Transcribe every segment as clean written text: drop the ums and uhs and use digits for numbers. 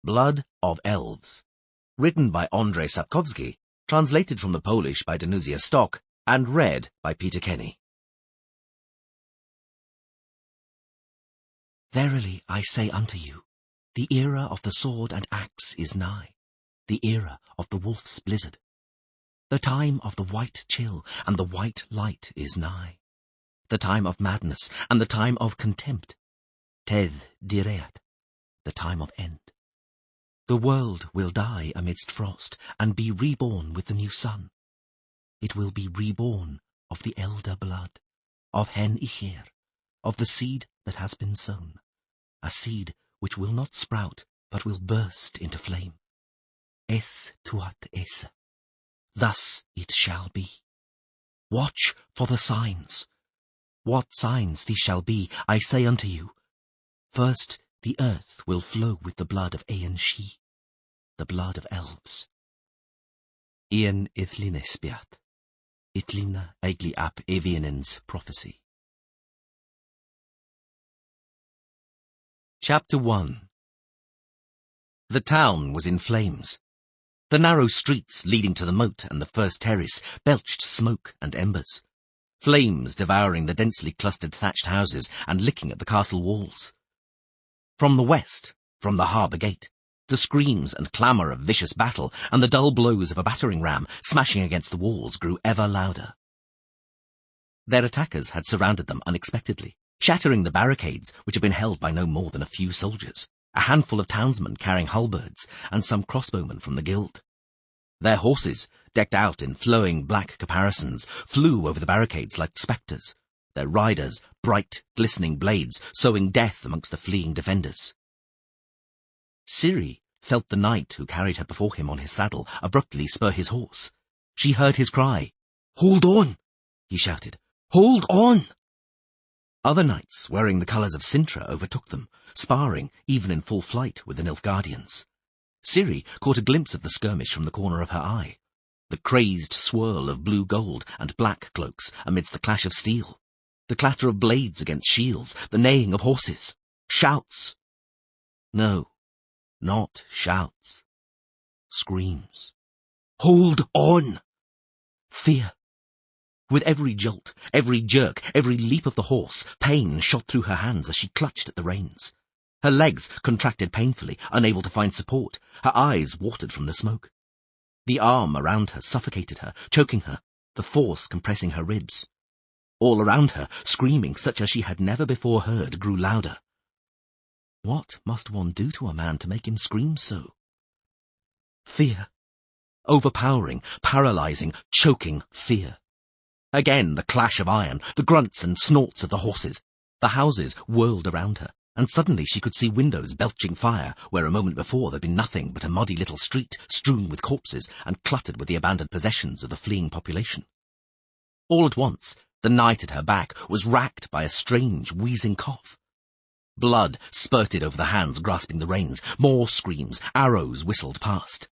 Blood of Elves. Written by Andrzej Sapkowski, translated from the Polish by Danusia Stock, and read by Peter Kenny. Verily I say unto you, the era of the sword and axe is nigh, the era of the wolf's blizzard. The time of the white chill and the white light is nigh, the time of madness and the time of contempt, tedd direat, the time of end. The world will die amidst frost, and be reborn with the new sun. It will be reborn of the elder blood, of hen icher, of the seed that has been sown, a seed which will not sprout, but will burst into flame. Es tuat esse. Thus it shall be. Watch for the signs. What signs these shall be, I say unto you. First, the earth will flow with the blood of Aen She, the blood of elves. Ian ithline spiat, itlina eigli ap evienens prophecy. Chapter 1. The town was in flames. The narrow streets leading to the moat and the first terrace belched smoke and embers, flames devouring the densely clustered thatched houses and licking at the castle walls. From the west, from the harbour gate, the screams and clamour of vicious battle and the dull blows of a battering ram smashing against the walls grew ever louder. Their attackers had surrounded them unexpectedly, shattering the barricades which had been held by no more than a few soldiers, a handful of townsmen carrying halberds, and some crossbowmen from the guild. Their horses, decked out in flowing black caparisons, flew over the barricades like spectres, their riders bright, glistening blades sowing death amongst the fleeing defenders. Ciri felt the knight who carried her before him on his saddle abruptly spur his horse. She heard his cry. "Hold on!" he shouted. "Hold on!" Other knights wearing the colours of Sintra overtook them, sparring even in full flight with the Nilfgaardians. Ciri caught a glimpse of the skirmish from the corner of her eye, the crazed swirl of blue gold and black cloaks amidst the clash of steel, the clatter of blades against shields, the neighing of horses, shouts. No, not shouts. Screams. Hold on! Fear. With every jolt, every jerk, every leap of the horse, pain shot through her hands as she clutched at the reins. Her legs contracted painfully, unable to find support, her eyes watered from the smoke. The arm around her suffocated her, choking her, the force compressing her ribs. All around her, screaming such as she had never before heard, grew louder. What must one do to a man to make him scream so? Fear. Overpowering, paralyzing, choking fear. Again the clash of iron, the grunts and snorts of the horses. The houses whirled around her, and suddenly she could see windows belching fire, where a moment before there'd been nothing but a muddy little street strewn with corpses and cluttered with the abandoned possessions of the fleeing population. All at once, the knight at her back was racked by a strange, wheezing cough. Blood spurted over the hands grasping the reins, more screams, arrows whistled past.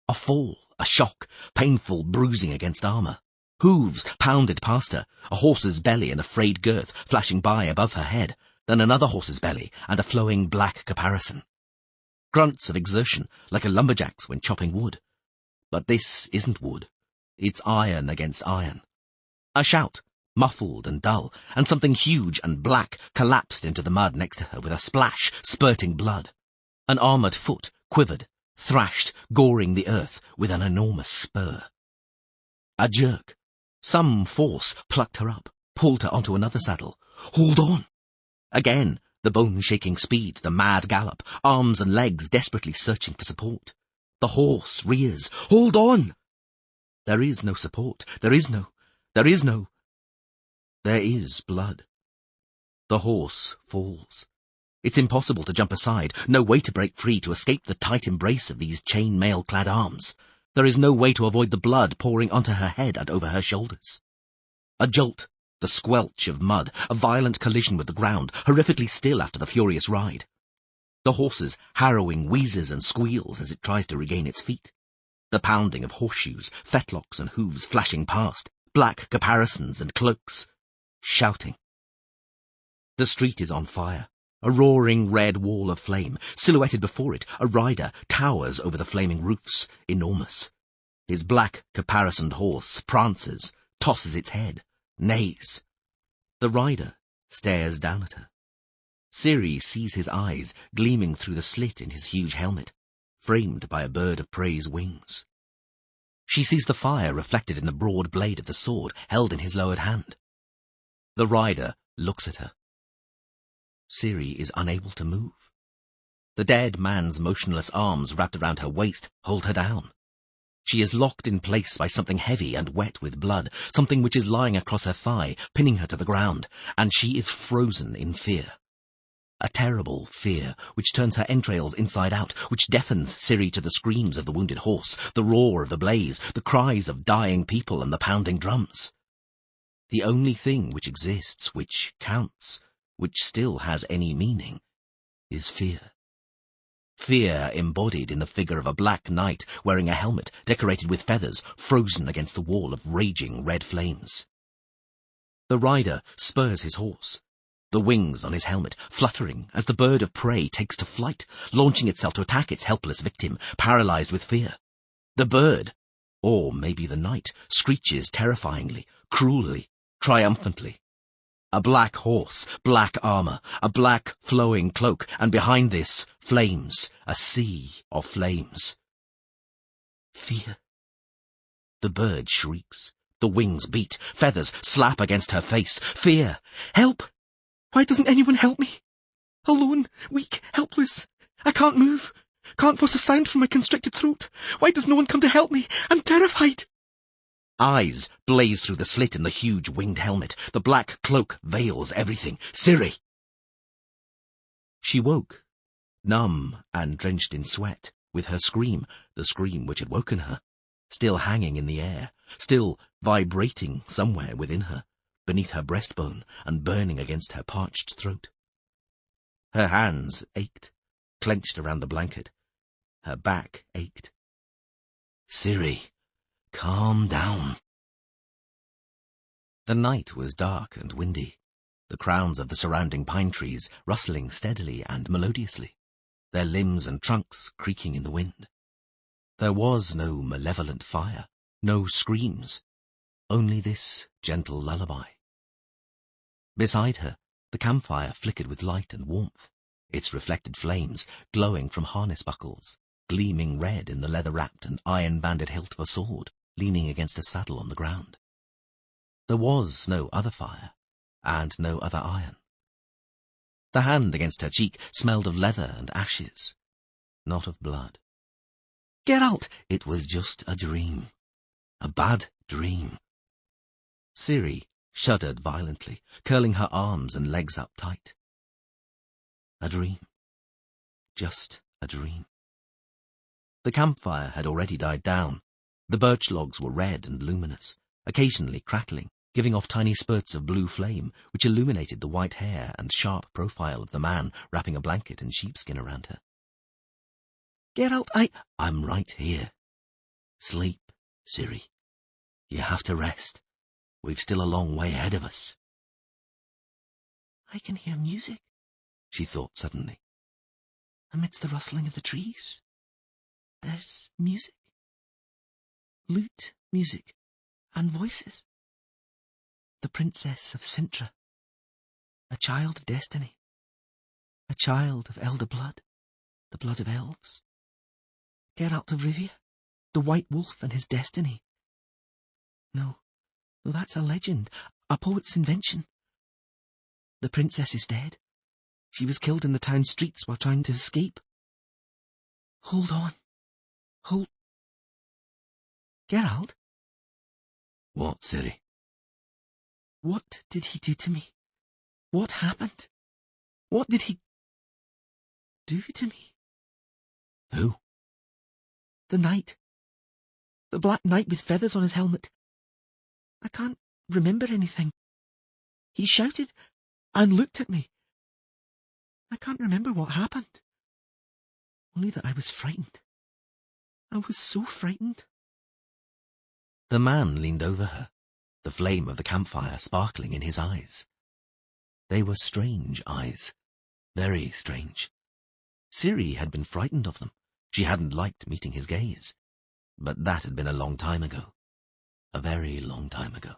A fall, a shock, painful bruising against armour. Hooves pounded past her, a horse's belly and a frayed girth flashing by above her head, then another horse's belly and a flowing black caparison. Grunts of exertion, like a lumberjack's when chopping wood. But this isn't wood. It's iron against iron. A shout, muffled and dull, and something huge and black collapsed into the mud next to her with a splash, spurting blood. An armoured foot quivered, thrashed, goring the earth with an enormous spur. A jerk. Some force plucked her up, pulled her onto another saddle. Hold on! Again, the bone-shaking speed, the mad gallop, arms and legs desperately searching for support. The horse rears. Hold on! There is no support. There is blood. The horse falls. It's impossible to jump aside, no way to break free to escape the tight embrace of these chain-mail-clad arms. There is no way to avoid the blood pouring onto her head and over her shoulders. A jolt, the squelch of mud, a violent collision with the ground, horrifically still after the furious ride. The horse's harrowing wheezes and squeals as it tries to regain its feet. The pounding of horseshoes, fetlocks and hooves flashing past, black caparisons and cloaks. Shouting. The street is on fire. A roaring red wall of flame, silhouetted before it, a rider towers over the flaming roofs, enormous. His black, caparisoned horse prances, tosses its head, neighs. The rider stares down at her. Ciri sees his eyes gleaming through the slit in his huge helmet, framed by a bird of prey's wings. She sees the fire reflected in the broad blade of the sword held in his lowered hand. The rider looks at her. Ciri is unable to move. The dead man's motionless arms wrapped around her waist hold her down. She is locked in place by something heavy and wet with blood, something which is lying across her thigh, pinning her to the ground, and she is frozen in fear. A terrible fear which turns her entrails inside out, which deafens Ciri to the screams of the wounded horse, the roar of the blaze, the cries of dying people and the pounding drums. The only thing which exists, which counts, which still has any meaning, is fear. Fear embodied in the figure of a black knight wearing a helmet decorated with feathers, frozen against the wall of raging red flames. The rider spurs his horse, the wings on his helmet fluttering as the bird of prey takes to flight, launching itself to attack its helpless victim, paralyzed with fear. The bird, or maybe the knight, screeches terrifyingly, cruelly, triumphantly. A black horse, black armor, a black flowing cloak, and behind this, flames, a sea of flames. Fear. The bird shrieks. The wings beat. Feathers slap against her face. Fear. Help! Why doesn't anyone help me? Alone, weak, helpless. I can't move. Can't force a sound from my constricted throat. Why does no one come to help me? I'm terrified. Eyes blaze through the slit in the huge winged helmet. The black cloak veils everything. Ciri! She woke, numb and drenched in sweat, with her scream, the scream which had woken her, still hanging in the air, still vibrating somewhere within her, beneath her breastbone and burning against her parched throat. Her hands ached, clenched around the blanket. Her back ached. Ciri! Calm down. The night was dark and windy, the crowns of the surrounding pine trees rustling steadily and melodiously, their limbs and trunks creaking in the wind. There was no malevolent fire, no screams, only this gentle lullaby. Beside her, the campfire flickered with light and warmth, its reflected flames glowing from harness buckles, gleaming red in the leather-wrapped and iron-banded hilt of a sword, leaning against a saddle on the ground. There was no other fire, and no other iron. The hand against her cheek smelled of leather and ashes, not of blood. Geralt! It was just a dream. A bad dream. Ciri shuddered violently, curling her arms and legs up tight. A dream. Just a dream. The campfire had already died down. The birch logs were red and luminous, occasionally crackling, giving off tiny spurts of blue flame, which illuminated the white hair and sharp profile of the man wrapping a blanket and sheepskin around her. Geralt, I'm right here. Sleep, Ciri. You have to rest. We've still a long way ahead of us. I can hear music, she thought suddenly. Amidst the rustling of the trees, there's music. Lute music and voices. The princess of Cintra, a child of destiny, a child of elder blood, the blood of elves. Geralt of Rivia, the white wolf and his destiny. No, that's a legend, a poet's invention. The princess is dead. She was killed in the town streets while trying to escape. Hold on. Hold. Geralt? What, Ciri? What did he do to me? What happened? What did he do to me? Who? The knight. The black knight with feathers on his helmet. I can't remember anything. He shouted and looked at me. I can't remember what happened. Only that I was frightened. I was so frightened. The man leaned over her, the flame of the campfire sparkling in his eyes. They were strange eyes, Very strange. Ciri had been frightened of them. She hadn't liked meeting his gaze. But that had been a long time ago. A very long time ago.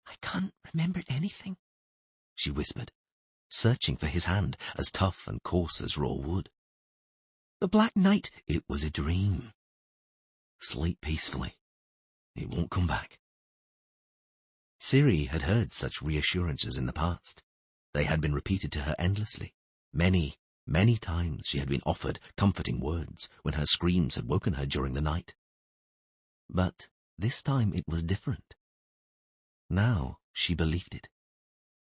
"I can't remember anything," she whispered, searching for his hand, as tough and coarse as raw wood. "The Black Knight—" "It was a dream. Sleep peacefully. It won't come back." Ciri had heard such reassurances in the past. They had been repeated to her endlessly. Many, many times she had been offered comforting words when her screams had woken her during the night. But this time it was different. Now she believed it,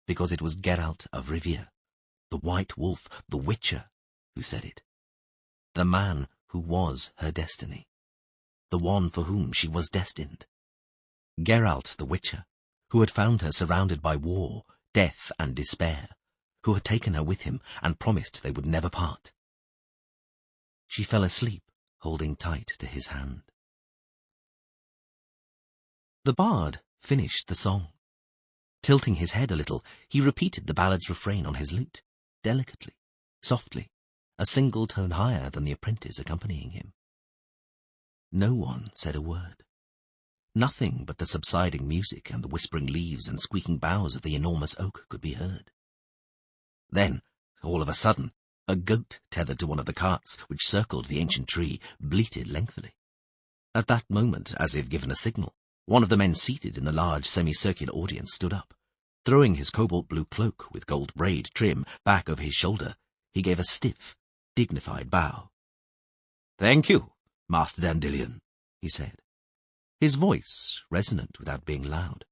because it was Geralt of Rivia, the White Wolf, the Witcher, who said it. The man who was her destiny. The one for whom she was destined. Geralt the Witcher, who had found her surrounded by war, death, and despair, who had taken her with him and promised they would never part. She fell asleep, holding tight to his hand. The bard finished the song. Tilting his head a little, he repeated the ballad's refrain on his lute, delicately, softly, a single tone higher than the apprentice accompanying him. No one said a word. Nothing but the subsiding music and the whispering leaves and squeaking boughs of the enormous oak could be heard. Then, all of a sudden, a goat tethered to one of the carts which circled the ancient tree bleated lengthily. At that moment, as if given a signal, one of the men seated in the large semicircular audience stood up. Throwing his cobalt-blue cloak with gold braid trim back over his shoulder, he gave a stiff, dignified bow. "Thank you, Master Dandelion," he said, his voice resonant without being loud.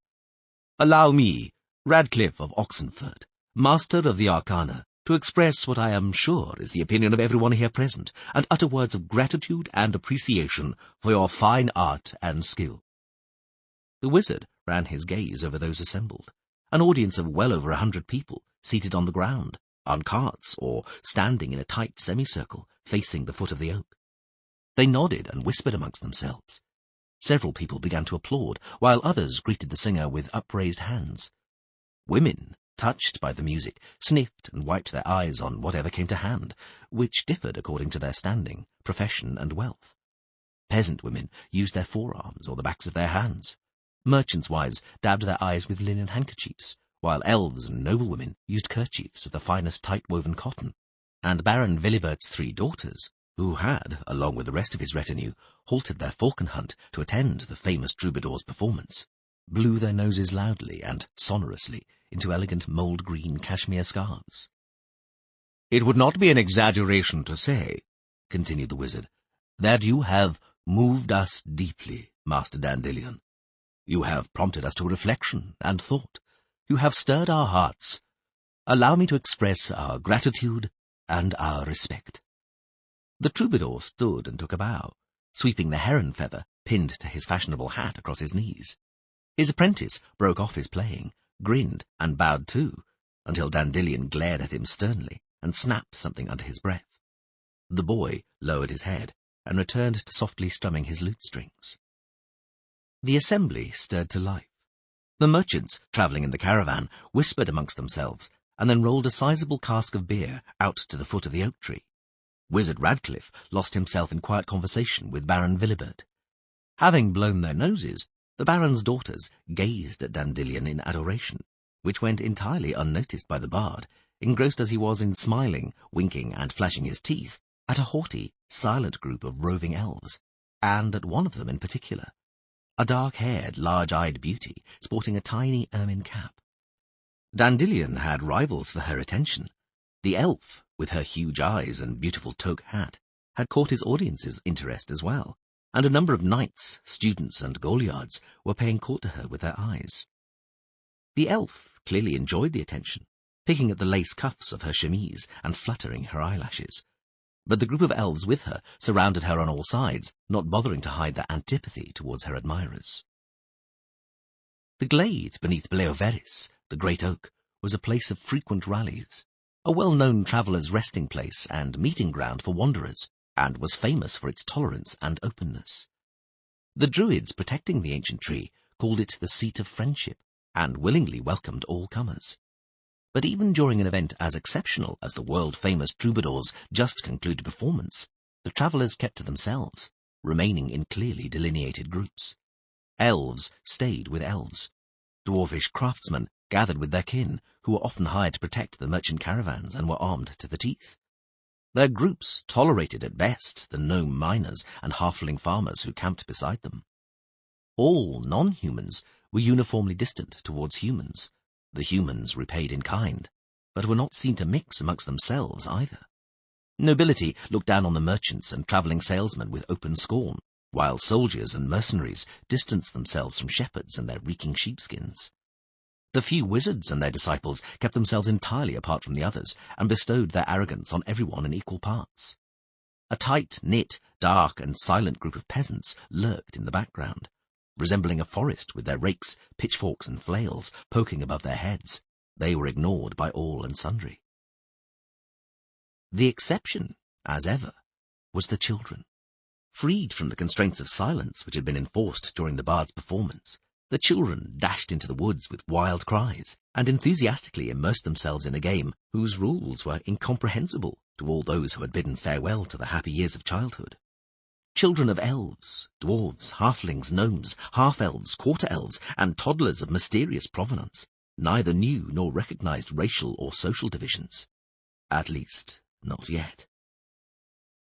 "Allow me, Radcliffe of Oxenford, Master of the Arcana, to express what I am sure is the opinion of everyone here present, and utter words of gratitude and appreciation for your fine art and skill." The wizard ran his gaze over those assembled, an audience of well over 100 people, seated on the ground, on carts, or standing in a tight semicircle, facing the foot of the oak. They nodded and whispered amongst themselves. Several people began to applaud, while others greeted the singer with upraised hands. Women, touched by the music, sniffed and wiped their eyes on whatever came to hand, which differed according to their standing, profession, and wealth. Peasant women used their forearms or the backs of their hands. Merchants' wives dabbed their eyes with linen handkerchiefs, while elves and noblewomen used kerchiefs of the finest tight-woven cotton, and Baron Villebert's 3 daughters, who had, along with the rest of his retinue, halted their falcon hunt to attend the famous troubadour's performance, blew their noses loudly and sonorously into elegant mould-green cashmere scarves. "It would not be an exaggeration to say," continued the wizard, "that you have moved us deeply, Master Dandelion. You have prompted us to reflection and thought. You have stirred our hearts. Allow me to express our gratitude and our respect." The troubadour stood and took a bow, sweeping the heron feather pinned to his fashionable hat across his knees. His apprentice broke off his playing, grinned, and bowed too, until Dandelion glared at him sternly and snapped something under his breath. The boy lowered his head and returned to softly strumming his lute strings. The assembly stirred to life. The merchants, travelling in the caravan, whispered amongst themselves, and then rolled a sizable cask of beer out to the foot of the oak tree. Wizard Radcliffe lost himself in quiet conversation with Baron Villebert. Having blown their noses, the Baron's daughters gazed at Dandelion in adoration, which went entirely unnoticed by the bard, engrossed as he was in smiling, winking, and flashing his teeth at a haughty, silent group of roving elves, and at one of them in particular, a dark-haired, large-eyed beauty sporting a tiny ermine cap. Dandelion had rivals for her attention. The elf, with her huge eyes and beautiful toque hat, had caught his audience's interest as well, and a number of knights, students, and goliards were paying court to her with their eyes. The elf clearly enjoyed the attention, picking at the lace cuffs of her chemise and fluttering her eyelashes. But the group of elves with her surrounded her on all sides, not bothering to hide their antipathy towards her admirers. The glade beneath Bleoveris, the great oak, was a place of frequent rallies, a well-known travellers' resting place and meeting ground for wanderers, and was famous for its tolerance and openness. The druids protecting the ancient tree called it the seat of friendship, and willingly welcomed all comers. But even during an event as exceptional as the world-famous Troubadour's just-concluded performance, the travellers kept to themselves, remaining in clearly delineated groups. Elves stayed with elves. Dwarvish craftsmen gathered with their kin, who were often hired to protect the merchant caravans and were armed to the teeth. Their groups tolerated at best the gnome miners and halfling farmers who camped beside them. All non-humans were uniformly distant towards humans. The humans repaid in kind, but were not seen to mix amongst themselves either. Nobility looked down on the merchants and travelling salesmen with open scorn, while soldiers and mercenaries distanced themselves from shepherds and their reeking sheepskins. The few wizards and their disciples kept themselves entirely apart from the others, and bestowed their arrogance on everyone in equal parts. A tight-knit, dark and silent group of peasants lurked in the background, resembling a forest with their rakes, pitchforks and flails poking above their heads. They were ignored by all and sundry. The exception, as ever, was the children. Freed from the constraints of silence which had been enforced during the bard's performance, the children dashed into the woods with wild cries, and enthusiastically immersed themselves in a game whose rules were incomprehensible to all those who had bidden farewell to the happy years of childhood. Children of elves, dwarves, halflings, gnomes, half-elves, quarter-elves, and toddlers of mysterious provenance, neither knew nor recognized racial or social divisions. At least, not yet.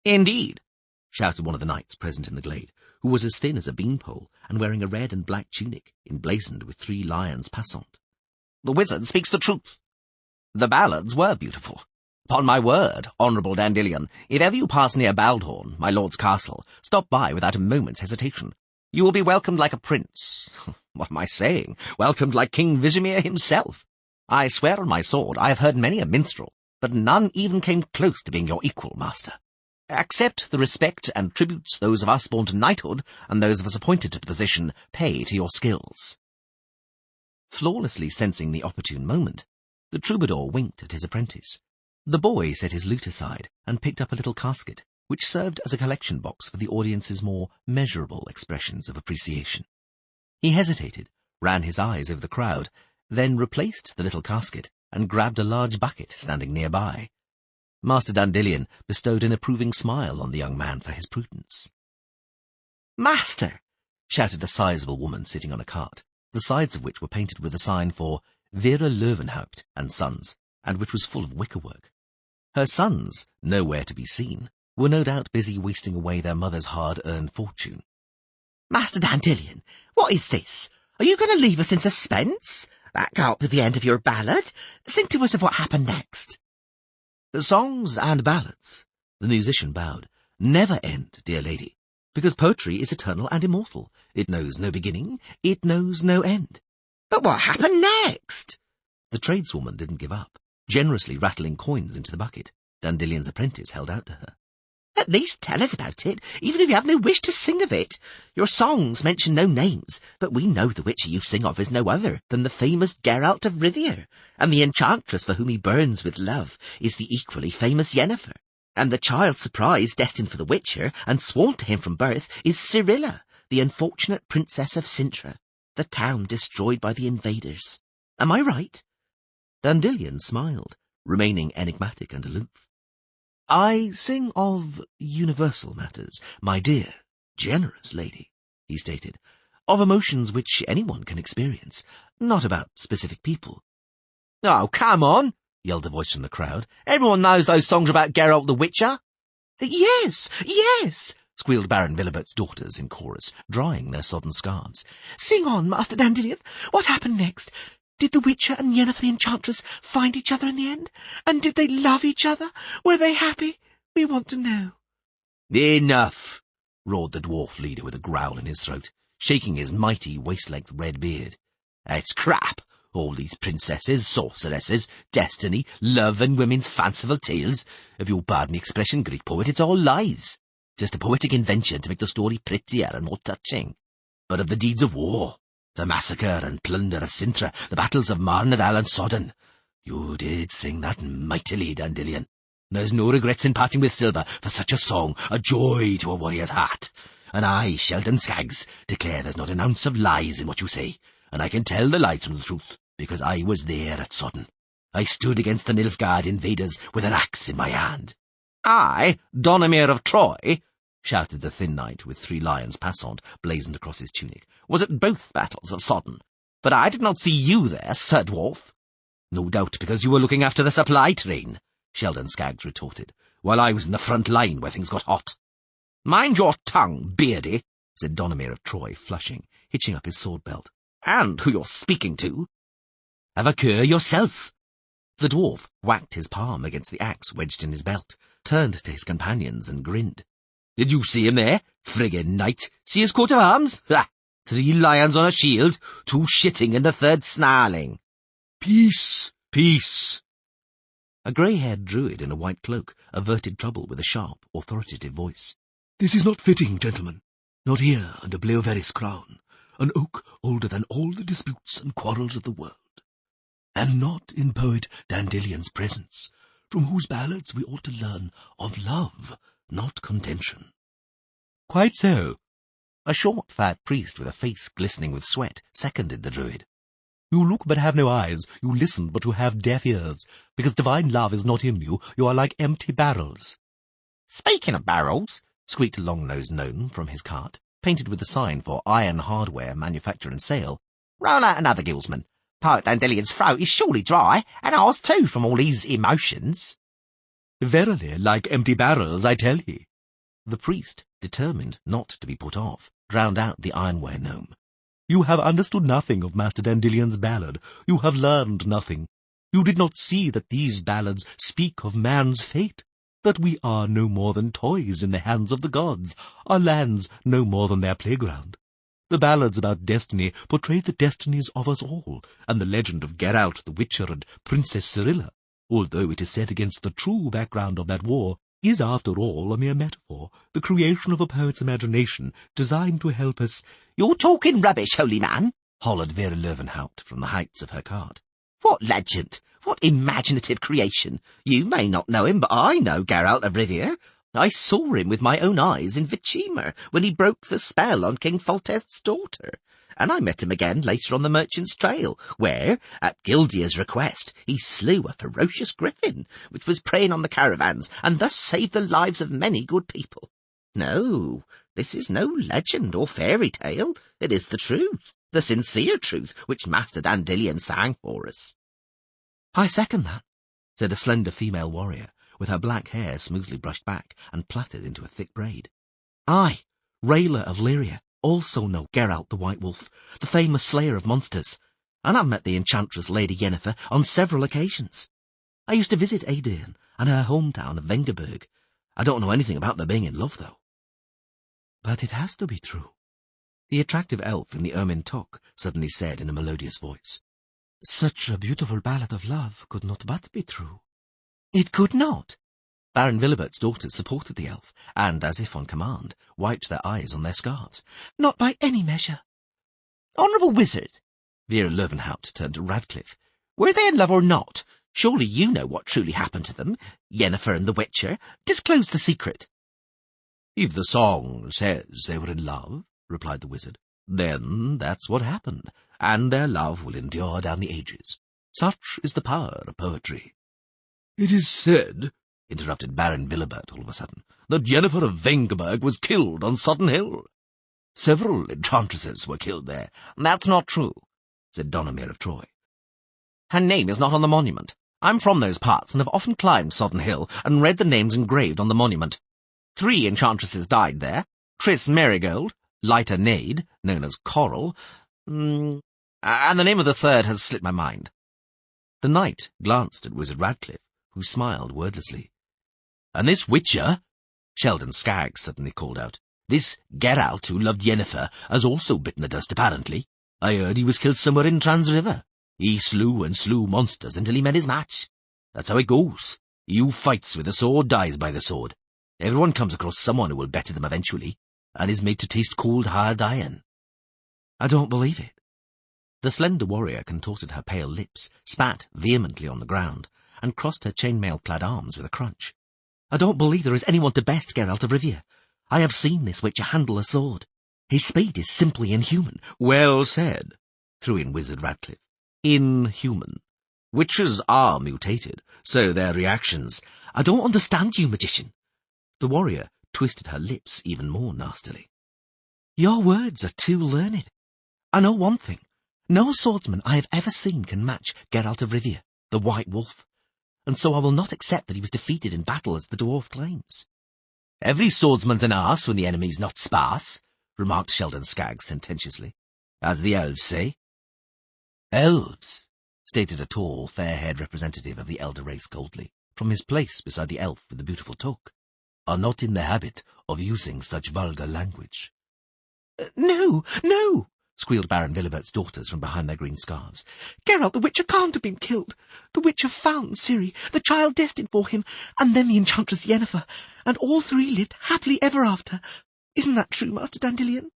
"Indeed," shouted one of the knights present in the glade, who was as thin as a beanpole and wearing a red and black tunic emblazoned with 3 lions passant. "The wizard speaks the truth. The ballads were beautiful. Upon my word, Honourable Dandelion, if ever you pass near Baldhorn, my lord's castle, stop by without a moment's hesitation. You will be welcomed like a prince. What am I saying? Welcomed like King Visimir himself. I swear on my sword I have heard many a minstrel, but none even came close to being your equal, master. Accept the respect and tributes those of us born to knighthood, and those of us appointed to the position, pay to your skills." Flawlessly sensing the opportune moment, the troubadour winked at his apprentice. The boy set his lute aside and picked up a little casket, which served as a collection box for the audience's more measurable expressions of appreciation. He hesitated, ran his eyes over the crowd, then replaced the little casket and grabbed a large bucket standing nearby. Master Dandelion bestowed an approving smile on the young man for his prudence. "Master!" shouted a sizable woman sitting on a cart, the sides of which were painted with a sign for Vera Löwenhaupt and Sons, and which was full of wickerwork. Her sons, nowhere to be seen, were no doubt busy wasting away their mother's hard-earned fortune. "Master Dandelion, what is this? Are you going to leave us in suspense? Back up with the end of your ballad. Sing to us of what happened next." "Songs and ballads," the musician bowed, "never end, dear lady, because poetry is eternal and immortal. It knows no beginning, it knows no end." "But what happened next?" The tradeswoman didn't give up, generously rattling coins into the bucket Dandelion's apprentice held out to her. "At least tell us about it, even if you have no wish to sing of it. Your songs mention no names, but we know the witch you sing of is no other than the famous Geralt of Rivia, and the enchantress for whom he burns with love is the equally famous Yennefer, and the child surprise destined for the witcher and sworn to him from birth is Cirilla, the unfortunate princess of Cintra, the town destroyed by the invaders. Am I right?" Dandelion smiled, remaining enigmatic and aloof. "I sing of universal matters, my dear, generous lady," he stated, "of emotions which anyone can experience, not about specific people." "Oh, come on," yelled a voice from the crowd. "Everyone knows those songs about Geralt the Witcher." "Yes, yes," squealed Baron Villebert's daughters in chorus, drying their sodden scarves. "Sing on, Master Dandelion. What happened next? Did the Witcher and Yennefer the Enchantress find each other in the end? And did they love each other? Were they happy? We want to know." "Enough," roared the dwarf leader with a growl in his throat, shaking his mighty waist-length red beard. "It's crap, all these princesses, sorceresses, destiny, love and women's fanciful tales. If you'll pardon the expression, Greek poet, it's all lies. Just a poetic invention to make the story prettier and more touching. But of the deeds of war, the massacre and plunder of Cintra, the battles of Marnadal and Sodden, you did sing that mightily, Dandelion. There's no regrets in parting with silver for such a song, a joy to a warrior's heart. And I, Sheldon Skaggs, declare there's not an ounce of lies in what you say, and I can tell the lies from the truth, because I was there at Sodden. I stood against the Nilfgaard invaders with an axe in my hand. I, Donimir of Troy, shouted the thin knight with 3 lions passant blazoned across his tunic, was at both battles of Sodden. But I did not see you there, Sir Dwarf. No doubt because you were looking after the supply train, Sheldon Skaggs retorted, while I was in the front line where things got hot. Mind your tongue, Beardy, said Donimir of Troy, flushing, hitching up his sword belt. And who you're speaking to. Have a cur yourself. The dwarf whacked his palm against the axe wedged in his belt, turned to his companions and grinned. Did you see him there, friggin' knight? See his coat of arms? Ha! 3 lions on a shield, 2 shitting and the 3rd snarling. Peace, peace. A grey-haired druid in a white cloak averted trouble with a sharp, authoritative voice. This is not fitting, gentlemen. Not here under Bleoveris' crown, an oak older than all the disputes and quarrels of the world. And not in poet Dandelian's presence, from whose ballads we ought to learn of love, not contention. Quite so. A short, fat priest with a face glistening with sweat seconded the druid. You look but have no eyes, you listen but you have deaf ears. Because divine love is not in you, you are like empty barrels. Speaking of barrels, squeaked a long-nosed gnome from his cart, painted with the sign for iron hardware manufacture and sale. Roll out another, guildsman. Poet Dandelian's throat is surely dry, and ours too from all these emotions. Verily, like empty barrels, I tell ye. The priest, determined not to be put off, drowned out the ironware gnome. You have understood nothing of Master Dandelian's ballad. You have learned nothing. You did not see that these ballads speak of man's fate, that we are no more than toys in the hands of the gods, our lands no more than their playground. The ballads about destiny portray the destinies of us all, and the legend of Geralt the Witcher and Princess Cirilla, although it is set against the true background of that war, is after all a mere metaphor, the creation of a poet's imagination, designed to help us. You're talking rubbish, holy man, hollered Vera Löwenhaupt from the heights of her cart. What legend? What imaginative creation? You may not know him, but I know Geralt of Rivia. I saw him with my own eyes in Vichimer when he broke the spell on King Foltest's daughter, and I met him again later on the Merchant's Trail, where, at Gildea's request, he slew a ferocious griffin, which was preying on the caravans, and thus saved the lives of many good people. No, this is no legend or fairy tale. It is the truth, the sincere truth, which Master Dandelion sang for us. I second that, said a slender female warrior, with her black hair smoothly brushed back and plaited into a thick braid. I, Rayla of Lyria, also know Geralt the White Wolf, the famous slayer of monsters, and I've met the enchantress Lady Yennefer on several occasions. I used to visit Aedirn and her hometown of Vengerberg. I don't know anything about their being in love, though. But it has to be true, the attractive elf in the ermine toque suddenly said in a melodious voice. Such a beautiful ballad of love could not but be true. It could not. Baron Villebert's daughters supported the elf, and, as if on command, wiped their eyes on their scarves. Not by any measure. Honourable wizard, Vera Löwenhaupt turned to Radcliffe. Were they in love or not? Surely you know what truly happened to them, Yennefer and the Witcher. Disclose the secret. If the song says they were in love, replied the wizard, then that's what happened, and their love will endure down the ages. Such is the power of poetry. It is said, interrupted Baron Villebert all of a sudden, that Yennefer of Vengerberg was killed on Sodden Hill. Several enchantresses were killed there. That's not true, said Donimir of Troy. Her name is not on the monument. I'm from those parts and have often climbed Sodden Hill and read the names engraved on the monument. 3 enchantresses died there. Triss Merigold, Lighter Nade, known as Coral, and the name of the 3rd has slipped my mind. The knight glanced at Wizard Radcliffe, who smiled wordlessly. And this Witcher, Sheldon Skaggs suddenly called out, this Geralt who loved Yennefer has also bitten the dust, apparently. I heard he was killed somewhere in Trans River. He slew and slew monsters until he met his match. That's how it goes. He who fights with the sword dies by the sword. Everyone comes across someone who will better them eventually, and is made to taste cold, hard iron. I don't believe it. The slender warrior contorted her pale lips, spat vehemently on the ground, and crossed her chainmail-clad arms with a crunch. I don't believe there is anyone to best Geralt of Rivia. I have seen this Witcher handle a sword. His speed is simply inhuman. Well said, threw in Wizard Radcliffe. Inhuman. Witches are mutated, so their reactions— I don't understand you, magician. The warrior twisted her lips even more nastily. Your words are too learned. I know one thing. No swordsman I have ever seen can match Geralt of Rivia, the White Wolf, and so I will not accept that he was defeated in battle as the dwarf claims. Every swordsman's an arse when the enemy's not sparse, remarked Sheldon Skaggs sententiously, as the elves say. Elves, stated a tall, fair-haired representative of the elder race coldly, from his place beside the elf with the beautiful toque, are not in the habit of using such vulgar language. No, no, squealed Baron Villebert's daughters from behind their green scarves. Geralt the Witcher can't have been killed. The Witcher found Ciri, the child destined for him, and then the enchantress Yennefer, and all three lived happily ever after. Isn't that true, Master Dandelion?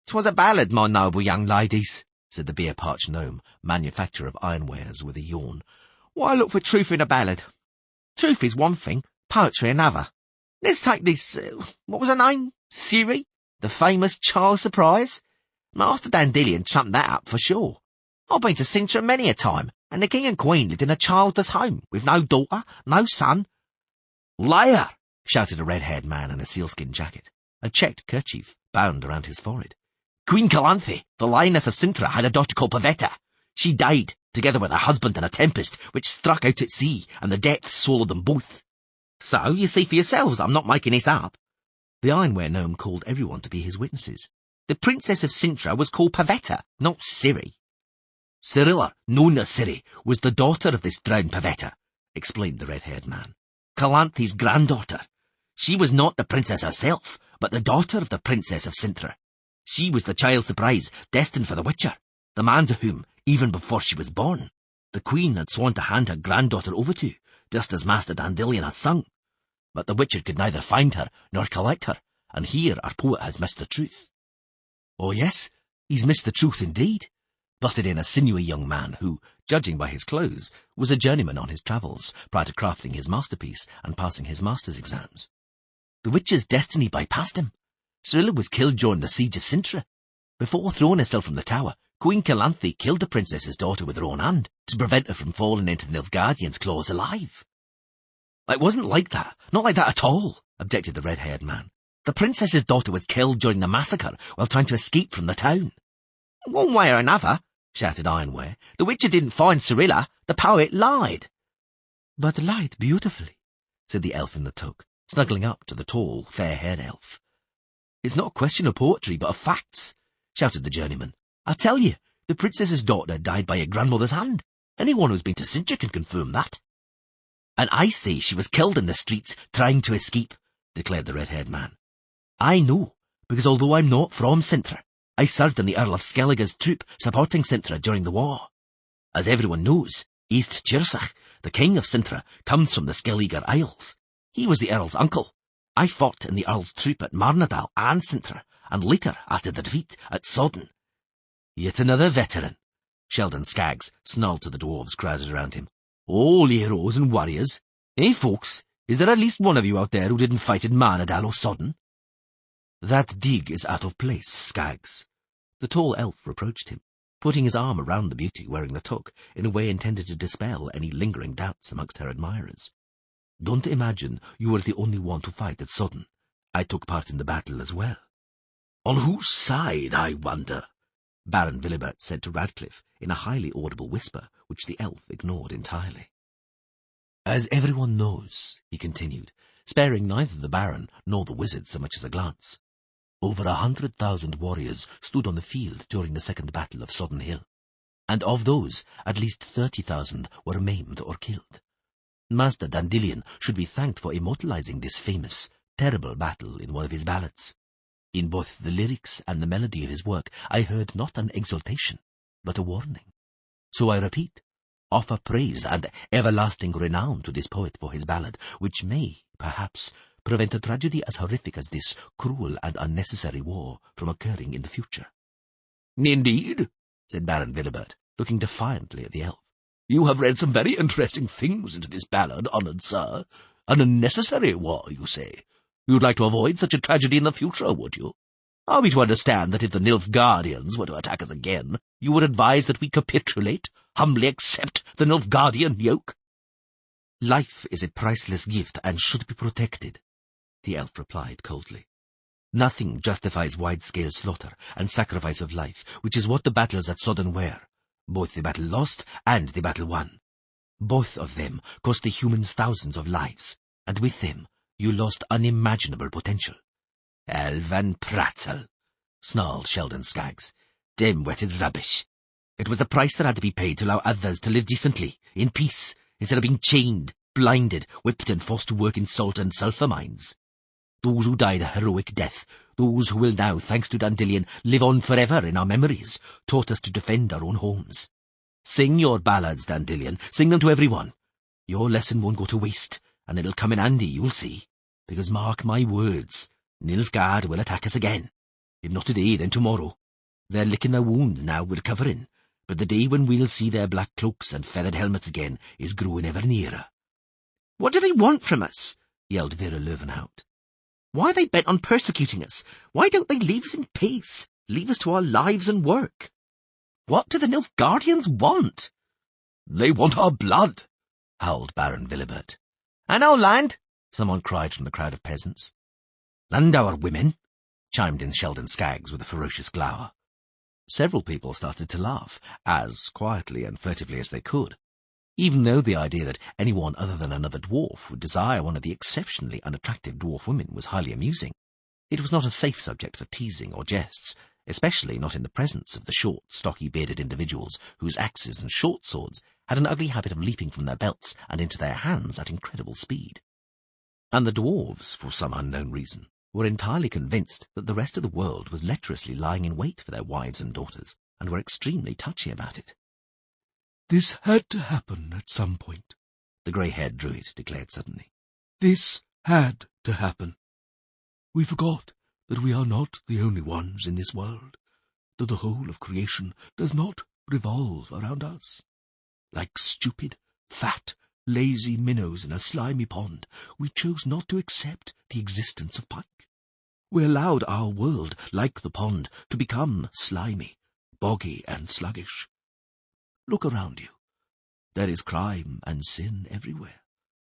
'Twas a ballad, my noble young ladies, said the beer-parched gnome, manufacturer of ironwares, with a yawn. Why look for truth in a ballad? Truth is one thing, poetry another. Let's take this, what was her name? Ciri? The famous Child Surprise? Master Dandelion trumped that up for sure. I've been to Cintra many a time, and the king and queen lived in a childless home, with no daughter, no son. Liar! Shouted a red-haired man in a sealskin jacket, a checked kerchief bound around his forehead. Queen Calanthe, the lioness of Cintra, had a daughter called Pavetta. She died, together with her husband in a tempest, which struck out at sea, and the depths swallowed them both. So, you see for yourselves, I'm not making this up. The ironware gnome called everyone to be his witnesses. The princess of Cintra was called Pavetta, not Ciri. Cirilla, known as Ciri, was the daughter of this drowned Pavetta, explained the red-haired man. Calanthe's granddaughter. She was not the princess herself, but the daughter of the princess of Cintra. She was the child surprise destined for the Witcher, the man to whom, even before she was born, the queen had sworn to hand her granddaughter over to, just as Master Dandelion has sung. But the Witcher could neither find her nor collect her, and here our poet has missed the truth. Oh yes, he's missed the truth indeed, butted in a sinewy young man who, judging by his clothes, was a journeyman on his travels prior to crafting his masterpiece and passing his master's exams. The Witcher's destiny bypassed him. Cirilla was killed during the siege of Cintra. Before throwing herself from the tower, Queen Calanthe killed the princess's daughter with her own hand to prevent her from falling into the Nilfgaardians' claws alive. It wasn't like that, not like that at all, objected the red-haired man. The princess's daughter was killed during the massacre while trying to escape from the town. One way or another, shouted Ironware, the Witcher didn't find Cirilla, the poet lied. But lied beautifully, said the elf in the toque, snuggling up to the tall, fair-haired elf. It's not a question of poetry, but of facts, shouted the journeyman. I tell you, the princess's daughter died by her grandmother's hand. Anyone who's been to Cintra can confirm that. And I say she was killed in the streets trying to escape, declared the red-haired man. I know, because although I'm not from Cintra, I served in the Earl of Skellige's troop supporting Cintra during the war. As everyone knows, East Chirsach, the king of Cintra, comes from the Skellige Isles. He was the Earl's uncle. I fought in the Earl's troop at Marnadal and Cintra, and later, after the defeat, at Sodden. Yet another veteran. Sheldon Skaggs snarled to the dwarves crowded around him. All heroes and warriors. Eh, folks, is there at least one of you out there who didn't fight at Marnadal or Sodden? That dig is out of place, Skaggs. The tall elf reproached him, putting his arm around the beauty wearing the toque in a way intended to dispel any lingering doubts amongst her admirers. Don't imagine you were the only one to fight at Sodden. I took part in the battle as well. On whose side, I wonder? Baron Villebert said to Radcliffe in a highly audible whisper, which the elf ignored entirely. As everyone knows, he continued, sparing neither the Baron nor the wizard so much as a glance, over 100,000 warriors stood on the field during the second battle of Sodden Hill, and of those, at least 30,000 were maimed or killed. Master Dandelion should be thanked for immortalizing this famous, terrible battle in one of his ballads. In both the lyrics and the melody of his work, I heard not an exultation, but a warning. So I repeat, offer praise and everlasting renown to this poet for his ballad, which may, perhaps, prevent a tragedy as horrific as this cruel and unnecessary war from occurring in the future. Indeed, said Baron Villebert, looking defiantly at the elf. You have read some very interesting things into this ballad, honoured sir. An unnecessary war, you say. You'd like to avoid such a tragedy in the future, would you? Are we to understand that if the Nilfgaardians were to attack us again, you would advise that we capitulate, humbly accept the Nilfgaardian yoke?" "Life is a priceless gift and should be protected," the elf replied coldly. "Nothing justifies wide-scale slaughter and sacrifice of life, which is what the battles at Sodden were, both the battle lost and the battle won. Both of them cost the humans thousands of lives, and with them you lost unimaginable potential." "Elven prattle," snarled Sheldon Skaggs. "Dim-wetted rubbish. It was the price that had to be paid to allow others to live decently, in peace, instead of being chained, blinded, whipped and forced to work in salt and sulphur mines. Those who died a heroic death, those who will now, thanks to Dandelion, live on forever in our memories, taught us to defend our own homes. Sing your ballads, Dandelion, sing them to everyone. Your lesson won't go to waste, and it'll come in handy, you'll see, because mark my words, Nilfgaard will attack us again. If not today, then tomorrow. They're licking their wounds now, we're recovering, but the day when we'll see their black cloaks and feathered helmets again is growing ever nearer." "What do they want from us?" yelled Vera Löwenhout. "Why are they bent on persecuting us? Why don't they leave us in peace? Leave us to our lives and work? What do the Nilfgaardians want?" "They want our blood," howled Baron Villibert. "And our land," someone cried from the crowd of peasants. "And our women," chimed in Sheldon Skaggs with a ferocious glower. Several people started to laugh, as quietly and furtively as they could, even though the idea that anyone other than another dwarf would desire one of the exceptionally unattractive dwarf women was highly amusing. It was not a safe subject for teasing or jests, especially not in the presence of the short, stocky-bearded individuals whose axes and short swords had an ugly habit of leaping from their belts and into their hands at incredible speed. And the dwarves, for some unknown reason, were entirely convinced that the rest of the world was lecherously lying in wait for their wives and daughters, and were extremely touchy about it. "This had to happen at some point," the grey-haired druid declared suddenly. "This had to happen. We forgot that we are not the only ones in this world, that the whole of creation does not revolve around us. Like stupid, fat, lazy minnows in a slimy pond, we chose not to accept the existence of pike. We allowed our world, like the pond, to become slimy, boggy and sluggish. Look around you. There is crime and sin everywhere.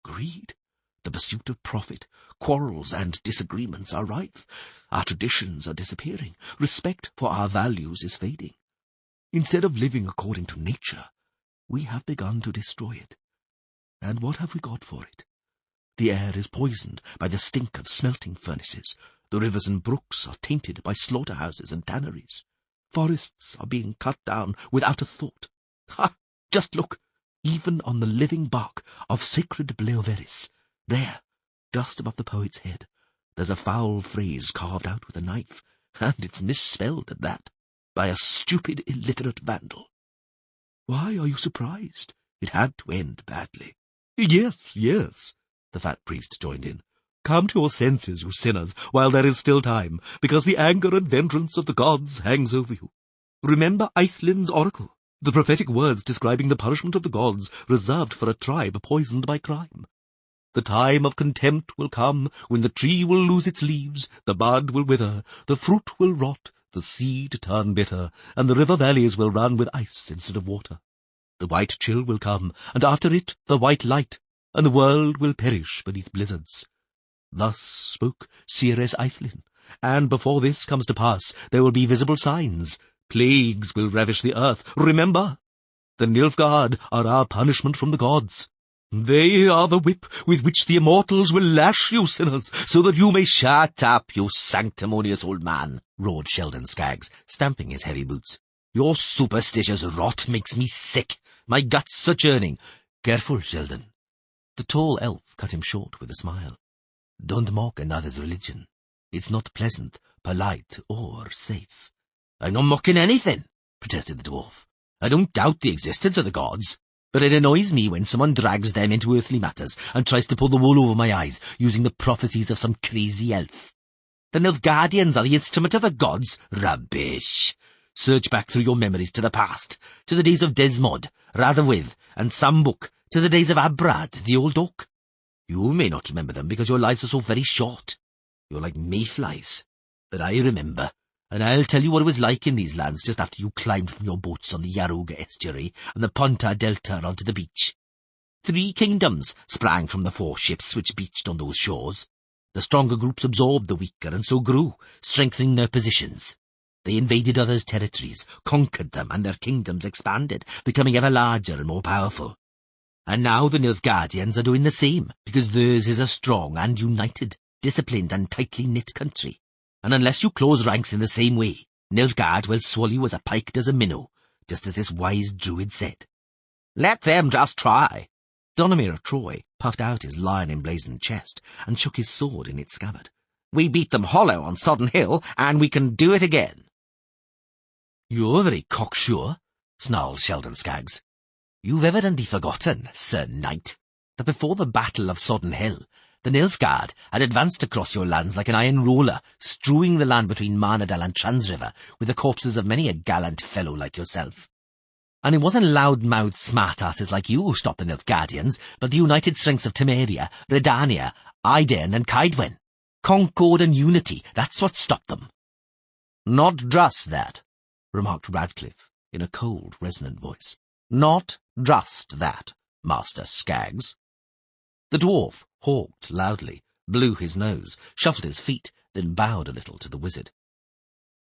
Greed, the pursuit of profit, quarrels and disagreements are rife. Our traditions are disappearing. Respect for our values is fading. Instead of living according to nature, we have begun to destroy it. And what have we got for it? The air is poisoned by the stink of smelting furnaces. The rivers and brooks are tainted by slaughterhouses and tanneries. Forests are being cut down without a thought. Ha! Just look! Even on the living bark of sacred Bleoveris, there, just above the poet's head, there's a foul phrase carved out with a knife, and it's misspelled at that, by a stupid, illiterate vandal. Why are you surprised? It had to end badly. Yes, yes, the fat priest joined in. Come to your senses, you sinners, while there is still time, because the anger and vengeance of the gods hangs over you. Remember Eithlin's oracle, the prophetic words describing the punishment of the gods reserved for a tribe poisoned by crime. The time of contempt will come, when the tree will lose its leaves, the bud will wither, the fruit will rot, the seed turn bitter, and the river valleys will run with ice instead of water. The white chill will come, and after it the white light, and the world will perish beneath blizzards. Thus spoke Ceres Eithlin, and before this comes to pass, there will be visible signs. Plagues will ravish the earth. Remember, the Nilfgaard are our punishment from the gods. They are the whip with which the immortals will lash you, sinners, so that you may— Shut up, you sanctimonious old man, roared Sheldon Skaggs, stamping his heavy boots. Your superstitious rot makes me sick. My guts are churning. Careful, Sheldon. The tall elf cut him short with a smile. Don't mock another's religion. It's not pleasant, polite, or safe. I'm not mocking anything, protested the dwarf. I don't doubt the existence of the gods, but it annoys me when someone drags them into earthly matters and tries to pull the wool over my eyes using the prophecies of some crazy elf. The Nilfgaardians are the instrument of the gods. Rubbish! Search back through your memories to the past, to the days of Desmod, Radawith, and Sambuc, to the days of Abrad, the old oak. You may not remember them because your lives are so very short. You're like mayflies. But I remember, and I'll tell you what it was like in these lands just after you climbed from your boats on the Yaruga estuary and the Ponta Delta onto the beach. 3 kingdoms sprang from the 4 ships which beached on those shores. The stronger groups absorbed the weaker and so grew, strengthening their positions. They invaded others' territories, conquered them, and their kingdoms expanded, becoming ever larger and more powerful. And now the Nilfgaardians are doing the same, because theirs is a strong and united, disciplined and tightly knit country. And unless you close ranks in the same way, Nilfgaard will swallow you as a pike does a minnow, just as this wise druid said. Let them just try. Donomir of Troy puffed out his lion-emblazoned chest and shook his sword in its scabbard. We beat them hollow on Sodden Hill, and we can do it again. You're very cocksure, snarled Sheldon Skaggs. You've evidently forgotten, Sir Knight, that before the Battle of Sodden Hill, the Nilfgaard had advanced across your lands like an iron roller, strewing the land between Marnadal and Transriver with the corpses of many a gallant fellow like yourself. And it wasn't loud-mouthed smart-asses like you who stopped the Nilfgaardians, but the united strengths of Temeria, Redania, Aiden and Caedwen. Concord and unity, that's what stopped them. Not just that, remarked Radcliffe in a cold, resonant voice. Not just that, Master Skaggs. The dwarf hawked loudly, blew his nose, shuffled his feet, then bowed a little to the wizard.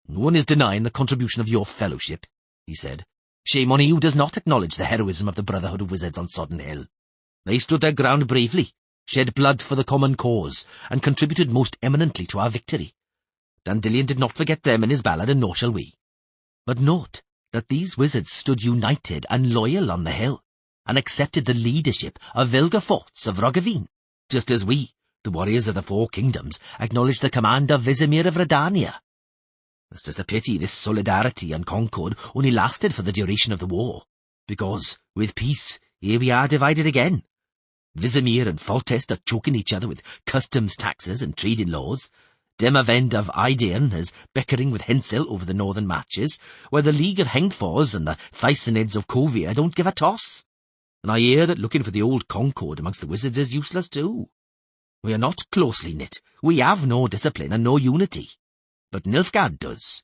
No one is denying the contribution of your fellowship, he said. Shame on he who does not acknowledge the heroism of the Brotherhood of Wizards on Sodden Hill. They stood their ground bravely, shed blood for the common cause, and contributed most eminently to our victory. Dandelion did not forget them in his ballad, and nor shall we. But note that these wizards stood united and loyal on the hill, and accepted the leadership of Vilgefortz of Roggeveen, just as we, the warriors of the 4 kingdoms, acknowledged the command of Vesemir of Redania. It's just a pity this solidarity and concord only lasted for the duration of the war, because, with peace, here we are divided again. Vesemir and Foltest are choking each other with customs taxes and trading laws. Demavend of Idaean is bickering with Hensil over the northern marches, where the League of Hengfors and the Thysanids of Kovia don't give a toss. And I hear that looking for the old concord amongst the wizards is useless too. We are not closely knit, we have no discipline and no unity. But Nilfgaard does.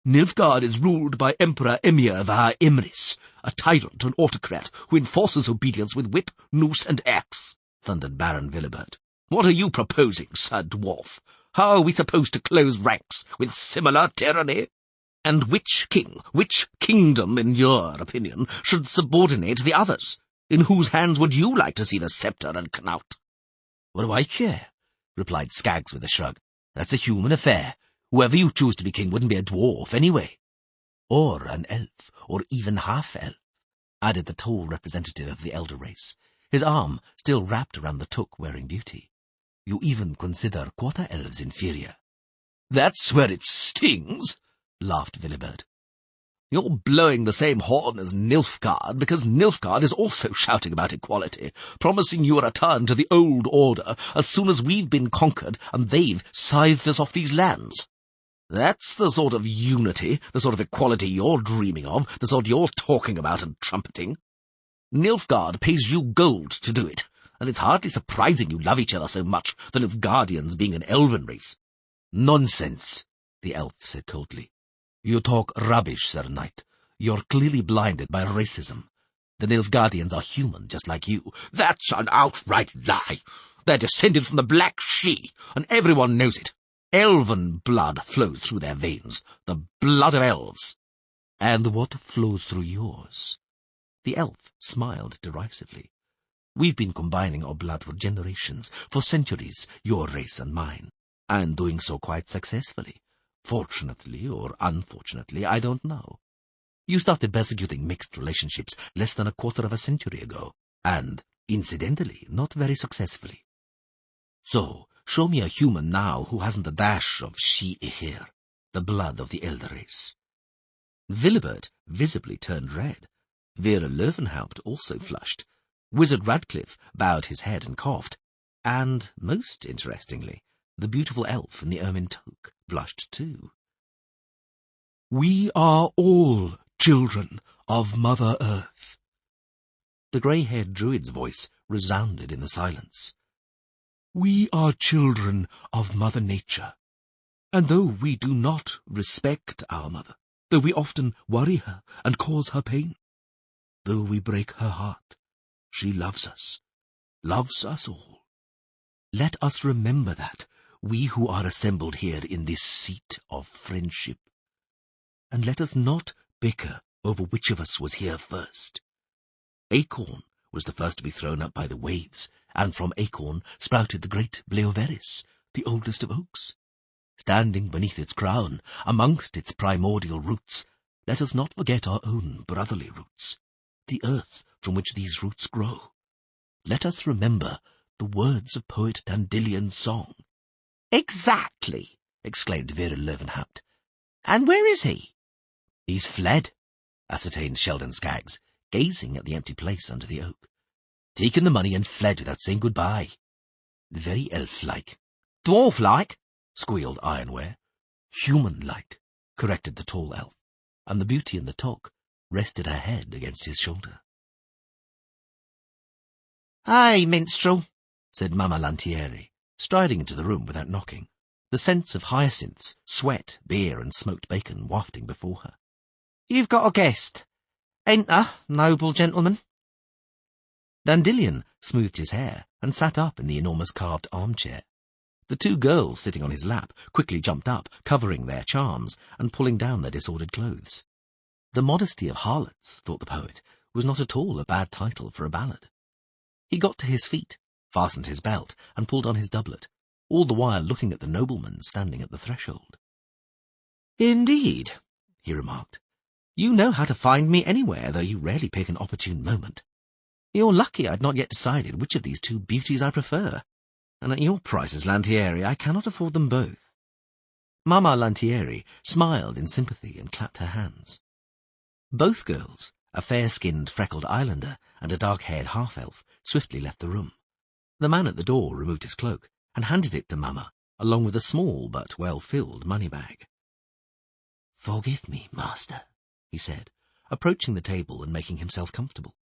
Nilfgaard is ruled by Emperor Emir Var Imris, a tyrant and autocrat who enforces obedience with whip, noose and axe, thundered Baron Villibert. What are you proposing, Sir Dwarf? How are we supposed to close ranks with similar tyranny? And which king, which kingdom, in your opinion, should subordinate the others? In whose hands would you like to see the sceptre and knout? What do I care? Replied Skaggs with a shrug. That's a human affair. Whoever you choose to be king wouldn't be a dwarf anyway. Or an elf, or even half-elf, added the tall representative of the elder race, his arm still wrapped around the toque-wearing beauty. You even consider quarter-elves inferior. That's where it stings, laughed Villibert. You're blowing the same horn as Nilfgaard, because Nilfgaard is also shouting about equality, promising you a return to the old order as soon as we've been conquered and they've scythed us off these lands. That's the sort of unity, the sort of equality you're dreaming of, the sort you're talking about and trumpeting. Nilfgaard pays you gold to do it, and it's hardly surprising you love each other so much, the Nilfgaardians being an elven race. Nonsense, the elf said coldly. You talk rubbish, Sir Knight. You're clearly blinded by racism. The Nilfgaardians are human, just like you. That's an outright lie. They're descended from the Black She, and everyone knows it. Elven blood flows through their veins, the blood of elves. And what flows through yours? The elf smiled derisively. We've been combining our blood for generations, for centuries, your race and mine, and doing so quite successfully. Fortunately or unfortunately, I don't know. You started persecuting mixed relationships less than a quarter of a century ago, and, incidentally, not very successfully. So, show me a human now who hasn't a dash of she-ihir, the blood of the elder race. Villibert visibly turned red. Vera Löwenhaupt also flushed. Wizard Radcliffe bowed his head and coughed. And, most interestingly, the beautiful elf in the ermine toque blushed too. We are all children of Mother Earth. The grey-haired druid's voice resounded in the silence. We are children of Mother Nature. And though we do not respect our mother, though we often worry her and cause her pain, though we break her heart, she loves us all. Let us remember that, we who are assembled here in this seat of friendship. And let us not bicker over which of us was here first. Acorn was the first to be thrown up by the waves, and from Acorn sprouted the great Bleoveris, the oldest of oaks. Standing beneath its crown, amongst its primordial roots, let us not forget our own brotherly roots, the earth from which these roots grow. Let us remember the words of poet Dandelian's song. Exactly, exclaimed Vera Löwenhaupt. And where is he? He's fled, ascertained Sheldon Skaggs, gazing at the empty place under the oak. Taken the money and fled without saying goodbye. Very elf-like. Dwarf-like, squealed Ironware. Human-like, corrected the tall elf, and the beauty in the talk rested her head against his shoulder. Hey, minstrel, said Mamma Lantieri, striding into the room without knocking, the scents of hyacinths, sweat, beer, and smoked bacon wafting before her. You've got a guest. Enter, noble gentleman. Dandelion smoothed his hair and sat up in the enormous carved armchair. The two girls sitting on his lap quickly jumped up, covering their charms and pulling down their disordered clothes. The Modesty of Harlots, thought the poet, was not at all a bad title for a ballad. He got to his feet, fastened his belt, and pulled on his doublet, all the while looking at the nobleman standing at the threshold. Indeed, he remarked. You know how to find me anywhere, though you rarely pick an opportune moment. You're lucky I'd not yet decided which of these two beauties I prefer, and at your prices, Lantieri, I cannot afford them both. Mamma Lantieri smiled in sympathy and clapped her hands. Both girls, a fair-skinned, freckled islander and a dark-haired half-elf, swiftly left the room. The man at the door removed his cloak and handed it to Mamma, along with a small but well-filled money-bag. "Forgive me, master," he said, approaching the table and making himself comfortable.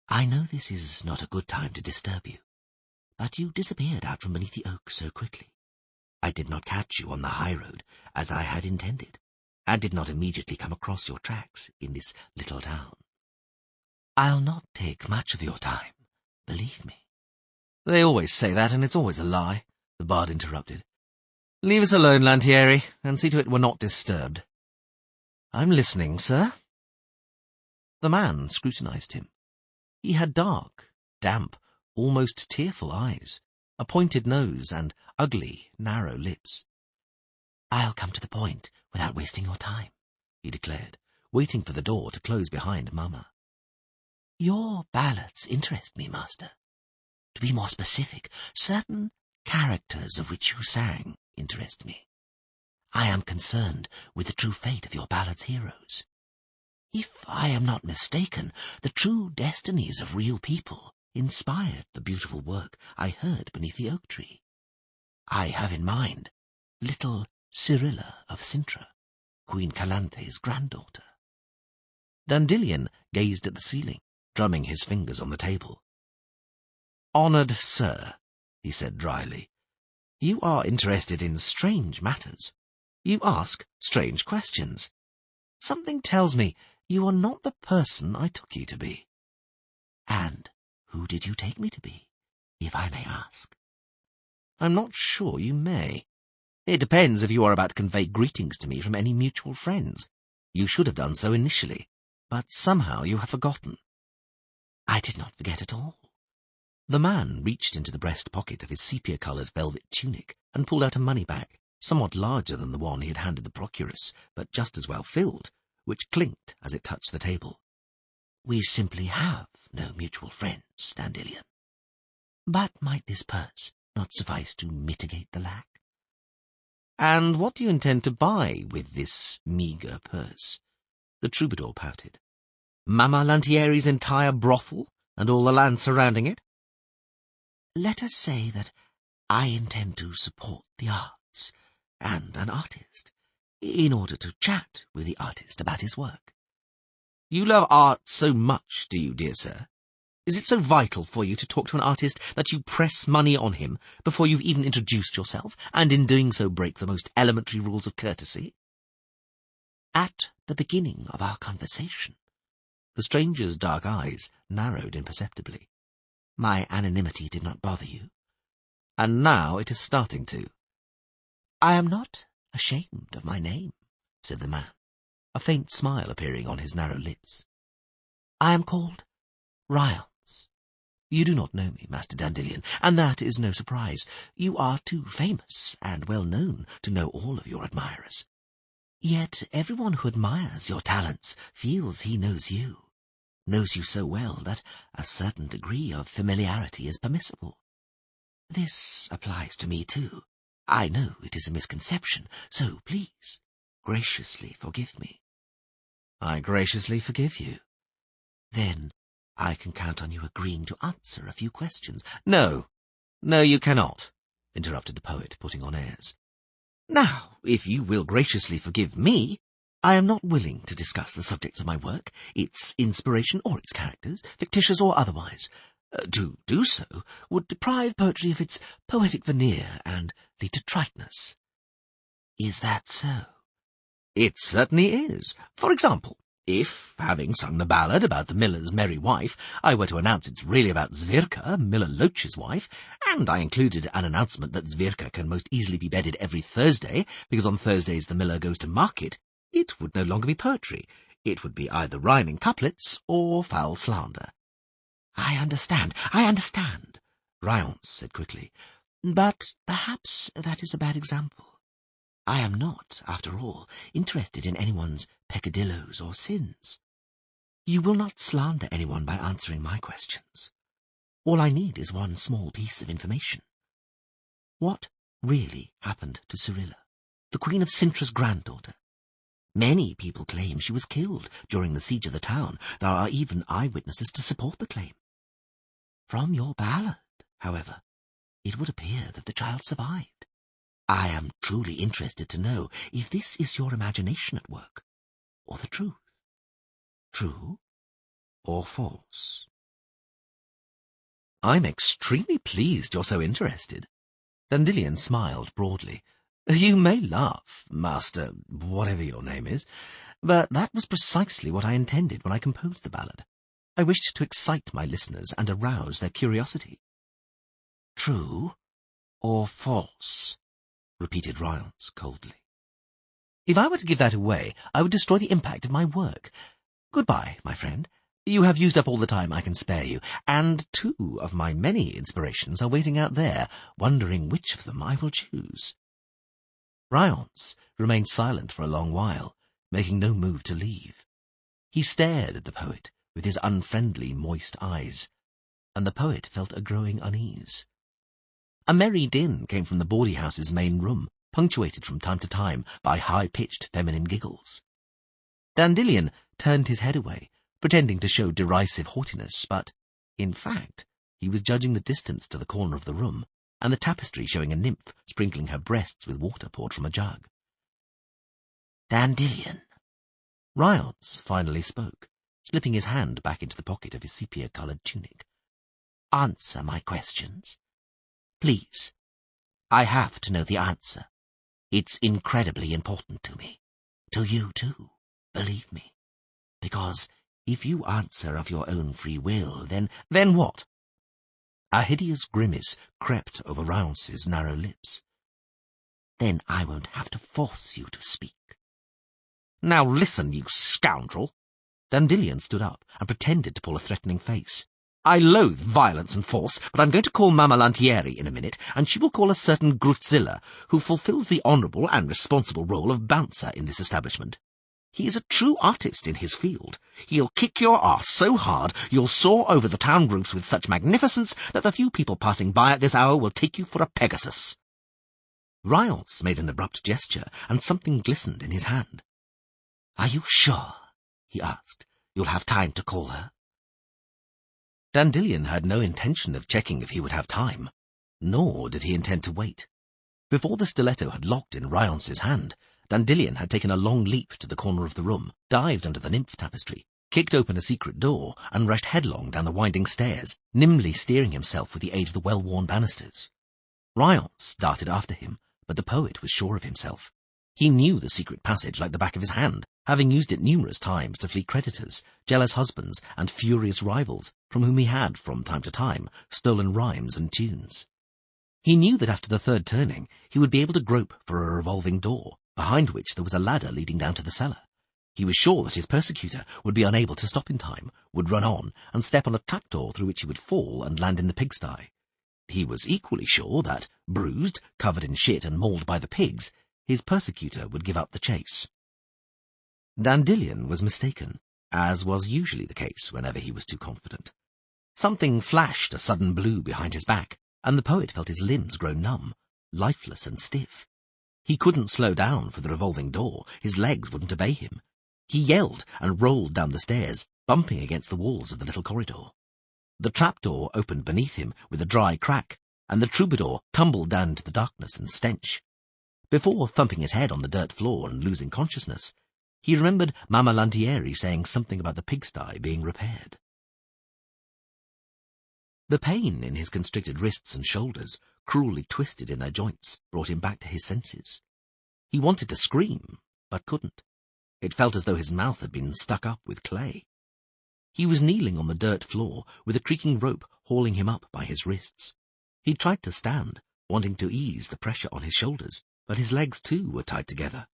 "I know this is not a good time to disturb you, but you disappeared out from beneath the oak so quickly. I did not catch you on the high road, as I had intended, and did not immediately come across your tracks in this little town. I'll not take much of your time, believe me." "They always say that, and it's always a lie," the bard interrupted. "Leave us alone, Lantieri, and see to it we're not disturbed." "I'm listening, sir." The man scrutinized him. He had dark, damp, almost tearful eyes, a pointed nose, and ugly, narrow lips. "I'll come to the point without wasting your time," he declared, waiting for the door to close behind Mamma. "Your ballads interest me, master. To be more specific, certain characters of which you sang interest me. I am concerned with the true fate of your ballad's heroes. If I am not mistaken, the true destinies of real people inspired the beautiful work I heard beneath the oak tree. I have in mind little Cyrilla of Cintra, Queen Calanthe's granddaughter." Dandelion gazed at the ceiling, drumming his fingers on the table. "Honoured sir," he said dryly, "you are interested in strange matters. You ask strange questions. Something tells me you are not the person I took you to be." "And who did you take me to be, if I may ask?" "I'm not sure you may. It depends if you are about to convey greetings to me from any mutual friends. You should have done so initially, but somehow you have forgotten." "I did not forget at all." The man reached into the breast pocket of his sepia-coloured velvet tunic and pulled out a money bag, somewhat larger than the one he had handed the procuress, but just as well filled, which clinked as it touched the table. "We simply have no mutual friends, Dandelion. But might this purse not suffice to mitigate the lack?" "And what do you intend to buy with this meagre purse?" The troubadour pouted. "Mamma Lantieri's entire brothel and all the land surrounding it?" "Let us say that I intend to support the arts and an artist, in order to chat with the artist about his work." "You love art so much, do you, dear sir?" Is it so vital for you to talk to an artist that you press money on him before you've even introduced yourself, and in doing so break the most elementary rules of courtesy? At the beginning of our conversation, the stranger's dark eyes narrowed imperceptibly. My anonymity did not bother you, and now it is starting to. I am not ashamed of my name, said the man, a faint smile appearing on his narrow lips. I am called Ryons. You do not know me, Master Dandelion, and that is no surprise. You are too famous and well known to know all of your admirers. Yet everyone who admires your talents feels he knows you so well that a certain degree of familiarity is permissible. This applies to me too. I know it is a misconception, so please, graciously forgive me. I graciously forgive you. Then I can count on you agreeing to answer a few questions. No, you cannot, interrupted the poet, putting on airs. Now, if you will graciously forgive me, I am not willing to discuss the subjects of my work, its inspiration or its characters, fictitious or otherwise. To do so would deprive poetry of its poetic veneer and lead to triteness. Is that so? It certainly is. For example, if, having sung the ballad about the miller's merry wife, I were to announce it's really about Zvirka, Miller Loach's wife, and I included an announcement that Zvirka can most easily be bedded every Thursday, because on Thursdays the miller goes to market, it would no longer be poetry. It would be either rhyming couplets or foul slander. I understand, Ryons said quickly, but perhaps that is a bad example. I am not, after all, interested in anyone's peccadilloes or sins. You will not slander anyone by answering my questions. All I need is one small piece of information. What really happened to Cirilla, the Queen of Cintra's granddaughter? Many people claim she was killed during the siege of the town. There are even eyewitnesses to support the claim. From your ballad, however, it would appear that the child survived. I am truly interested to know if this is your imagination at work, or the truth. True or false? I'm extremely pleased you're so interested. Dandelion smiled broadly. You may laugh, Master, whatever your name is, but that was precisely what I intended when I composed the ballad. I wished to excite my listeners and arouse their curiosity. True or false? Repeated Ryons coldly. If I were to give that away, I would destroy the impact of my work. Goodbye, my friend. You have used up all the time I can spare you, and 2 of my many inspirations are waiting out there, wondering which of them I will choose. Ryons remained silent for a long while, making no move to leave. He stared at the poet with his unfriendly, moist eyes, and the poet felt a growing unease. A merry din came from the bawdy house's main room, punctuated from time to time by high-pitched feminine giggles. Dandelion turned his head away, pretending to show derisive haughtiness, but, in fact, he was judging the distance to the corner of the room, and the tapestry showing a nymph sprinkling her breasts with water poured from a jug. Dandelion. Ryons finally spoke, slipping his hand back into the pocket of his sepia-coloured tunic. Answer my questions. Please. I have to know the answer. It's incredibly important to me. To you too, believe me. Because if you answer of your own free will, then what? A hideous grimace crept over Ryons's narrow lips. Then I won't have to force you to speak. Now listen, you scoundrel. Dandelion stood up and pretended to pull a threatening face. I loathe violence and force, but I'm going to call Mamma Lantieri in a minute, and she will call a certain Grutzilla, who fulfills the honourable and responsible role of bouncer in this establishment. He is a true artist in his field. He'll kick your ass so hard you'll soar over the town roofs with such magnificence that the few people passing by at this hour will take you for a Pegasus. Ryons made an abrupt gesture, and something glistened in his hand. Are you sure, he asked, you'll have time to call her? Dandelion had no intention of checking if he would have time, nor did he intend to wait. Before the stiletto had locked in Ryons's hand, Dandelion had taken a long leap to the corner of the room, dived under the nymph tapestry, kicked open a secret door, and rushed headlong down the winding stairs, nimbly steering himself with the aid of the well-worn banisters. Ryance darted after him, but the poet was sure of himself. He knew the secret passage like the back of his hand, having used it numerous times to flee creditors, jealous husbands, and furious rivals, from whom he had, from time to time, stolen rhymes and tunes. He knew that after the third turning, he would be able to grope for a revolving door, behind which there was a ladder leading down to the cellar. He was sure that his persecutor would be unable to stop in time, would run on, and step on a trapdoor through which he would fall and land in the pigsty. He was equally sure that, bruised, covered in shit and mauled by the pigs, his persecutor would give up the chase. Dandelion was mistaken, as was usually the case whenever he was too confident. Something flashed a sudden blue behind his back, and the poet felt his limbs grow numb, lifeless and stiff. He couldn't slow down for the revolving door, his legs wouldn't obey him. He yelled and rolled down the stairs, bumping against the walls of the little corridor. The trapdoor opened beneath him with a dry crack, and the troubadour tumbled down into the darkness and stench. Before thumping his head on the dirt floor and losing consciousness, he remembered Mamma Lantieri saying something about the pigsty being repaired. The pain in his constricted wrists and shoulders, cruelly twisted in their joints, brought him back to his senses. He wanted to scream, but couldn't. It felt as though his mouth had been stuck up with clay. He was kneeling on the dirt floor, with a creaking rope hauling him up by his wrists. He tried to stand, wanting to ease the pressure on his shoulders, but his legs too were tied together.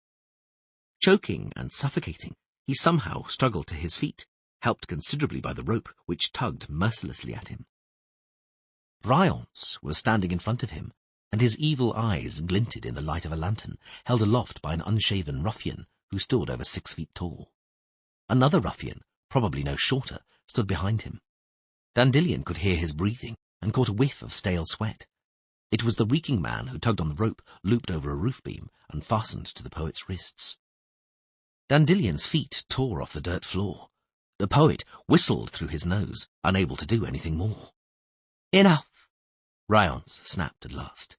Choking and suffocating, he somehow struggled to his feet, helped considerably by the rope which tugged mercilessly at him. Ryance was standing in front of him, and his evil eyes glinted in the light of a lantern, held aloft by an unshaven ruffian who stood over 6 feet tall. Another ruffian, probably no shorter, stood behind him. Dandelion could hear his breathing, and caught a whiff of stale sweat. It was the reeking man who tugged on the rope, looped over a roof beam, and fastened to the poet's wrists. Dandelion's feet tore off the dirt floor. The poet whistled through his nose, unable to do anything more. "Enough!" Ryance snapped at last.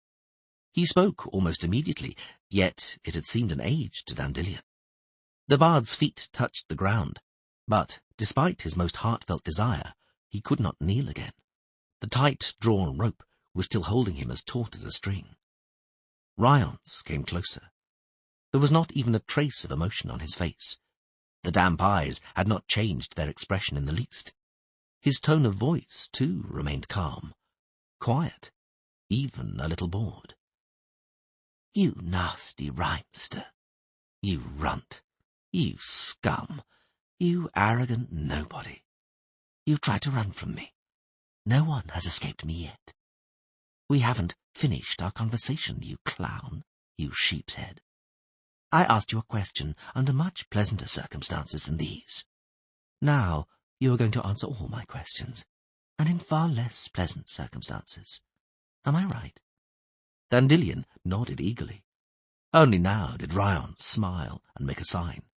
He spoke almost immediately, yet it had seemed an age to Dandelion. The bard's feet touched the ground, but, despite his most heartfelt desire, he could not kneel again. The tight-drawn rope was still holding him as taut as a string. Ryance came closer. There was not even a trace of emotion on his face. The damp eyes had not changed their expression in the least. His tone of voice, too, remained calm, quiet, even a little bored. "You nasty rhymester, you runt, you scum, you arrogant nobody. You tried to run from me. No one has escaped me yet. We haven't finished our conversation, you clown, you sheep's head. I asked you a question under much pleasanter circumstances than these. Now you are going to answer all my questions, and in far less pleasant circumstances. Am I right?" Dandelion nodded eagerly. Only now did Ryance smile and make a sign.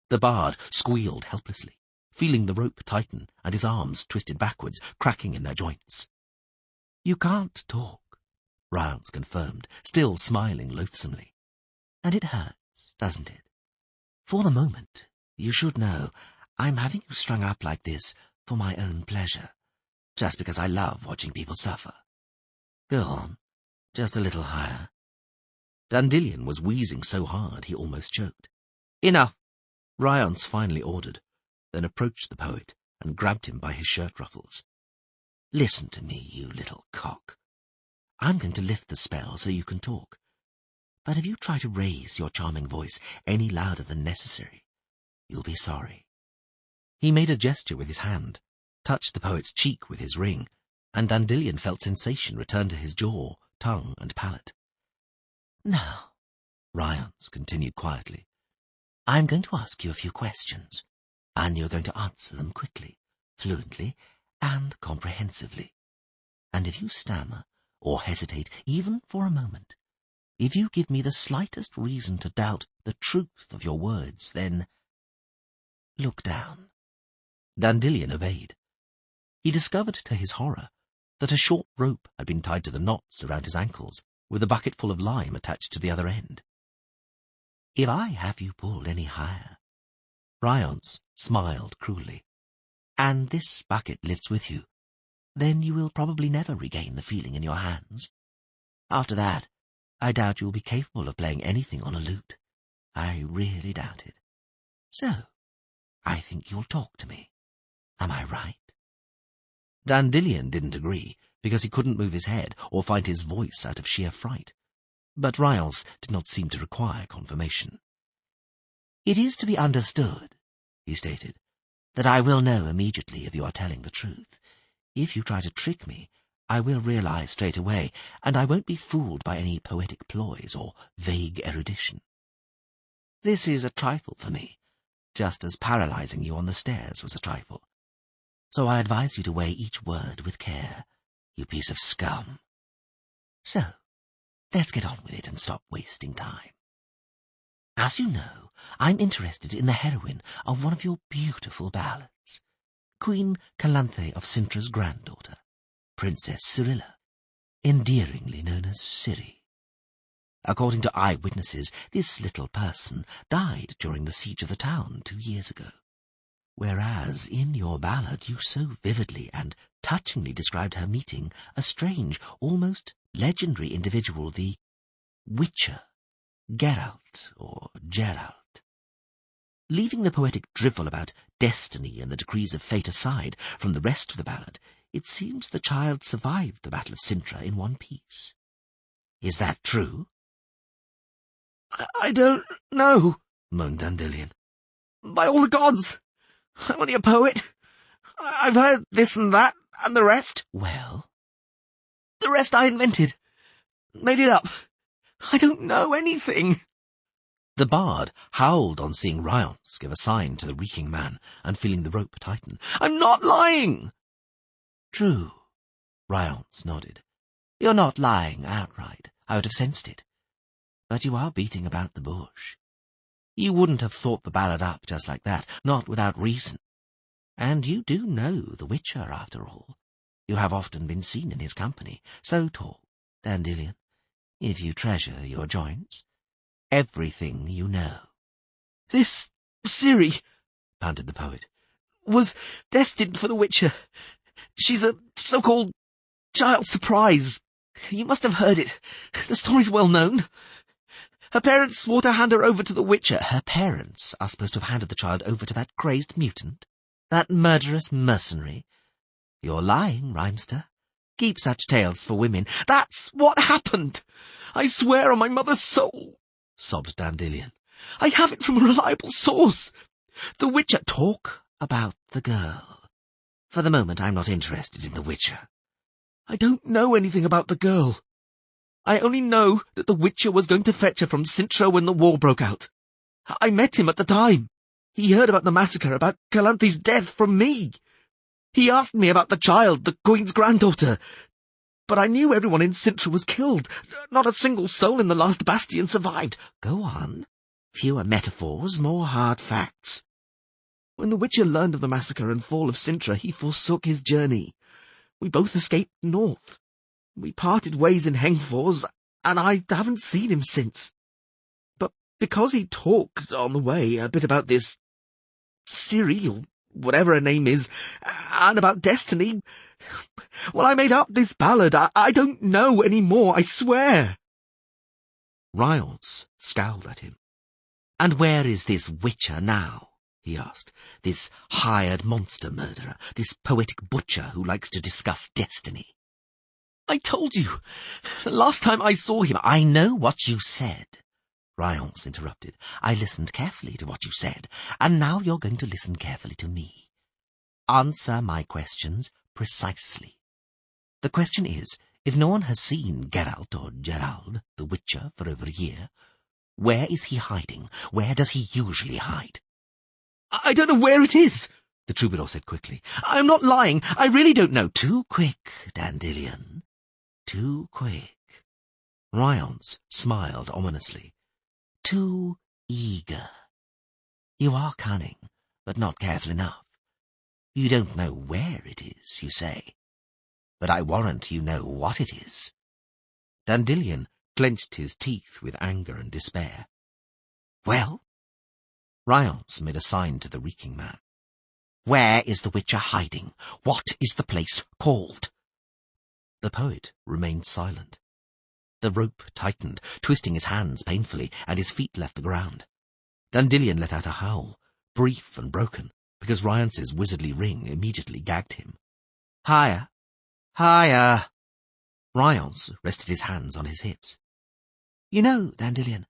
The bard squealed helplessly, feeling the rope tighten and his arms twisted backwards, cracking in their joints. "You can't talk," Ryance confirmed, still smiling loathsomely. "And it hurts, doesn't it? For the moment, you should know, I'm having you strung up like this for my own pleasure, just because I love watching people suffer. Go on, just a little higher." Dandelion was wheezing so hard he almost choked. "Enough," Ryance finally ordered, then approached the poet and grabbed him by his shirt ruffles. "Listen to me, you little cock. I'm going to lift the spell so you can talk. But if you try to raise your charming voice any louder than necessary, you'll be sorry." He made a gesture with his hand, touched the poet's cheek with his ring, and Dandelion felt sensation return to his jaw, tongue, and palate. "Now," Ryance continued quietly, "I'm going to ask you a few questions, and you're going to answer them quickly, fluently, and comprehensively. And if you stammer, or hesitate even for a moment, if you give me the slightest reason to doubt the truth of your words, then look down." Dandelion obeyed. He discovered to his horror that a short rope had been tied to the knots around his ankles, with a bucket full of lime attached to the other end. "If I have you pulled any higher," Ryance smiled cruelly. "And this bucket lives with you. Then you will probably never regain the feeling in your hands. After that, I doubt you will be capable of playing anything on a lute. I really doubt it. So, I think you'll talk to me. Am I right?" Dandelion didn't agree, because he couldn't move his head or find his voice out of sheer fright. But Ryals did not seem to require confirmation. "It is to be understood," he stated, "that I will know immediately if you are telling the truth. If you try to trick me, I will realize straight away, and I won't be fooled by any poetic ploys or vague erudition. This is a trifle for me, just as paralyzing you on the stairs was a trifle. So I advise you to weigh each word with care, you piece of scum. So, let's get on with it and stop wasting time. As you know, I'm interested in the heroine of one of your beautiful ballads, Queen Calanthe of Cintra's granddaughter, Princess Cyrilla, endearingly known as Ciri. According to eyewitnesses, this little person died during the siege of the town 2 years ago, whereas in your ballad you so vividly and touchingly described her meeting a strange, almost legendary individual, the Witcher, Geralt or Geralt. Leaving the poetic drivel about destiny and the decrees of fate aside from the rest of the ballad, it seems the child survived the Battle of Cintra in one piece. Is that true?" I don't know," moaned Dandelion. "By all the gods! I'm only a poet. I've heard this and that, and the rest. "Well?" "The rest I invented. Made it up. I don't know anything." The bard howled on seeing Ryance give a sign to the reeking man and feeling the rope tighten. "I'm not lying." "True," Ryance nodded. "You're not lying outright. I would have sensed it. But you are beating about the bush. You wouldn't have thought the ballad up just like that, not without reason. And you do know the Witcher, after all. You have often been seen in his company. So talk, Dandelion, if you treasure your joints. Everything you know." "This Ciri," panted the poet, "was destined for the Witcher. She's a so-called child surprise. You must have heard it. The story's well known. Her parents swore to hand her over to the Witcher." "Her parents are supposed to have handed the child over to that crazed mutant? That murderous mercenary? You're lying, rhymester. Keep such tales for women." "That's what happened. I swear on my mother's soul," sobbed Dandelion. "I have it from a reliable source. The Witcher—" "Talk about the girl. For the moment, I'm not interested in the Witcher." "I don't know anything about the girl. I only know that the Witcher was going to fetch her from Cintra when the war broke out. I met him at the time. He heard about the massacre, about Calanthe's death from me. He asked me about the child, the Queen's granddaughter. But I knew everyone in Cintra was killed. Not a single soul in the last bastion survived." "Go on. Fewer metaphors, more hard facts." "When the Witcher learned of the massacre and fall of Cintra, he forsook his journey. We both escaped north. We parted ways in Hengfors, and I haven't seen him since. But because he talked on the way a bit about this Ciri, or whatever her name is, and about destiny, well, I made up this ballad. I don't know any more, I swear." Ryance scowled at him. "And where is this Witcher now?" he asked. "This hired monster murderer, this poetic butcher who likes to discuss destiny." "I told you, the last time I saw him—" "I know what you said," Ryance interrupted. "I listened carefully to what you said, and now you're going to listen carefully to me. Answer my questions precisely. The question is, if no one has seen Geralt or Gerald, the Witcher, for over a year, where is he hiding? Where does he usually hide?" "I don't know where it is," the troubadour said quickly. "I'm not lying. I really don't know." "Too quick, Dandelion. Too quick." Ryance smiled ominously. "Too eager. You are cunning, but not careful enough. You don't know where it is, you say. But I warrant you know what it is." Dandelion clenched his teeth with anger and despair. "Well?" Ryance made a sign to the reeking man. Where is the Witcher hiding? What is the place called? The poet remained silent. The rope tightened, twisting his hands painfully, and his feet left the ground. Dandelion let out a howl, brief and broken, because Ryance's wizardly ring immediately gagged him. Higher! Higher! Ryance rested his hands on his hips. You know, Dandelion,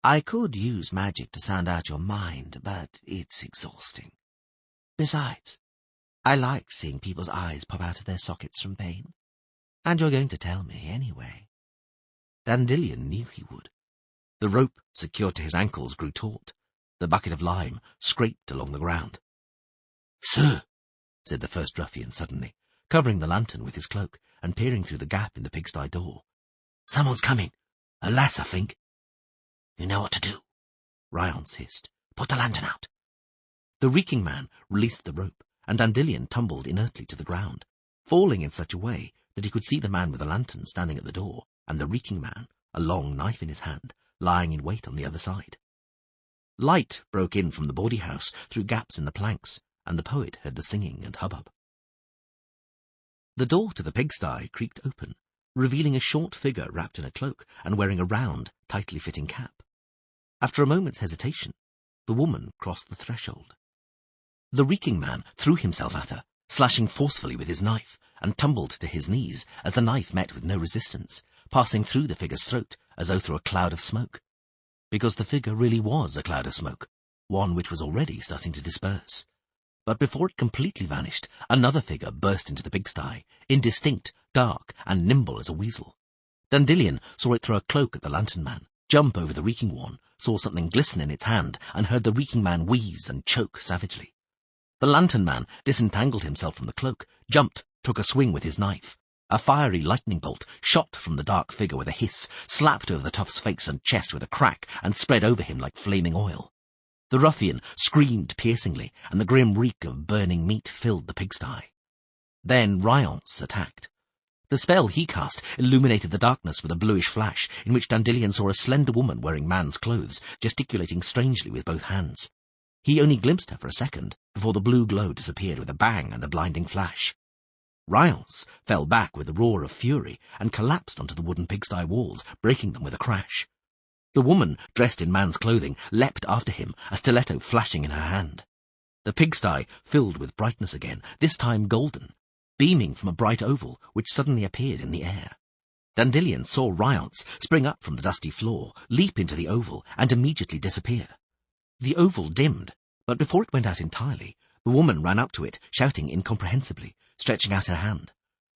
I could use magic to sound out your mind, but it's exhausting. Besides, I like seeing people's eyes pop out of their sockets from pain. And you're going to tell me anyway. Dandelion knew he would. The rope secured to his ankles grew taut. The bucket of lime scraped along the ground. "Sir," said the first ruffian suddenly, covering the lantern with his cloak and peering through the gap in the pigsty door. "Someone's coming. A lass, I think." "You know what to do," Ryance hissed. "Put the lantern out." The reeking man released the rope, and Dandelion tumbled inertly to the ground, falling in such a way that he could see the man with the lantern standing at the door, and the reeking man, a long knife in his hand, lying in wait on the other side. Light broke in from the bawdy house through gaps in the planks, and the poet heard the singing and hubbub. The door to the pigsty creaked open, revealing a short figure wrapped in a cloak and wearing a round, tightly fitting cap. After a moment's hesitation, the woman crossed the threshold. The reeking man threw himself at her, slashing forcefully with his knife, and tumbled to his knees as the knife met with no resistance, passing through the figure's throat as though through a cloud of smoke. Because the figure really was a cloud of smoke, one which was already starting to disperse. But before it completely vanished, another figure burst into the pigsty, indistinct, dark, and nimble as a weasel. Dandelion saw it throw a cloak at the lantern man, jump over the reeking one, saw something glisten in its hand, and heard the reeking man wheeze and choke savagely. The lantern man disentangled himself from the cloak, jumped, took a swing with his knife. A fiery lightning bolt shot from the dark figure with a hiss, slapped over the tough's face and chest with a crack, and spread over him like flaming oil. The ruffian screamed piercingly, and the grim reek of burning meat filled the pigsty. Then Ryance attacked. The spell he cast illuminated the darkness with a bluish flash, in which Dandelion saw a slender woman wearing man's clothes, gesticulating strangely with both hands. He only glimpsed her for a second, before the blue glow disappeared with a bang and a blinding flash. Ryance fell back with a roar of fury and collapsed onto the wooden pigsty walls, breaking them with a crash. The woman, dressed in man's clothing, leapt after him, a stiletto flashing in her hand. The pigsty filled with brightness again, this time golden, beaming from a bright oval which suddenly appeared in the air. Dandelion saw Ryance spring up from the dusty floor, leap into the oval, and immediately disappear. The oval dimmed, but before it went out entirely, the woman ran up to it, shouting incomprehensibly, stretching out her hand.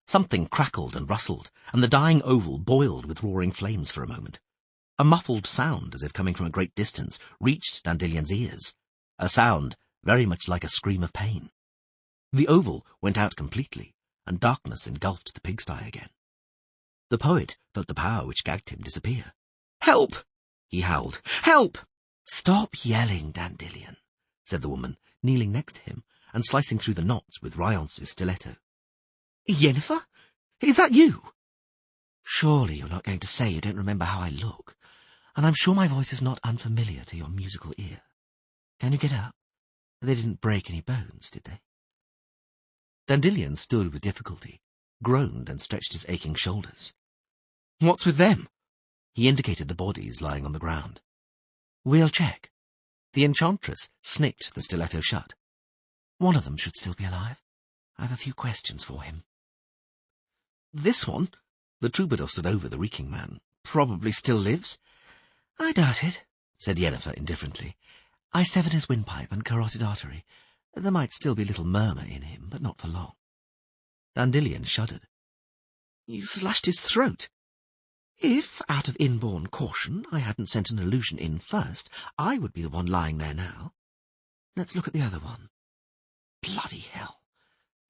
Something crackled and rustled, and the dying oval boiled with roaring flames for a moment. A muffled sound, as if coming from a great distance, reached Dandelion's ears, a sound very much like a scream of pain. The oval went out completely, and darkness engulfed the pigsty again. The poet felt the power which gagged him disappear. "Help!" he howled. "Help!" "Stop yelling, Dandelion," said the woman, kneeling next to him and slicing through the knots with Ryance's stiletto. "Yennefer? Is that you?" "Surely you're not going to say you don't remember how I look, and I'm sure my voice is not unfamiliar to your musical ear. Can you get up? They didn't break any bones, did they?" Dandelion stood with difficulty, groaned and stretched his aching shoulders. "What's with them?" He indicated the bodies lying on the ground. "We'll check." The enchantress snicked the stiletto shut. "One of them should still be alive. I have a few questions for him." "This one," the troubadour stood over the reeking man, "probably still lives." "I doubt it," said Yennefer indifferently. "I severed his windpipe and carotid artery. There might still be a little murmur in him, but not for long." Dandelion shuddered. "You slashed his throat. If, out of inborn caution, I hadn't sent an illusion in first, I would be the one lying there now. Let's look at the other one. Bloody hell.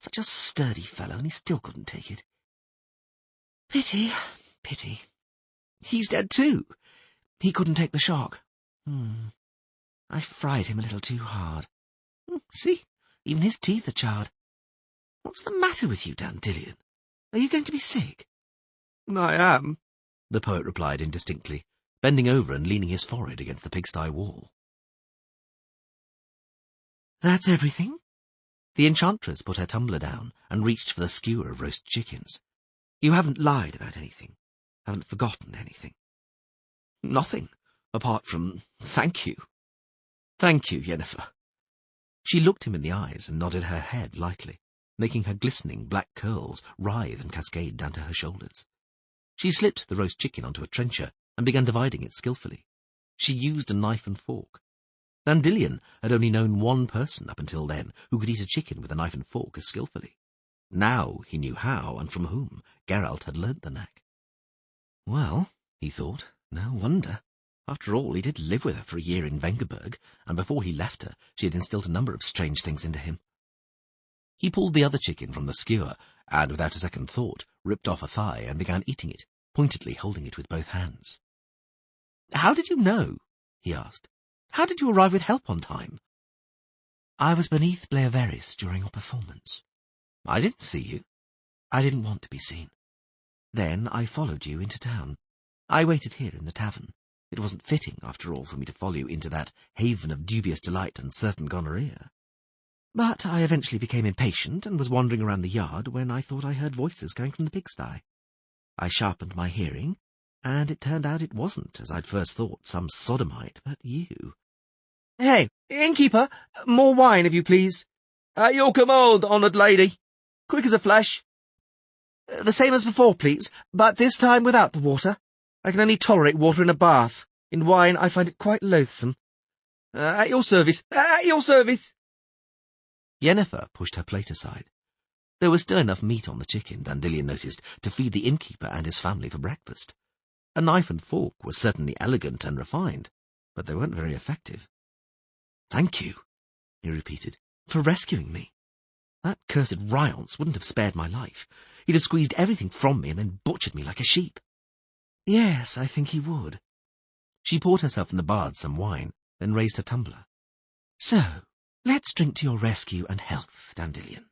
Such a sturdy fellow, and he still couldn't take it. Pity, pity. He's dead too. He couldn't take the shock. I fried him a little too hard. See, even his teeth are charred. What's the matter with you, Dandelion? Are you going to be sick?" "I am," the poet replied indistinctly, bending over and leaning his forehead against the pigsty wall. "That's everything?" The enchantress put her tumbler down and reached for the skewer of roast chickens. You haven't lied about anything, haven't forgotten anything. Nothing, apart from thank you. Thank you, Yennefer. She looked him in the eyes and nodded her head lightly, making her glistening black curls writhe and cascade down to her shoulders. She slipped the roast chicken onto a trencher and began dividing it skillfully. She used a knife and fork. Dandelion had only known one person up until then who could eat a chicken with a knife and fork as skillfully. Now he knew how and from whom Geralt had learnt the knack. Well, he thought, no wonder. After all, he did live with her for a year in Vengerberg, and before he left her, she had instilled a number of strange things into him. He pulled the other chicken from the skewer, and without a second thought, ripped off a thigh and began eating it, pointedly holding it with both hands. "How did you know?" he asked. "How did you arrive with help on time?" "I was beneath Blaeveris during your performance. I didn't see you. I didn't want to be seen. Then I followed you into town. I waited here in the tavern. It wasn't fitting, after all, for me to follow you into that haven of dubious delight and certain gonorrhea. But I eventually became impatient and was wandering around the yard when I thought I heard voices coming from the pigsty. I sharpened my hearing, and it turned out it wasn't, as I'd first thought, some sodomite, but you." "Hey, innkeeper, more wine, if you please." "At your command, honoured lady. Quick as a flash." "The same as before, please, but this time without the water. I can only tolerate water in a bath. In wine, I find it quite loathsome. At your service, at your service." Yennefer pushed her plate aside. There was still enough meat on the chicken, Dandelion noticed, to feed the innkeeper and his family for breakfast. A knife and fork was certainly elegant and refined, but they weren't very effective. "Thank you," he repeated, "for rescuing me. That cursed Ryance wouldn't have spared my life. He'd have squeezed everything from me and then butchered me like a sheep." "Yes, I think he would." She poured herself and the bard some wine, then raised her tumbler. "So, let's drink to your rescue and health, Dandelion."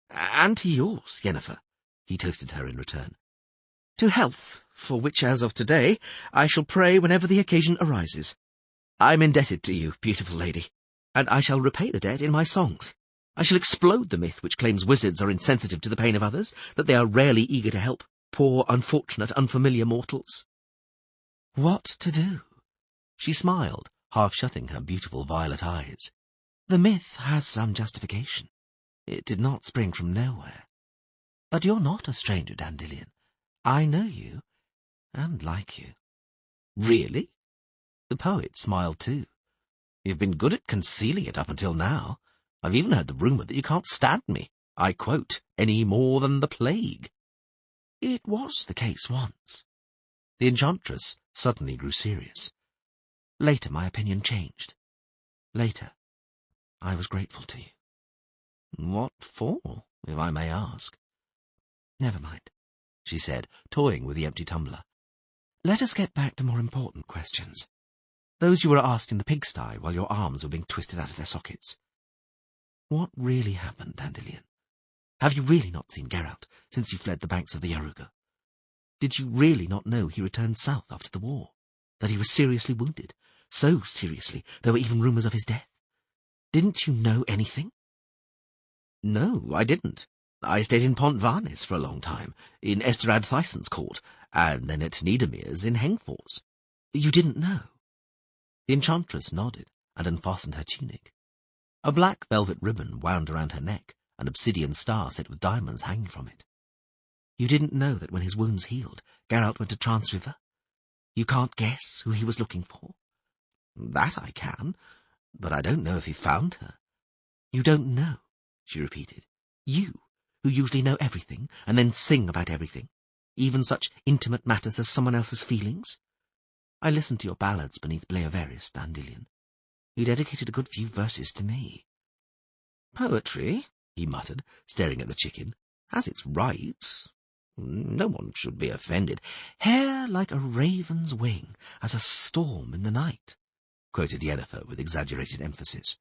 "And to yours, Yennefer," he toasted her in return. "To health, for which, as of today, I shall pray whenever the occasion arises. I'm indebted to you, beautiful lady, and I shall repay the debt in my songs. I shall explode the myth which claims wizards are insensitive to the pain of others, that they are rarely eager to help poor, unfortunate, unfamiliar mortals." "What to do?" She smiled, half shutting her beautiful violet eyes. "The myth has some justification. It did not spring from nowhere. But you're not a stranger, Dandelion. I know you, and like you." "Really?" The poet smiled too. "You've been good at concealing it up until now. I've even heard the rumour that you can't stand me, I quote, any more than the plague." "It was the case once." The enchantress suddenly grew serious. "Later my opinion changed. Later, I was grateful to you." "What for, if I may ask?" "Never mind," she said, toying with the empty tumbler. "Let us get back to more important questions. Those you were asked in the pigsty while your arms were being twisted out of their sockets. What really happened, Dandelion? Have you really not seen Geralt since you fled the banks of the Yaruga? Did you really not know he returned south after the war? That he was seriously wounded? So seriously, there were even rumours of his death? Didn't you know anything?" "No, I didn't. I stayed in Pont Varnes for a long time, in Esterad Thyssen's court, and then at Niedermeer's in Hengfors." "You didn't know?" The enchantress nodded and unfastened her tunic. A black velvet ribbon wound around her neck, an obsidian star set with diamonds hanging from it. "You didn't know that when his wounds healed, Geralt went to Trance River? You can't guess who he was looking for?" "That I can, but I don't know if he found her." "You don't know," she repeated. "You, who usually know everything, and then sing about everything, even such intimate matters as someone else's feelings? I listened to your ballads beneath Blaeveris, Dandelion. You dedicated a good few verses to me." "Poetry," he muttered, staring at the chicken, "has its rights. No one should be offended." "Hair like a raven's wing as a storm in the night," quoted Yennefer with exaggerated emphasis.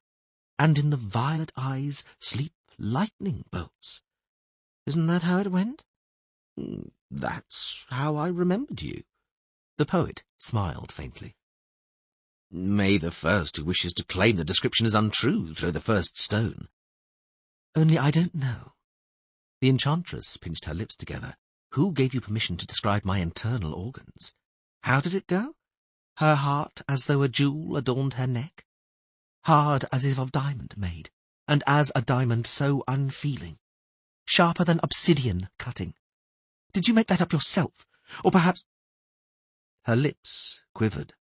"And in the violet eyes sleep lightning bolts. Isn't that how it went?" "That's how I remembered you." The poet smiled faintly. "May the first who wishes to claim the description is untrue throw the first stone." Only I don't know. The enchantress pinched her lips together. Who gave you permission to describe my internal organs? How did it go? Her heart as though a jewel adorned her neck? Hard as if of diamond made, and as a diamond so unfeeling. Sharper than obsidian cutting. Did you make that up yourself? Or perhaps... Her lips quivered,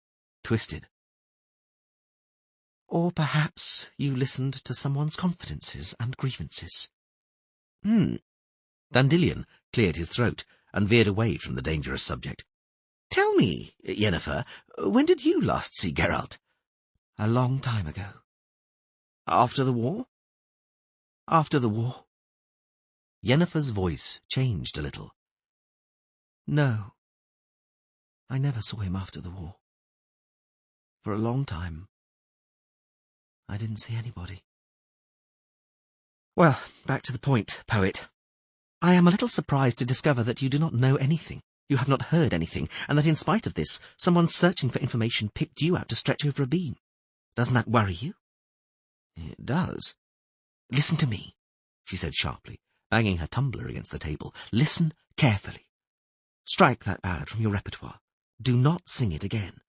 twisted. Or perhaps you listened to someone's confidences and grievances. Dandelion cleared his throat and veered away from the dangerous subject. Tell me, Yennefer, when did you last see Geralt? A long time ago. After the war? After the war. Yennefer's voice changed a little. No. I never saw him after the war. For a long time, I didn't see anybody. Well, back to the point, poet. I am a little surprised to discover that you do not know anything, you have not heard anything, and that in spite of this, someone searching for information picked you out to stretch over a beam. Doesn't that worry you? It does. Listen to me, she said sharply, banging her tumbler against the table. Listen carefully. Strike that ballad from your repertoire. Do not sing it again.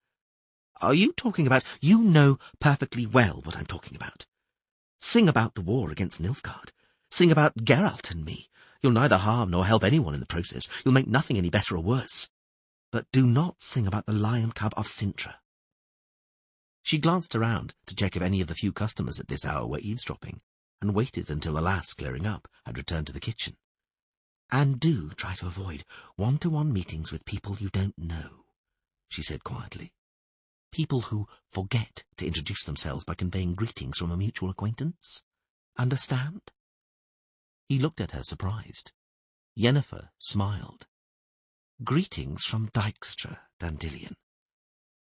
Are you talking about... You know perfectly well what I'm talking about. Sing about the war against Nilfgaard. Sing about Geralt and me. You'll neither harm nor help anyone in the process. You'll make nothing any better or worse. But do not sing about the lion cub of Cintra. She glanced around to check if any of the few customers at this hour were eavesdropping, and waited until the lass, clearing up, had returned to the kitchen. And do try to avoid one-to-one meetings with people you don't know, she said quietly. People who forget to introduce themselves by conveying greetings from a mutual acquaintance. Understand? He looked at her, surprised. Yennefer smiled. Greetings from Dijkstra, Dandelion.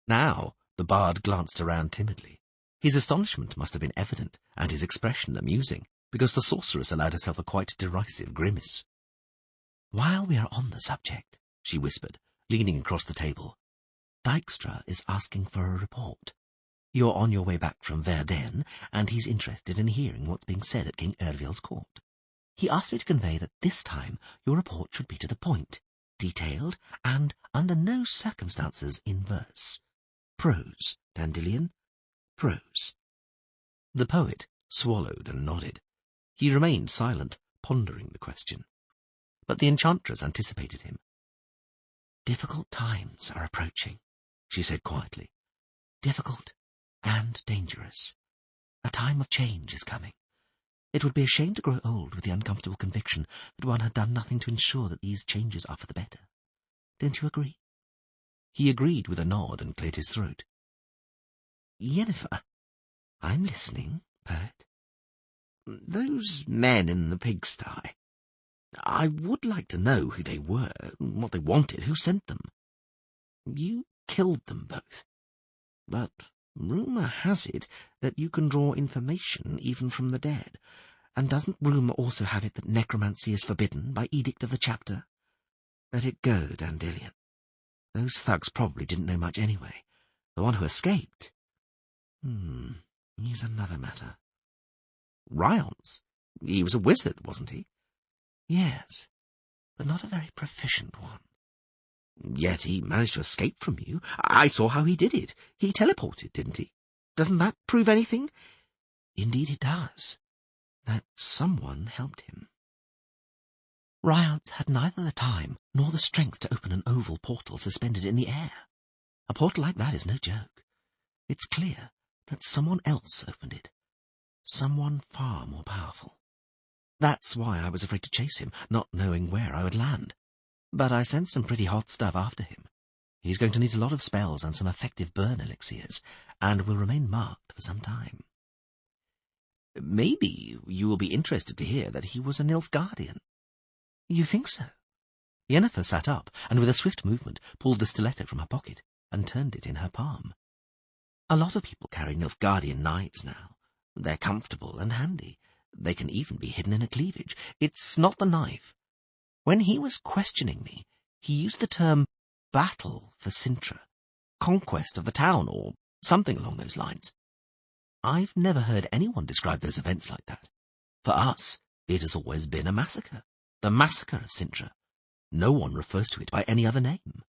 Now the bard glanced around timidly. His astonishment must have been evident, and his expression amusing, because the sorceress allowed herself a quite derisive grimace. While we are on the subject, she whispered, leaning across the table, Dijkstra is asking for a report. You're on your way back from Verden, and he's interested in hearing what's being said at King Ervil's court. He asked me to convey that this time your report should be to the point, detailed, and under no circumstances in verse. Prose, Dandelion, prose. The poet swallowed and nodded. He remained silent, pondering the question. But the enchantress anticipated him. Difficult times are approaching, she said quietly. Difficult and dangerous. A time of change is coming. It would be a shame to grow old with the uncomfortable conviction that one had done nothing to ensure that these changes are for the better. Don't you agree? He agreed with a nod and cleared his throat. Yennefer, I'm listening, poet. Those men in the pigsty. I would like to know who they were, what they wanted, who sent them. You killed them both. But rumour has it that you can draw information even from the dead. And doesn't rumour also have it that necromancy is forbidden by edict of the chapter? Let it go, Dandelion. Those thugs probably didn't know much anyway. The one who escaped... he's another matter. Ryance? He was a wizard, wasn't he? Yes, but not a very proficient one. Yet he managed to escape from you. I saw how he did it. He teleported, didn't he? Doesn't that prove anything? Indeed it does. That someone helped him. Ryance had neither the time nor the strength to open an oval portal suspended in the air. A portal like that is no joke. It's clear that someone else opened it. Someone far more powerful. That's why I was afraid to chase him, not knowing where I would land. But I sent some pretty hot stuff after him. He's going to need a lot of spells and some effective burn elixirs, and will remain marked for some time. Maybe you will be interested to hear that he was a Nilfgaardian. You think so? Yennefer sat up, and with a swift movement pulled the stiletto from her pocket and turned it in her palm. A lot of people carry Nilfgaardian knives now. They're comfortable and handy. They can even be hidden in a cleavage. It's not the knife. When he was questioning me, he used the term battle for Cintra, conquest of the town, or something along those lines. I've never heard anyone describe those events like that. For us, it has always been a massacre. The massacre of Cintra. No one refers to it by any other name.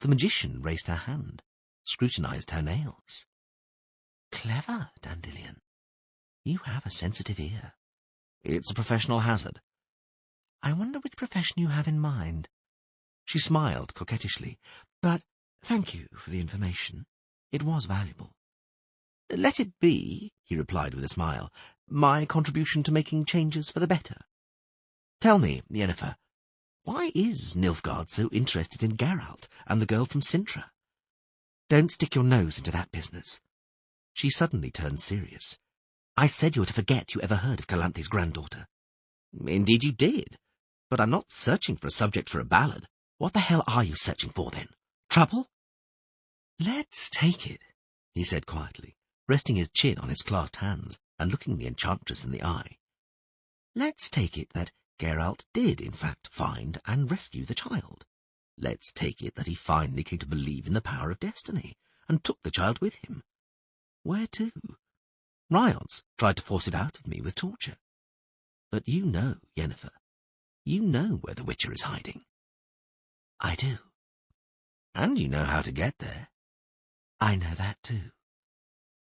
The magician raised her hand, scrutinized her nails. Clever, Dandelion. You have a sensitive ear. It's a professional hazard. I wonder which profession you have in mind. She smiled coquettishly, but thank you for the information. It was valuable. Let it be, he replied with a smile, my contribution to making changes for the better. Tell me, Yennefer, why is Nilfgaard so interested in Geralt and the girl from Cintra? Don't stick your nose into that business. She suddenly turned serious. I said you were to forget you ever heard of Calanthe's granddaughter. Indeed you did, but I'm not searching for a subject for a ballad. What the hell are you searching for, then? Trouble? Let's take it, he said quietly, resting his chin on his clasped hands and looking the enchantress in the eye. Let's take it that Geralt did, in fact, find and rescue the child. Let's take it that he finally came to believe in the power of destiny and took the child with him. Where to? Ryance tried to force it out of me with torture. But you know, Yennefer, you know where the Witcher is hiding. I do. And you know how to get there. I know that too.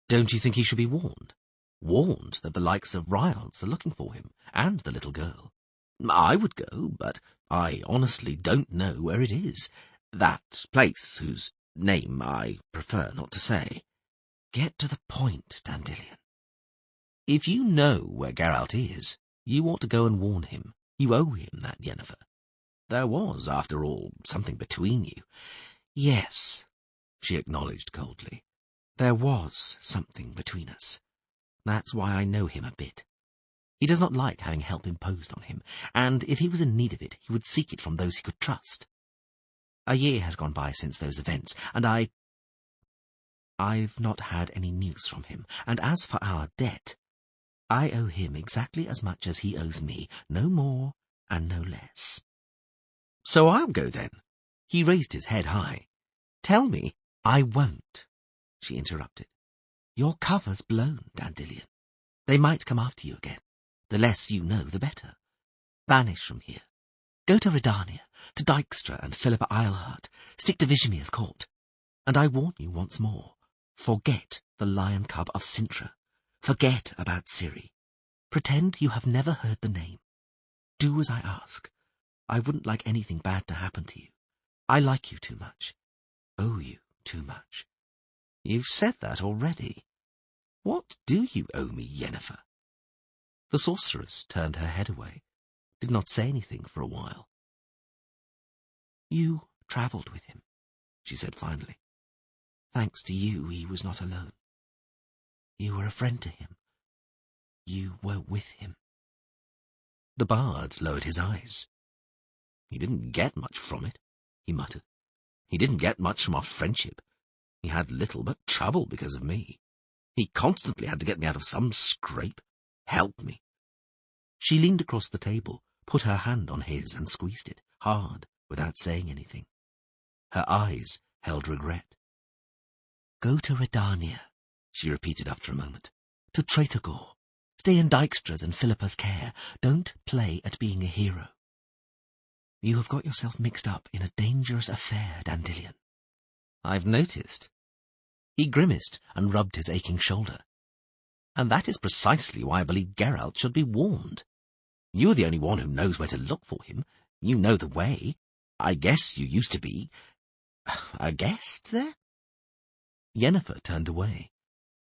Don't you think he should be warned? Warned that the likes of Ryance are looking for him, and the little girl. I would go, but I honestly don't know where it is. That place whose name I prefer not to say. Get to the point, Dandelion. If you know where Geralt is, you ought to go and warn him. You owe him that, Yennefer. There was, after all, something between you. Yes, she acknowledged coldly. There was something between us. That's why I know him a bit. He does not like having help imposed on him, and if he was in need of it, he would seek it from those he could trust. A year has gone by since those events, and I've not had any news from him, and as for our debt, I owe him exactly as much as he owes me, no more and no less. So I'll go then. He raised his head high. Tell me. I won't, she interrupted. Your cover's blown, Dandelion. They might come after you again. The less you know, the better. Vanish from here. Go to Redania, to Dijkstra and Philippa Eilhart. Stick to Visimir's court. And I warn you once more, forget the lion cub of Cintra. Forget about Ciri. Pretend you have never heard the name. Do as I ask. I wouldn't like anything bad to happen to you. I like you too much. Owe you too much. You've said that already. What do you owe me, Yennefer? The sorceress turned her head away, did not say anything for a while. You travelled with him, she said finally. Thanks to you, he was not alone. You were a friend to him. You were with him. The bard lowered his eyes. He didn't get much from it, he muttered. He didn't get much from our friendship. He had little but trouble because of me. He constantly had to get me out of some scrape. Help me. She leaned across the table, put her hand on his and squeezed it, hard, without saying anything. Her eyes held regret. Go to Redania, she repeated after a moment. To Tretogor. Stay in Dijkstra's and Philippa's care. Don't play at being a hero. You have got yourself mixed up in a dangerous affair, Dandelion. I've noticed. He grimaced and rubbed his aching shoulder. And that is precisely why I believe Geralt should be warned. You're the only one who knows where to look for him. You know the way. I guess you used to be a guest there? Yennefer turned away.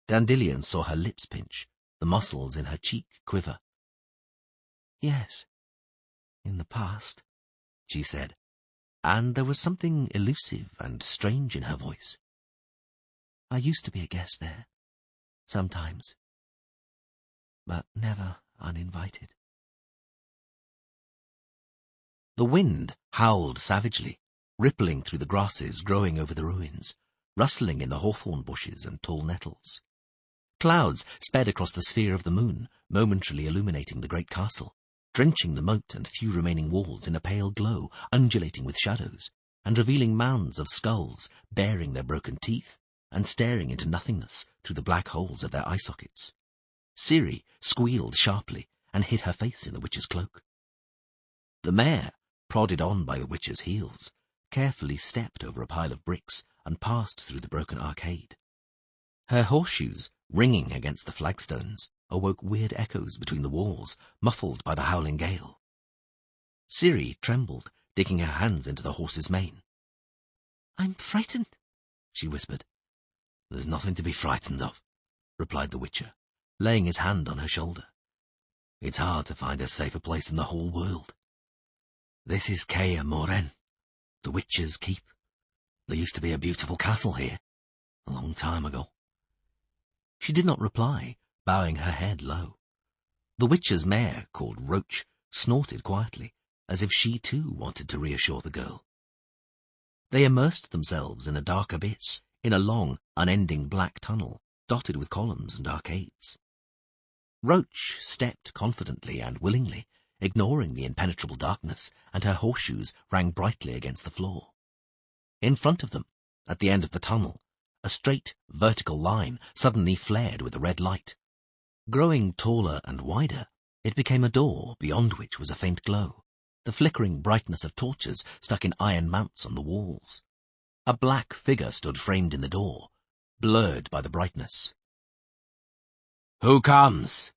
Dandelion saw her lips pinch, the muscles in her cheek quiver. Yes, in the past, she said, and there was something elusive and strange in her voice. I used to be a guest there, sometimes, but never uninvited. The wind howled savagely, rippling through the grasses growing over the ruins, rustling in the hawthorn bushes and tall nettles. Clouds sped across the sphere of the moon, momentarily illuminating the great castle, drenching the moat and few remaining walls in a pale glow, undulating with shadows, and revealing mounds of skulls baring their broken teeth and staring into nothingness through the black holes of their eye sockets. Ciri squealed sharply and hid her face in the witch's cloak. The mare, prodded on by the witch's heels, carefully stepped over a pile of bricks and passed through the broken arcade. Her horseshoes, ringing against the flagstones, awoke weird echoes between the walls, muffled by the howling gale. Ciri trembled, digging her hands into the horse's mane. "I'm frightened," she whispered. "There's nothing to be frightened of," replied the Witcher, laying his hand on her shoulder. "It's hard to find a safer place in the whole world. This is Kaer Morhen, the Witcher's Keep. There used to be a beautiful castle here, a long time ago." She did not reply, bowing her head low. The Witcher's mare, called Roach, snorted quietly, as if she too wanted to reassure the girl. They immersed themselves in a dark abyss, in a long, unending black tunnel, dotted with columns and arcades. Roach stepped confidently and willingly, ignoring the impenetrable darkness, and her horseshoes rang brightly against the floor. In front of them, at the end of the tunnel, a straight, vertical line suddenly flared with a red light. Growing taller and wider, it became a door beyond which was a faint glow, the flickering brightness of torches stuck in iron mounts on the walls. A black figure stood framed in the door, blurred by the brightness. "Who comes?"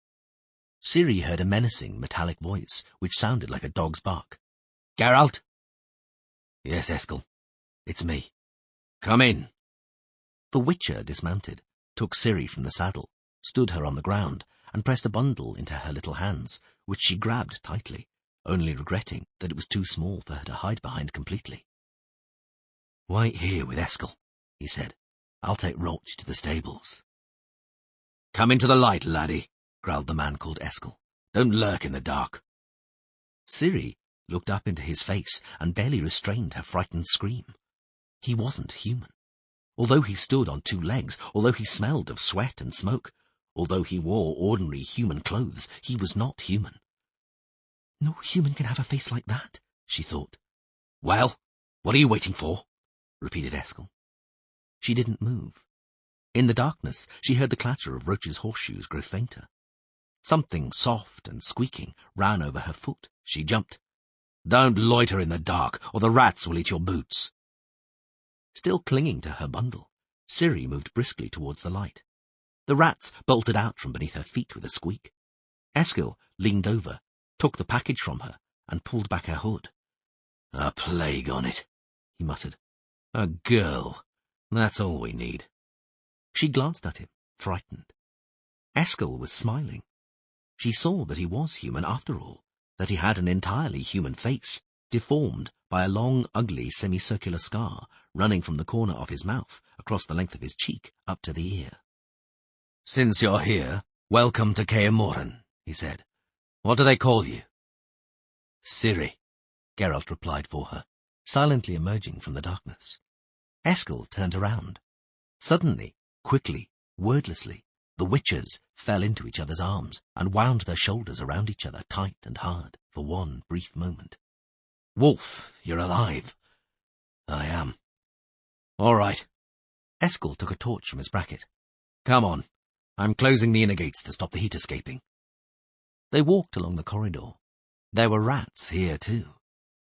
Ciri heard a menacing, metallic voice, which sounded like a dog's bark. "Geralt?" "Yes, Eskel. It's me. Come in." The Witcher dismounted, took Ciri from the saddle, stood her on the ground, and pressed a bundle into her little hands, which she grabbed tightly, only regretting that it was too small for her to hide behind completely. "Wait here with Eskel," he said. "I'll take Roach to the stables." "Come into the light, laddie," growled the man called Eskel. "Don't lurk in the dark." Ciri looked up into his face and barely restrained her frightened scream. He wasn't human. Although he stood on two legs, although he smelled of sweat and smoke, although he wore ordinary human clothes, he was not human. "No human can have a face like that," she thought. "Well, what are you waiting for?" repeated Eskel. She didn't move. In the darkness, she heard the clatter of Roach's horseshoes grow fainter. Something soft and squeaking ran over her foot. She jumped. "Don't loiter in the dark, or the rats will eat your boots." Still clinging to her bundle, Ciri moved briskly towards the light. The rats bolted out from beneath her feet with a squeak. Eskel leaned over, took the package from her, and pulled back her hood. "A plague on it," he muttered. "A girl. That's all we need." She glanced at him, frightened. Eskel was smiling. She saw that he was human after all, that he had an entirely human face, deformed by a long, ugly, semicircular scar running from the corner of his mouth across the length of his cheek up to the ear. "Since you're here, welcome to Kaer Morhen," he said. "What do they call you?" "Ciri," Geralt replied for her, silently emerging from the darkness. Eskel turned around. Suddenly, quickly, wordlessly, the Witchers fell into each other's arms and wound their shoulders around each other tight and hard for one brief moment. "Wolf, you're alive." "I am." "All right." Eskel took a torch from his bracket. "Come on. I'm closing the inner gates to stop the heat escaping." They walked along the corridor. There were rats here too.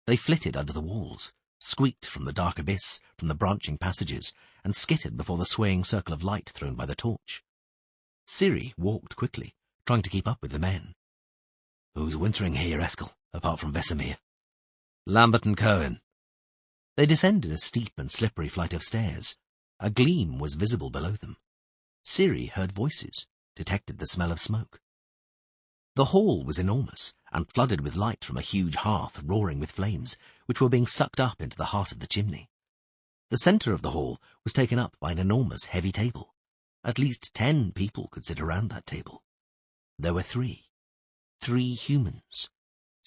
They flitted under the walls, squeaked from the dark abyss, from the branching passages, and skittered before the swaying circle of light thrown by the torch. Ciri walked quickly, trying to keep up with the men. "Who's wintering here, Eskel, apart from Vesemir?" "Lambert and Cohen." They descended a steep and slippery flight of stairs. A gleam was visible below them. Ciri heard voices, detected the smell of smoke. The hall was enormous, and flooded with light from a huge hearth roaring with flames, which were being sucked up into the heart of the chimney. The centre of the hall was taken up by an enormous heavy table. At least 10 people could sit around that table. There were 3. 3 humans.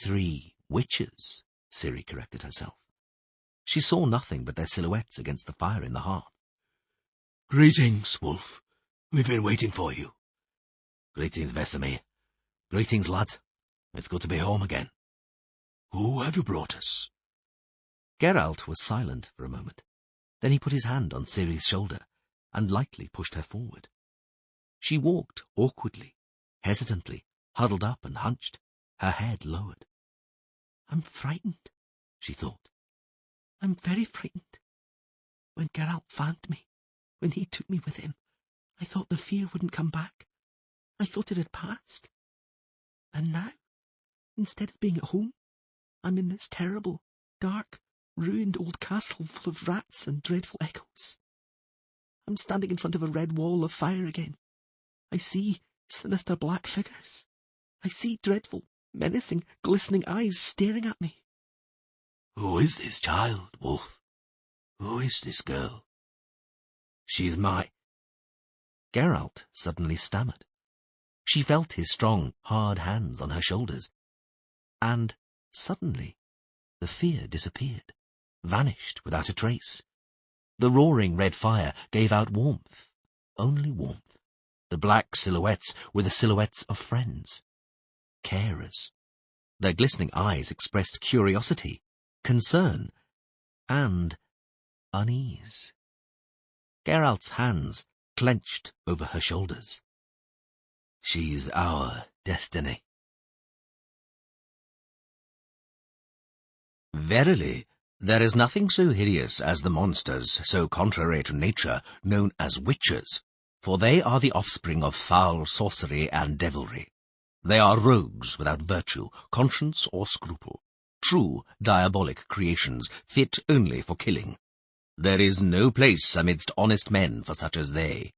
3 witches, Ciri corrected herself. She saw nothing but their silhouettes against the fire in the hearth. "Greetings, Wolf. We've been waiting for you." "Greetings, Vesemir. Greetings, lads. It's good to be home again." "Who have you brought us?" Geralt was silent for a moment. Then he put his hand on Ciri's shoulder and lightly pushed her forward. She walked awkwardly, hesitantly, huddled up and hunched, her head lowered. "I'm frightened," she thought. "I'm very frightened. When Geralt found me, when he took me with him, I thought the fear wouldn't come back. I thought it had passed. And now, instead of being at home, I'm in this terrible, dark, ruined old castle full of rats and dreadful echoes. I'm standing in front of a red wall of fire again. I see sinister black figures. I see dreadful, menacing, glistening eyes staring at me." "Who is this child, Wolf? Who is this girl?" "She's my—" Geralt suddenly stammered. She felt his strong, hard hands on her shoulders. And suddenly the fear disappeared, vanished without a trace. The roaring red fire gave out warmth, only warmth. The black silhouettes were the silhouettes of friends, carers. Their glistening eyes expressed curiosity, concern, and unease. Geralt's hands clenched over her shoulders. "She's our destiny." Verily, there is nothing so hideous as the monsters, so contrary to nature, known as witches, for they are the offspring of foul sorcery and devilry. They are rogues without virtue, conscience, or scruple, true diabolic creations, fit only for killing. There is no place amidst honest men for such as they.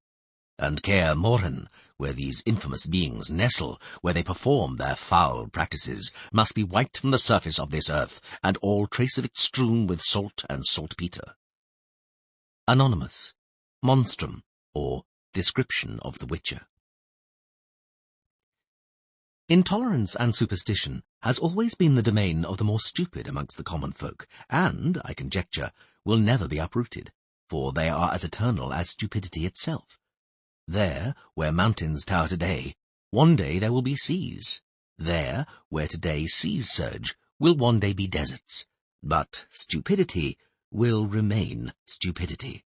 And Kaer Morhen, where these infamous beings nestle, where they perform their foul practices, must be wiped from the surface of this earth, and all trace of it strewn with salt and saltpetre. Anonymous, Monstrum, or Description of the Witcher. Intolerance and superstition has always been the domain of the more stupid amongst the common folk, and, I conjecture, will never be uprooted, for they are as eternal as stupidity itself. There, where mountains tower today, one day there will be seas. There, where today seas surge, will one day be deserts. But stupidity will remain stupidity.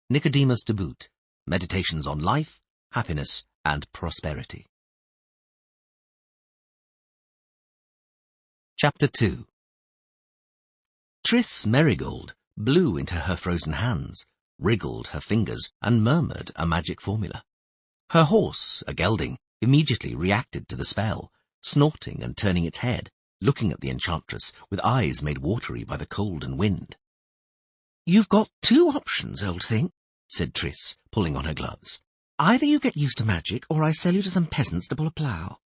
Nicodemus de Boot, Meditations on Life, Happiness, and Prosperity. Chapter 2. Triss Merigold blew into her frozen hands, wriggled her fingers, and murmured a magic formula. Her horse, a gelding, immediately reacted to the spell, snorting and turning its head, looking at the enchantress with eyes made watery by the cold and wind. "You've got two options, old thing," said Triss, pulling on her gloves. "Either you get used to magic, or I sell you to some peasants to pull a plough."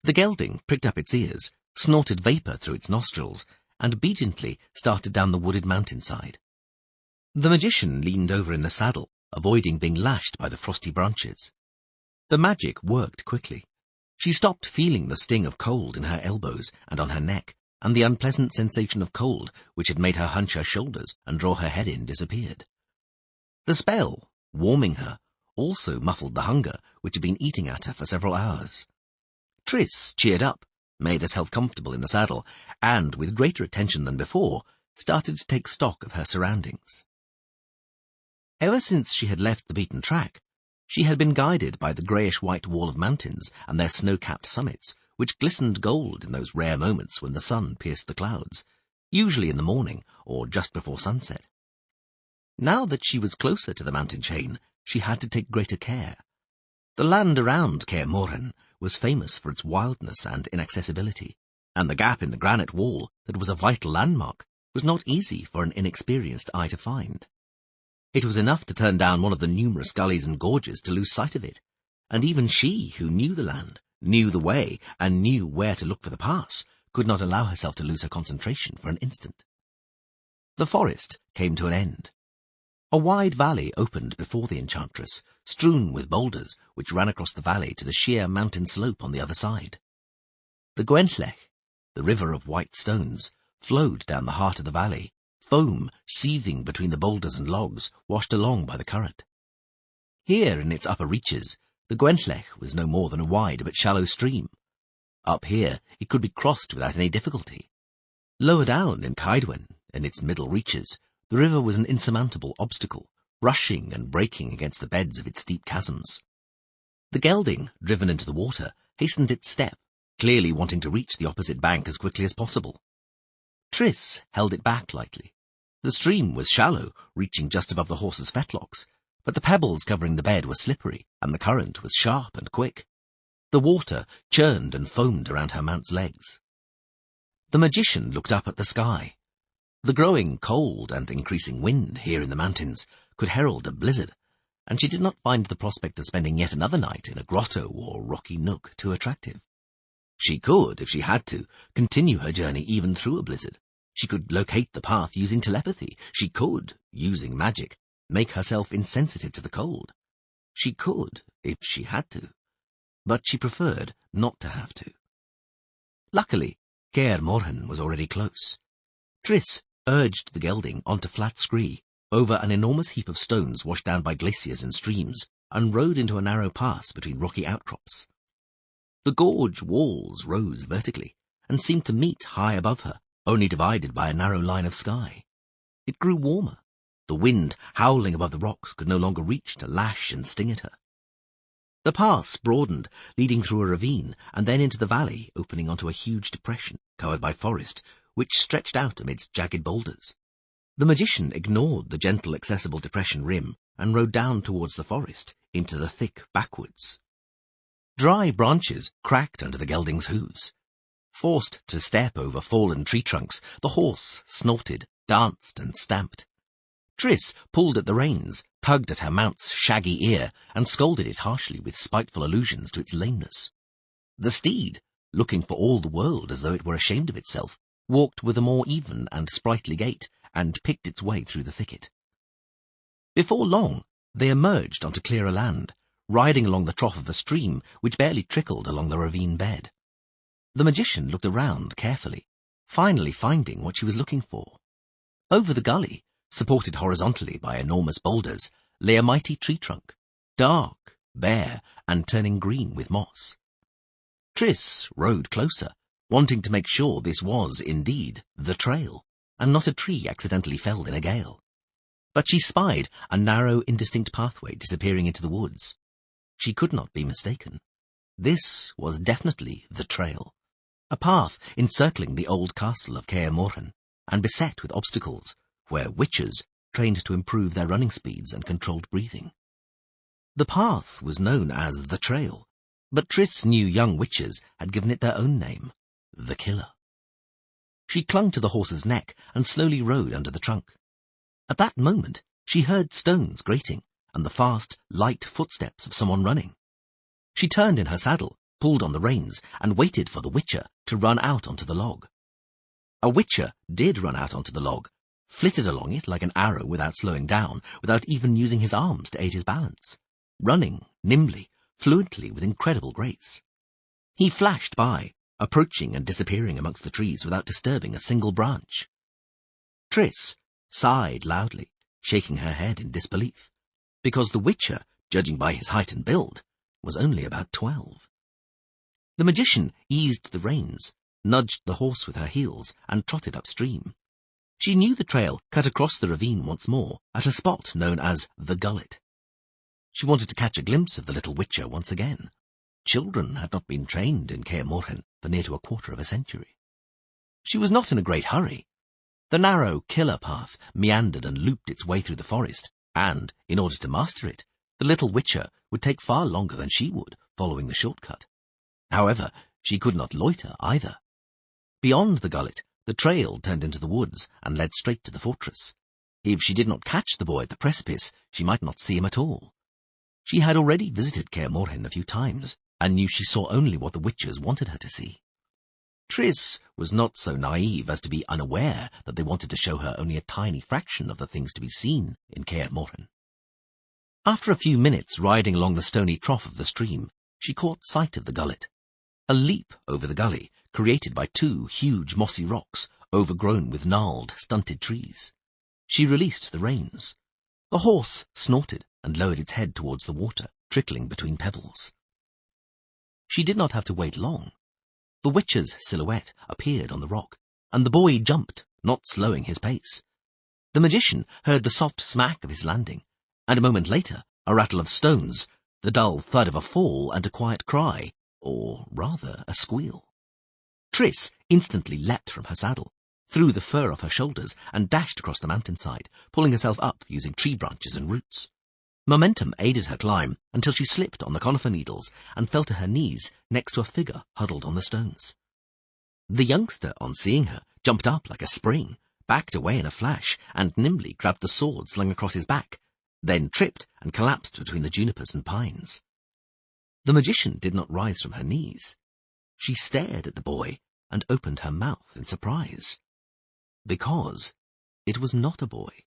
The gelding pricked up its ears, snorted vapour through its nostrils, and obediently started down the wooded mountainside. The magician leaned over in the saddle, avoiding being lashed by the frosty branches. The magic worked quickly. She stopped feeling the sting of cold in her elbows and on her neck, and the unpleasant sensation of cold, which had made her hunch her shoulders and draw her head in, disappeared. The spell, warming her, also muffled the hunger which had been eating at her for several hours. Triss cheered up, made herself comfortable in the saddle, and, with greater attention than before, started to take stock of her surroundings. Ever since she had left the beaten track, she had been guided by the greyish-white wall of mountains and their snow-capped summits, which glistened gold in those rare moments when the sun pierced the clouds, usually in the morning or just before sunset. Now that she was closer to the mountain chain, she had to take greater care. The land around Kaer Morhen was famous for its wildness and inaccessibility, and the gap in the granite wall that was a vital landmark was not easy for an inexperienced eye to find. It was enough to turn down one of the numerous gullies and gorges to lose sight of it, and even she, who knew the land, knew the way, and knew where to look for the pass, could not allow herself to lose her concentration for an instant. The forest came to an end. A wide valley opened before the enchantress, strewn with boulders which ran across the valley to the sheer mountain slope on the other side. The Gwenllech, the river of white stones, flowed down the heart of the valley, foam seething between the boulders and logs, washed along by the current. Here, in its upper reaches, the Gwenllech was no more than a wide but shallow stream. Up here, it could be crossed without any difficulty. Lower down in Caedwen, in its middle reaches, the river was an insurmountable obstacle, rushing and breaking against the beds of its steep chasms. The gelding, driven into the water, hastened its step, clearly wanting to reach the opposite bank as quickly as possible. Triss held it back lightly. The stream was shallow, reaching just above the horse's fetlocks, but the pebbles covering the bed were slippery, and the current was sharp and quick. The water churned and foamed around her mount's legs. The magician looked up at the sky. The growing cold and increasing wind here in the mountains could herald a blizzard, and she did not find the prospect of spending yet another night in a grotto or rocky nook too attractive. She could, if she had to, continue her journey even through a blizzard. She could locate the path using telepathy. She could, using magic, make herself insensitive to the cold. She could, if she had to. But she preferred not to have to. Luckily, Kaer Morhen was already close. Triss urged the gelding onto flat scree, over an enormous heap of stones washed down by glaciers and streams, and rode into a narrow pass between rocky outcrops. The gorge walls rose vertically, and seemed to meet high above her, only divided by a narrow line of sky. It grew warmer. The wind, howling above the rocks, could no longer reach to lash and sting at her. The pass broadened, leading through a ravine, and then into the valley, opening onto a huge depression, covered by forest, which stretched out amidst jagged boulders. The magician ignored the gentle, accessible depression rim, and rode down towards the forest, into the thick backwoods. Dry branches cracked under the gelding's hooves. Forced to step over fallen tree trunks, the horse snorted, danced, and stamped. Triss pulled at the reins, tugged at her mount's shaggy ear, and scolded it harshly with spiteful allusions to its lameness. The steed, looking for all the world as though it were ashamed of itself, walked with a more even and sprightly gait, and picked its way through the thicket. Before long, they emerged onto clearer land, riding along the trough of a stream which barely trickled along the ravine bed. The magician looked around carefully, finally finding what she was looking for. Over the gully, supported horizontally by enormous boulders, lay a mighty tree trunk, dark, bare, and turning green with moss. Triss rode closer, wanting to make sure this was, indeed, the trail, and not a tree accidentally felled in a gale. But she spied a narrow, indistinct pathway disappearing into the woods. She could not be mistaken. This was definitely the trail, a path encircling the old castle of Kaer Morhen, and beset with obstacles, where witches trained to improve their running speeds and controlled breathing. The path was known as the Trail, but Triss knew young witches had given it their own name, the Killer. She clung to the horse's neck and slowly rode under the trunk. At that moment, she heard stones grating and the fast, light footsteps of someone running. She turned in her saddle, pulled on the reins, and waited for the witcher to run out onto the log. A witcher did run out onto the log, flitted along it like an arrow without slowing down, without even using his arms to aid his balance, running nimbly, fluently, with incredible grace. He flashed by, approaching and disappearing amongst the trees without disturbing a single branch. Triss sighed loudly, shaking her head in disbelief, because the witcher, judging by his height and build, was only about 12. The magician eased the reins, nudged the horse with her heels, and trotted upstream. She knew the trail cut across the ravine once more, at a spot known as the Gullet. She wanted to catch a glimpse of the little witcher once again. Children had not been trained in Kaer Morhen for near to a quarter of a century. She was not in a great hurry. The narrow killer path meandered and looped its way through the forest, and, in order to master it, the little witcher would take far longer than she would, following the shortcut. However, she could not loiter either. Beyond the Gullet, the trail turned into the woods and led straight to the fortress. If she did not catch the boy at the precipice, she might not see him at all. She had already visited Kaer Morhen a few times, and knew she saw only what the witches wanted her to see. Triss was not so naive as to be unaware that they wanted to show her only a tiny fraction of the things to be seen in Kaer Morhen. After a few minutes riding along the stony trough of the stream, she caught sight of the Gullet, a leap over the gully created by two huge mossy rocks overgrown with gnarled, stunted trees. She released the reins. The horse snorted and lowered its head towards the water, trickling between pebbles. She did not have to wait long. The witcher's silhouette appeared on the rock, and the boy jumped, not slowing his pace. The magician heard the soft smack of his landing, and a moment later a rattle of stones, the dull thud of a fall and a quiet cry, or rather a squeal. Triss instantly leapt from her saddle, threw the fur off her shoulders, and dashed across the mountainside, pulling herself up using tree branches and roots. Momentum aided her climb until she slipped on the conifer needles and fell to her knees next to a figure huddled on the stones. The youngster, on seeing her, jumped up like a spring, backed away in a flash, and nimbly grabbed the sword slung across his back, then tripped and collapsed between the junipers and pines. The magician did not rise from her knees. She stared at the boy and opened her mouth in surprise. Because it was not a boy.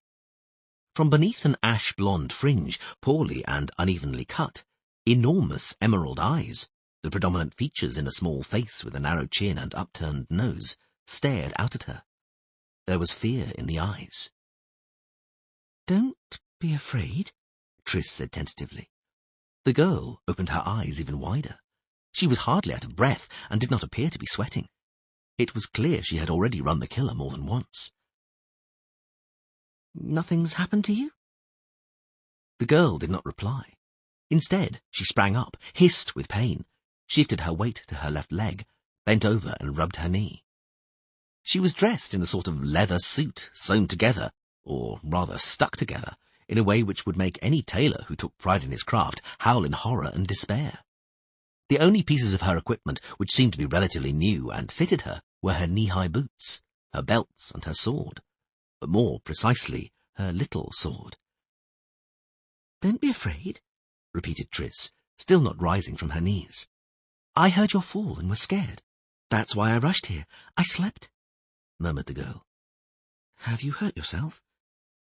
From beneath an ash-blonde fringe, poorly and unevenly cut, enormous emerald eyes, the predominant features in a small face with a narrow chin and upturned nose, stared out at her. There was fear in the eyes. "Don't be afraid," Triss said tentatively. The girl opened her eyes even wider. She was hardly out of breath and did not appear to be sweating. It was clear she had already run the killer more than once. "Nothing's happened to you?" The girl did not reply. Instead, she sprang up, hissed with pain, shifted her weight to her left leg, bent over and rubbed her knee. She was dressed in a sort of leather suit, sewn together, or rather stuck together, in a way which would make any tailor who took pride in his craft howl in horror and despair. The only pieces of her equipment which seemed to be relatively new and fitted her were her knee-high boots, her belts and her sword. But more precisely, her little sword. "Don't be afraid," repeated Triss, still not rising from her knees. "I heard your fall and was scared. That's why I rushed here. I slept," murmured the girl. "Have you hurt yourself?"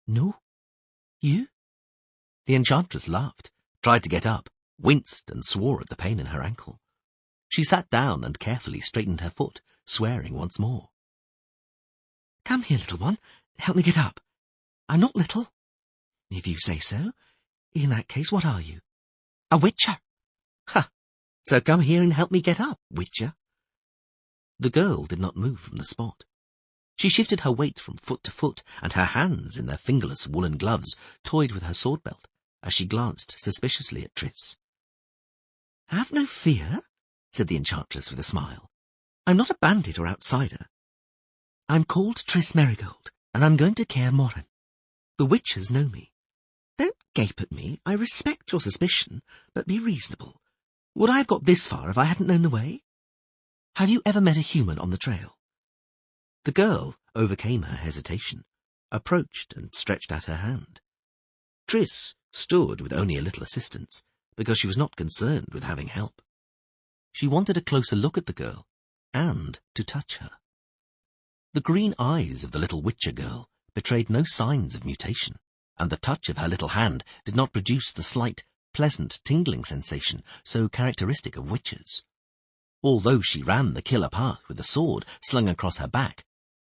"No. You?" The enchantress laughed, tried to get up, winced and swore at the pain in her ankle. She sat down and carefully straightened her foot, swearing once more. "Come here, little one. Help me get up. I'm not little." "If you say so. In that case, what are you?" "A witcher." "Ha! So come here and help me get up, witcher." The girl did not move from the spot. She shifted her weight from foot to foot, and her hands, in their fingerless woolen gloves, toyed with her sword belt as she glanced suspiciously at Triss. "Have no fear," said the enchantress with a smile. "I'm not a bandit or outsider. I'm called Triss Merigold, and I'm going to Kaer Morhen. The witches know me. Don't gape at me. I respect your suspicion, but be reasonable. Would I have got this far if I hadn't known the way? Have you ever met a human on the trail?" The girl overcame her hesitation, approached and stretched out her hand. Triss stood with only a little assistance, because she was not concerned with having help. She wanted a closer look at the girl, and to touch her. The green eyes of the little witcher girl betrayed no signs of mutation, and the touch of her little hand did not produce the slight, pleasant, tingling sensation so characteristic of witches. Although she ran the killer path with a sword slung across her back,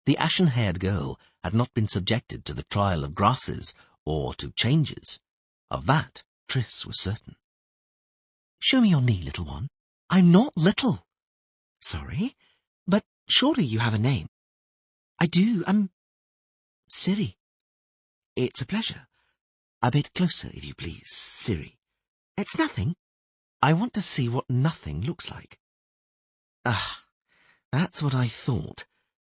the ashen-haired girl had not been subjected to the trial of grasses or to changes. Of that, Triss was certain. "Show me your knee, little one." "I'm not little." "Sorry, but surely you have a name." "I do. I'm Ciri." "It's a pleasure. A bit closer, if you please, Ciri." "It's nothing. I want to see what nothing looks like." "Ah, that's what I thought.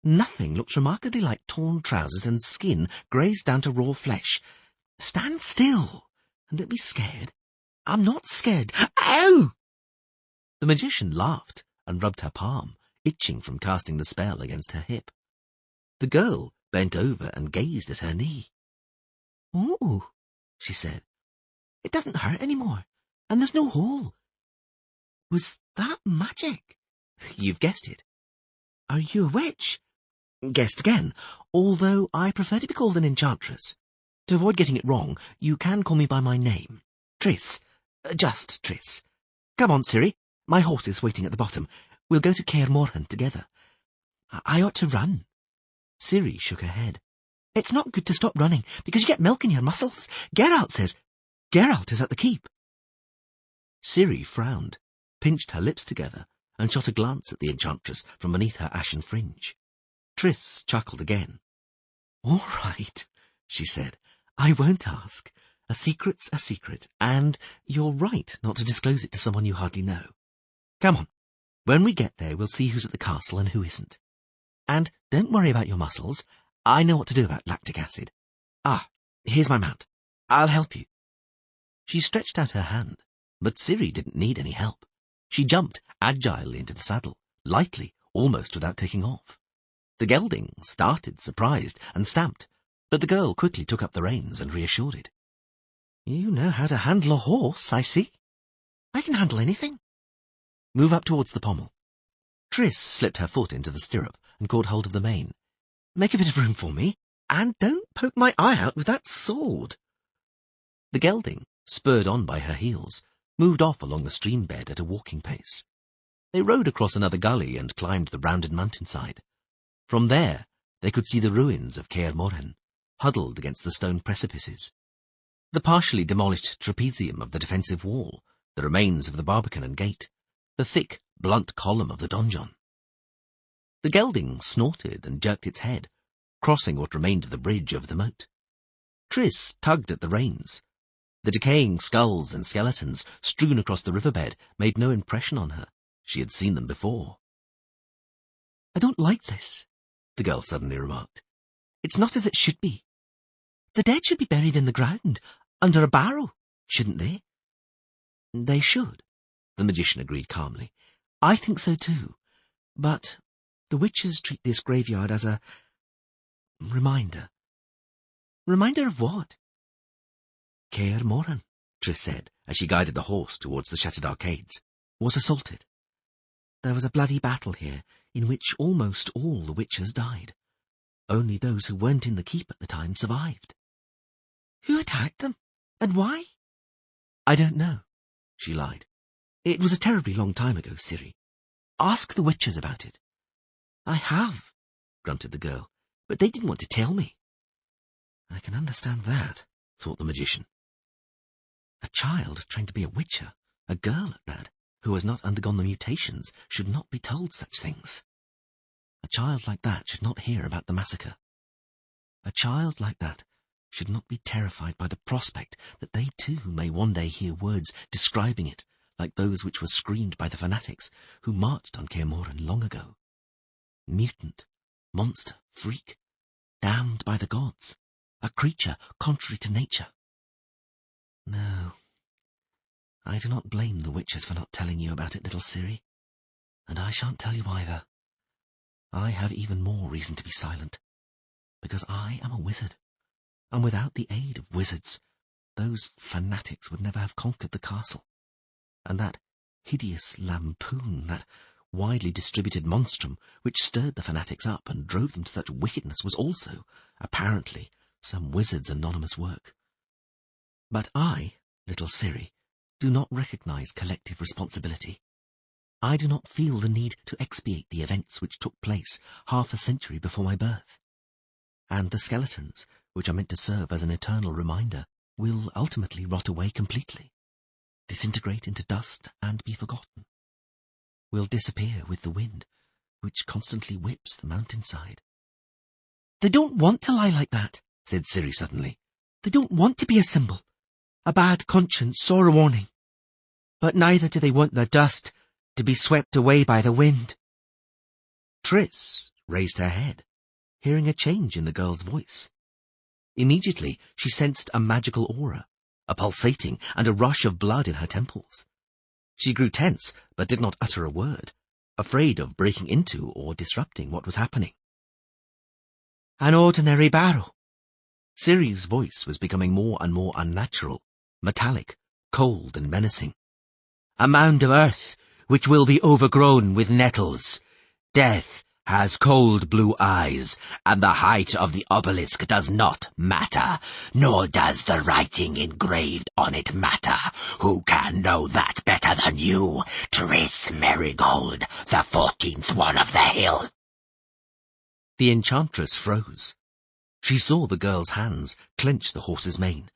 Nothing looks remarkably like torn trousers and skin grazed down to raw flesh. Stand still, and don't be scared." "I'm not scared. Ow!" The magician laughed and rubbed her palm, itching from casting the spell against her hip. The girl bent over and gazed at her knee. "Oh," she said, "it doesn't hurt any more, and there's no hole. Was that magic?" "You've guessed it." "Are you a witch?" "Guessed again, although I prefer to be called an enchantress. To avoid getting it wrong, you can call me by my name. Triss. Just Triss. Come on, Ciri. My horse is waiting at the bottom. We'll go to Kaer Morhen together." "I ought to run." Ciri shook her head. "It's not good to stop running, because you get milk in your muscles. Geralt says Geralt is at the keep." Ciri frowned, pinched her lips together, and shot a glance at the enchantress from beneath her ashen fringe. Triss chuckled again. "All right," she said. "I won't ask. A secret's a secret, and you're right not to disclose it to someone you hardly know. Come on. When we get there, we'll see who's at the castle and who isn't. And don't worry about your muscles. I know what to do about lactic acid. Here's my mount. I'll help you. She stretched out her hand, but Ciri didn't need any help. She jumped agilely into the saddle, lightly, almost without taking off. The gelding started, surprised, and stamped, but the girl quickly took up the reins and reassured it. You know how to handle a horse, I see. I can handle anything. Move up towards the pommel. Triss slipped her foot into the stirrup and caught hold of the mane. Make a bit of room for me, and don't poke my eye out with that sword. The gelding, spurred on by her heels, moved off along the stream bed at a walking pace. They rode across another gully and climbed the rounded mountainside. From there, they could see the ruins of Kaer Morhen, huddled against the stone precipices. The partially demolished trapezium of the defensive wall, the remains of the barbican and gate, the thick, blunt column of the donjon. The gelding snorted and jerked its head, crossing what remained of the bridge over the moat. Triss tugged at the reins. The decaying skulls and skeletons strewn across the riverbed made no impression on her. She had seen them before. I don't like this, the girl suddenly remarked. It's not as it should be. The dead should be buried in the ground, under a barrow, shouldn't they? They should, the magician agreed calmly. I think so too, but the witches treat this graveyard as a reminder. Reminder of what? Kaer Morhen, Triss said, as she guided the horse towards the shattered arcades, was assaulted. There was a bloody battle here, in which almost all the witches died. Only those who weren't in the keep at the time survived. Who attacked them? And why? I don't know, she lied. It was a terribly long time ago, Ciri. Ask the witches about it. I have, grunted the girl, but they didn't want to tell me. I can understand that, thought the magician. A child trained to be a witcher, a girl at that, who has not undergone the mutations, should not be told such things. A child like that should not hear about the massacre. A child like that should not be terrified by the prospect that they too may one day hear words describing it, like those which were screamed by the fanatics who marched on Kaer Morhen long ago. Mutant, monster, freak, damned by the gods, a creature contrary to nature. No, I do not blame the witches for not telling you about it, little Ciri, and I shan't tell you either. I have even more reason to be silent, because I am a wizard, and without the aid of wizards, those fanatics would never have conquered the castle, and that hideous lampoon, that widely distributed monstrum which stirred the fanatics up and drove them to such wickedness was also, apparently, some wizard's anonymous work. But I, little Ciri, do not recognize collective responsibility. I do not feel the need to expiate the events which took place half a century before my birth. And the skeletons, which are meant to serve as an eternal reminder, will ultimately rot away completely, disintegrate into dust and be forgotten, will disappear with the wind, which constantly whips the mountainside. They don't want to lie like that, said Ciri suddenly. They don't want to be a symbol, a bad conscience or a warning. But neither do they want the dust to be swept away by the wind. Triss raised her head, hearing a change in the girl's voice. Immediately she sensed a magical aura, a pulsating and a rush of blood in her temples. She grew tense, but did not utter a word, afraid of breaking into or disrupting what was happening. An ordinary barrow. Ciri's voice was becoming more and more unnatural, metallic, cold and menacing. A mound of earth, which will be overgrown with nettles. Death has cold blue eyes, and the height of the obelisk does not matter, nor does the writing engraved on it matter. Who can know that better than you, Triss Merigold, the 14th one of the hill? The enchantress froze. She saw the girl's hands clench the horse's mane.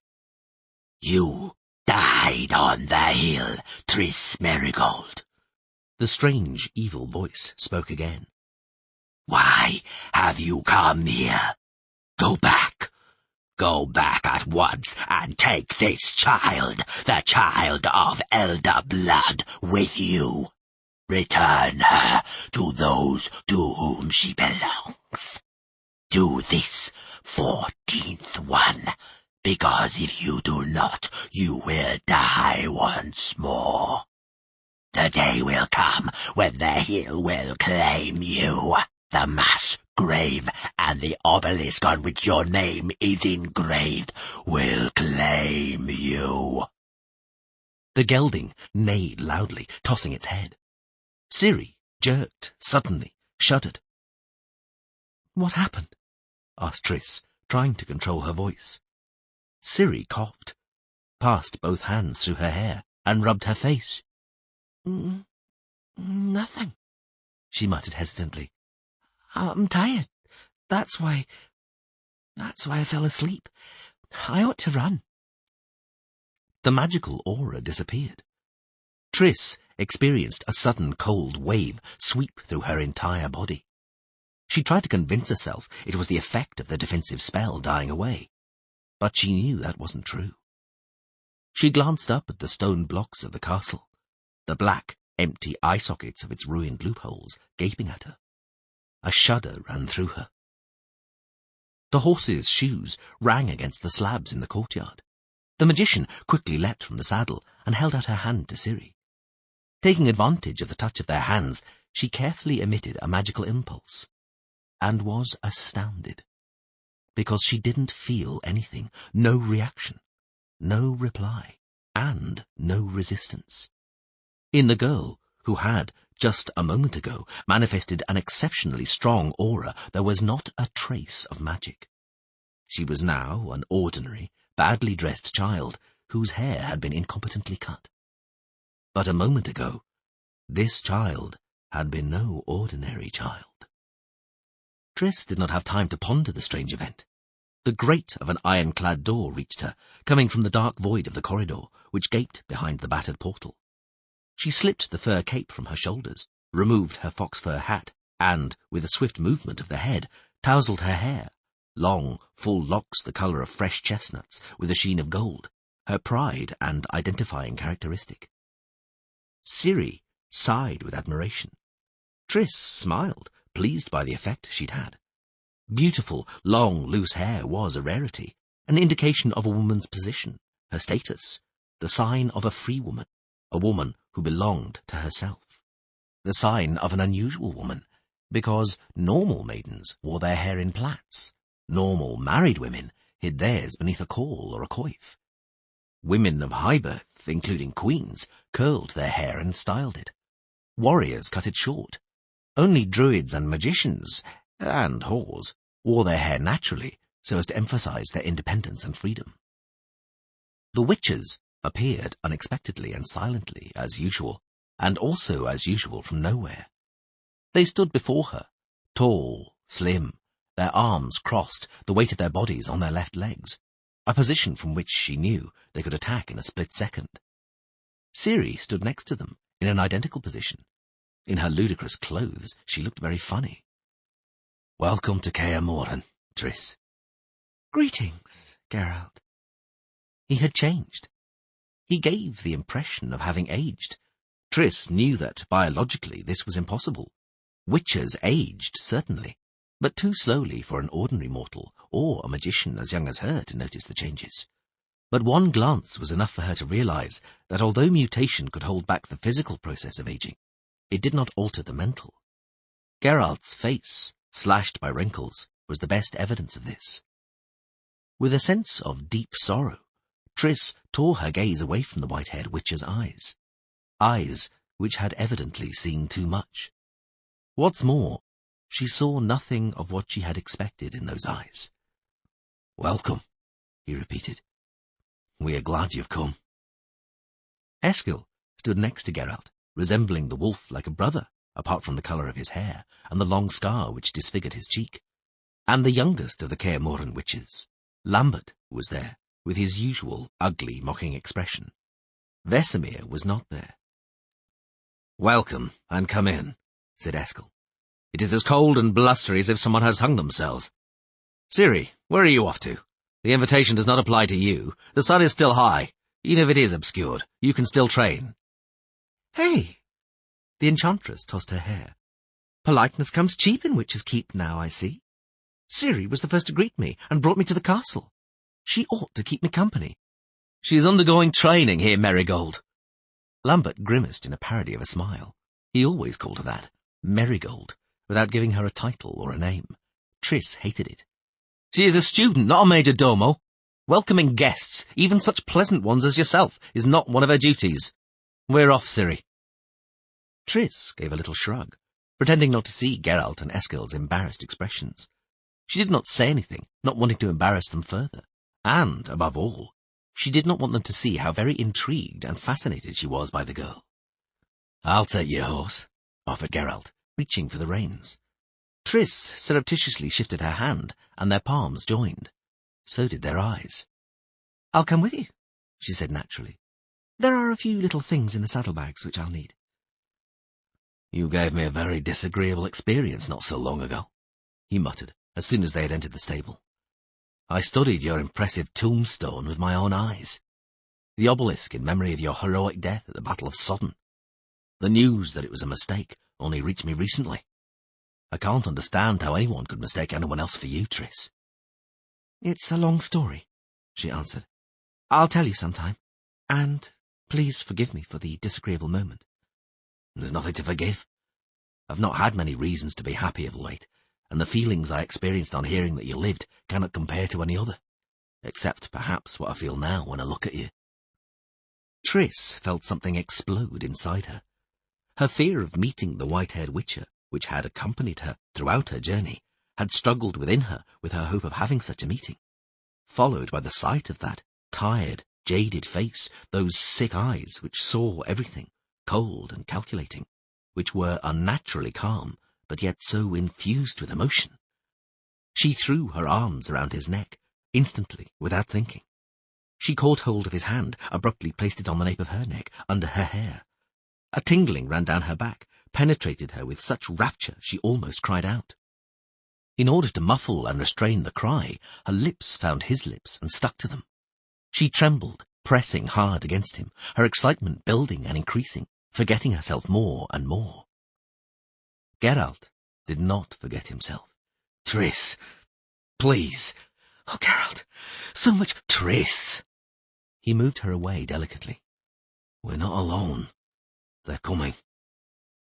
You died on the hill, Triss Merigold. The strange, evil voice spoke again. Why have you come here? Go back. Go back at once and take this child, the child of elder blood, with you. Return her to those to whom she belongs. Do this, 14th one, because if you do not, you will die once more. The day will come when the hill will claim you. The mass grave and the obelisk on which your name is engraved will claim you. The gelding neighed loudly, tossing its head. Ciri jerked, suddenly, shuddered. "What happened?" asked Triss, trying to control her voice. Ciri coughed, passed both hands through her hair, and rubbed her face. Nothing, she muttered hesitantly. I'm tired. That's why I fell asleep. I ought to run. The magical aura disappeared. Triss experienced a sudden cold wave sweep through her entire body. She tried to convince herself it was the effect of the defensive spell dying away, but she knew that wasn't true. She glanced up at the stone blocks of the castle, the black, empty eye sockets of its ruined loopholes gaping at her. A shudder ran through her. The horse's shoes rang against the slabs in the courtyard. The magician quickly leapt from the saddle and held out her hand to Ciri. Taking advantage of the touch of their hands, she carefully emitted a magical impulse, and was astounded, because she didn't feel anything, no reaction, no reply, and no resistance. In the girl, who had, just a moment ago, manifested an exceptionally strong aura, there was not a trace of magic. She was now an ordinary, badly dressed child, whose hair had been incompetently cut. But a moment ago, this child had been no ordinary child. Triss did not have time to ponder the strange event. The grate of an iron-clad door reached her, coming from the dark void of the corridor, which gaped behind the battered portal. She slipped the fur cape from her shoulders, removed her fox-fur hat, and, with a swift movement of the head, tousled her hair, long, full locks the colour of fresh chestnuts with a sheen of gold, her pride and identifying characteristic. Ciri sighed with admiration. Triss smiled, pleased by the effect she'd had. Beautiful, long, loose hair was a rarity, an indication of a woman's position, her status, the sign of a free woman, a woman who belonged to herself. The sign of an unusual woman, because normal maidens wore their hair in plaits. Normal married women hid theirs beneath a caul or a coif. Women of high birth, including queens, curled their hair and styled it. Warriors cut it short. Only druids and magicians, and whores, wore their hair naturally so as to emphasize their independence and freedom. The witches appeared unexpectedly and silently, as usual, and also as usual from nowhere. They stood before her, tall, slim, their arms crossed, the weight of their bodies on their left legs, a position from which she knew they could attack in a split second. Ciri stood next to them, in an identical position. In her ludicrous clothes, she looked very funny. "Welcome to Kaer Morhen, Triss." "Greetings, Geralt." He had changed. He gave the impression of having aged. Triss knew that, biologically, this was impossible. Witches aged, certainly, but too slowly for an ordinary mortal or a magician as young as her to notice the changes. But one glance was enough for her to realize that although mutation could hold back the physical process of aging, it did not alter the mental. Geralt's face, slashed by wrinkles, was the best evidence of this. With a sense of deep sorrow, Triss tore her gaze away from the white-haired witch's eyes. Eyes which had evidently seen too much. What's more, she saw nothing of what she had expected in those eyes. "Welcome," he repeated. "We are glad you've come." Eskil stood next to Geralt, resembling the wolf like a brother, apart from the colour of his hair and the long scar which disfigured his cheek. And the youngest of the Kaer Morhen witches, Lambert, was there, with his usual ugly, mocking expression. Vesemir was not there. "Welcome, and come in," said Eskil. "It is as cold and blustery as if someone has hung themselves. Ciri, where are you off to? The invitation does not apply to you. The sun is still high. Even if it is obscured, you can still train. Hey! The enchantress tossed her hair. Politeness comes cheap in Witch's Keep now, I see. Ciri was the first to greet me and brought me to the castle. She ought to keep me company. She is undergoing training here, Merigold. Lambert grimaced in a parody of a smile. He always called her that, Merigold, without giving her a title or a name. Triss hated it. She is a student, not a major domo. Welcoming guests, even such pleasant ones as yourself, is not one of her duties. We're off, Ciri. Triss gave a little shrug, pretending not to see Geralt and Eskild's embarrassed expressions. She did not say anything, not wanting to embarrass them further. And, above all, she did not want them to see how very intrigued and fascinated she was by the girl. I'll take your horse, offered Geralt, reaching for the reins. Triss surreptitiously shifted her hand, and their palms joined. So did their eyes. I'll come with you, she said naturally. There are a few little things in the saddlebags which I'll need. You gave me a very disagreeable experience not so long ago, he muttered, as soon as they had entered the stable. I studied your impressive tombstone with my own eyes. The obelisk in memory of your heroic death at the Battle of Sodden. The news that it was a mistake only reached me recently. I can't understand how anyone could mistake anyone else for you, Triss. It's a long story, she answered. I'll tell you sometime, and please forgive me for the disagreeable moment. There's nothing to forgive. I've not had many reasons to be happy of late, and the feelings I experienced on hearing that you lived cannot compare to any other, except perhaps what I feel now when I look at you. Triss felt something explode inside her. Her fear of meeting the white-haired witcher, which had accompanied her throughout her journey, had struggled within her with her hope of having such a meeting, followed by the sight of that tired, jaded face, those sick eyes which saw everything, cold and calculating, which were unnaturally calm, but yet so infused with emotion. She threw her arms around his neck, instantly, without thinking. She caught hold of his hand, abruptly placed it on the nape of her neck, under her hair. A tingling ran down her back, penetrated her with such rapture she almost cried out. In order to muffle and restrain the cry, her lips found his lips and stuck to them. She trembled, pressing hard against him, her excitement building and increasing, forgetting herself more and more. Geralt did not forget himself. Triss, please. Oh, Geralt, so much. Triss. He moved her away delicately. We're not alone. They're coming.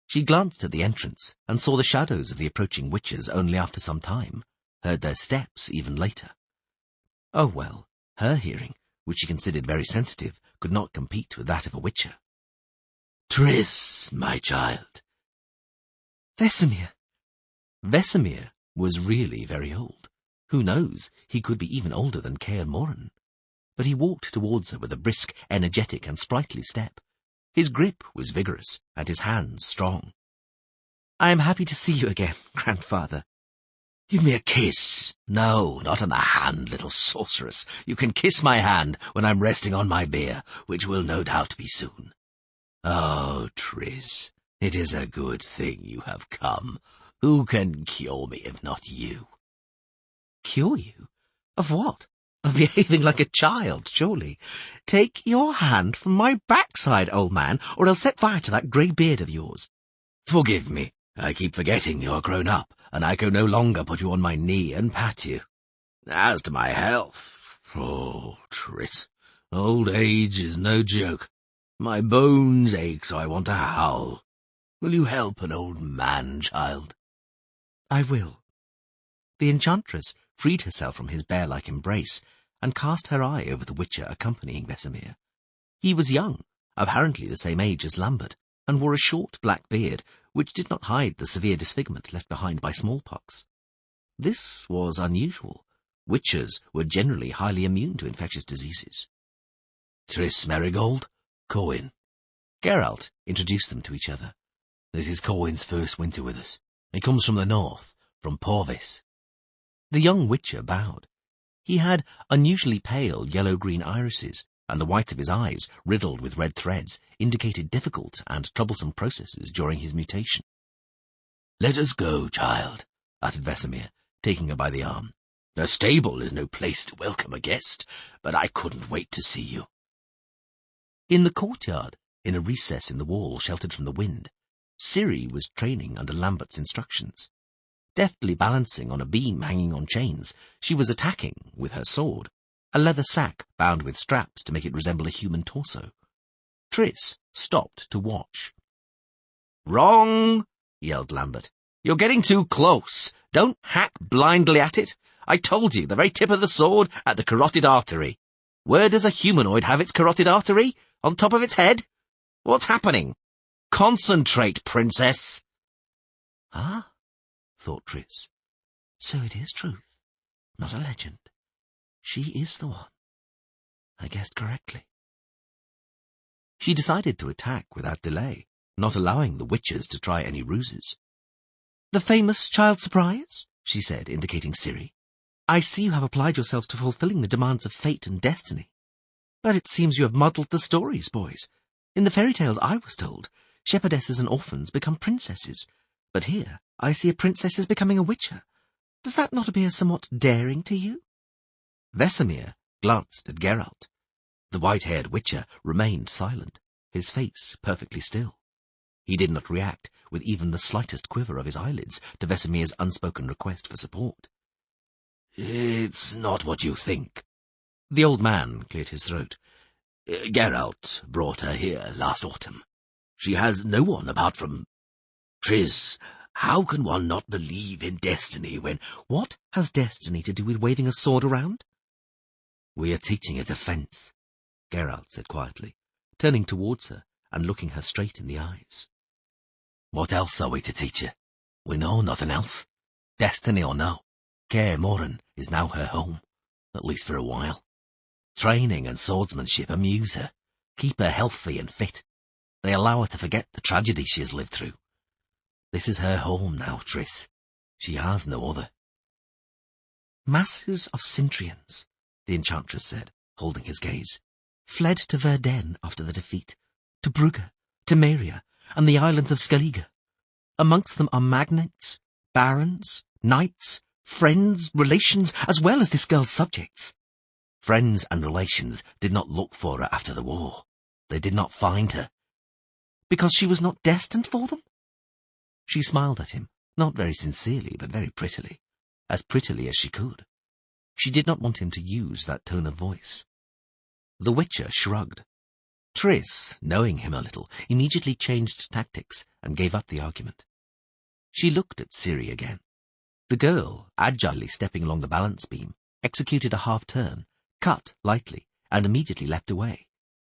She glanced at the entrance and saw the shadows of the approaching witches only after some time, heard their steps even later. Oh well, her hearing, which she considered very sensitive, could not compete with that of a witcher. Triss, my child. Vesemir. Vesemir was really very old. Who knows, he could be even older than Kaer Morhen. But he walked towards her with a brisk, energetic and sprightly step. His grip was vigorous, and his hands strong. I am happy to see you again, grandfather. Give me a kiss. No, not on the hand, little sorceress. You can kiss my hand when I'm resting on my bier, which will no doubt be soon. Oh, Triss, it is a good thing you have come. Who can cure me if not you? Cure you? Of what? Of behaving like a child, surely. Take your hand from my backside, old man, or I'll set fire to that grey beard of yours. Forgive me. I keep forgetting you're grown up, and I can no longer put you on my knee and pat you. As to my health, oh, Triss, old age is no joke. My bones ache so I want to howl. Will you help an old man, child? I will. The enchantress freed herself from his bear-like embrace and cast her eye over the witcher accompanying Vesemir. He was young, apparently the same age as Lambert, and wore a short black beard, which did not hide the severe disfigurement left behind by smallpox. This was unusual. Witchers were generally highly immune to infectious diseases. Triss Merigold, Cohen. Geralt introduced them to each other. This is Cohen's first winter with us. He comes from the north, from Porvis. The young witcher bowed. He had unusually pale yellow-green irises, and the whites of his eyes, riddled with red threads, indicated difficult and troublesome processes during his mutation. Let us go, child, uttered Vesemir, taking her by the arm. A stable is no place to welcome a guest, but I couldn't wait to see you. In the courtyard, in a recess in the wall sheltered from the wind, Ciri was training under Lambert's instructions. Deftly balancing on a beam hanging on chains, she was attacking with her sword, a leather sack bound with straps to make it resemble a human torso. Triss stopped to watch. "Wrong!" yelled Lambert. "You're getting too close. Don't hack blindly at it. I told you, the very tip of the sword at the carotid artery. Where does a humanoid have its carotid artery? On top of its head? What's happening? Concentrate, princess." Ah, thought Triss. So it is truth, not a legend. She is the one. I guessed correctly. She decided to attack without delay, not allowing the witches to try any ruses. "The famous child surprise?" she said, indicating Ciri. "I see you have applied yourselves to fulfilling the demands of fate and destiny. But it seems you have muddled the stories, boys. In the fairy tales I was told, shepherdesses and orphans become princesses. But here I see a princess is becoming a witcher. Does that not appear somewhat daring to you?" Vesemir glanced at Geralt. The white-haired witcher remained silent, his face perfectly still. He did not react with even the slightest quiver of his eyelids to Vesemir's unspoken request for support. "It's not what you think." The old man cleared his throat. Geralt brought her here last autumn. She has no one apart from... Triss, how can one not believe in destiny when... What has destiny to do with waving a sword around? "We are teaching it a fence," Geralt said quietly, turning towards her and looking her straight in the eyes. "What else are we to teach her? We know nothing else. Destiny or no, Kaer Morhen is now her home, at least for a while. Training and swordsmanship amuse her, keep her healthy and fit. They allow her to forget the tragedy she has lived through. This is her home now, Triss. She has no other." "Masses of Cintrians," the enchantress said, holding his gaze, "fled to Verden after the defeat, to Brugge, to Meria, and the islands of Skellige. Amongst them are magnates, barons, knights, friends, relations, as well as this girl's subjects." "Friends and relations did not look for her after the war. They did not find her." "Because she was not destined for them?" She smiled at him, not very sincerely, but very prettily, as prettily as she could. She did not want him to use that tone of voice. The witcher shrugged. Triss, knowing him a little, immediately changed tactics and gave up the argument. She looked at Ciri again. The girl, agilely stepping along the balance beam, executed a half-turn, cut lightly, and immediately leapt away.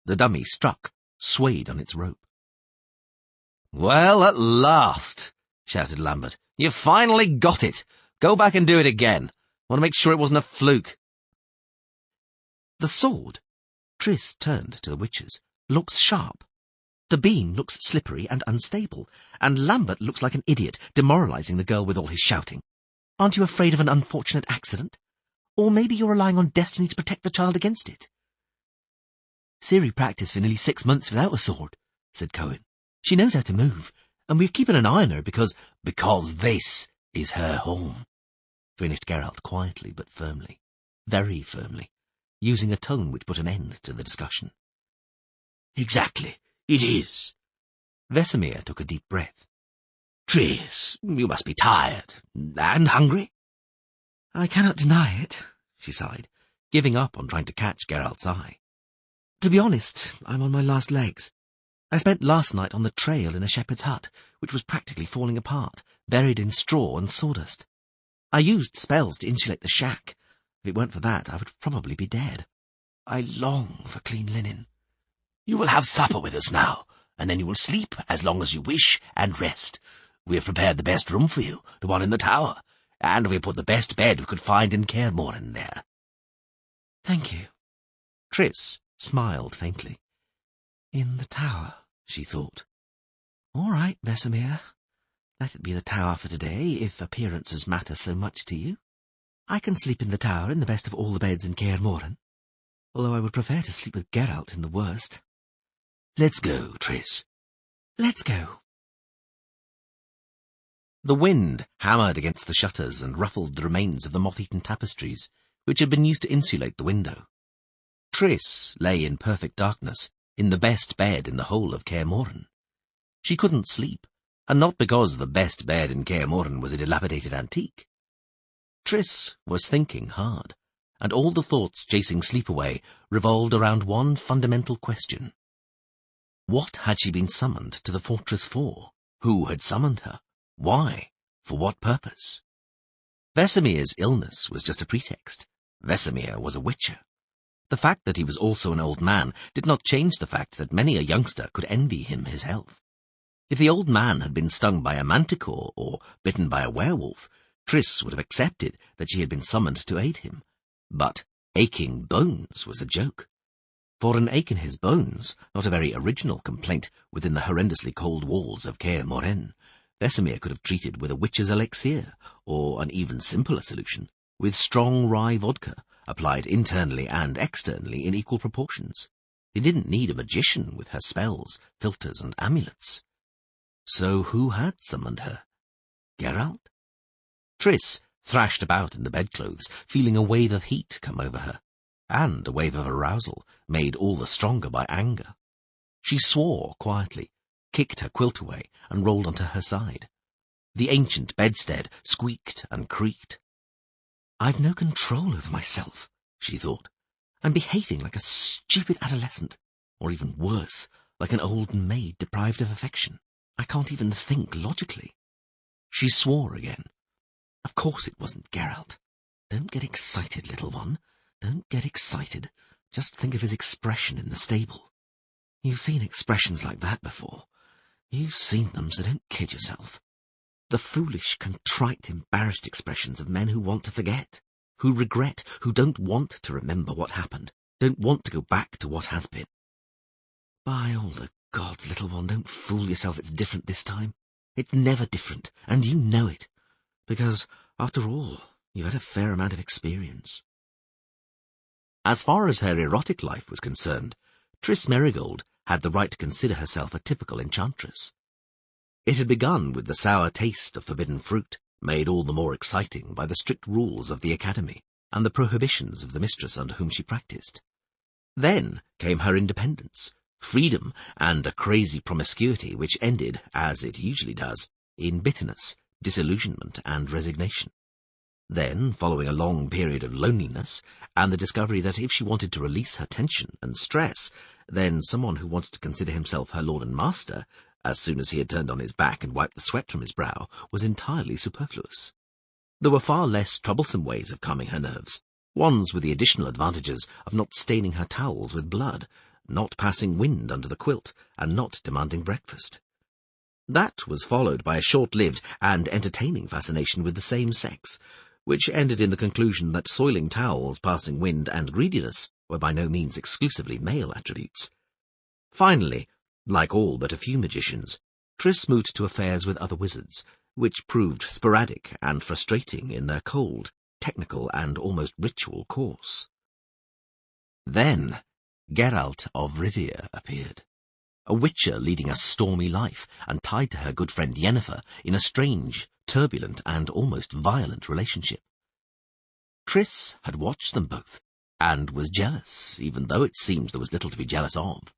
The dummy struck, swayed on its rope. "Well, at last," shouted Lambert. "You finally got it. Go back and do it again. Want to make sure it wasn't a fluke." "The sword," Triss turned to the witches, "looks sharp. The beam looks slippery and unstable, and Lambert looks like an idiot, demoralizing the girl with all his shouting. Aren't you afraid of an unfortunate accident? Or maybe you're relying on destiny to protect the child against it?" "Ciri practiced for nearly 6 months without a sword," said Cohen. "She knows how to move, and we're keeping an eye on her because—" "Because this is her home," finished Geralt quietly but firmly, very firmly, using a tone which put an end to the discussion. "Exactly, it is." Vesemir took a deep breath. "Triss, you must be tired and hungry." "I cannot deny it," she sighed, giving up on trying to catch Geralt's eye. "To be honest, I'm on my last legs. I spent last night on the trail in a shepherd's hut, which was practically falling apart, buried in straw and sawdust. I used spells to insulate the shack. If it weren't for that, I would probably be dead. I long for clean linen." "You will have supper with us now, and then you will sleep as long as you wish and rest. We have prepared the best room for you, the one in the tower, and we have put the best bed we could find in Kaer Morhen there." "Thank you." Triss smiled faintly. "In the tower," she thought. "All right, Vesemir. Let it be the tower for today, if appearances matter so much to you. I can sleep in the tower in the best of all the beds in Kaer Morhen, although I would prefer to sleep with Geralt in the worst." "Let's go, Triss." "Let's go." The wind hammered against the shutters and ruffled the remains of the moth-eaten tapestries, which had been used to insulate the window. Triss lay in perfect darkness, in the best bed in the whole of Kaer Morhen. She couldn't sleep, and not because the best bed in Kaer Morhen was a dilapidated antique. Triss was thinking hard, and all the thoughts chasing sleep away revolved around one fundamental question. What had she been summoned to the fortress for? Who had summoned her? Why? For what purpose? Vesemir's illness was just a pretext. Vesemir was a witcher. The fact that he was also an old man did not change the fact that many a youngster could envy him his health. If the old man had been stung by a manticore or bitten by a werewolf, Triss would have accepted that she had been summoned to aid him. But aching bones was a joke. For an ache in his bones, not a very original complaint within the horrendously cold walls of Kaer Morhen, Vesemir could have treated with a witch's elixir, or an even simpler solution, with strong rye vodka, applied internally and externally in equal proportions. He didn't need a magician with her spells, filters, and amulets. So who had summoned her? Geralt? Triss thrashed about in the bedclothes, feeling a wave of heat come over her, and a wave of arousal, made all the stronger by anger. She swore quietly, kicked her quilt away, and rolled onto her side. The ancient bedstead squeaked and creaked. I've no control over myself, she thought. I'm behaving like a stupid adolescent, or even worse, like an old maid deprived of affection. I can't even think logically. She swore again. Of course it wasn't Geralt. Don't get excited, little one. Don't get excited. Just think of his expression in the stable. You've seen expressions like that before. You've seen them, so don't kid yourself. The foolish, contrite, embarrassed expressions of men who want to forget, who regret, who don't want to remember what happened, don't want to go back to what has been. By all the gods, little one, don't fool yourself it's different this time. It's never different, and you know it, because, after all, you've had a fair amount of experience. As far as her erotic life was concerned, Triss Merigold had the right to consider herself a typical enchantress. It had begun with the sour taste of forbidden fruit, made all the more exciting by the strict rules of the academy and the prohibitions of the mistress under whom she practiced. Then came her independence, freedom, and a crazy promiscuity which ended, as it usually does, in bitterness, disillusionment, and resignation. Then, following a long period of loneliness, and the discovery that if she wanted to release her tension and stress, then someone who wanted to consider himself her lord and master, as soon as he had turned on his back and wiped the sweat from his brow, was entirely superfluous. There were far less troublesome ways of calming her nerves, ones with the additional advantages of not staining her towels with blood, not passing wind under the quilt, and not demanding breakfast. That was followed by a short-lived and entertaining fascination with the same sex, which ended in the conclusion that soiling towels, passing wind, and greediness were by no means exclusively male attributes. Finally, like all but a few magicians, Triss moved to affairs with other wizards, which proved sporadic and frustrating in their cold, technical, and almost ritual course. Then Geralt of Rivia appeared, a witcher leading a stormy life and tied to her good friend Yennefer in a strange, turbulent, and almost violent relationship. Triss had watched them both, and was jealous, even though it seemed there was little to be jealous of.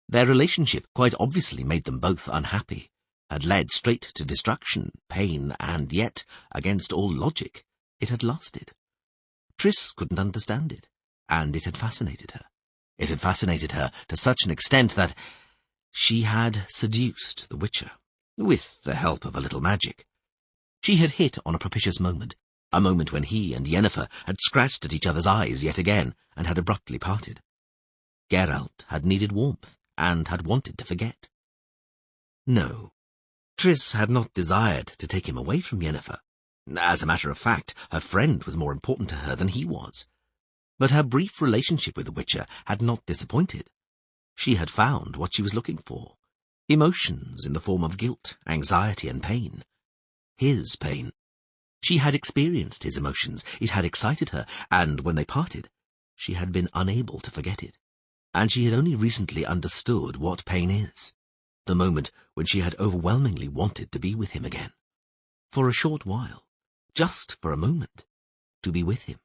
Their relationship quite obviously made them both unhappy, had led straight to destruction, pain, and yet, against all logic, it had lasted. Triss couldn't understand it, and it had fascinated her. It had fascinated her to such an extent that she had seduced the Witcher, with the help of a little magic. She had hit on a propitious moment, a moment when he and Yennefer had scratched at each other's eyes yet again and had abruptly parted. Geralt had needed warmth, and had wanted to forget. No, Triss had not desired to take him away from Yennefer. As a matter of fact, her friend was more important to her than he was. But her brief relationship with the Witcher had not disappointed. She had found what she was looking for, emotions in the form of guilt, anxiety, and pain. His pain. She had experienced his emotions, it had excited her, and when they parted, she had been unable to forget it. And she had only recently understood what pain is, the moment when she had overwhelmingly wanted to be with him again. For a short while, just for a moment, to be with him.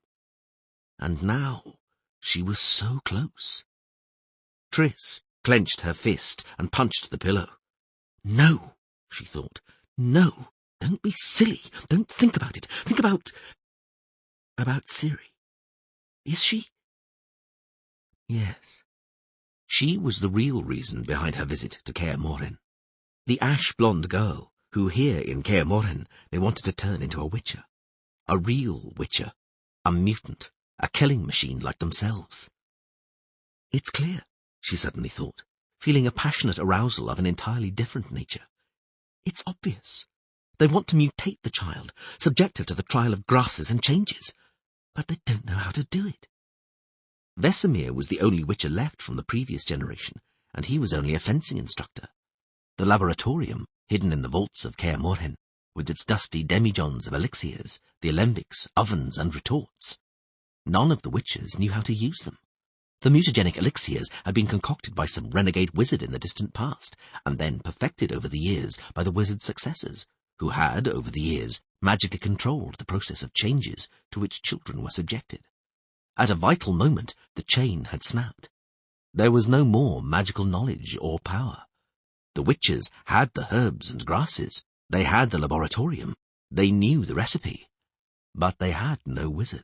And now she was so close. Triss clenched her fist and punched the pillow. No, she thought. No, don't be silly. Don't think about it. Think about Ciri. Is she? Yes. She was the real reason behind her visit to Kaer Morhen. The ash-blonde girl who here in Kaer Morhen they wanted to turn into a witcher. A real witcher. A mutant. A killing machine like themselves. It's clear, she suddenly thought, feeling a passionate arousal of an entirely different nature. It's obvious. They want to mutate the child, subject her to the trial of grasses and changes, but they don't know how to do it. Vesemir was the only witcher left from the previous generation, and he was only a fencing instructor. The laboratorium, hidden in the vaults of Kaer Morhen, with its dusty demijohns of elixirs, the alembics, ovens, and retorts. None of the witchers knew how to use them. The mutagenic elixirs had been concocted by some renegade wizard in the distant past, and then perfected over the years by the wizard's successors, who had, over the years, magically controlled the process of changes to which children were subjected. At a vital moment, the chain had snapped. There was no more magical knowledge or power. The witches had the herbs and grasses. They had the laboratorium. They knew the recipe. But they had no wizard.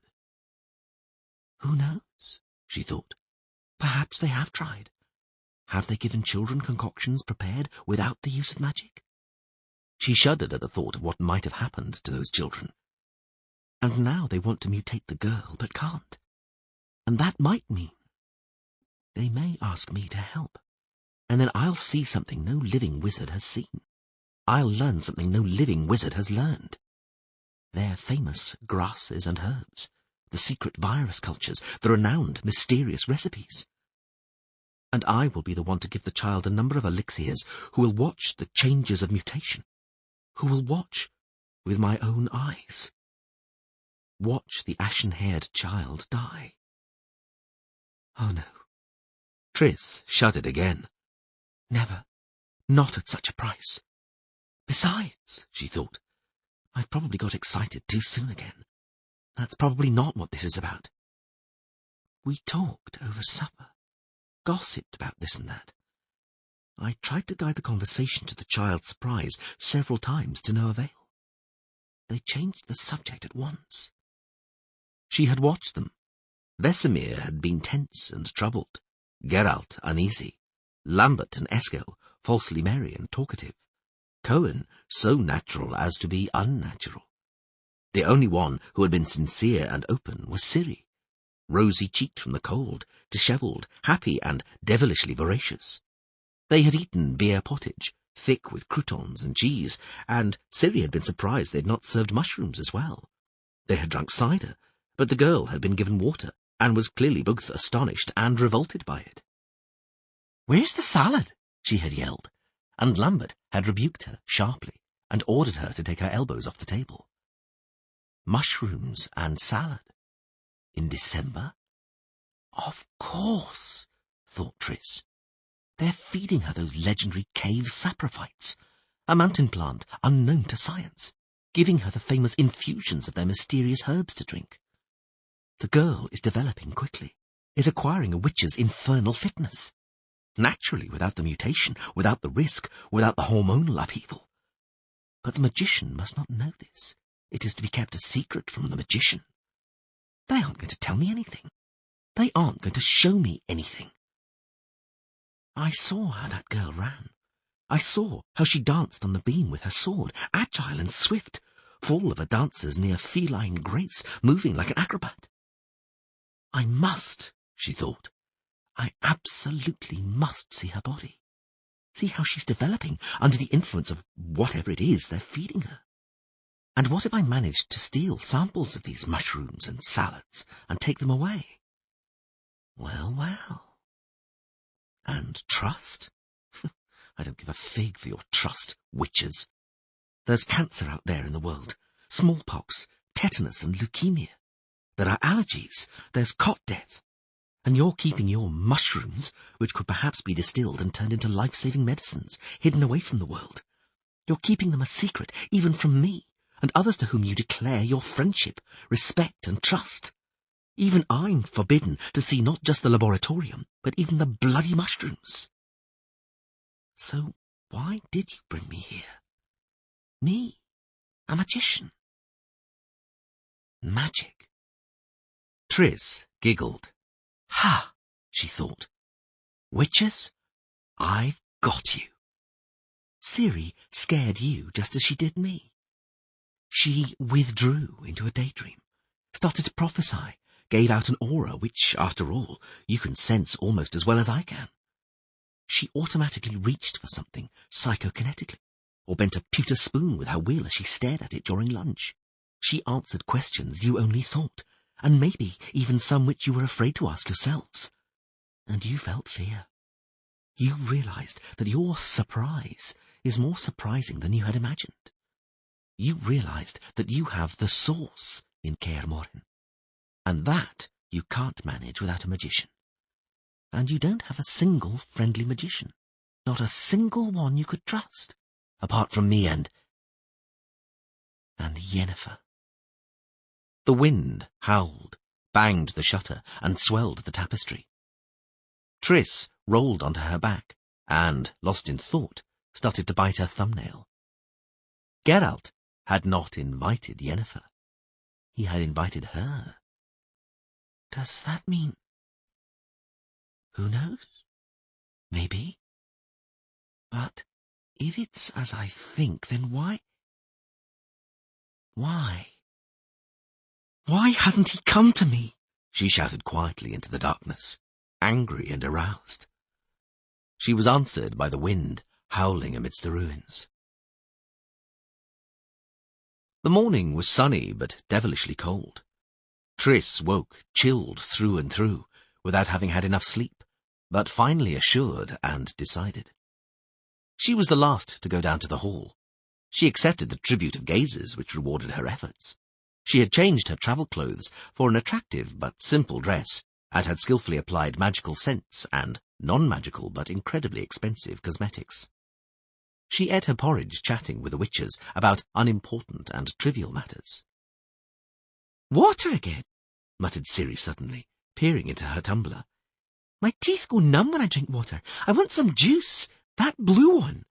Who knows, she thought. Perhaps they have tried. Have they given children concoctions prepared without the use of magic? She shuddered at the thought of what might have happened to those children. And now they want to mutate the girl, but can't. And that might mean they may ask me to help, and then I'll see something no living wizard has seen. I'll learn something no living wizard has learned. Their famous grasses and herbs, the secret virus cultures, the renowned mysterious recipes. And I will be the one to give the child a number of elixirs who will watch the changes of mutation, who will watch with my own eyes. Watch the ashen-haired child die. Oh no. Triss shuddered again. Never. Not at such a price. Besides, she thought, I've probably got excited too soon again. That's probably not what this is about. We talked over supper, gossiped about this and that. I tried to guide the conversation to the child's surprise several times to no avail. They changed the subject at once. She had watched them. Vesemir had been tense and troubled, Geralt uneasy, Lambert and Eskel falsely merry and talkative, Cohen so natural as to be unnatural. The only one who had been sincere and open was Ciri, rosy-cheeked from the cold, dishevelled, happy and devilishly voracious. They had eaten beer pottage, thick with croutons and cheese, and Ciri had been surprised they had not served mushrooms as well. They had drunk cider, but the girl had been given water, and was clearly both astonished and revolted by it. "Where's the salad?" she had yelled, and Lambert had rebuked her sharply and ordered her to take her elbows off the table. Mushrooms and salad. In December? Of course, thought Triss. They're feeding her those legendary cave saprophytes, a mountain plant unknown to science, giving her the famous infusions of their mysterious herbs to drink. The girl is developing quickly, is acquiring a witch's infernal fitness. Naturally, without the mutation, without the risk, without the hormonal upheaval. But the magician must not know this. It is to be kept a secret from the magician. They aren't going to tell me anything. They aren't going to show me anything. I saw how that girl ran. I saw how she danced on the beam with her sword, agile and swift, full of a dancer's near feline grace, moving like an acrobat. I must, she thought. I absolutely must see her body. See how she's developing under the influence of whatever it is they're feeding her. And what if I managed to steal samples of these mushrooms and salads and take them away? Well, well. And trust? I don't give a fig for your trust, witches. There's cancer out there in the world, smallpox, tetanus and leukemia. There are allergies, there's cot death. And you're keeping your mushrooms, which could perhaps be distilled and turned into life-saving medicines, hidden away from the world. You're keeping them a secret, even from me, and others to whom you declare your friendship, respect, and trust. Even I'm forbidden to see not just the laboratorium, but even the bloody mushrooms. So why did you bring me here? Me, a magician. Magic. Triss giggled. Ha, she thought. Witches? I've got you. Ciri scared you just as she did me. She withdrew into a daydream, started to prophesy, gave out an aura which, after all, you can sense almost as well as I can. She automatically reached for something psychokinetically, or bent a pewter spoon with her wheel as she stared at it during lunch. She answered questions you only thought, and maybe even some which you were afraid to ask yourselves. And you felt fear. You realized that your surprise is more surprising than you had imagined. You realized that you have the source in Kaer Morhen, and that you can't manage without a magician. And you don't have a single friendly magician, not a single one you could trust, apart from me and Yennefer. The wind howled, banged the shutter, and swelled the tapestry. Triss rolled onto her back, and, lost in thought, started to bite her thumbnail. Geralt had not invited Yennefer. He had invited her. Does that mean... Who knows? Maybe. But if it's as I think, then why? Why hasn't he come to me? She shouted quietly into the darkness, angry and aroused. She was answered by the wind howling amidst the ruins. The morning was sunny but devilishly cold. Triss woke, chilled through and through, without having had enough sleep, but finally assured and decided. She was the last to go down to the hall. She accepted the tribute of gazers which rewarded her efforts. She had changed her travel clothes for an attractive but simple dress, and had skillfully applied magical scents and non-magical but incredibly expensive cosmetics. She ate her porridge chatting with the witches about unimportant and trivial matters. Water again, muttered Ciri suddenly, peering into her tumbler. My teeth go numb when I drink water. I want some juice, that blue one.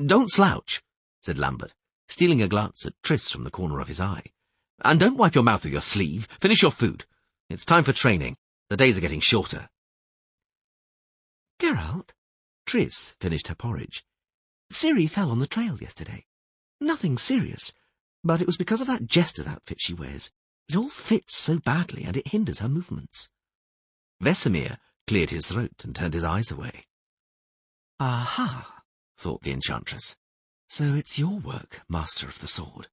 Don't slouch, said Lambert, stealing a glance at Triss from the corner of his eye. And don't wipe your mouth with your sleeve. Finish your food. It's time for training. The days are getting shorter. Geralt, Triss finished her porridge. Ciri fell on the trail yesterday. Nothing serious, but it was because of that jester's outfit she wears. It all fits so badly, and it hinders her movements. Vesemir cleared his throat and turned his eyes away. Aha, thought the enchantress. So it's your work, Master of the Sword.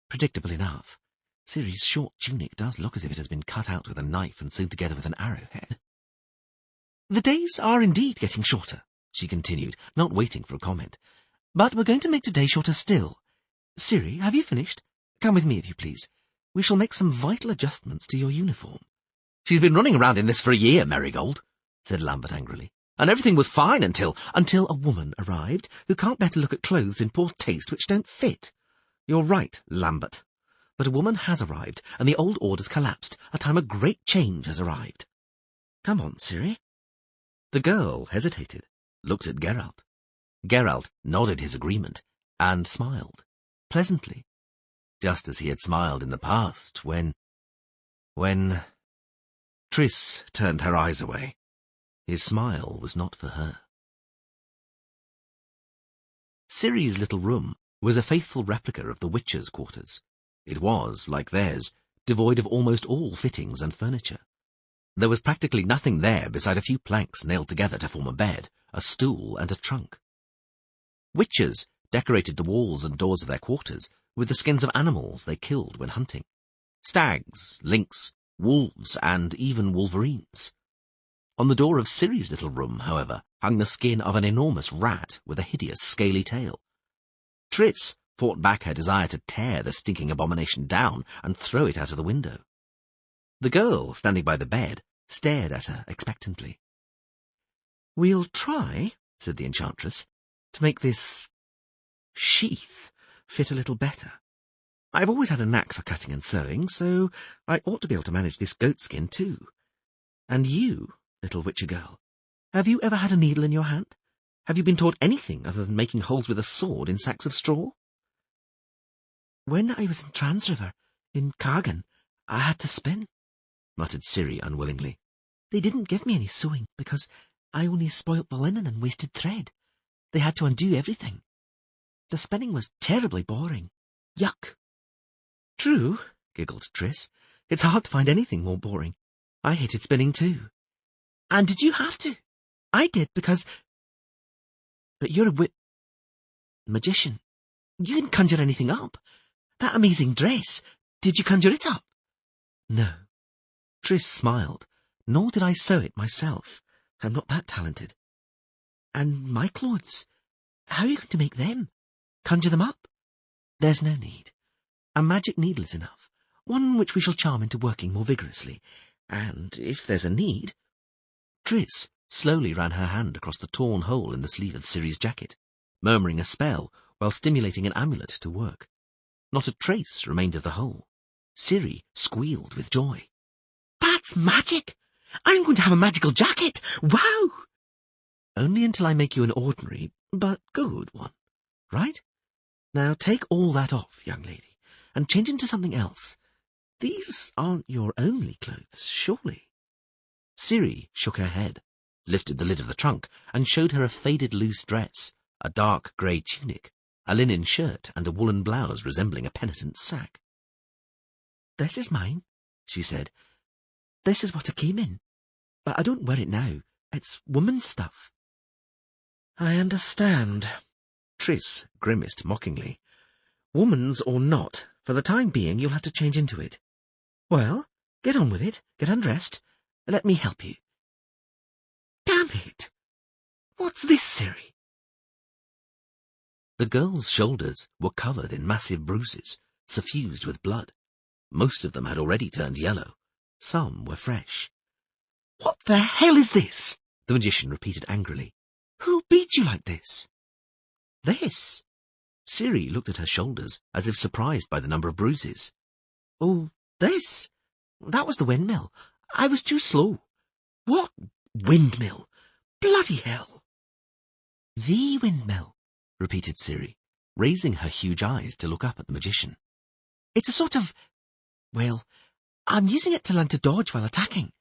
Predictable enough. Ciri's short tunic does look as if it has been cut out with a knife and sewed together with an arrowhead. The days are indeed getting shorter, she continued, not waiting for a comment. But we're going to make today shorter still. Ciri, have you finished? Come with me, if you please. We shall make some vital adjustments to your uniform. She's been running around in this for a year, Merigold, said Lambert angrily. And everything was fine until a woman arrived who can't bear to look at clothes in poor taste which don't fit. You're right, Lambert. But a woman has arrived, and the old order's collapsed. A time of great change has arrived. Come on, Ciri. The girl hesitated, looked at Geralt. Geralt nodded his agreement, and smiled, pleasantly, just as he had smiled in the past, when... Triss turned her eyes away. His smile was not for her. Ciri's little room was a faithful replica of the witches' quarters. It was, like theirs, devoid of almost all fittings and furniture. There was practically nothing there beside a few planks nailed together to form a bed, a stool, and a trunk. Witches decorated the walls and doors of their quarters with the skins of animals they killed when hunting. Stags, lynx, wolves, and even wolverines. On the door of Ciri's little room, however, hung the skin of an enormous rat with a hideous scaly tail. Triss fought back her desire to tear the stinking abomination down and throw it out of the window. The girl, standing by the bed, stared at her expectantly. "We'll try," said the enchantress, "to make this sheath fit a little better. I've always had a knack for cutting and sewing, so I ought to be able to manage this goatskin too. And you, little witcher girl, have you ever had a needle in your hand? Have you been taught anything other than making holes with a sword in sacks of straw? When I was in Transriver, in Kargan, I had to spin, muttered Ciri unwillingly. They didn't give me any sewing because I only spoilt the linen and wasted thread. They had to undo everything. The spinning was terribly boring. Yuck. True, giggled Triss. It's hard to find anything more boring. I hated spinning too. And did you have to? I did because... But you're a magician. You can conjure anything up. That amazing dress, did you conjure it up? No. Triss smiled. Nor did I sew it myself. I'm not that talented. And my clothes, how are you going to make them? Conjure them up? There's no need. A magic needle is enough, one which we shall charm into working more vigorously. And if there's a need... Triss slowly ran her hand across the torn hole in the sleeve of Ciri's jacket, murmuring a spell while stimulating an amulet to work. Not a trace remained of the hole. Ciri squealed with joy. That's magic! I'm going to have a magical jacket! Wow! Only until I make you an ordinary, but good one, right? Now take all that off, young lady, and change into something else. These aren't your only clothes, surely? Ciri shook her head, lifted the lid of the trunk, and showed her a faded loose dress, a dark grey tunic, a linen shirt, and a woolen blouse resembling a penitent's sack. This is mine, she said. This is what I came in. But I don't wear it now. It's woman's stuff. I understand. Triss grimaced mockingly. Woman's or not, for the time being you'll have to change into it. Well, get on with it. Get undressed. Let me help you. Damn it! What's this, Ciri? The girl's shoulders were covered in massive bruises, suffused with blood. Most of them had already turned yellow. Some were fresh. What the hell is this? The magician repeated angrily. Who beat you like this? This? Ciri looked at her shoulders as if surprised by the number of bruises. Oh, this? That was the windmill. I was too slow. What windmill? Bloody hell! The windmill, repeated Ciri, raising her huge eyes to look up at the magician. It's a sort of... well, I'm using it to learn to dodge while attacking.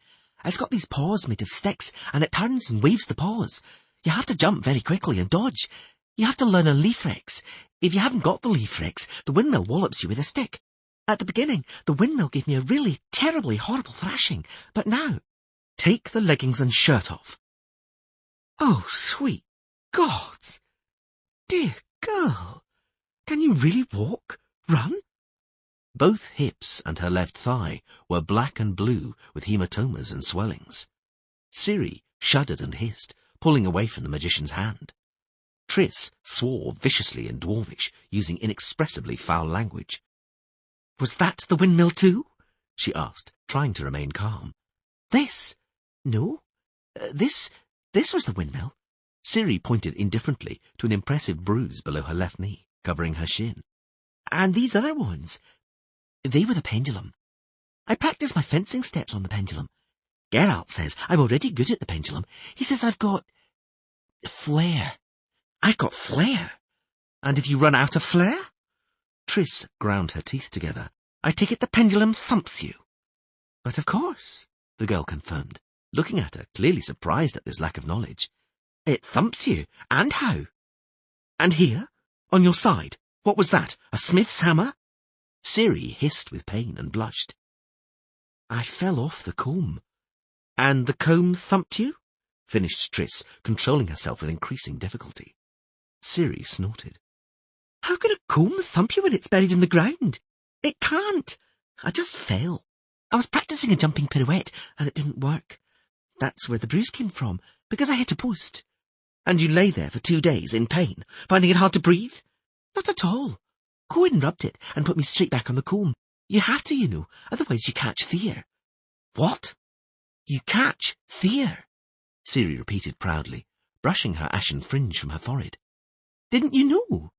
It's got these paws made of sticks, and it turns and waves the paws. You have to jump very quickly and dodge. You have to learn a leaf rex. If you haven't got the leaf rex, the windmill wallops you with a stick. At the beginning, the windmill gave me a really terribly horrible thrashing, but now... Take the leggings and shirt off. Oh, sweet gods! Dear girl, can you really walk? Run? Both hips and her left thigh were black and blue with hematomas and swellings. Ciri shuddered and hissed, pulling away from the magician's hand. Triss swore viciously in Dwarvish, using inexpressibly foul language. Was that the windmill too? She asked, trying to remain calm. This? No. This was the windmill. Ciri pointed indifferently to an impressive bruise below her left knee, covering her shin. And these other ones, they were the pendulum. I practiced my fencing steps on the pendulum. Geralt says I'm already good at the pendulum. He says I've got... flair. I've got flair. And if you run out of flair? Triss ground her teeth together. I take it the pendulum thumps you. But of course, the girl confirmed, looking at her, clearly surprised at this lack of knowledge. It thumps you. And how? And here? On your side? What was that? A smith's hammer? Ciri hissed with pain and blushed. I fell off the comb. And the comb thumped you? Finished Triss, controlling herself with increasing difficulty. Ciri snorted. How can a comb thump you when it's buried in the ground? It can't. I just fell. I was practicing a jumping pirouette, and it didn't work. That's where the bruise came from, because I hit a post. And you lay there for 2 days in pain, finding it hard to breathe? Not at all. Cohen rubbed it and put me straight back on the comb. You have to, you know, otherwise you catch fear. What? You catch fear? Ciri repeated proudly, brushing her ashen fringe from her forehead. Didn't you know?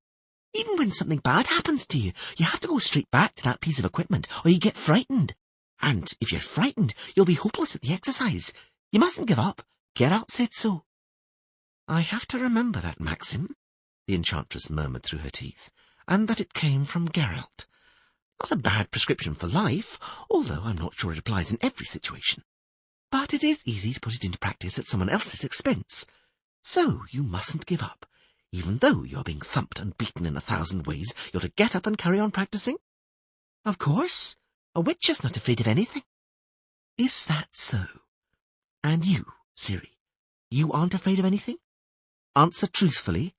Even when something bad happens to you, you have to go straight back to that piece of equipment, or you get frightened. And if you're frightened, you'll be hopeless at the exercise. You mustn't give up. Geralt said so. I have to remember that maxim, the enchantress murmured through her teeth, and that it came from Geralt. Not a bad prescription for life, although I'm not sure it applies in every situation. But it is easy to put it into practice at someone else's expense. So you mustn't give up. Even though you're being thumped and beaten in 1,000 ways, you're to get up and carry on practicing. Of course, a witch is not afraid of anything. Is that so? And you, Ciri, you aren't afraid of anything? Answer truthfully.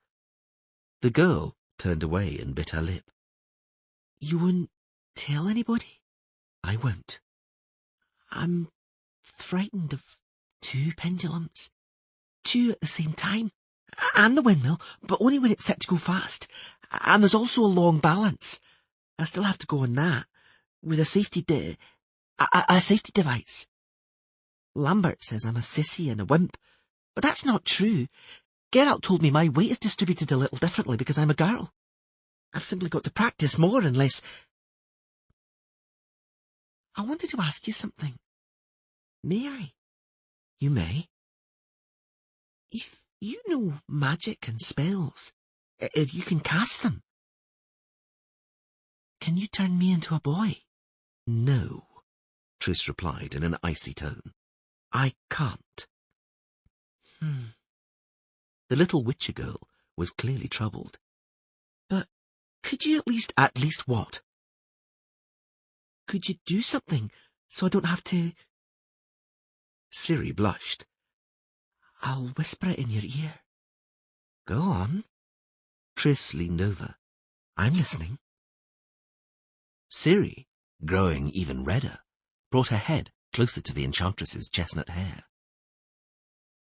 The girl turned away and bit her lip. You won't tell anybody? I won't. I'm frightened of 2 pendulums. 2 at the same time. And the windmill, but only when it's set to go fast. And there's also a long balance. I still have to go on that, with a safety device. Lambert says I'm a sissy and a wimp, but that's not true. Geralt told me my weight is distributed a little differently because I'm a girl. I've simply got to practice more and less. I wanted to ask you something. May I? You may. If you know magic and spells, if you can cast them, can you turn me into a boy? No, Triss replied in an icy tone. I can't. The little witcher girl was clearly troubled. But could you at least what? Could you do something so I don't have to... Ciri blushed. I'll whisper it in your ear. Go on. Triss leaned over. I'm listening. Ciri, growing even redder, brought her head closer to the enchantress's chestnut hair.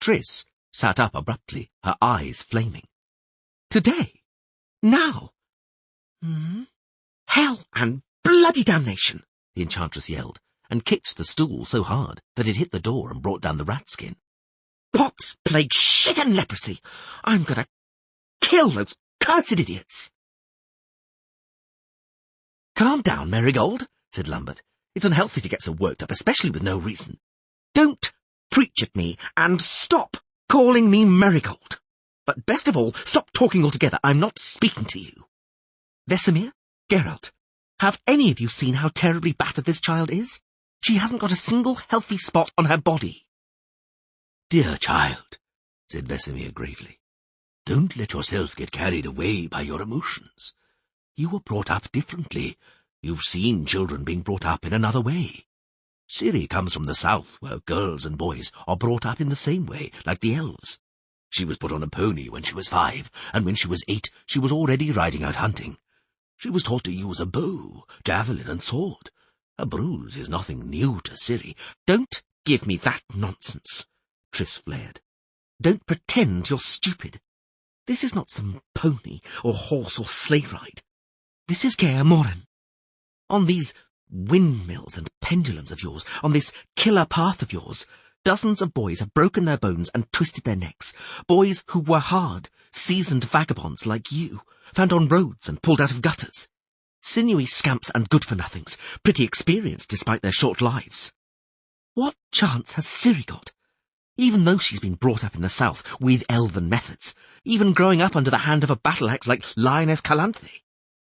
Triss sat up abruptly, her eyes flaming. Today? Now? Hell and bloody damnation! The enchantress yelled, and kicked the stool so hard that it hit the door and brought down the rat skin. Pox, plague, shit and leprosy! I'm gonna kill those cursed idiots! Calm down, Merigold, said Lambert. It's unhealthy to get so worked up, especially with no reason. Don't preach at me, and stop calling me Merigold. But best of all, stop talking altogether. I'm not speaking to you. Vesemir, Geralt, have any of you seen how terribly battered this child is? She hasn't got a single healthy spot on her body. Dear child, said Vesemir gravely, don't let yourself get carried away by your emotions. You were brought up differently. You've seen children being brought up in another way. Ciri comes from the south, where girls and boys are brought up in the same way, like the elves. She was put on a pony when she was 5, and when she was 8, she was already riding out hunting. She was taught to use a bow, javelin, and sword. A bruise is nothing new to Ciri. Don't give me that nonsense, Triss flared. Don't pretend you're stupid. This is not some pony or horse or sleigh ride. This is Kaer Morhen. On these windmills and pendulums of yours, on this killer path of yours, dozens of boys have broken their bones and twisted their necks. Boys who were hard, seasoned vagabonds like you, found on roads and pulled out of gutters. Sinewy scamps and good-for-nothings, pretty experienced despite their short lives. What chance has Ciri got? Even though she's been brought up in the south with elven methods, even growing up under the hand of a battle-axe like Lioness Calanthe.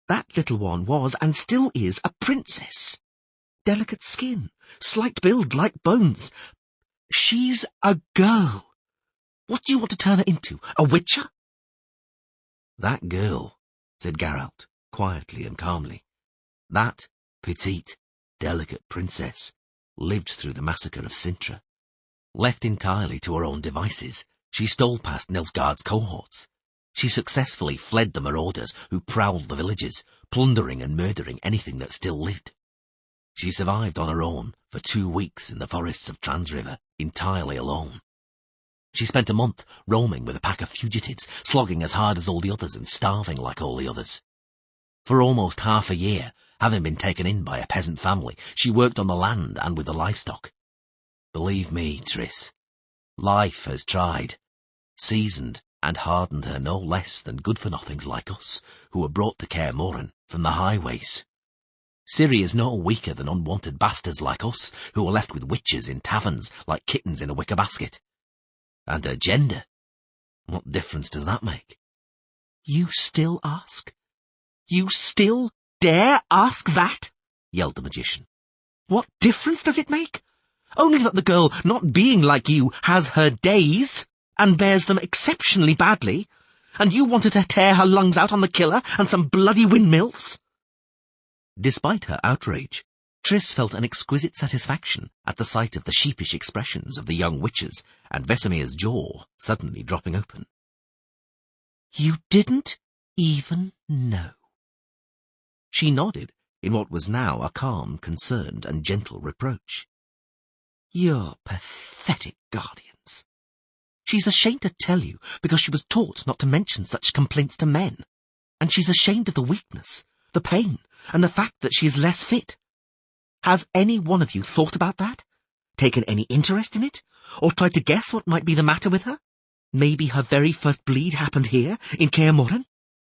That little one was, and still is, a princess. Delicate skin, slight build, light bones. She's a girl. What do you want to turn her into, a witcher? That girl, said Geralt, quietly and calmly. That petite, delicate princess lived through the massacre of Sintra. Left entirely to her own devices, she stole past Nilfgaard's cohorts. She successfully fled the marauders who prowled the villages, plundering and murdering anything that still lived. She survived on her own for 2 weeks in the forests of Transriver, entirely alone. She spent a month roaming with a pack of fugitives, slogging as hard as all the others and starving like all the others. For almost half a year, having been taken in by a peasant family, she worked on the land and with the livestock. Believe me, Triss, life has tried, seasoned and hardened her no less than good-for-nothings like us, who were brought to Kaer Morhen from the highways. Ciri is no weaker than unwanted bastards like us, who are left with witches in taverns like kittens in a wicker basket. And her gender, what difference does that make? You still ask? You still dare ask that? Yelled the magician. What difference does it make? Only that the girl, not being like you, has her days, and bears them exceptionally badly, and you wanted to tear her lungs out on the killer and some bloody windmills? Despite her outrage, Triss felt an exquisite satisfaction at the sight of the sheepish expressions of the young witches and Vesemir's jaw suddenly dropping open. You didn't even know. She nodded in what was now a calm, concerned and gentle reproach. You're pathetic guardians. She's ashamed to tell you because she was taught not to mention such complaints to men. And she's ashamed of the weakness, the pain, and the fact that she is less fit. Has any one of you thought about that? Taken any interest in it? Or tried to guess what might be the matter with her? Maybe her very first bleed happened here, in Kaer Morhen,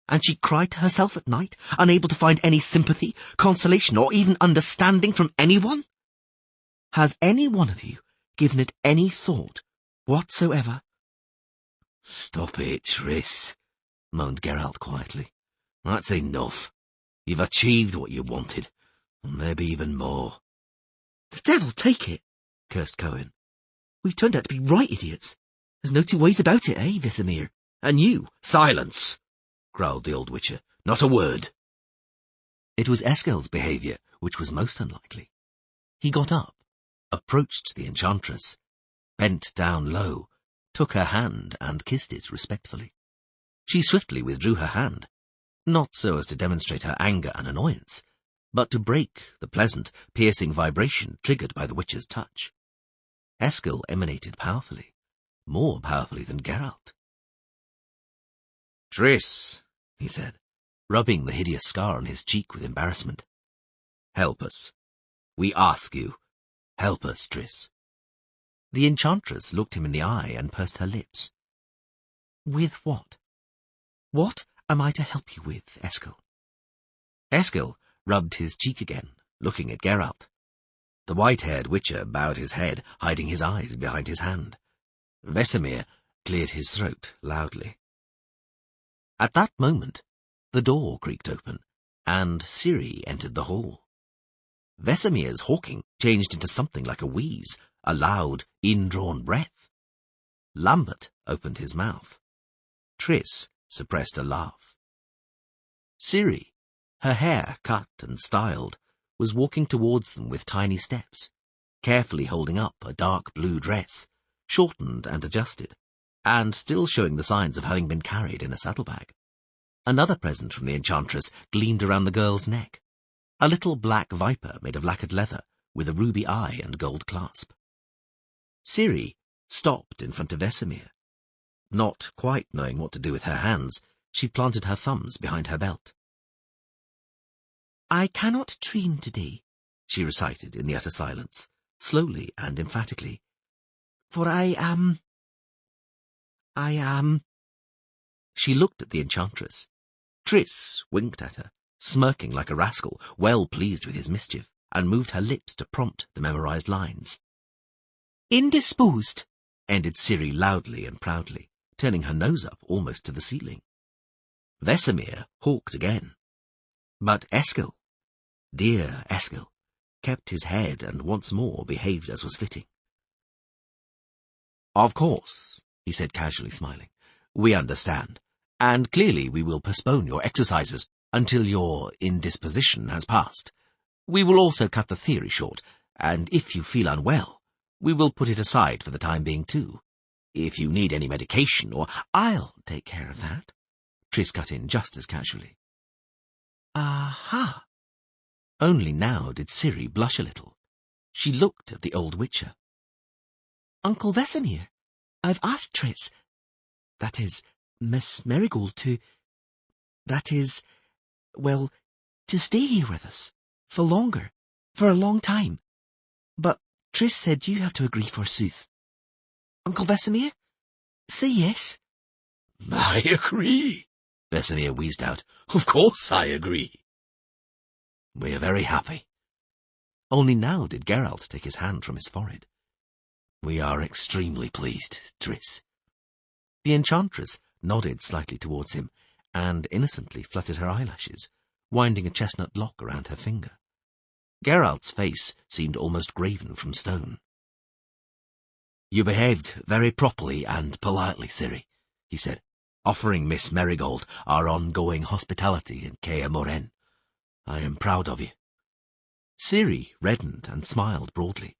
and she cried to herself at night, unable to find any sympathy, consolation, or even understanding from anyone? Has any one of you given it any thought whatsoever? Stop it, Triss, moaned Geralt quietly. That's enough. You've achieved what you wanted, and maybe even more. The devil take it, cursed Cohen. We've turned out to be right idiots. There's no two ways about it, eh, Vesemir? And you? Silence, growled the old witcher. Not a word. It was Eskel's behaviour which was most unlikely. He got up, approached the enchantress, bent down low, took her hand and kissed it respectfully. She swiftly withdrew her hand, not so as to demonstrate her anger and annoyance, but to break the pleasant, piercing vibration triggered by the witch's touch. Eskel emanated powerfully, more powerfully than Geralt. Triss, he said, rubbing the hideous scar on his cheek with embarrassment. Help us. We ask you. Help us, Triss. The enchantress looked him in the eye and pursed her lips. With what? What am I to help you with, Eskel? Eskel rubbed his cheek again, looking at Geralt. The white-haired witcher bowed his head, hiding his eyes behind his hand. Vesemir cleared his throat loudly. At that moment, the door creaked open, and Ciri entered the hall. Vesemir's hawking changed into something like a wheeze, a loud, indrawn breath. Lambert opened his mouth. Triss suppressed a laugh. Ciri, her hair cut and styled, was walking towards them with tiny steps, carefully holding up a dark blue dress, shortened and adjusted, and still showing the signs of having been carried in a saddlebag. Another present from the enchantress gleamed around the girl's neck, a little black viper made of lacquered leather, with a ruby eye and gold clasp. Ciri stopped in front of Vesemir. Not quite knowing what to do with her hands, she planted her thumbs behind her belt. I cannot dream today, she recited in the utter silence, slowly and emphatically. For I am... She looked at the enchantress. Triss winked at her, smirking like a rascal, well pleased with his mischief, and moved her lips to prompt the memorized lines. Indisposed, ended Ciri loudly and proudly, turning her nose up almost to the ceiling. Vesemir hawked again. But Eskel, dear Eskel, kept his head and once more behaved as was fitting. Of course, he said casually smiling, we understand, and clearly we will postpone your exercises until your indisposition has passed. We will also cut the theory short, and if you feel unwell, we will put it aside for the time being too. If you need any medication or... I'll take care of that, Triss cut in just as casually. Aha! Only now did Ciri blush a little. She looked at the old witcher. Uncle Vesemir, I've asked Triss, that is, Miss Merigold, to stay here with us, for longer, for a long time. But Triss said you have to agree forsooth. Uncle Vesemir, say yes. I agree, Vesemir wheezed out. Of course I agree. We are very happy. Only now did Geralt take his hand from his forehead. We are extremely pleased, Triss. The enchantress nodded slightly towards him, and innocently fluttered her eyelashes, winding a chestnut lock around her finger. Geralt's face seemed almost graven from stone. You behaved very properly and politely, Ciri, he said, offering Miss Merigold our ongoing hospitality in Kaer Morhen. I am proud of you. Ciri reddened and smiled broadly.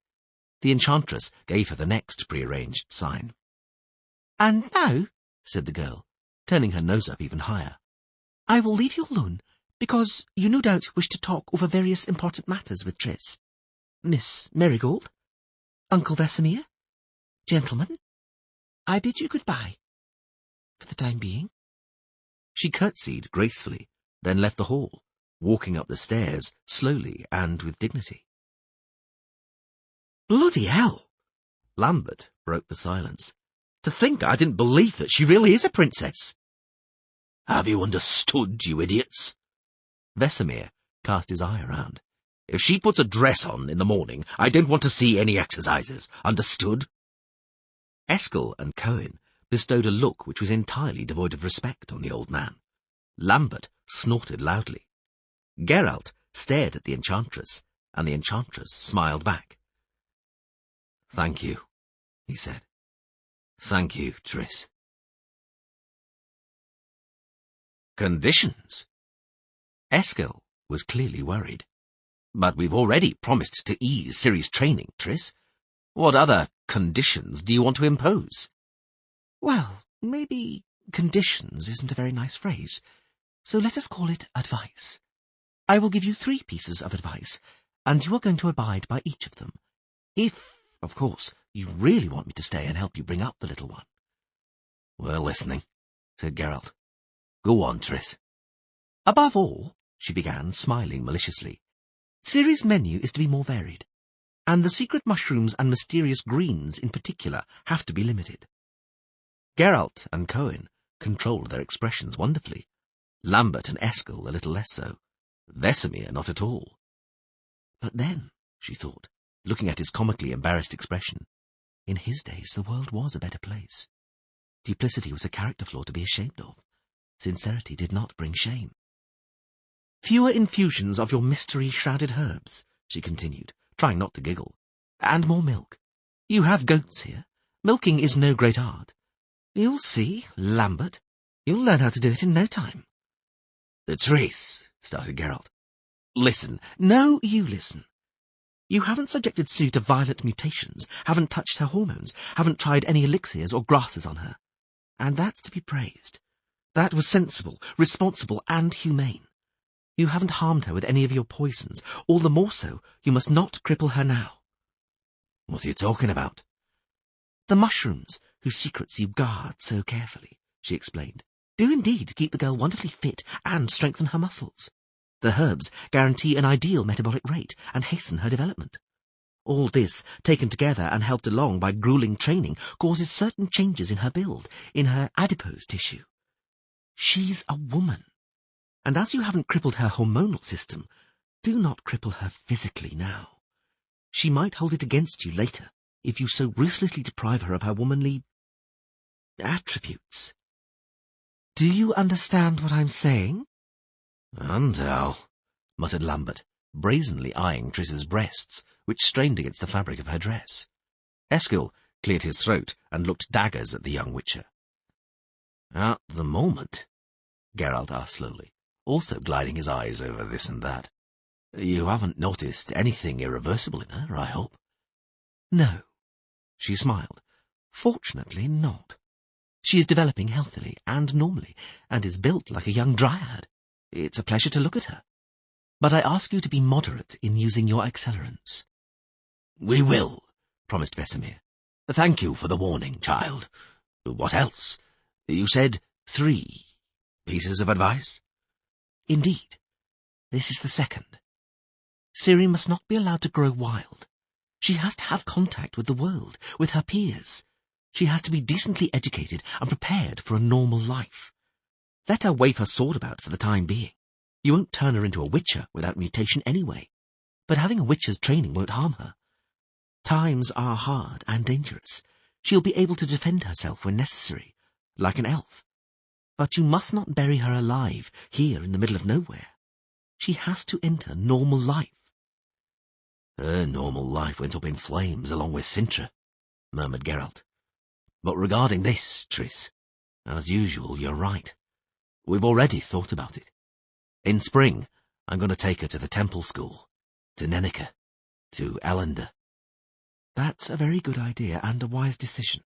The enchantress gave her the next prearranged sign. And now, said the girl, turning her nose up even higher, I will leave you alone, because you no doubt wish to talk over various important matters with Triss. Miss Merigold, Uncle Vesemir, gentlemen, I bid you goodbye, for the time being. She curtsied gracefully, then left the hall, walking up the stairs slowly and with dignity. Bloody hell! Lambert broke the silence. To think I didn't believe that she really is a princess. Have you understood, you idiots? Vesemir cast his eye around. If she puts a dress on in the morning, I don't want to see any exercises. Understood? Eskel and Cohen bestowed a look which was entirely devoid of respect on the old man. Lambert snorted loudly. Geralt stared at the enchantress, and the enchantress smiled back. Thank you, he said. Thank you, Triss. Conditions? Eskel was clearly worried. But we've already promised to ease Ciri's training, Triss. What other conditions do you want to impose? Well, maybe conditions isn't a very nice phrase, so let us call it advice. I will give you 3 pieces of advice, and you are going to abide by each of them. If, of course, you really want me to stay and help you bring up the little one. We're listening, said Geralt. Go on, Triss. Above all, she began, smiling maliciously, Ciri's menu is to be more varied, and the secret mushrooms and mysterious greens in particular have to be limited. Geralt and Cohen controlled their expressions wonderfully. Lambert and Eskel a little less so. Vesemir not at all. But then, she thought, looking at his comically embarrassed expression, in his days the world was a better place. Duplicity was a character flaw to be ashamed of. Sincerity did not bring shame. Fewer infusions of your mystery-shrouded herbs, she continued, trying not to giggle, and more milk. You have goats here. Milking is no great art. You'll see, Lambert. You'll learn how to do it in no time. Triss, started Geralt. Listen. No, you listen. You haven't subjected Ciri to violent mutations, haven't touched her hormones, haven't tried any elixirs or grasses on her. And that's to be praised. That was sensible, responsible, and humane. You haven't harmed her with any of your poisons. All the more so, you must not cripple her now. What are you talking about? The mushrooms, whose secrets you guard so carefully, she explained, do indeed keep the girl wonderfully fit and strengthen her muscles. The herbs guarantee an ideal metabolic rate and hasten her development. All this, taken together and helped along by grueling training, causes certain changes in her build, in her adipose tissue. She's a woman. And as you haven't crippled her hormonal system, do not cripple her physically now. She might hold it against you later, if you so ruthlessly deprive her of her womanly attributes. Do you understand what I'm saying? And how, muttered Lambert, brazenly eyeing Triss's breasts, which strained against the fabric of her dress. Eskel cleared his throat and looked daggers at the young witcher. At the moment, Geralt asked slowly, also gliding his eyes over this and that, you haven't noticed anything irreversible in her, I hope? No, she smiled. Fortunately not. She is developing healthily and normally, and is built like a young dryad. It's a pleasure to look at her. But I ask you to be moderate in using your accelerants. We will, promised Vesemir. Thank you for the warning, child. What else? You said 3 pieces of advice? Indeed. This is the second. Ciri must not be allowed to grow wild. She has to have contact with the world, with her peers. She has to be decently educated and prepared for a normal life. Let her wave her sword about for the time being. You won't turn her into a witcher without mutation anyway. But having a witcher's training won't harm her. Times are hard and dangerous. She'll be able to defend herself when necessary, like an elf. But you must not bury her alive here in the middle of nowhere. She has to enter normal life. Her normal life went up in flames along with Sintra, murmured Geralt. But regarding this, Triss, as usual, you're right. We've already thought about it. In spring, I'm going to take her to the temple school, to Nenneke, to Elender. That's a very good idea and a wise decision.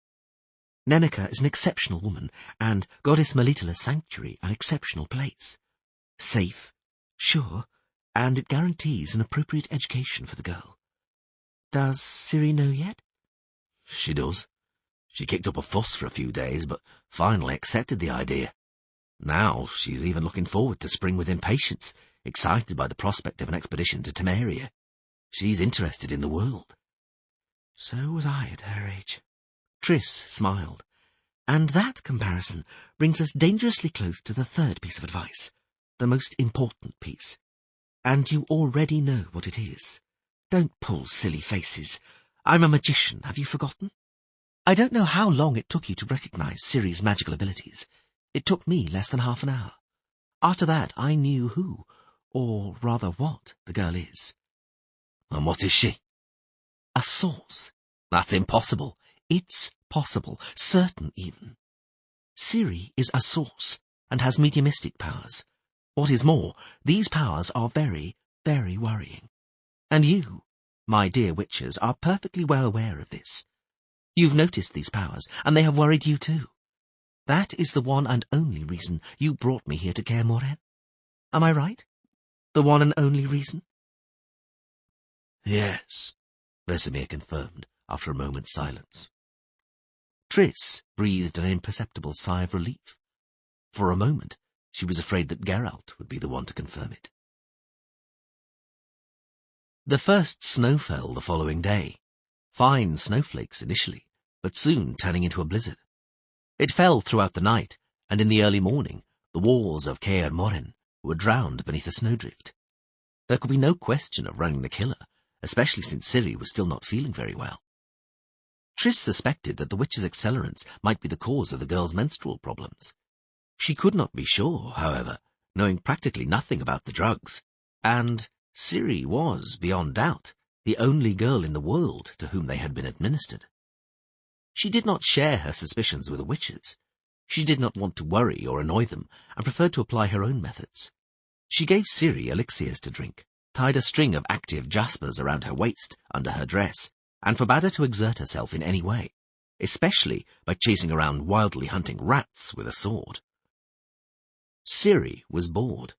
Nenneke is an exceptional woman, and Goddess Melitola's sanctuary an exceptional place. Safe, sure, and it guarantees an appropriate education for the girl. Does Ciri know yet? She does. She kicked up a fuss for a few days, but finally accepted the idea. Now she's even looking forward to spring with impatience, excited by the prospect of an expedition to Temeria. She's interested in the world. So was I at her age. Triss smiled. And that comparison brings us dangerously close to the third piece of advice, the most important piece. And you already know what it is. Don't pull silly faces. I'm a magician, have you forgotten? I don't know how long it took you to recognize Ciri's magical abilities. It took me less than half an hour. After that, I knew who, or rather what, the girl is. And what is she? A source. That's impossible. It's possible, certain even. Ciri is a source, and has mediumistic powers. What is more, these powers are very, very worrying. And you, my dear witches, are perfectly well aware of this. You've noticed these powers, and they have worried you too. That is the one and only reason you brought me here to Kaer Morhen. Am I right? The one and only reason? Yes, Vesemir confirmed after a moment's silence. Triss breathed an imperceptible sigh of relief. For a moment, she was afraid that Geralt would be the one to confirm it. The first snow fell the following day. Fine snowflakes initially, but soon turning into a blizzard. It fell throughout the night, and in the early morning, the walls of Kaer Morhen were drowned beneath a snowdrift. There could be no question of running the killer, especially since Ciri was still not feeling very well. Triss suspected that the witch's accelerants might be the cause of the girl's menstrual problems. She could not be sure, however, knowing practically nothing about the drugs, and Ciri was, beyond doubt, the only girl in the world to whom they had been administered. She did not share her suspicions with the witches. She did not want to worry or annoy them, and preferred to apply her own methods. She gave Ciri elixirs to drink, tied a string of active jaspers around her waist under her dress, and forbade her to exert herself in any way, especially by chasing around wildly hunting rats with a sword. Ciri was bored.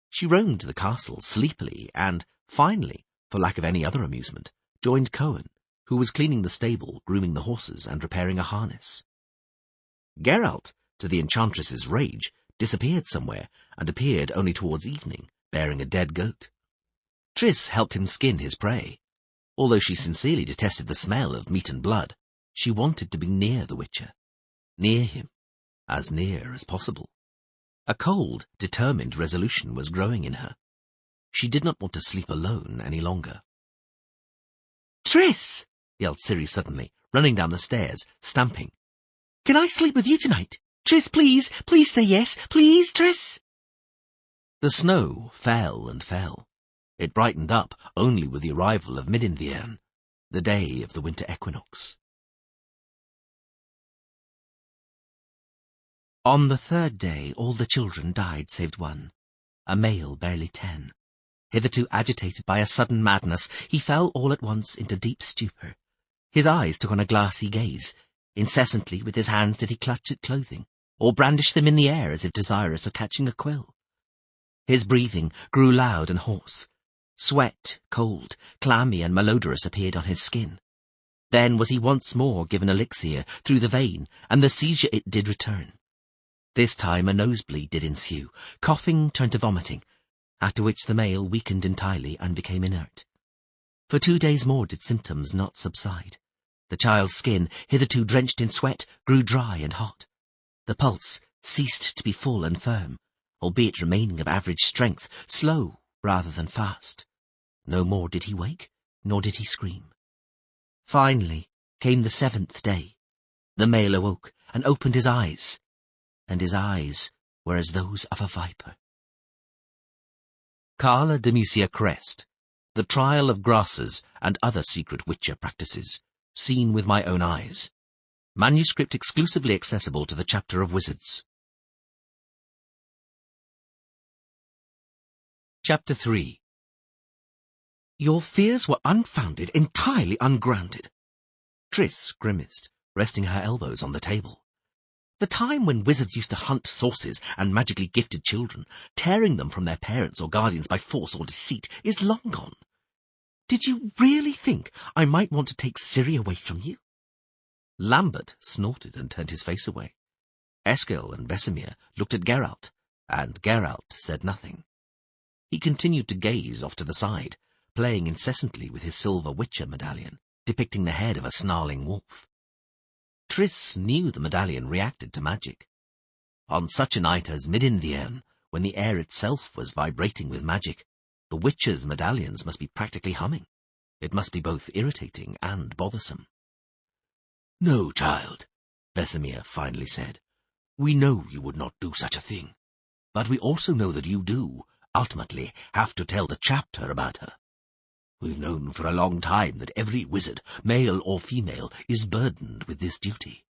She roamed the castle sleepily and, finally, for lack of any other amusement, joined Cohen, who was cleaning the stable, grooming the horses, and repairing a harness. Geralt, to the enchantress's rage, disappeared somewhere, and appeared only towards evening, bearing a dead goat. Triss helped him skin his prey. Although she sincerely detested the smell of meat and blood, she wanted to be near the Witcher. Near him. As near as possible. A cold, determined resolution was growing in her. She did not want to sleep alone any longer. "Triss!" yelled Ciri suddenly, running down the stairs, stamping. "Can I sleep with you tonight? Triss, please, please say yes, please, Triss!" The snow fell and fell. It brightened up only with the arrival of Midinvierne, the day of the winter equinox. On the third day all the children died save one, a male barely 10. Hitherto agitated by a sudden madness, he fell all at once into deep stupor. His eyes took on a glassy gaze. Incessantly with his hands did he clutch at clothing, or brandish them in the air as if desirous of catching a quill. His breathing grew loud and hoarse. Sweat, cold, clammy and malodorous appeared on his skin. Then was he once more given elixir through the vein, and the seizure it did return. This time a nosebleed did ensue, coughing turned to vomiting, after which the male weakened entirely and became inert. For 2 days more did symptoms not subside. The child's skin, hitherto drenched in sweat, grew dry and hot. The pulse ceased to be full and firm, albeit remaining of average strength, slow rather than fast. No more did he wake, nor did he scream. Finally came the 7th day. The male awoke and opened his eyes, and his eyes were as those of a viper. Carla Demesia Crest, The Trial of Grasses and Other Secret Witcher Practices, seen with my own eyes. Manuscript exclusively accessible to the chapter of Wizards. Chapter 3. Your fears were unfounded, entirely ungrounded. Triss grimaced, resting her elbows on the table. The time when wizards used to hunt sources and magically gifted children, tearing them from their parents or guardians by force or deceit, is long gone. Did you really think I might want to take Ciri away from you? Lambert snorted and turned his face away. Eskil and Vesemir looked at Geralt, and Geralt said nothing. He continued to gaze off to the side, playing incessantly with his silver witcher medallion, depicting the head of a snarling wolf. Triss knew the medallion reacted to magic. On such a night as Midinvierne, when the air itself was vibrating with magic, the witcher's medallions must be practically humming. It must be both irritating and bothersome. "No, child," Vesemir finally said. "We know you would not do such a thing, but we also know that you do, ultimately, have to tell the chapter about her. We've known for a long time that every wizard, male or female, is burdened with this duty.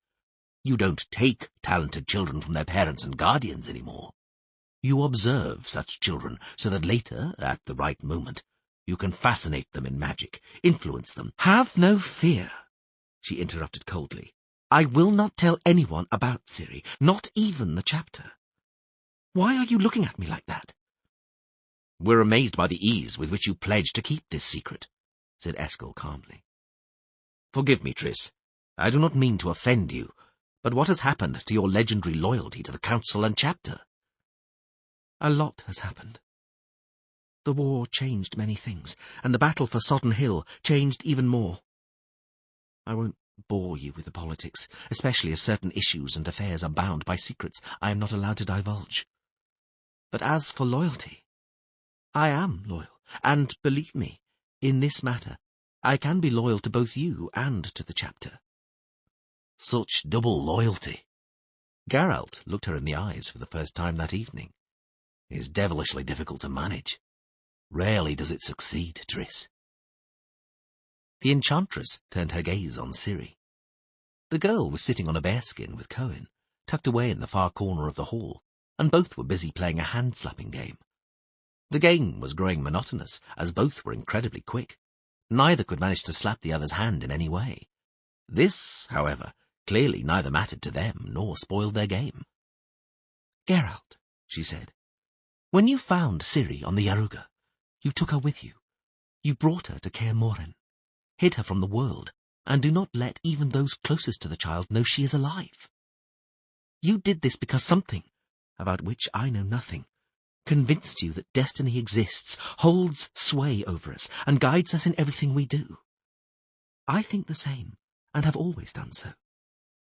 You don't take talented children from their parents and guardians anymore. You observe such children so that later, at the right moment, you can fascinate them in magic, influence them." "Have no fear," she interrupted coldly. "I will not tell anyone about Ciri, not even the chapter. Why are you looking at me like that?" "We're amazed by the ease with which you pledged to keep this secret," said Eskil calmly. "Forgive me, Triss. I do not mean to offend you, but what has happened to your legendary loyalty to the Council and chapter?" "A lot has happened. The war changed many things, and the battle for Sodden Hill changed even more. I won't bore you with the politics, especially as certain issues and affairs are bound by secrets I am not allowed to divulge. But as for loyalty, I am loyal, and believe me, in this matter, I can be loyal to both you and to the chapter." "Such double loyalty." Geralt looked her in the eyes for the first time that evening. "Is devilishly difficult to manage. Rarely does it succeed, Triss." The enchantress turned her gaze on Ciri. The girl was sitting on a bearskin with Cohen, tucked away in the far corner of the hall, and both were busy playing a hand-slapping game. The game was growing monotonous, as both were incredibly quick. Neither could manage to slap the other's hand in any way. This, however, clearly neither mattered to them nor spoiled their game. "Geralt," she said, "when you found Ciri on the Yaruga, you took her with you. You brought her to Kaer Morhen, hid her from the world, and do not let even those closest to the child know she is alive. You did this because something, about which I know nothing, convinced you that destiny exists, holds sway over us, and guides us in everything we do. I think the same, and have always done so.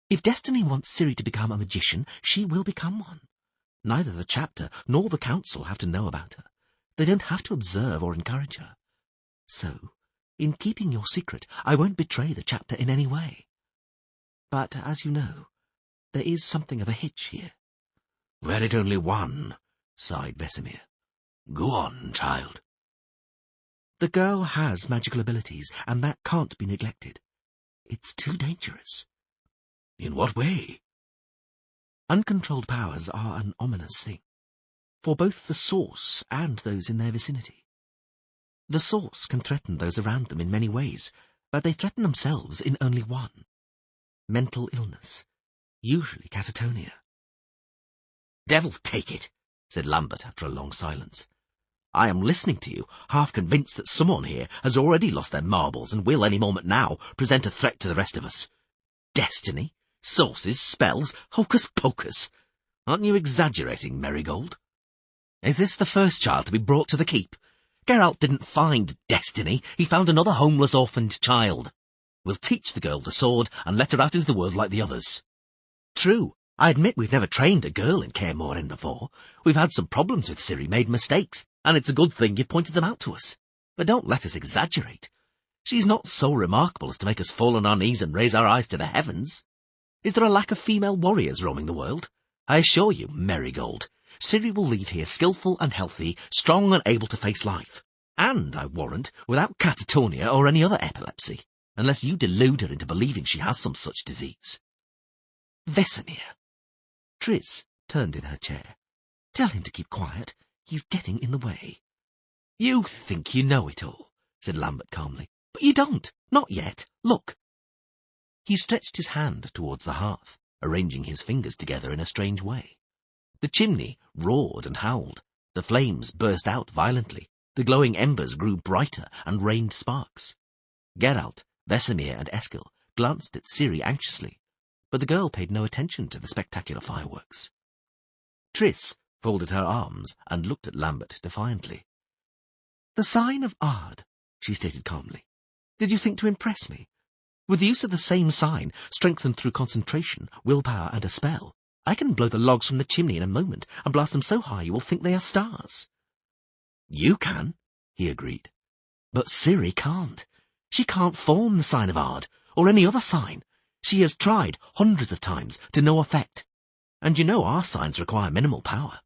If destiny wants Ciri to become a magician, she will become one. Neither the chapter nor the council have to know about her. They don't have to observe or encourage her. So, in keeping your secret, I won't betray the chapter in any way. But, as you know, there is something of a hitch here." "Were it only one," sighed Vesemir. "Go on, child." "The girl has magical abilities, and that can't be neglected. It's too dangerous." "In what way?" "Uncontrolled powers are an ominous thing, for both the source and those in their vicinity. The source can threaten those around them in many ways, but they threaten themselves in only one: mental illness, usually catatonia." "Devil take it," said Lambert after a long silence. "I am listening to you, half convinced that someone here has already lost their marbles and will any moment now present a threat to the rest of us. Destiny, sources, spells, hocus pocus. Aren't you exaggerating, Merigold? Is this the first child to be brought to the keep? Geralt didn't find destiny, he found another homeless orphaned child. We'll teach the girl the sword and let her out into the world like the others. True, I admit we've never trained a girl in Kaer Morhen before. We've had some problems with Ciri, made mistakes, and it's a good thing you've pointed them out to us. But don't let us exaggerate. She's not so remarkable as to make us fall on our knees and raise our eyes to the heavens. Is there a lack of female warriors roaming the world? I assure you, Merigold, Ciri will leave here skillful and healthy, strong and able to face life. And, I warrant, without catatonia or any other epilepsy, unless you delude her into believing she has some such disease. Vesemir. Triss turned in her chair. Tell him to keep quiet. He's getting in the way. You think you know it all, said Lambert calmly. But you don't. Not yet. Look. He stretched his hand towards the hearth, arranging his fingers together in a strange way. The chimney roared and howled. The flames burst out violently. The glowing embers grew brighter and rained sparks. Geralt, Vesemir and Eskil glanced at Ciri anxiously, but the girl paid no attention to the spectacular fireworks. Triss folded her arms and looked at Lambert defiantly. The sign of Ard, she stated calmly. Did you think to impress me? With the use of the same sign, strengthened through concentration, willpower and a spell, I can blow the logs from the chimney in a moment and blast them so high you will think they are stars. You can, he agreed. But Ciri can't. She can't form the sign of Ard, or any other sign. She has tried hundreds of times to no effect. And you know our signs require minimal power.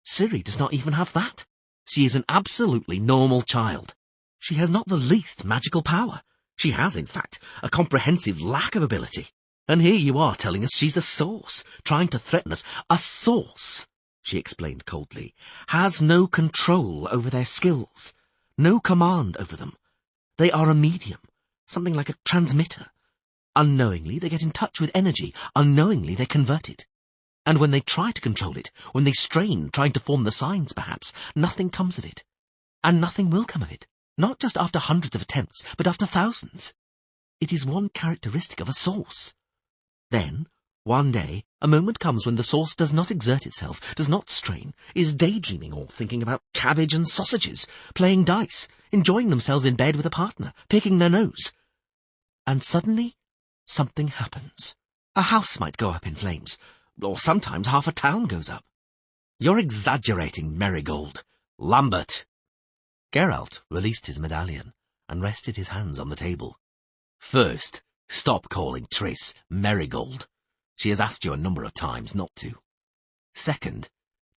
Ciri does not even have that. She is an absolutely normal child. She has not the least magical power. She has, in fact, a comprehensive lack of ability. And here you are telling us she's a source, trying to threaten us. A source, she explained coldly, has no control over their skills, no command over them. They are a medium, something like a transmitter. Unknowingly, they get in touch with energy. Unknowingly, they convert it. And when they try to control it, when they strain, trying to form the signs, perhaps, nothing comes of it. And nothing will come of it. Not just after hundreds of attempts, but after thousands. It is one characteristic of a source. Then, one day, a moment comes when the source does not exert itself, does not strain, is daydreaming or thinking about cabbage and sausages, playing dice, enjoying themselves in bed with a partner, picking their nose. And suddenly, something happens. A house might go up in flames, or sometimes half a town goes up. You're exaggerating, Merigold. Lambert. Geralt released his medallion and rested his hands on the table. First, stop calling Triss Merigold. She has asked you a number of times not to. Second,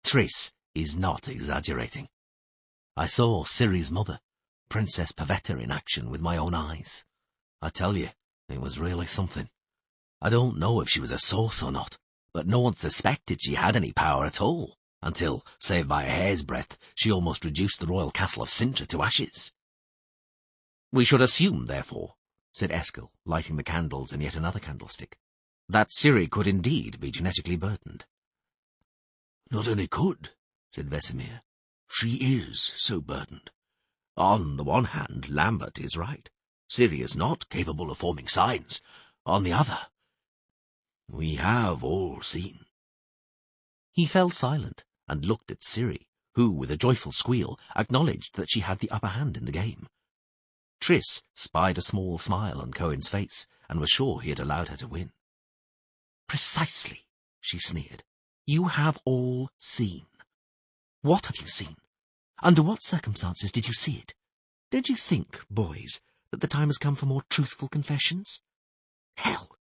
Triss is not exaggerating. I saw Ciri's mother, Princess Pavetta, in action with my own eyes. I tell you, it was really something. I don't know if she was a source or not, but no one suspected she had any power at all, until, save by a hair's breadth, she almost reduced the royal castle of Sintra to ashes. We should assume, therefore, said Eskil, lighting the candles in yet another candlestick, that Ciri could indeed be genetically burdened. Not only could, said Vesemir, she is so burdened. On the one hand, Lambert is right. Ciri is not capable of forming signs. On the other, we have all seen. He fell silent and looked at Ciri, who, with a joyful squeal, acknowledged that she had the upper hand in the game. Triss spied a small smile on Cohen's face, and was sure he had allowed her to win. Precisely, she sneered. You have all seen. What have you seen? Under what circumstances did you see it? Don't you think, boys, that the time has come for more truthful confessions? Hell,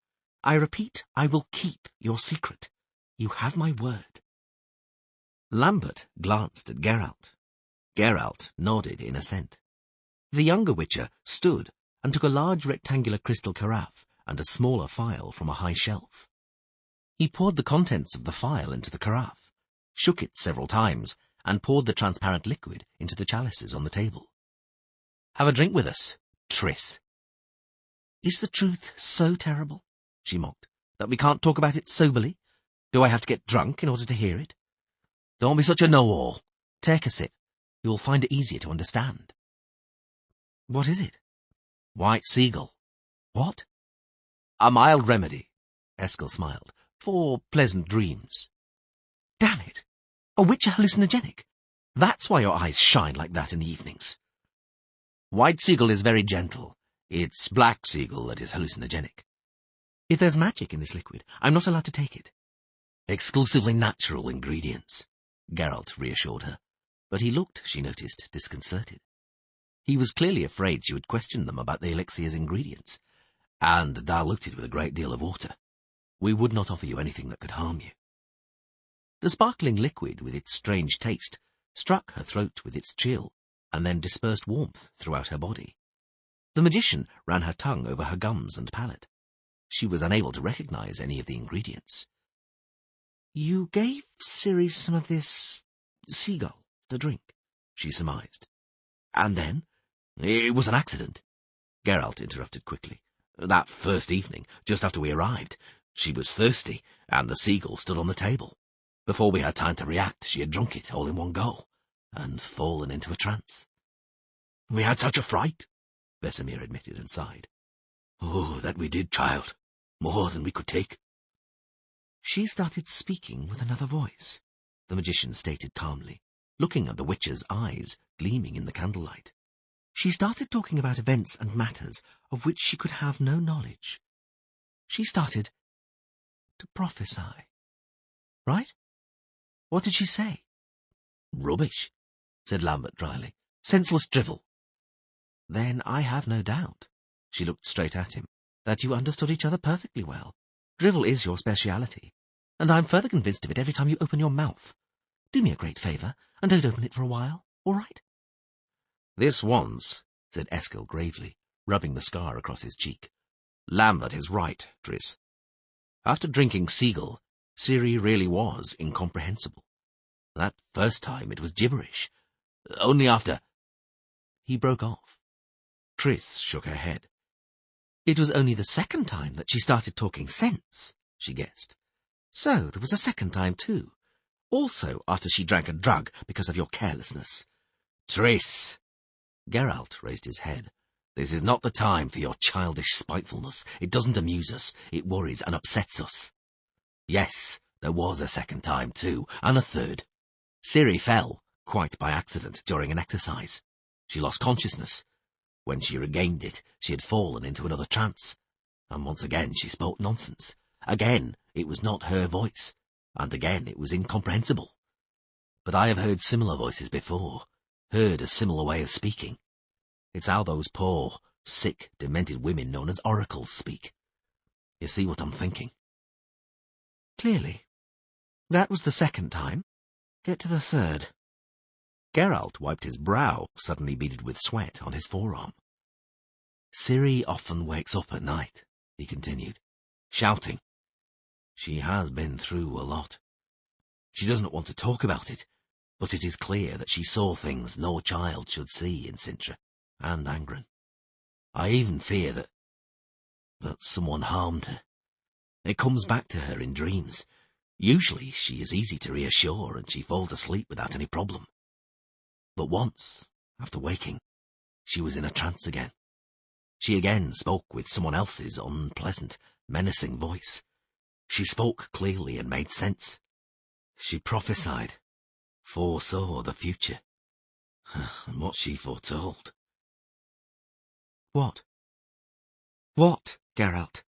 I repeat, I will keep your secret. You have my word. Lambert glanced at Geralt. Geralt nodded in assent. The younger Witcher stood and took a large rectangular crystal carafe and a smaller phial from a high shelf. He poured the contents of the phial into the carafe, shook it several times, and poured the transparent liquid into the chalices on the table. Have a drink with us, Triss. Is the truth so terrible, she mocked, that we can't talk about it soberly? Do I have to get drunk in order to hear it? Don't be such a know-all. Take a sip. You will find it easier to understand. What is it? White seagull. What? A mild remedy, Eskil smiled, for pleasant dreams. Damn it! A witcher hallucinogenic. That's why your eyes shine like that in the evenings. White seagull is very gentle. It's black seagull that is hallucinogenic. If there's magic in this liquid, I'm not allowed to take it. Exclusively natural ingredients, Geralt reassured her, but he looked, she noticed, disconcerted. He was clearly afraid she would question them about the elixir's ingredients, and diluted with a great deal of water. We would not offer you anything that could harm you. The sparkling liquid, with its strange taste, struck her throat with its chill, and then dispersed warmth throughout her body. The magician ran her tongue over her gums and palate. She was unable to recognize any of the ingredients. You gave Ciri some of this seagull to drink, she surmised. And then? It was an accident, Geralt interrupted quickly. That first evening, just after we arrived, she was thirsty, and the seagull stood on the table. Before we had time to react, she had drunk it all in one go, and fallen into a trance. We had such a fright, Vesemir admitted and sighed. Oh, that we did, child. More than we could take. She started speaking with another voice, the magician stated calmly, looking at the witch's eyes gleaming in the candlelight. She started talking about events and matters of which she could have no knowledge. She started to prophesy. Right? What did she say? Rubbish, said Lambert dryly. Senseless drivel. Then I have no doubt, she looked straight at him, that you understood each other perfectly well. Drivel is your speciality, and I'm further convinced of it every time you open your mouth. Do me a great favour, and don't open it for a while, all right? This once, said Eskel gravely, rubbing the scar across his cheek. Lambert is right, Triss. After drinking seagull, Ciri really was incomprehensible. That first time it was gibberish. Only after... He broke off. Triss shook her head. It was only the second time that she started talking sense, she guessed. So there was a second time too. Also after she drank a drug because of your carelessness. Triss! Geralt raised his head. This is not the time for your childish spitefulness. It doesn't amuse us. It worries and upsets us. Yes, there was a second time too, and a third. Ciri fell, quite by accident, during an exercise. She lost consciousness. When she regained it, she had fallen into another trance. And once again she spoke nonsense. Again, it was not her voice. And again, it was incomprehensible. But I have heard similar voices before, heard a similar way of speaking. It's how those poor, sick, demented women known as oracles speak. You see what I'm thinking? Clearly. That was the second time. Get to the third. Geralt wiped his brow, suddenly beaded with sweat, on his forearm. Ciri often wakes up at night, he continued, shouting. She has been through a lot. She doesn't want to talk about it, but it is clear that she saw things no child should see in Cintra and Angren. I even fear that someone harmed her. It comes back to her in dreams. Usually she is easy to reassure and she falls asleep without any problem. But once, after waking, she was in a trance again. She again spoke with someone else's unpleasant, menacing voice. She spoke clearly and made sense. She prophesied, foresaw the future. And what she foretold. What? What, Geralt?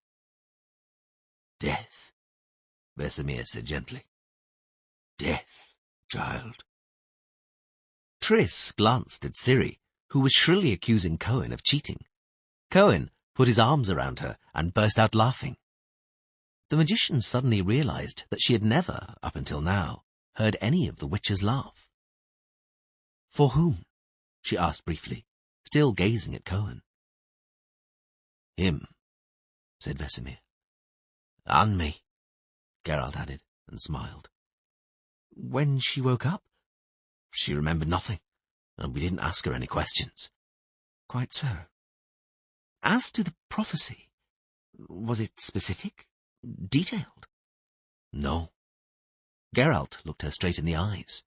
Death, Vesemir said gently. Death, child. Triss glanced at Ciri, who was shrilly accusing Cohen of cheating. Cohen put his arms around her and burst out laughing. The magician suddenly realized that she had never, up until now, heard any of the witches laugh. For whom? She asked briefly, still gazing at Cohen. Him, said Vesemir. And me, Geralt added, and smiled. When she woke up? She remembered nothing, and we didn't ask her any questions. Quite so. As to the prophecy, was it specific? Detailed? No. Geralt looked her straight in the eyes.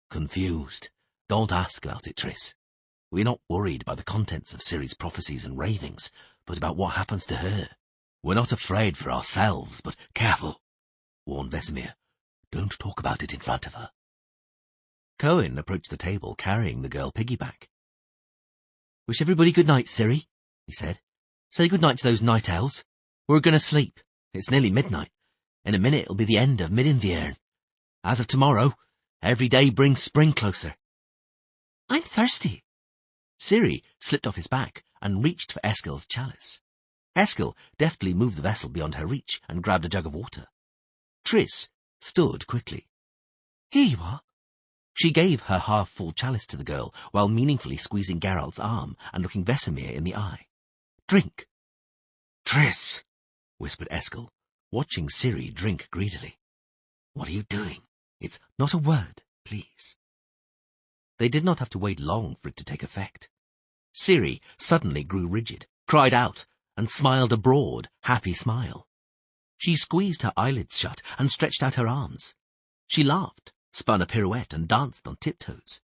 Confused. Don't ask about it, Triss. We're not worried by the contents of Ciri's prophecies and ravings, but about what happens to her. We're not afraid for ourselves, but careful, warned Vesemir. Don't talk about it in front of her. Cohen approached the table carrying the girl piggyback. Wish everybody good night, Ciri, he said. Say good-night to those night owls. We're going to sleep. It's nearly midnight. In a minute it'll be the end of mid-Inviern. As of tomorrow, every day brings spring closer. I'm thirsty. Ciri slipped off his back and reached for Eskil's chalice. Eskil deftly moved the vessel beyond her reach and grabbed a jug of water. Triss stood quickly. Here you are. She gave her half-full chalice to the girl while meaningfully squeezing Geralt's arm and looking Vesemir in the eye. Drink. Triss, whispered Eskil, watching Ciri drink greedily. What are you doing? It's not a word, please. They did not have to wait long for it to take effect. Ciri suddenly grew rigid, cried out, and smiled a broad, happy smile. She squeezed her eyelids shut and stretched out her arms. She laughed, spun a pirouette, and danced on tiptoes.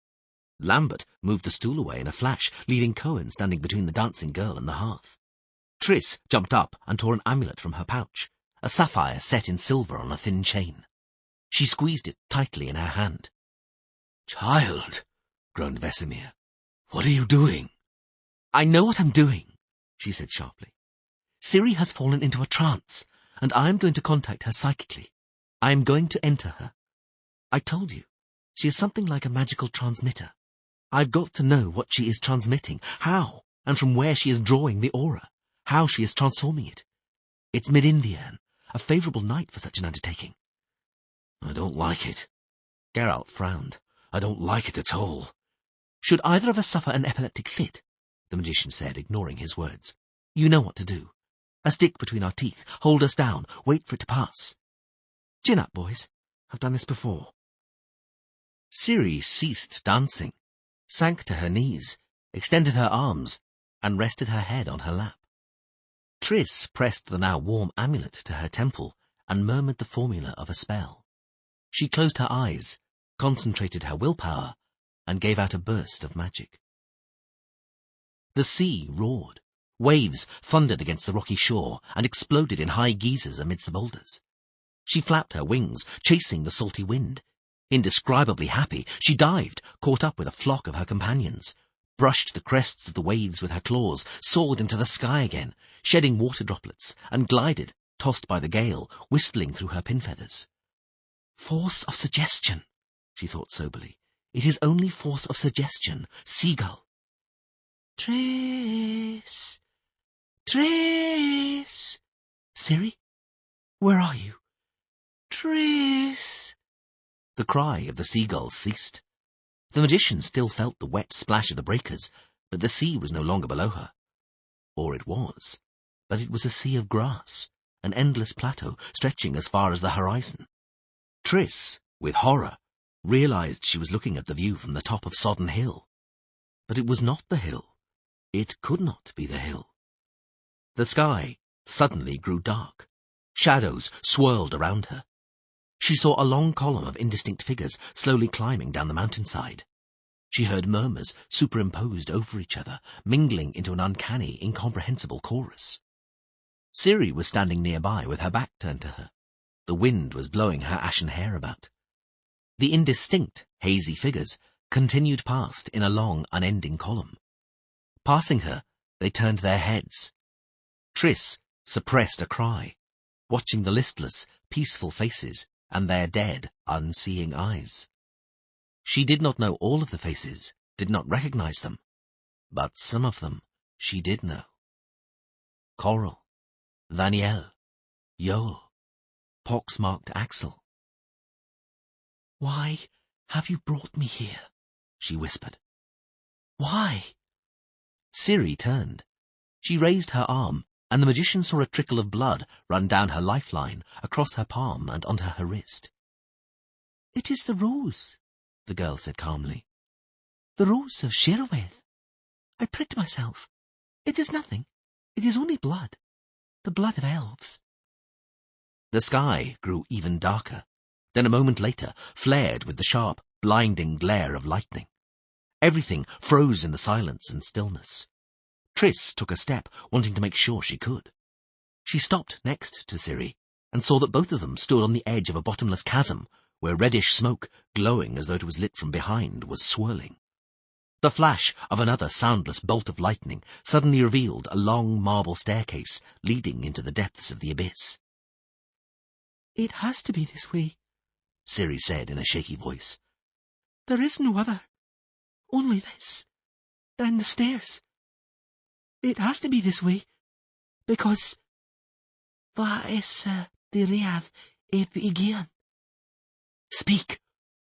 Lambert moved the stool away in a flash, leaving Cohen standing between the dancing girl and the hearth. Triss jumped up and tore an amulet from her pouch, a sapphire set in silver on a thin chain. She squeezed it tightly in her hand. Child, groaned Vesemir, what are you doing? I know what I'm doing, she said sharply. Ciri has fallen into a trance, and I am going to contact her psychically. I am going to enter her. I told you, she is something like a magical transmitter. I've got to know what she is transmitting, how, and from where she is drawing the aura, how she is transforming it. It's mid-Inviern, a favourable night for such an undertaking. I don't like it. Geralt frowned. I don't like it at all. Should either of us suffer an epileptic fit, the magician said, ignoring his words, you know what to do. A stick between our teeth, hold us down, wait for it to pass. Chin up, boys. I've done this before. Ciri ceased dancing, sank to her knees, extended her arms, and rested her head on her lap. Triss pressed the now warm amulet to her temple and murmured the formula of a spell. She closed her eyes, concentrated her willpower, and gave out a burst of magic. The sea roared. Waves thundered against the rocky shore and exploded in high geysers amidst the boulders. She flapped her wings, chasing the salty wind. Indescribably happy, she dived, caught up with a flock of her companions, brushed the crests of the waves with her claws, soared into the sky again, shedding water droplets, and glided, tossed by the gale, whistling through her pin feathers. Force of suggestion, she thought soberly. It is only force of suggestion. Seagull. Triss! Triss! Ciri? Where are you? Triss! The cry of the seagulls ceased. The magician still felt the wet splash of the breakers, but the sea was no longer below her. Or it was, but it was a sea of grass, an endless plateau stretching as far as the horizon. Triss, with horror, realized she was looking at the view from the top of Sodden Hill. But it was not the hill. It could not be the hill. The sky suddenly grew dark. Shadows swirled around her. She saw a long column of indistinct figures slowly climbing down the mountainside. She heard murmurs superimposed over each other, mingling into an uncanny, incomprehensible chorus. Ciri was standing nearby with her back turned to her. The wind was blowing her ashen hair about. The indistinct, hazy figures continued past in a long, unending column. Passing her, they turned their heads. Triss suppressed a cry, watching the listless, peaceful faces and their dead, unseeing eyes. She did not know all of the faces, did not recognize them, but some of them she did know. Coral, Vaniel, Yoel, pox-marked Axel. "Why have you brought me here?" she whispered. "Why?" Ciri turned. She raised her arm, and the magician saw a trickle of blood run down her lifeline, across her palm and onto her wrist. "It is the rose," the girl said calmly. "The rose of Shiroweth. I pricked myself. It is nothing. It is only blood. The blood of elves." The sky grew even darker, then a moment later flared with the sharp, blinding glare of lightning. Everything froze in the silence and stillness. Triss took a step, wanting to make sure she could. She stopped next to Ciri, and saw that both of them stood on the edge of a bottomless chasm, where reddish smoke, glowing as though it was lit from behind, was swirling. The flash of another soundless bolt of lightning suddenly revealed a long marble staircase leading into the depths of the abyss. "It has to be this way," Ciri said in a shaky voice. "There is no other. Only this. Down the stairs. It has to be this way, because... That is the Reath eb Igian." "Speak,"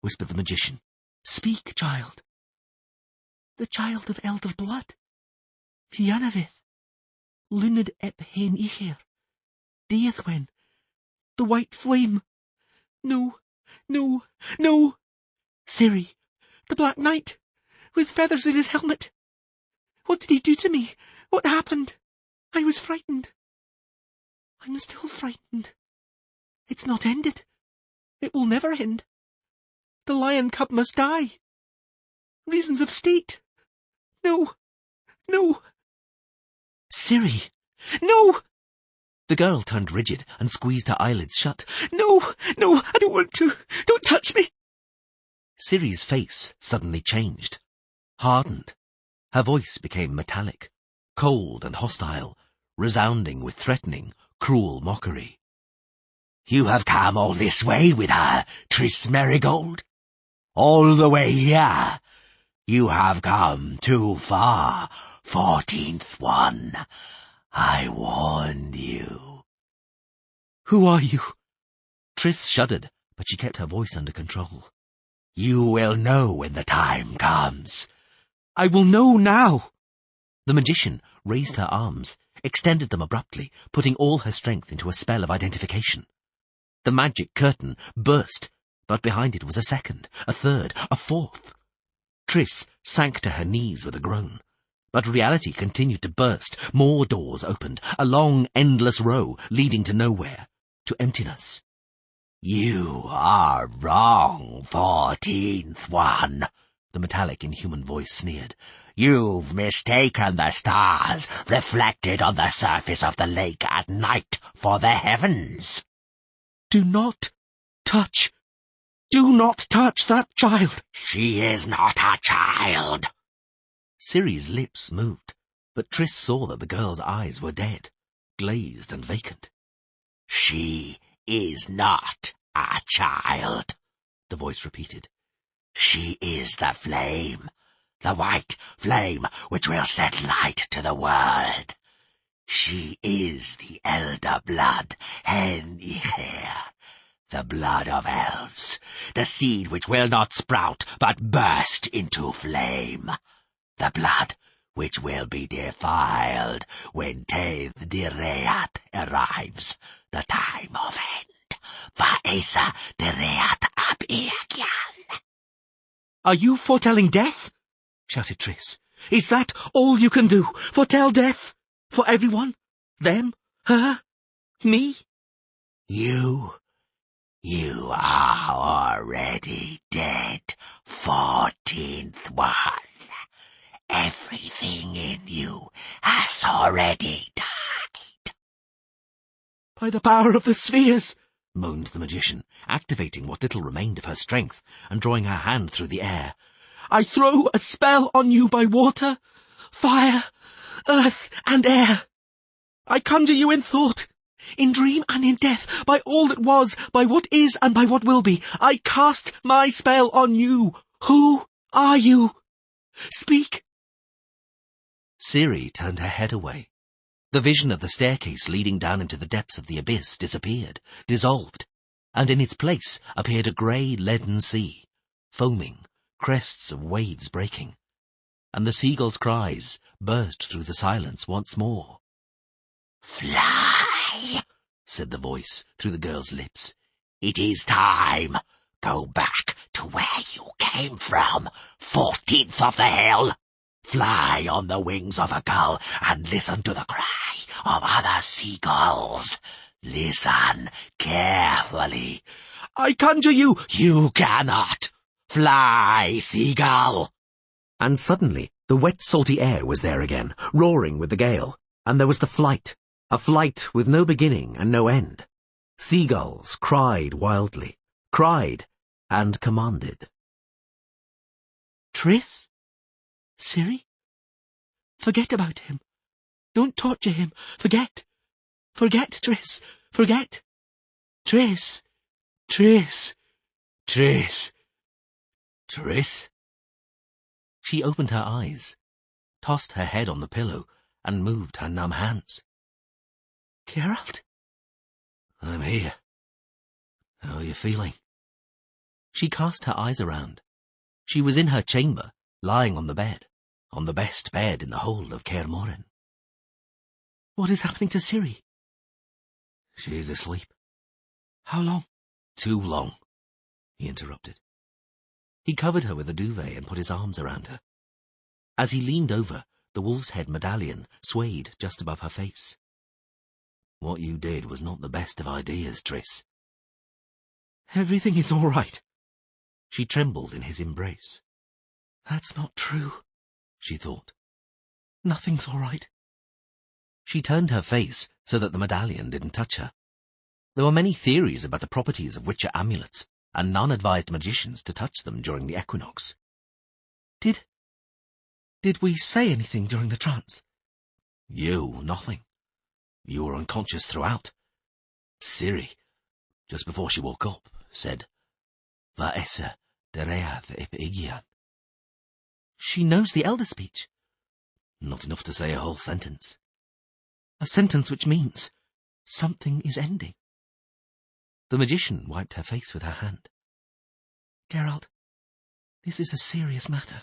whispered the magician. "Speak, child." "The child of elder blood. Fianavith. Luned ep hen Icher. Diethwen. The white flame. No, no, no. Ciri, the Black Knight, with feathers in his helmet. What did he do to me? What happened? I was frightened. I'm still frightened. It's not ended. It will never end. The lion cub must die. Reasons of state. No, no. "Ciri!" No! The girl turned rigid and squeezed her eyelids shut. No, no, I don't want to. Don't touch me. Ciri's face suddenly changed, hardened. Her voice became metallic, cold and hostile, resounding with threatening, cruel mockery. "You have come all this way with her, Triss Merigold? All the way here? You have come too far, 14th one. I warned you." Who are you? Triss shuddered, but she kept her voice under control. "You will know when the time comes." I will know now. The magician raised her arms, extended them abruptly, putting all her strength into a spell of identification. The magic curtain burst, but behind it was a second, a third, a fourth. Triss sank to her knees with a groan. But reality continued to burst. More doors opened, a long, endless row leading to nowhere, to emptiness. "You are wrong, 14th one," the metallic, inhuman voice sneered. "You've mistaken the stars reflected on the surface of the lake at night for the heavens." Do not touch that child. "She is not a child." Ciri's lips moved, but Triss saw that the girl's eyes were dead, glazed and vacant. "She is not a child," the voice repeated. "She is the flame, the white flame which will set light to the world. She is the elder blood, hen Icher, the blood of elves, the seed which will not sprout but burst into flame, the blood which will be defiled when Teth Direat arrives, the time of end. Vaesa Direat ab Iagian." Are you foretelling death? Shouted Triss. Is that all you can do? Foretell death? For everyone? Them? Her? Me? You are already dead, 14th one. Everything in you has already died. By the power of the spheres, moaned the magician, activating what little remained of her strength and drawing her hand through the air. I throw a spell on you by water, fire, earth, and air. I conjure you in thought, in dream and in death, by all that was, by what is, and by what will be. I cast my spell on you. Who are you? Speak. Ciri turned her head away. The vision of the staircase leading down into the depths of the abyss disappeared, dissolved, and in its place appeared a grey leaden sea, foaming, crests of waves breaking, and the seagull's cries burst through the silence once more. "Fly," said the voice through the girl's lips. "It is time. Go back to where you came from, 14th of the hell. Fly on the wings of a gull and listen to the cry of other seagulls. Listen carefully." I conjure you. "You cannot. Fly, seagull." And suddenly the wet, salty air was there again, roaring with the gale, and there was the flight, a flight with no beginning and no end. Seagulls cried wildly, cried and commanded. Triss? Ciri? Forget about him. Don't torture him. Forget. Forget, Triss. Forget. Triss. Triss. Triss. Triss? She opened her eyes, tossed her head on the pillow, and moved her numb hands. Geralt? I'm here. How are you feeling? She cast her eyes around. She was in her chamber, lying on the best bed in the whole of Kaer Morhen. What is happening to Ciri? She is asleep. How long? Too long, he interrupted. He covered her with a duvet and put his arms around her. As he leaned over, the wolf's head medallion swayed just above her face. What you did was not the best of ideas, Triss. Everything is all right. She trembled in his embrace. That's not true, she thought. Nothing's all right. She turned her face so that the medallion didn't touch her. There were many theories about the properties of witcher amulets, and none advised magicians to touch them during the equinox. Did we say anything during the trance? You, nothing. You were unconscious throughout. Ciri, just before she woke up, said, Va essa dereath ip igian. She knows the Elder speech. Not enough to say a whole sentence. A sentence which means something is ending. The magician wiped her face with her hand. Geralt, this is a serious matter.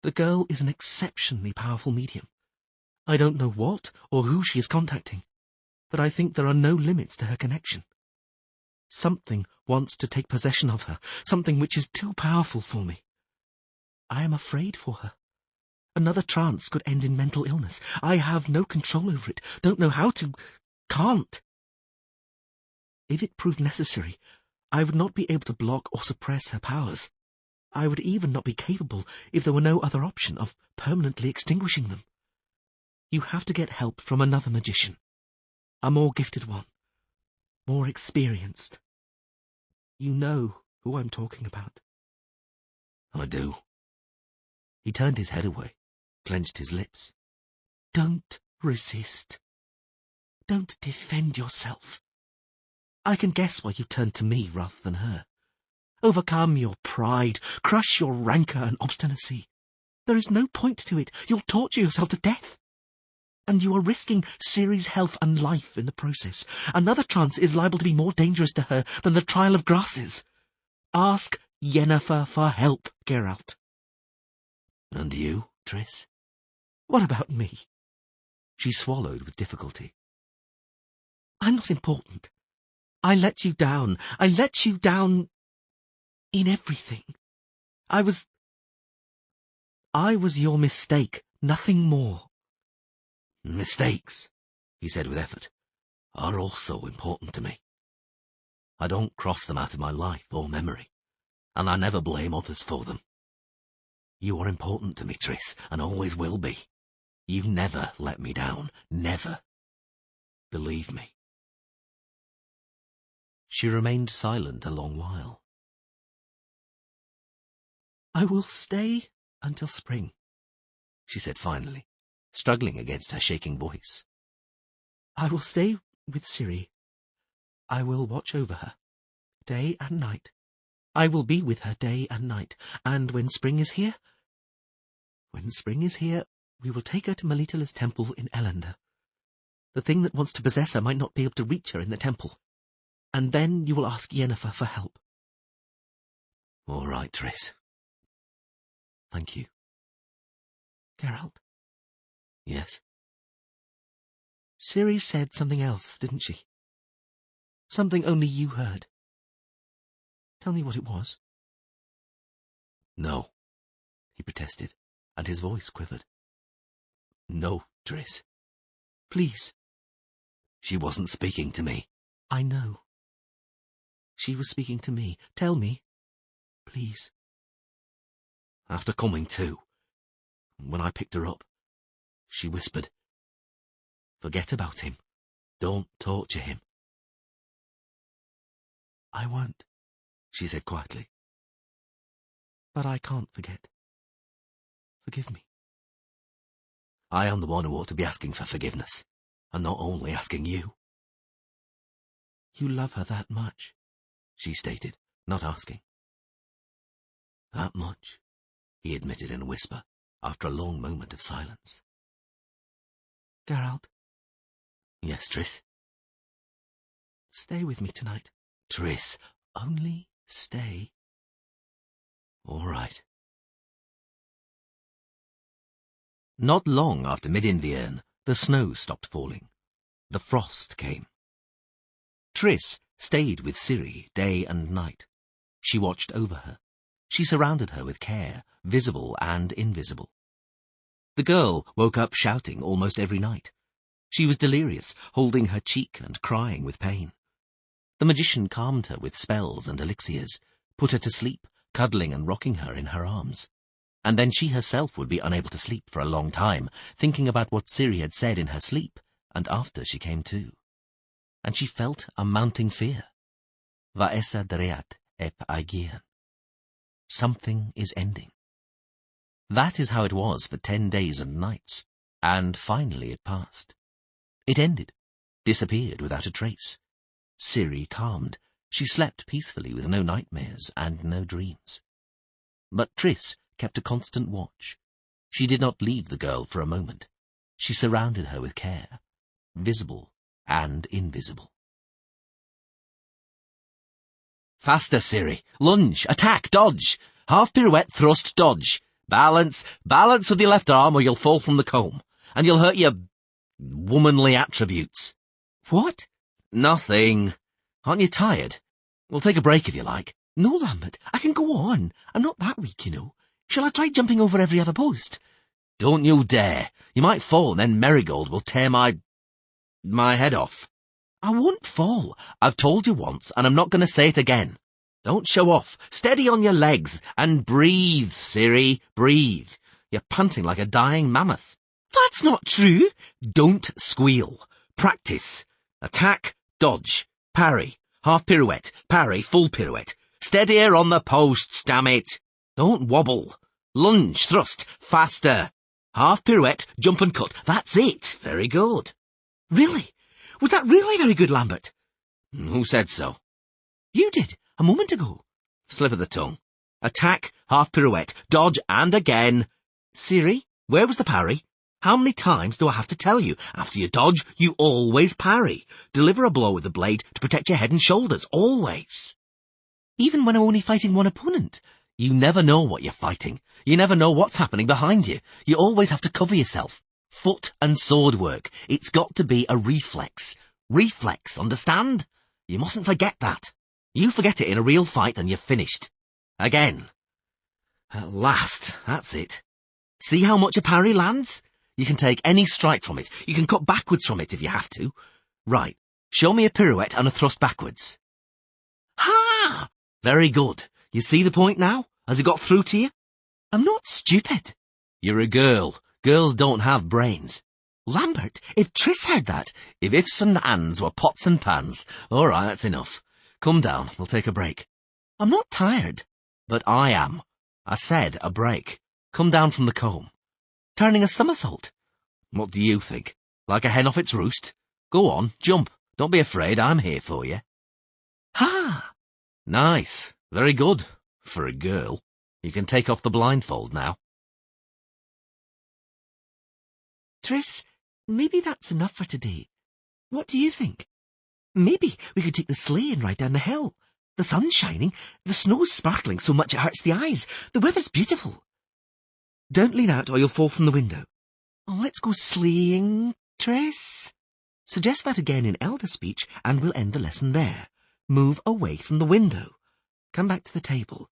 The girl is an exceptionally powerful medium. I don't know what or who she is contacting, but I think there are no limits to her connection. Something wants to take possession of her, something which is too powerful for me. I am afraid for her. Another trance could end in mental illness. I have no control over it, don't know how to, can't. If it proved necessary, I would not be able to block or suppress her powers. I would even not be capable, if there were no other option, of permanently extinguishing them. You have to get help from another magician. A more gifted one. More experienced. You know who I'm talking about. I do. He turned his head away, clenched his lips. Don't resist. Don't defend yourself. I can guess why you turned to me rather than her. Overcome your pride, crush your rancour and obstinacy. There is no point to it. You'll torture yourself to death. And you are risking Ciri's health and life in the process. Another trance is liable to be more dangerous to her than the trial of grasses. Ask Yennefer for help, Geralt. And you, Triss? What about me? She swallowed with difficulty. I'm not important. I let you down. I let you down in everything. I was your mistake, nothing more. Mistakes, he said with effort, are also important to me. I don't cross them out of my life or memory, and I never blame others for them. You are important to me, Triss, and always will be. You never let me down, never. Believe me. She remained silent a long while. I will stay until spring, she said finally, struggling against her shaking voice. I will stay with Ciri. I will watch over her, day and night. I will be with her day and night, and when spring is here, we will take her to Melitele's temple in Elender. The thing that wants to possess her might not be able to reach her in the temple, and then you will ask Yennefer for help. All right, Triss. Thank you. Geralt? Yes? Ciri said something else, didn't she? Something only you heard. Tell me what it was. No, he protested, and his voice quivered. No, Triss. Please. She wasn't speaking to me. I know. She was speaking to me. Tell me. Please. After coming to, when I picked her up, she whispered, Forget about him. Don't torture him. I won't, she said quietly. But I can't forget. Forgive me. I am the one who ought to be asking for forgiveness, and not only asking you. You love her that much? She stated, not asking. That much, he admitted in a whisper, after a long moment of silence. Geralt? Yes, Triss? Stay with me tonight. Triss, Only stay. all right. Not long after mid-Inviern, the snow stopped falling. The frost came. Triss stayed with Ciri day and night. She watched over her. She surrounded her with care, visible and invisible. The girl woke up shouting almost every night. She was delirious, holding her cheek and crying with pain. The magician calmed her with spells and elixirs, put her to sleep, cuddling and rocking her in her arms. And then she herself would be unable to sleep for a long time, thinking about what Ciri had said in her sleep, and after she came to. And she felt a mounting fear. Va essa dreat ep aegean. Something is ending. That is how it was for 10 days and nights, and finally it passed. It ended, disappeared without a trace. Ciri calmed. She slept peacefully with no nightmares and no dreams. But Triss kept a constant watch. She did not leave the girl for a moment. She surrounded her with care, visible and invisible. Faster, Ciri! Lunge! Attack! Dodge! Half pirouette, thrust, dodge! Balance with your left arm or you'll fall from the comb, and you'll hurt your womanly attributes. What? Nothing. Aren't you tired? We'll take a break if you like. No, Lambert, I can go on. I'm not that weak, you know. Shall I try jumping over every other post? Don't you dare. You might fall, and then Merigold will tear my head off. I won't fall. I've told you once, and I'm not going to say it again. Don't show off. Steady on your legs, and breathe, Ciri, breathe. You're panting like a dying mammoth. That's not true. Don't squeal. Practice. Attack, dodge, parry, half pirouette, parry, full pirouette. Steadier on the posts, damn it. Don't wobble. Lunge, thrust, faster. Half pirouette, jump and cut. That's it. Very good. Really? Was that really very good, Lambert? Who said so? You did, a moment ago. Slip of the tongue. Attack, half pirouette, dodge, and again. Ciri, where was the parry? How many times do I have to tell you? After you dodge, you always parry. Deliver a blow with the blade to protect your head and shoulders, always. Even when I'm only fighting one opponent. You never know what you're fighting. You never know what's happening behind you. You always have to cover yourself. Foot and sword work. It's got to be a reflex. Reflex, understand? You mustn't forget that. You forget it in a real fight and you're finished. Again. At last, that's it. See how much a parry lands? You can take any strike from it. You can cut backwards from it if you have to. Right. Show me a pirouette and a thrust backwards. Ha! Very good. You see the point now? Has it got through to you? I'm not stupid. You're a girl. Girls don't have brains. Lambert, if Triss heard that... If ifs and ands were pots and pans. All right, that's enough. Come down. We'll take a break. I'm not tired. But I am. I said a break. Come down from the comb. Turning a somersault. What do you think? Like a hen off its roost? Go on, jump. Don't be afraid, I'm here for you. Ha! Nice. Very good. For a girl. You can take off the blindfold now. Triss, maybe that's enough for today. What do you think? Maybe we could take the sleigh and ride down the hill. The sun's shining, the snow's sparkling so much it hurts the eyes. The weather's beautiful. Don't lean out or you'll fall from the window. Oh, let's go sleighing, Triss. Suggest that again in elder speech and we'll end the lesson there. Move away from the window. Come back to the table.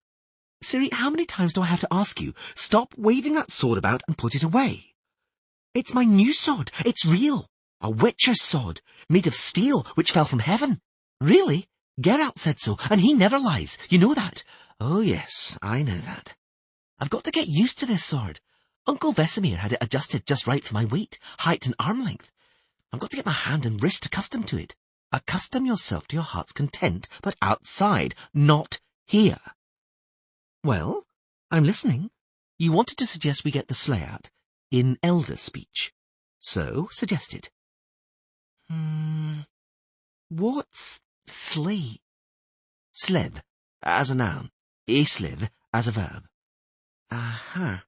Ciri, how many times do I have to ask you? Stop waving that sword about and put it away. It's my new sword. It's real. A witcher's sword, made of steel, which fell from heaven. Really? Geralt said so, and he never lies. You know that? Oh, yes, I know that. I've got to get used to this sword. Uncle Vesemir had it adjusted just right for my weight, height, and arm length. I've got to get my hand and wrist accustomed to it. Accustom yourself to your heart's content, but outside, not here. Well, I'm listening. You wanted to suggest we get the sleigh out in elder speech. So, suggested. What's sleigh? Sled, as a noun. Slith, as a verb. Aha.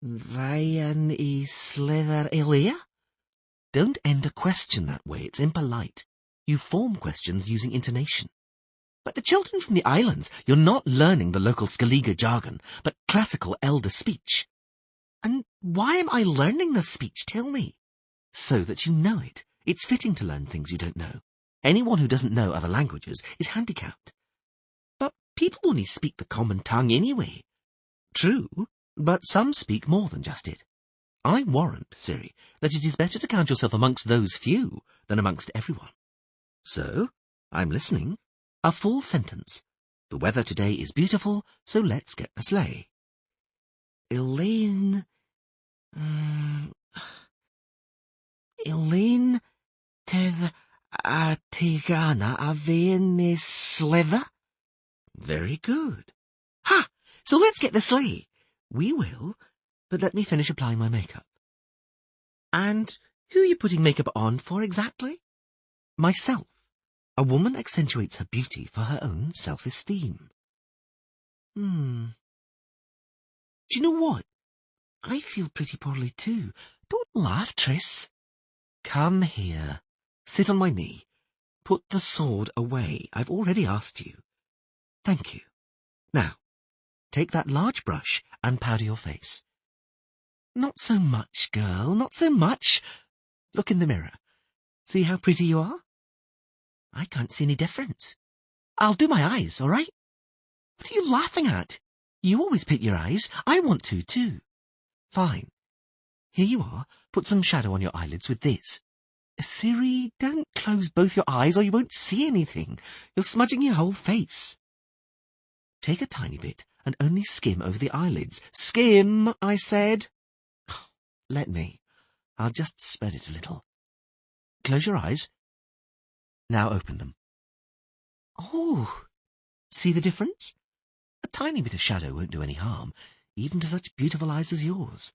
Vayan I slither ilia? Don't end a question that way, it's impolite. You form questions using intonation. But the children from the islands, you're not learning the local Skellige jargon, but classical elder speech. And why am I learning this speech, tell me? So that you know it. It's fitting to learn things you don't know. Anyone who doesn't know other languages is handicapped. But people only speak the common tongue anyway. True, but some speak more than just it. I warrant, Ciri, that it is better to count yourself amongst those few than amongst everyone. So, I'm listening. A full sentence. The weather today is beautiful, so let's get the sleigh. Elaine tedd a tigana a vein slither? Very good. Ha! So let's get the sleigh. We will, but let me finish applying my makeup. And who are you putting makeup on for exactly? Myself. A woman accentuates her beauty for her own self-esteem. Do you know what? I feel pretty poorly too. Don't laugh, Triss. Come here. Sit on my knee. Put the sword away. I've already asked you. Thank you. Now, take that large brush and powder your face. Not so much, girl, not so much. Look in the mirror. See how pretty you are? I can't see any difference. I'll do my eyes, all right? What are you laughing at? You always pick your eyes. I want to, too. Fine. Here you are. Put some shadow on your eyelids with this. Ciri, don't close both your eyes or you won't see anything. You're smudging your whole face. Take a tiny bit and only skim over the eyelids. Skim, I said. Let me. I'll just spread it a little. Close your eyes. Now open them. Oh, see the difference? A tiny bit of shadow won't do any harm, even to such beautiful eyes as yours.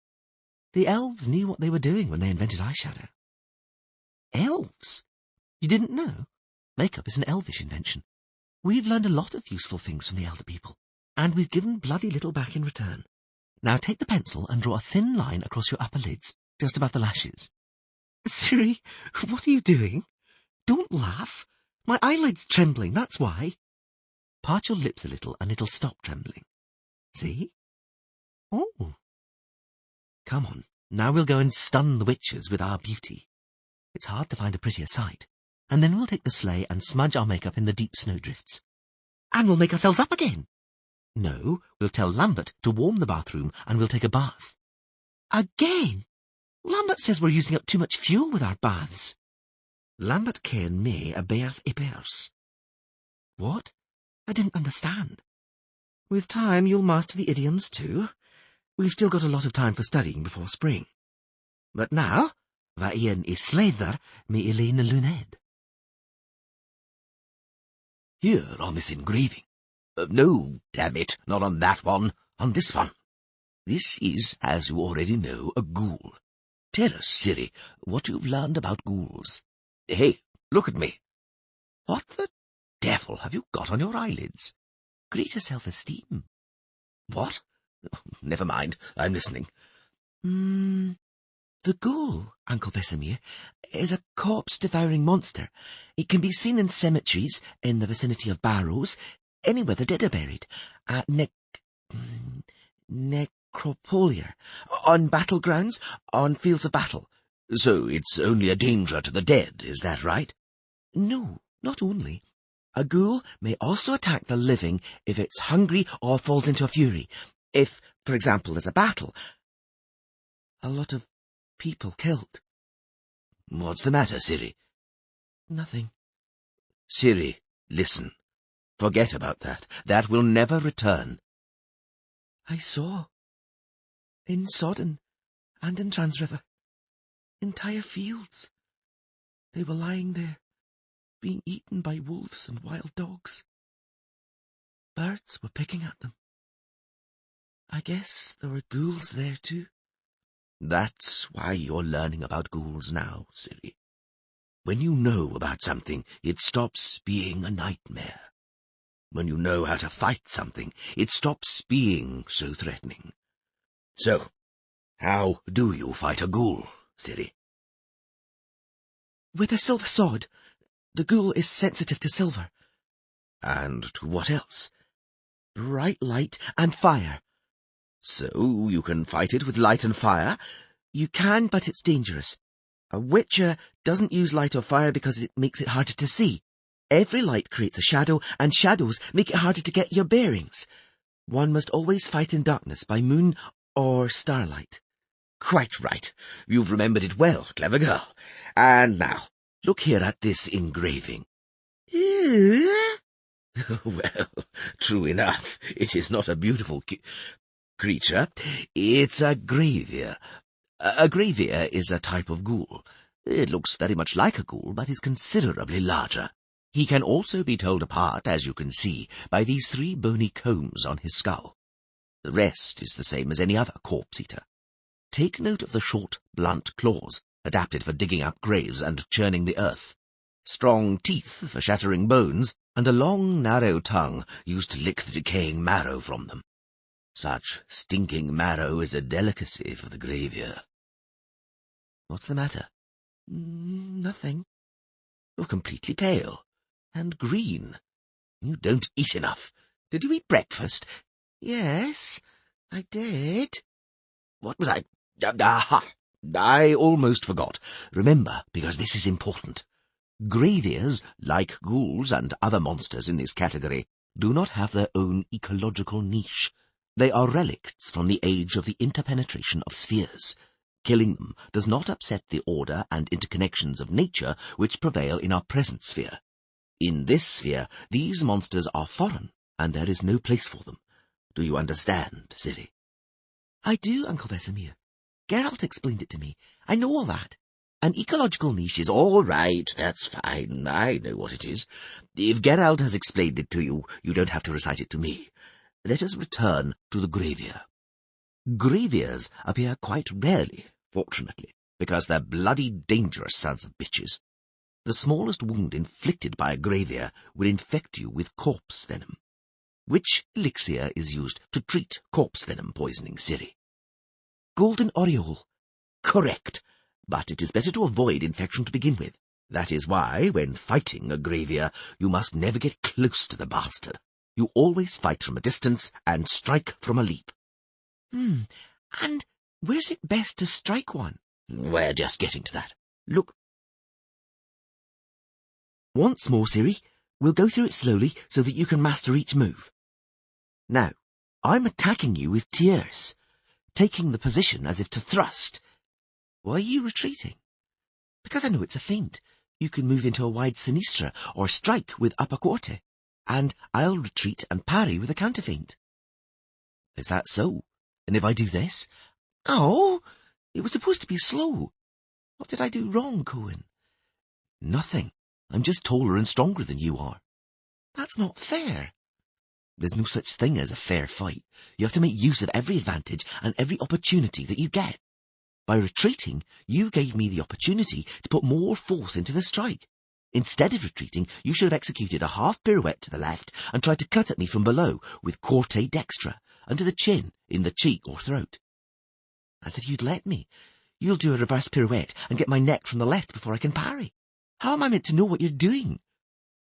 The elves knew what they were doing when they invented eyeshadow. Elves? You didn't know? Makeup is an elvish invention. We've learned a lot of useful things from the elder people, and we've given bloody little back in return. Now take the pencil and draw a thin line across your upper lids, just above the lashes. Ciri, what are you doing? Don't laugh. My eyelid's trembling, that's why. Part your lips a little and it'll stop trembling. See? Oh. Come on, now we'll go and stun the witches with our beauty. It's hard to find a prettier sight. And then we'll take the sleigh and smudge our makeup in the deep snowdrifts. And we'll make ourselves up again. No, we'll tell Lambert to warm the bathroom and we'll take a bath. Again? Lambert says we're using up too much fuel with our baths. Lambert ken me a bath I pers. What? I didn't understand. With time you'll master the idioms too. We've still got a lot of time for studying before spring. But now, vaien I sledder me Elaine Luned. Here on this engraving. No, damn it, not on that one, on this one. This is, as you already know, a ghoul. Tell us, Ciri, what you've learned about ghouls. Hey, look at me. What the devil have you got on your eyelids? Greater self-esteem. What? Never mind, I'm listening. The ghoul, Uncle Vesemir, is a corpse-devouring monster. It can be seen in cemeteries, in the vicinity of barrows, anywhere the dead are buried, at necropolia, on battlegrounds, on fields of battle. So it's only a danger to the dead, is that right? No, not only. A ghoul may also attack the living if it's hungry or falls into a fury. If, for example, there's a battle, a lot of people killed. What's the matter, Ciri? Nothing. Ciri, listen. Forget about that. That will never return. I saw. In Sodden and in Transriver. Entire fields. They were lying there, being eaten by wolves and wild dogs. Birds were picking at them. I guess there were ghouls there too. That's why you're learning about ghouls now, Ciri. When you know about something, it stops being a nightmare. When you know how to fight something, it stops being so threatening. So, how do you fight a ghoul, Ciri? With a silver sword. The ghoul is sensitive to silver. And to what else? Bright light and fire. So you can fight it with light and fire? You can, but it's dangerous. A witcher doesn't use light or fire because it makes it harder to see. Every light creates a shadow, and shadows make it harder to get your bearings. One must always fight in darkness by moon or starlight. Quite right. You've remembered it well, clever girl. And now, look here at this engraving. Well, true enough, it is not a beautiful creature. It's a gravier. A gravier is a type of ghoul. It looks very much like a ghoul, but is considerably larger. He can also be told apart, as you can see, by these 3 bony combs on his skull. The rest is the same as any other corpse-eater. Take note of the short, blunt claws, adapted for digging up graves and churning the earth. Strong teeth for shattering bones, and a long, narrow tongue used to lick the decaying marrow from them. Such stinking marrow is a delicacy for the gravier. What's the matter? Nothing. You're completely pale. And green. You don't eat enough. Did you eat breakfast? Yes, I did. What was I? Aha! I almost forgot. Remember, because this is important. Graviers, like ghouls and other monsters in this category, do not have their own ecological niche. They are relicts from the age of the interpenetration of spheres. Killing them does not upset the order and interconnections of nature which prevail in our present sphere. In this sphere, these monsters are foreign, and there is no place for them. Do you understand, Ciri? I do, Uncle Vesemir. Geralt explained it to me. I know all that. An ecological niche is all right. That's fine. I know what it is. If Geralt has explained it to you, you don't have to recite it to me. Let us return to the gravier. Graviers appear quite rarely, fortunately, because they're bloody dangerous sons of bitches. The smallest wound inflicted by a gravier will infect you with corpse venom. Which elixir is used to treat corpse venom poisoning, Ciri? Golden aureole. Correct, but it is better to avoid infection to begin with. That is why, when fighting a gravier, you must never get close to the bastard. You always fight from a distance and strike from a leap. And where's it best to strike one? We're just getting to that. Look. Once more, Ciri. We'll go through it slowly so that you can master each move. Now, I'm attacking you with tierce, taking the position as if to thrust. Why are you retreating? Because I know it's a feint. You can move into a wide sinistra or strike with upper quarter, and I'll retreat and parry with a counter feint. Is that so? And if I do this? Oh, it was supposed to be slow. What did I do wrong, Cohen? Nothing. I'm just taller and stronger than you are. That's not fair. There's no such thing as a fair fight. You have to make use of every advantage and every opportunity that you get. By retreating, you gave me the opportunity to put more force into the strike. Instead of retreating, you should have executed a half pirouette to the left and tried to cut at me from below with corte dextra, under the chin, in the cheek or throat. As if you'd let me. You'll do a reverse pirouette and get my neck from the left before I can parry. How am I meant to know what you're doing?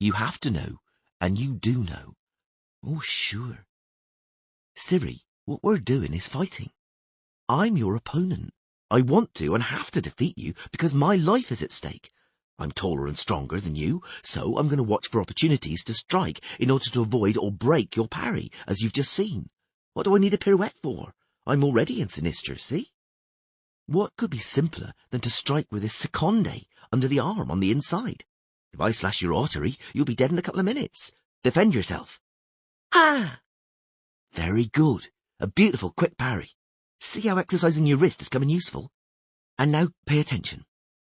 You have to know, and you do know. Oh, sure. Ciri, what we're doing is fighting. I'm your opponent. I want to and have to defeat you because my life is at stake. I'm taller and stronger than you, so I'm going to watch for opportunities to strike in order to avoid or break your parry, as you've just seen. What do I need a pirouette for? I'm already in Sinistra, see? What could be simpler than to strike with a seconde under the arm on the inside? If I slash your artery, you'll be dead in a couple of minutes. Defend yourself. Ah! Very good. A beautiful quick parry. See how exercising your wrist is coming useful? And now pay attention.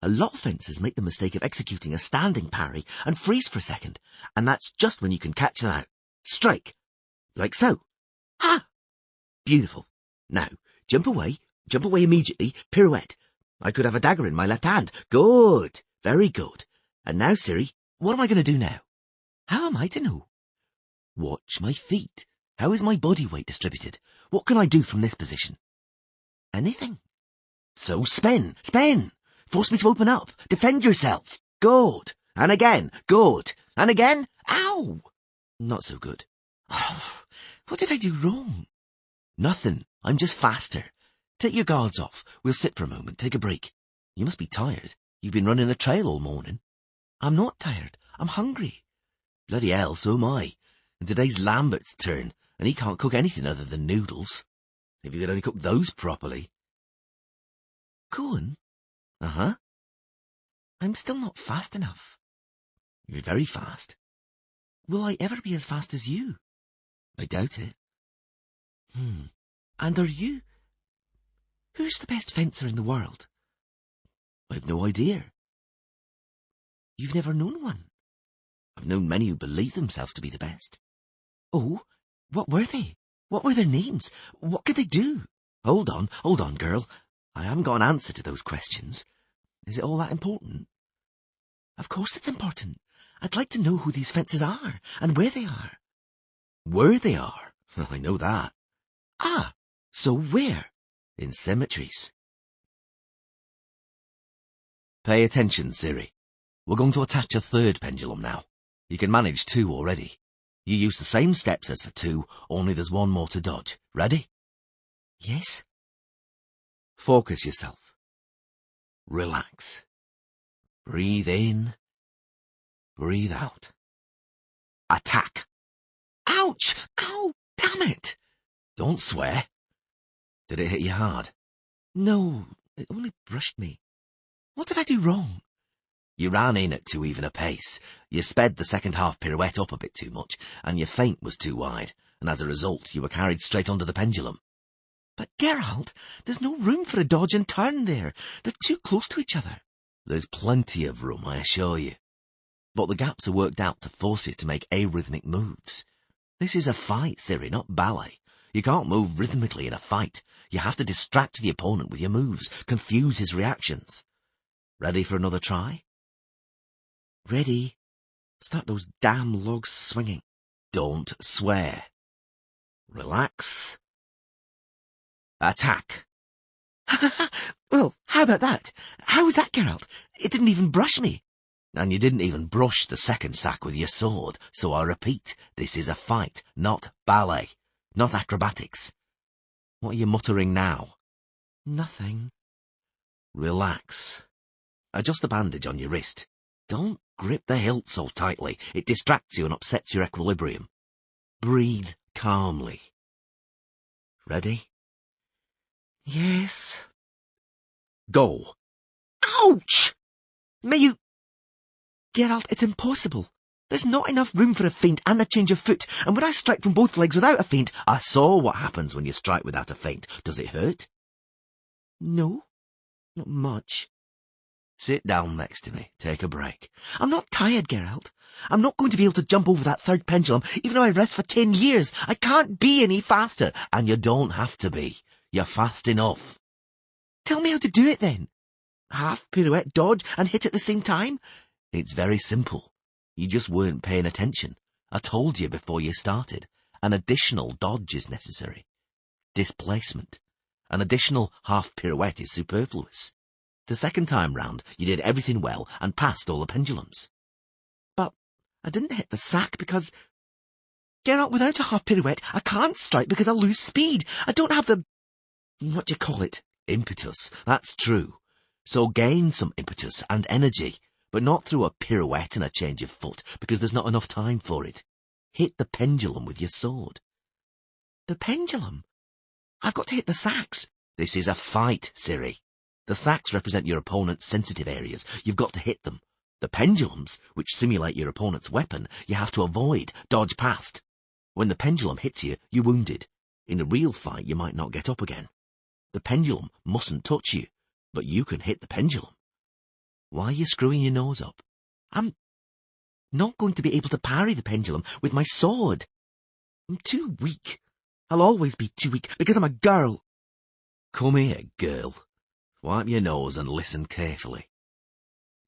A lot of fencers make the mistake of executing a standing parry and freeze for a second, and that's just when you can catch them out. Strike. Like so. Ah! Beautiful. Now, jump away immediately, pirouette. I could have a dagger in my left hand. Good, very good. And now, Ciri, what am I going to do now? How am I to know? Watch my feet. How is my body weight distributed? What can I do from this position? Anything. So spin. Force me to open up. Defend yourself. Good. And again. Good. And again. Ow! Not so good. What did I do wrong? Nothing. I'm just faster. Take your guards off. We'll sit for a moment, take a break. You must be tired. You've been running the trail all morning. I'm not tired. I'm hungry. Bloody hell, so am I. And today's Lambert's turn, and he can't cook anything other than noodles. If he could only cook those properly. Go on. Uh-huh. I'm still not fast enough. You're very fast. Will I ever be as fast as you? I doubt it. And are you? Who's the best fencer in the world? I've no idea. You've never known one? I've known many who believe themselves to be the best. Oh, what were they? What were their names? What could they do? Hold on, girl. I haven't got an answer to those questions. Is it all that important? Of course it's important. I'd like to know who these fences are, and where they are. Where they are? I know that. Ah, so where? In cemeteries. Pay attention, Ciri. We're going to attach a third pendulum now. You can manage 2 already. You use the same steps as for 2, only there's 1 more to dodge. Ready? Yes. Focus yourself. Relax. Breathe in. Breathe out. Attack. Ouch! Ow! Damn it! Don't swear. Did it hit you hard? No, it only brushed me. What did I do wrong? You ran in at too even a pace. You sped the second half pirouette up a bit too much, and your feint was too wide, and as a result you were carried straight under the pendulum. But Geralt, there's no room for a dodge and turn there. They're too close to each other. There's plenty of room, I assure you. But the gaps are worked out to force you to make arrhythmic moves. This is a fight, Ciri, not ballet. You can't move rhythmically in a fight. You have to distract the opponent with your moves, confuse his reactions. Ready for another try? Ready. Start those damn logs swinging. Don't swear. Relax. Attack. Well, how about that? How was that, Geralt? It didn't even brush me. And you didn't even brush the second sack with your sword, so I repeat, this is a fight, not ballet, not acrobatics. What are you muttering now? Nothing. Relax. Adjust the bandage on your wrist. Don't grip the hilt so tightly, it distracts you and upsets your equilibrium. Breathe calmly. Ready? Yes. Go. Ouch! May you... Geralt, it's impossible. There's not enough room for a feint and a change of foot, and when I strike from both legs without a feint, I saw what happens when you strike without a feint. Does it hurt? No, not much. Sit down next to me. Take a break. I'm not tired, Geralt. I'm not going to be able to jump over that third pendulum, even though I rest for 10 years. I can't be any faster, and you don't have to be. You're fast enough. Tell me how to do it, then. Half pirouette, dodge, and hit at the same time? It's very simple. You just weren't paying attention. I told you before you started. An additional dodge is necessary. Displacement. An additional half pirouette is superfluous. The second time round, you did everything well and passed all the pendulums. But I didn't hit the sack because... Geralt, without a half pirouette, I can't strike because I'll lose speed. I don't have the... what do you call it? Impetus. That's true. So gain some impetus and energy. But not through a pirouette and a change of foot, because there's not enough time for it. Hit the pendulum with your sword. The pendulum? I've got to hit the sacks. This is a fight, Ciri. The sacks represent your opponent's sensitive areas. You've got to hit them. The pendulums, which simulate your opponent's weapon, you have to avoid, dodge past. When the pendulum hits you, you're wounded. In a real fight, you might not get up again. The pendulum mustn't touch you, but you can hit the pendulum. Why are you screwing your nose up? I'm not going to be able to parry the pendulum with my sword. I'm too weak. I'll always be too weak because I'm a girl. Come here, girl. Wipe your nose and listen carefully.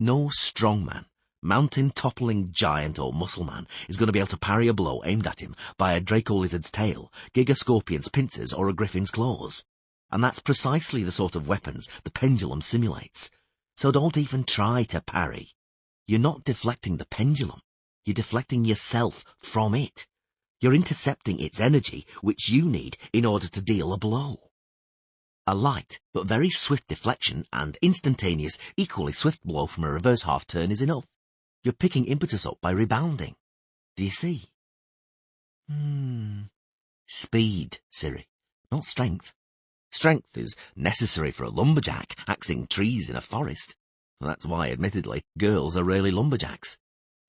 No strongman, mountain-toppling giant or muscle man is going to be able to parry a blow aimed at him by a Draco lizard's tail, Giga scorpion's pincers, or a griffin's claws. And that's precisely the sort of weapons the pendulum simulates. So don't even try to parry. You're not deflecting the pendulum. You're deflecting yourself from it. You're intercepting its energy, which you need in order to deal a blow. A light, but very swift deflection and instantaneous, equally swift blow from a reverse half-turn is enough. You're picking impetus up by rebounding. Do you see? Speed, Ciri, not strength. Strength is necessary for a lumberjack axing trees in a forest. That's why, admittedly, girls are rarely lumberjacks.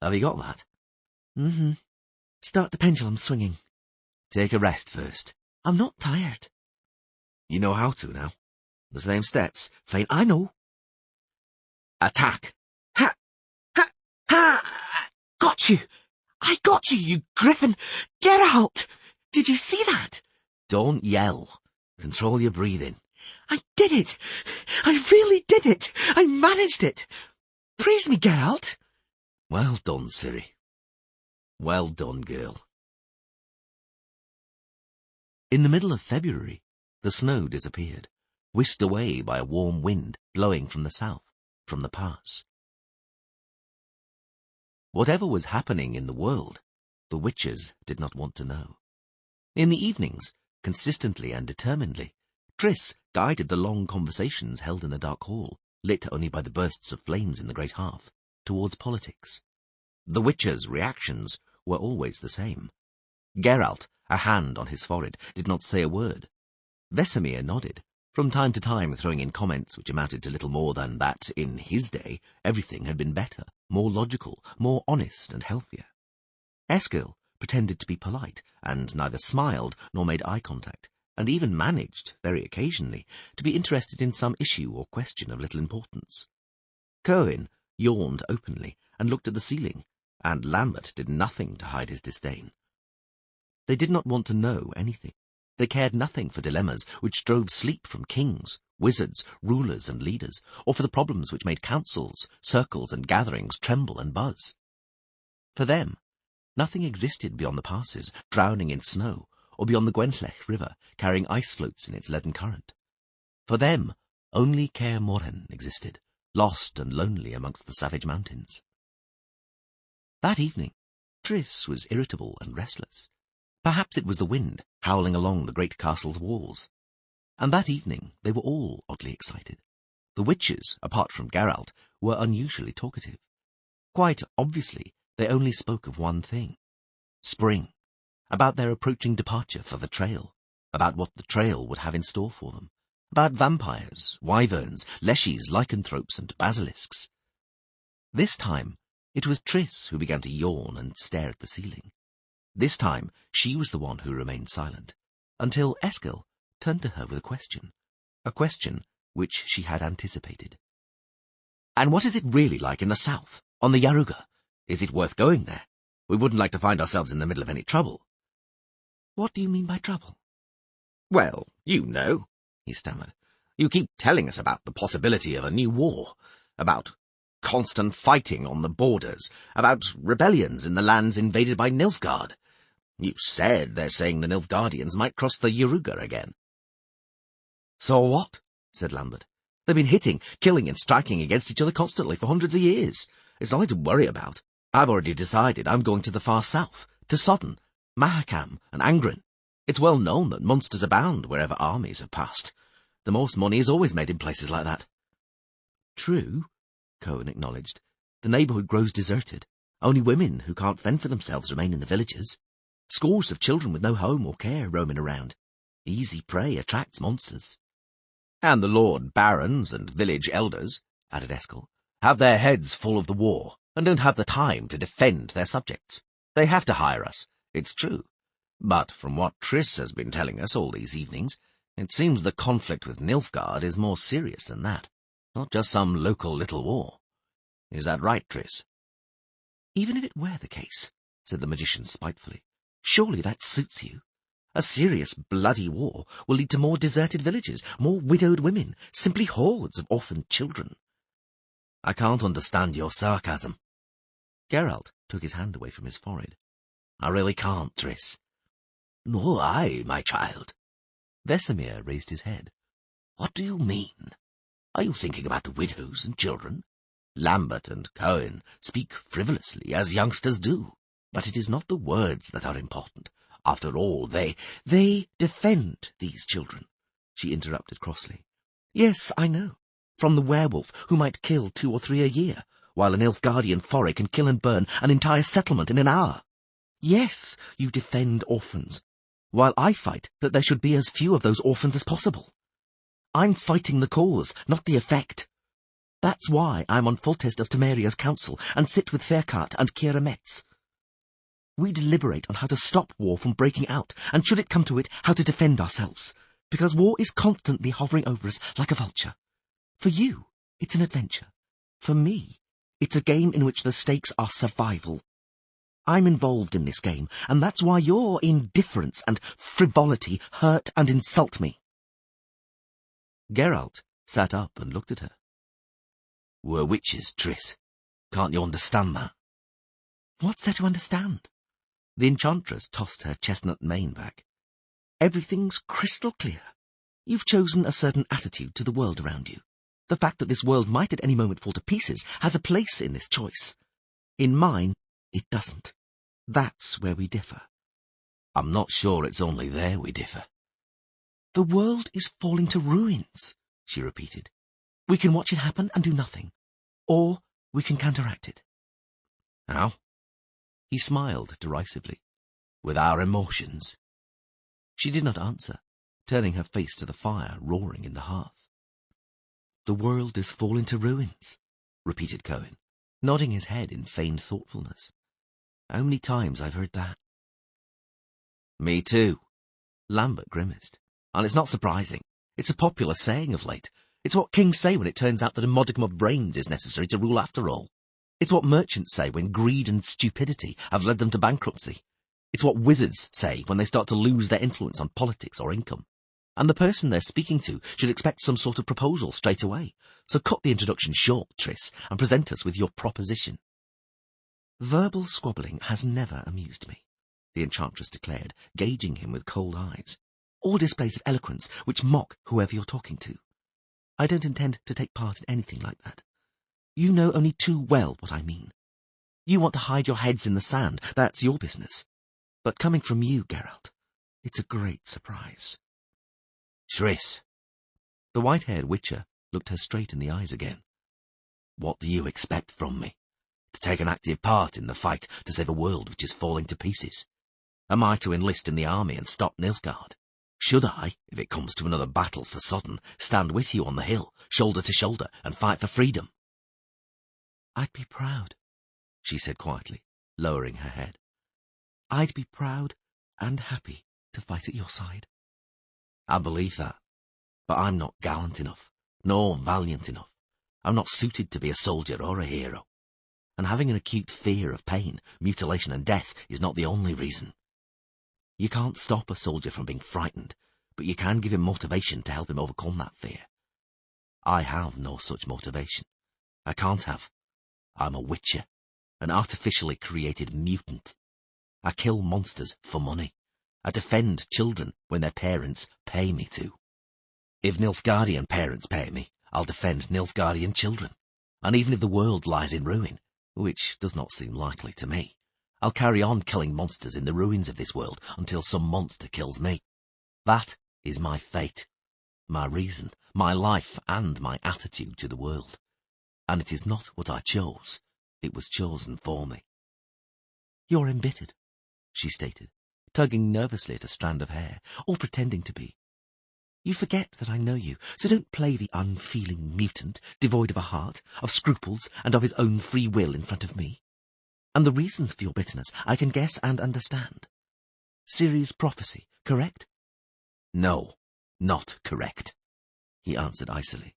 Have you got that? Start the pendulum swinging. Take a rest first. I'm not tired. You know how to now. The same steps. Fine, I know. Attack. Ha! Ha! Ha! Got you! I got you, you griffin! Get out! Did you see that? Don't yell. Control your breathing. I did it! I really did it! I managed it! Praise me, Geralt! Well done, Ciri. Well done, girl. In the middle of February, the snow disappeared, whisked away by a warm wind blowing from the south, from the pass. Whatever was happening in the world, the witches did not want to know. In the evenings, consistently and determinedly, Triss guided the long conversations held in the dark hall, lit only by the bursts of flames in the great hearth, towards politics. The witches' reactions were always the same. Geralt, a hand on his forehead, did not say a word. Vesemir nodded, from time to time throwing in comments which amounted to little more than that, in his day, everything had been better, more logical, more honest and healthier. Eskel pretended to be polite, and neither smiled nor made eye contact, and even managed, very occasionally, to be interested in some issue or question of little importance. Cohen yawned openly and looked at the ceiling, and Lambert did nothing to hide his disdain. They did not want to know anything. They cared nothing for dilemmas which drove sleep from kings, wizards, rulers and leaders, or for the problems which made councils, circles and gatherings tremble and buzz. For them, nothing existed beyond the passes, drowning in snow, or beyond the Gwenllech River, carrying ice floats in its leaden current. For them, only Kaer Morhen existed, lost and lonely amongst the savage mountains. That evening, Triss was irritable and restless. Perhaps it was the wind howling along the great castle's walls. And that evening they were all oddly excited. The witches, apart from Geralt, were unusually talkative. Quite obviously, they only spoke of one thing. Spring. About their approaching departure for the trail. About what the trail would have in store for them. About vampires, wyverns, leshies, lycanthropes and basilisks. This time, it was Triss who began to yawn and stare at the ceiling. This time, she was the one who remained silent, until Eskel turned to her with a question which she had anticipated. "And what is it really like in the south, on the Yaruga? Is it worth going there? We wouldn't like to find ourselves in the middle of any trouble." "What do you mean by trouble?" "Well, you know," he stammered. "You keep telling us about the possibility of a new war, about constant fighting on the borders, about rebellions in the lands invaded by Nilfgaard. You said they're saying the Nilfgaardians might cross the Yaruga again." "So what?" said Lambert. "They've been hitting, killing and striking against each other constantly for hundreds of years. It's nothing to worry about. I've already decided I'm going to the far south, to Sodden, Mahakam and Angren. It's well known that monsters abound wherever armies have passed. The most money is always made in places like that." "True," Cohen acknowledged. "The neighbourhood grows deserted. Only women who can't fend for themselves remain in the villages. Scores of children with no home or care roaming around. Easy prey attracts monsters." "And the Lord Barons and village elders," added Eskel, "have their heads full of the war, and don't have the time to defend their subjects. They have to hire us, it's true. But from what Triss has been telling us all these evenings, it seems the conflict with Nilfgaard is more serious than that, not just some local little war. Is that right, Triss?" "Even if it were the case," said the magician spitefully, "surely that suits you. A serious, bloody war will lead to more deserted villages, more widowed women, simply hordes of orphaned children. I can't understand your sarcasm. Geralt took his hand away from his forehead. I really can't, Triss. Nor I, my child. Vesemir raised his head. What do you mean? Are you thinking about the widows and children? Lambert and Cohen speak frivolously, as youngsters do. But it is not the words that are important. After all, they defend these children, she interrupted crossly. Yes, I know. From the werewolf who might kill 2 or 3 a year, while an Nilfgaardian foray can kill and burn an entire settlement in an hour. Yes, you defend orphans, while I fight that there should be as few of those orphans as possible. I'm fighting the cause, not the effect. That's why I'm on Foltest of Temeria's council and sit with Faircart and Kira Metz. We deliberate on how to stop war from breaking out, and should it come to it, how to defend ourselves, because war is constantly hovering over us like a vulture. For you, it's an adventure. For me, it's a game in which the stakes are survival. I'm involved in this game, and that's why your indifference and frivolity hurt and insult me. Geralt sat up and looked at her. We're witches, Triss. Can't you understand that? What's there to understand? The enchantress tossed her chestnut mane back. Everything's crystal clear. You've chosen a certain attitude to the world around you. The fact that this world might at any moment fall to pieces has a place in this choice. In mine, it doesn't. That's where we differ. I'm not sure it's only there we differ. The world is falling to ruins, she repeated. We can watch it happen and do nothing. Or we can counteract it. How? He smiled derisively. With our emotions? She did not answer, turning her face to the fire roaring in the hearth. The world is falling to ruins, repeated Cohen, nodding his head in feigned thoughtfulness. How many times I've heard that? Me too. Lambert grimaced. And it's not surprising. It's a popular saying of late. It's what kings say when it turns out that a modicum of brains is necessary to rule after all. It's what merchants say when greed and stupidity have led them to bankruptcy. It's what wizards say when they start to lose their influence on politics or income. And the person they're speaking to should expect some sort of proposal straight away. So cut the introduction short, Triss, and present us with your proposition. Verbal squabbling has never amused me, the enchantress declared, gauging him with cold eyes. All displays of eloquence which mock whoever you're talking to. I don't intend to take part in anything like that. You know only too well what I mean. You want to hide your heads in the sand, that's your business. But coming from you, Geralt, it's a great surprise. Triss. The white-haired witcher looked her straight in the eyes again. What do you expect from me? To take an active part in the fight to save a world which is falling to pieces? Am I to enlist in the army and stop Nilfgaard? Should I, if it comes to another battle for Sodden, stand with you on the hill, shoulder to shoulder, and fight for freedom? I'd be proud, she said quietly, lowering her head. I'd be proud and happy to fight at your side. I believe that, but I'm not gallant enough, nor valiant enough. I'm not suited to be a soldier or a hero. And having an acute fear of pain, mutilation and death is not the only reason. You can't stop a soldier from being frightened, but you can give him motivation to help him overcome that fear. I have no such motivation. I can't have. I'm a witcher, an artificially created mutant. I kill monsters for money. I defend children when their parents pay me to. If Nilfgaardian parents pay me, I'll defend Nilfgaardian children. And even if the world lies in ruin, which does not seem likely to me, I'll carry on killing monsters in the ruins of this world until some monster kills me. That is my fate, my reason, my life, and my attitude to the world. And it is not what I chose. It was chosen for me. You're embittered, she stated, tugging nervously at a strand of hair, or pretending to be. You forget that I know you, so don't play the unfeeling mutant, devoid of a heart, of scruples, and of his own free will in front of me. And the reasons for your bitterness I can guess and understand. Ciri's prophecy, correct? No, not correct, he answered icily.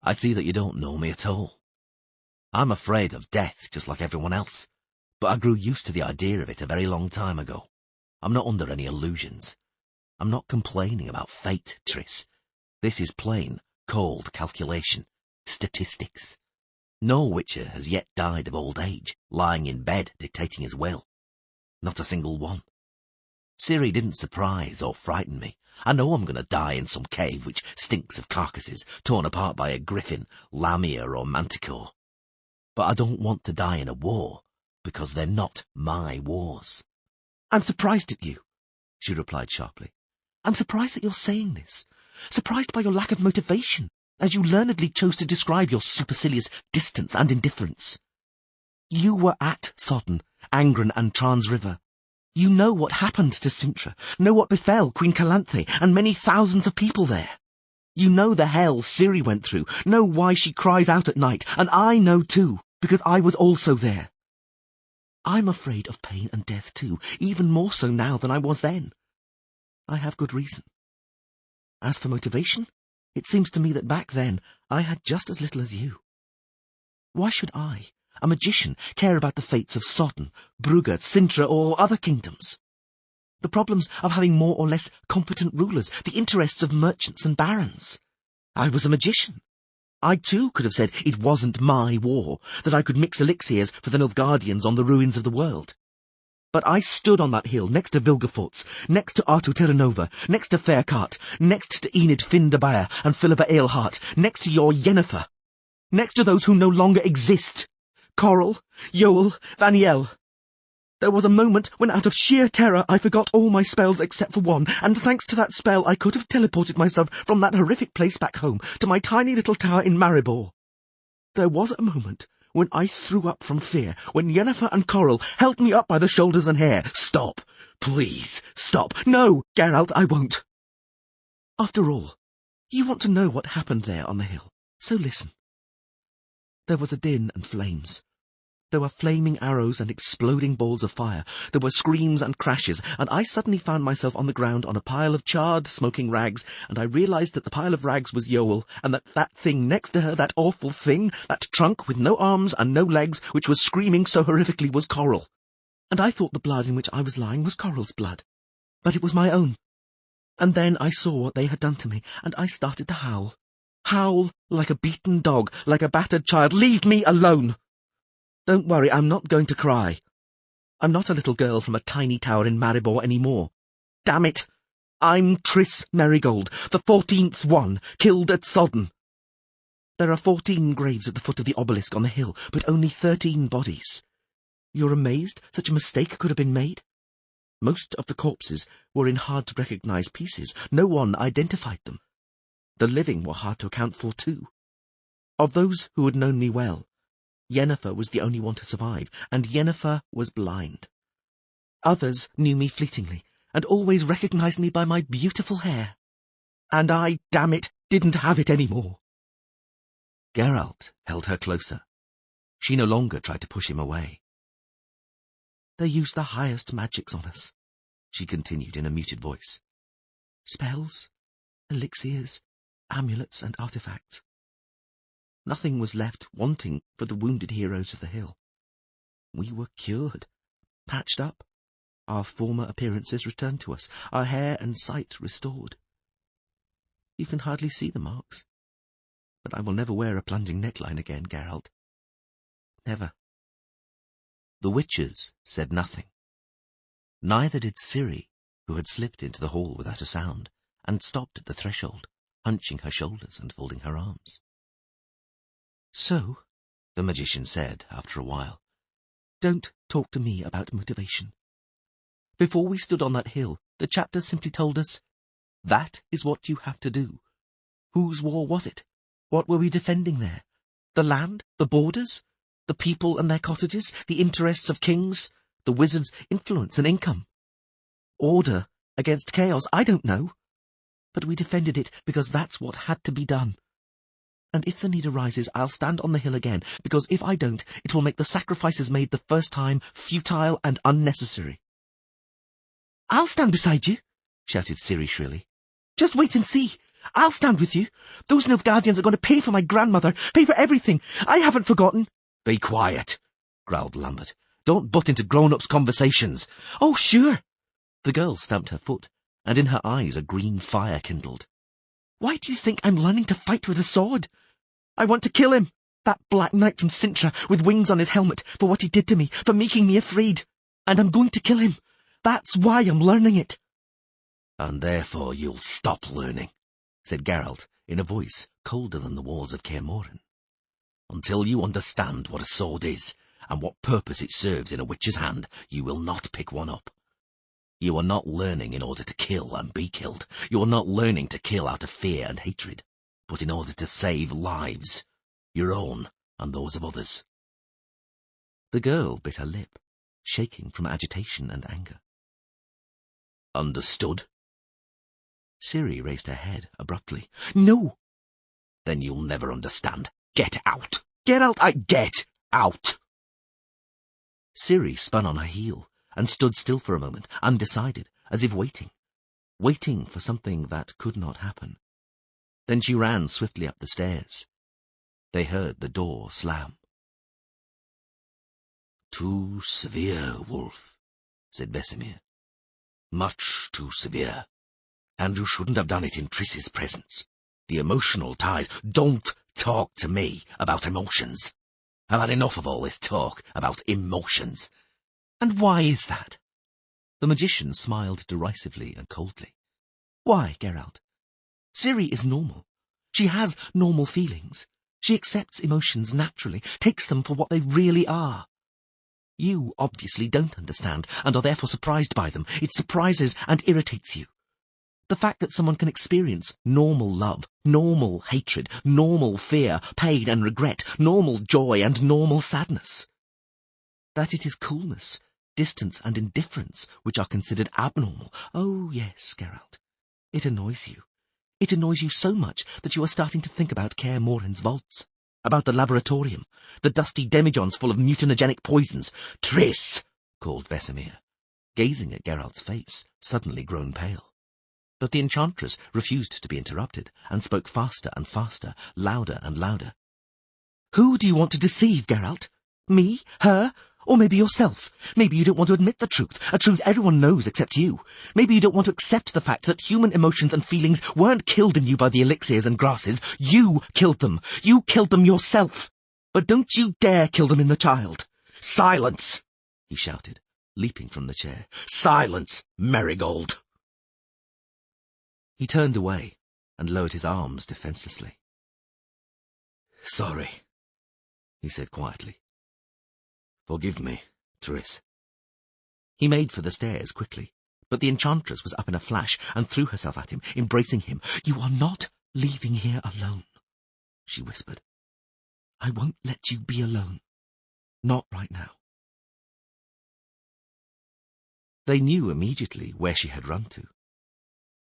I see that you don't know me at all. I'm afraid of death just like everyone else, but I grew used to the idea of it a very long time ago. I'm not under any illusions. I'm not complaining about fate, Triss. This is plain, cold calculation. Statistics. No witcher has yet died of old age, lying in bed dictating his will. Not a single one. Ciri didn't surprise or frighten me. I know I'm going to die in some cave which stinks of carcasses, torn apart by a griffin, lamia or manticore. But I don't want to die in a war, because they're not my wars. I'm surprised at you, she replied sharply. I'm surprised that you're saying this. Surprised by your lack of motivation, as you learnedly chose to describe your supercilious distance and indifference. You were at Sodden, Angren and Trans River. You know what happened to Cintra, know what befell Queen Calanthe and many thousands of people there. You know the hell Ciri went through, know why she cries out at night, and I know too, because I was also there. I'm afraid of pain and death too, even more so now than I was then. I have good reason. As for motivation, it seems to me that back then I had just as little as you. Why should I, a magician, care about the fates of Sodden, Brugge, Cintra, or other kingdoms? The problems of having more or less competent rulers, the interests of merchants and barons. I was a magician. I too could have said it wasn't my war, that I could mix elixirs for the Nilfgaardians on the ruins of the world. But I stood on that hill next to Vilgefortz, next to Artu Terranova, next to Faircart, next to Enid Finn de Beyer and Philippa Eilhart, next to your Yennefer, next to those who no longer exist. Coral, Yoel, Vaniel. There was a moment when out of sheer terror I forgot all my spells except for one, and thanks to that spell I could have teleported myself from that horrific place back home to my tiny little tower in Maribor. There was a moment when I threw up from fear, when Yennefer and Coral held me up by the shoulders and hair. Stop! Please, stop! No, Geralt, I won't! After all, you want to know what happened there on the hill, so listen. There was a din and flames. There were flaming arrows and exploding balls of fire. There were screams and crashes, and I suddenly found myself on the ground on a pile of charred, smoking rags, and I realized that the pile of rags was Yoel, and that thing next to her, that awful thing, that trunk with no arms and no legs, which was screaming so horrifically, was Coral. And I thought the blood in which I was lying was Coral's blood. But it was my own. And then I saw what they had done to me, and I started to howl. Howl like a beaten dog, like a battered child. Leave me alone! Don't worry, I'm not going to cry. I'm not a little girl from a tiny tower in Maribor anymore. Damn it! I'm Triss Merigold, the 14th one, killed at Sodden. There are 14 graves at the foot of the obelisk on the hill, but only 13 bodies. You're amazed such a mistake could have been made? Most of the corpses were in hard-to-recognize pieces. No one identified them. The living were hard to account for, too. Of those who had known me well, Yennefer was the only one to survive, and Yennefer was blind. Others knew me fleetingly, and always recognized me by my beautiful hair. And I, damn it, didn't have it any more. Geralt held her closer. She no longer tried to push him away. They used the highest magics on us, she continued in a muted voice. Spells, elixirs, amulets and artifacts. Nothing was left wanting for the wounded heroes of the hill. We were cured, patched up, our former appearances returned to us, our hair and sight restored. You can hardly see the marks, but I will never wear a plunging neckline again, Geralt. Never. The witches said nothing. Neither did Ciri, who had slipped into the hall without a sound, and stopped at the threshold, hunching her shoulders and folding her arms. So, the magician said after a while, don't talk to me about motivation. Before we stood on that hill, the chapter simply told us, that is what you have to do. Whose war was it? What were we defending there? The land? The borders? The people and their cottages? The interests of kings? The wizards' influence and income? Order against chaos? I don't know. But we defended it because that's what had to be done. And if the need arises, I'll stand on the hill again, because if I don't, it will make the sacrifices made the first time futile and unnecessary. I'll stand beside you, shouted Ciri shrilly. Just wait and see. I'll stand with you. Those Nilfgaardians are going to pay for my grandmother, pay for everything. I haven't forgotten. Be quiet, growled Lambert. Don't butt into grown-ups' conversations. Oh, sure. The girl stamped her foot, and in her eyes a green fire kindled. "Why do you think I'm learning to fight with a sword? I want to kill him, that Black Knight from Sintra with wings on his helmet, for what he did to me, for making me afraid. And I'm going to kill him. That's why I'm learning it." "And therefore you'll stop learning," said Geralt in a voice colder than the walls of Kaer Morhen. "Until you understand what a sword is, and what purpose it serves in a witch's hand, you will not pick one up. You are not learning in order to kill and be killed. You are not learning to kill out of fear and hatred, but in order to save lives, your own and those of others." The girl bit her lip, shaking from agitation and anger. "Understood?" Ciri raised her head abruptly. "No!" "Then you'll never understand. Get out!" "Geralt, Get out!" Ciri spun on her heel and stood still for a moment, undecided, as if waiting for something that could not happen. Then she ran swiftly up the stairs. They heard the door slam. "Too severe, Wolf," said Vesemir. "Much too severe. And you shouldn't have done it in Triss's presence. The emotional ties. Don't talk to me about emotions. I've had enough of all this talk about emotions." "And why is that?" The magician smiled derisively and coldly. "Why, Geralt? Ciri is normal. She has normal feelings. She accepts emotions naturally, takes them for what they really are. You obviously don't understand, and are therefore surprised by them. It surprises and irritates you. The fact that someone can experience normal love, normal hatred, normal fear, pain and regret, normal joy and normal sadness. That it is coolness, distance and indifference which are considered abnormal. Oh, yes, Geralt. It annoys you. It annoys you so much that you are starting to think about Kaer Morhen's vaults, about the laboratorium, the dusty demijohns full of mutagenic poisons." "Triss!" called Vesemir, gazing at Geralt's face, suddenly grown pale. But the enchantress refused to be interrupted, and spoke faster and faster, louder and louder. "Who do you want to deceive, Geralt? Me? Her? Or maybe yourself? Maybe you don't want to admit the truth, a truth everyone knows except you. Maybe you don't want to accept the fact that human emotions and feelings weren't killed in you by the elixirs and grasses. You killed them. You killed them yourself. But don't you dare kill them in the child." "Silence!" he shouted, leaping from the chair. "Silence, Merigold!" He turned away and lowered his arms defenselessly. "Sorry," he said quietly. "Forgive me, Triss." He made for the stairs quickly, but the enchantress was up in a flash and threw herself at him, embracing him. "You are not leaving here alone," she whispered. "I won't let you be alone. Not right now." They knew immediately where she had run to.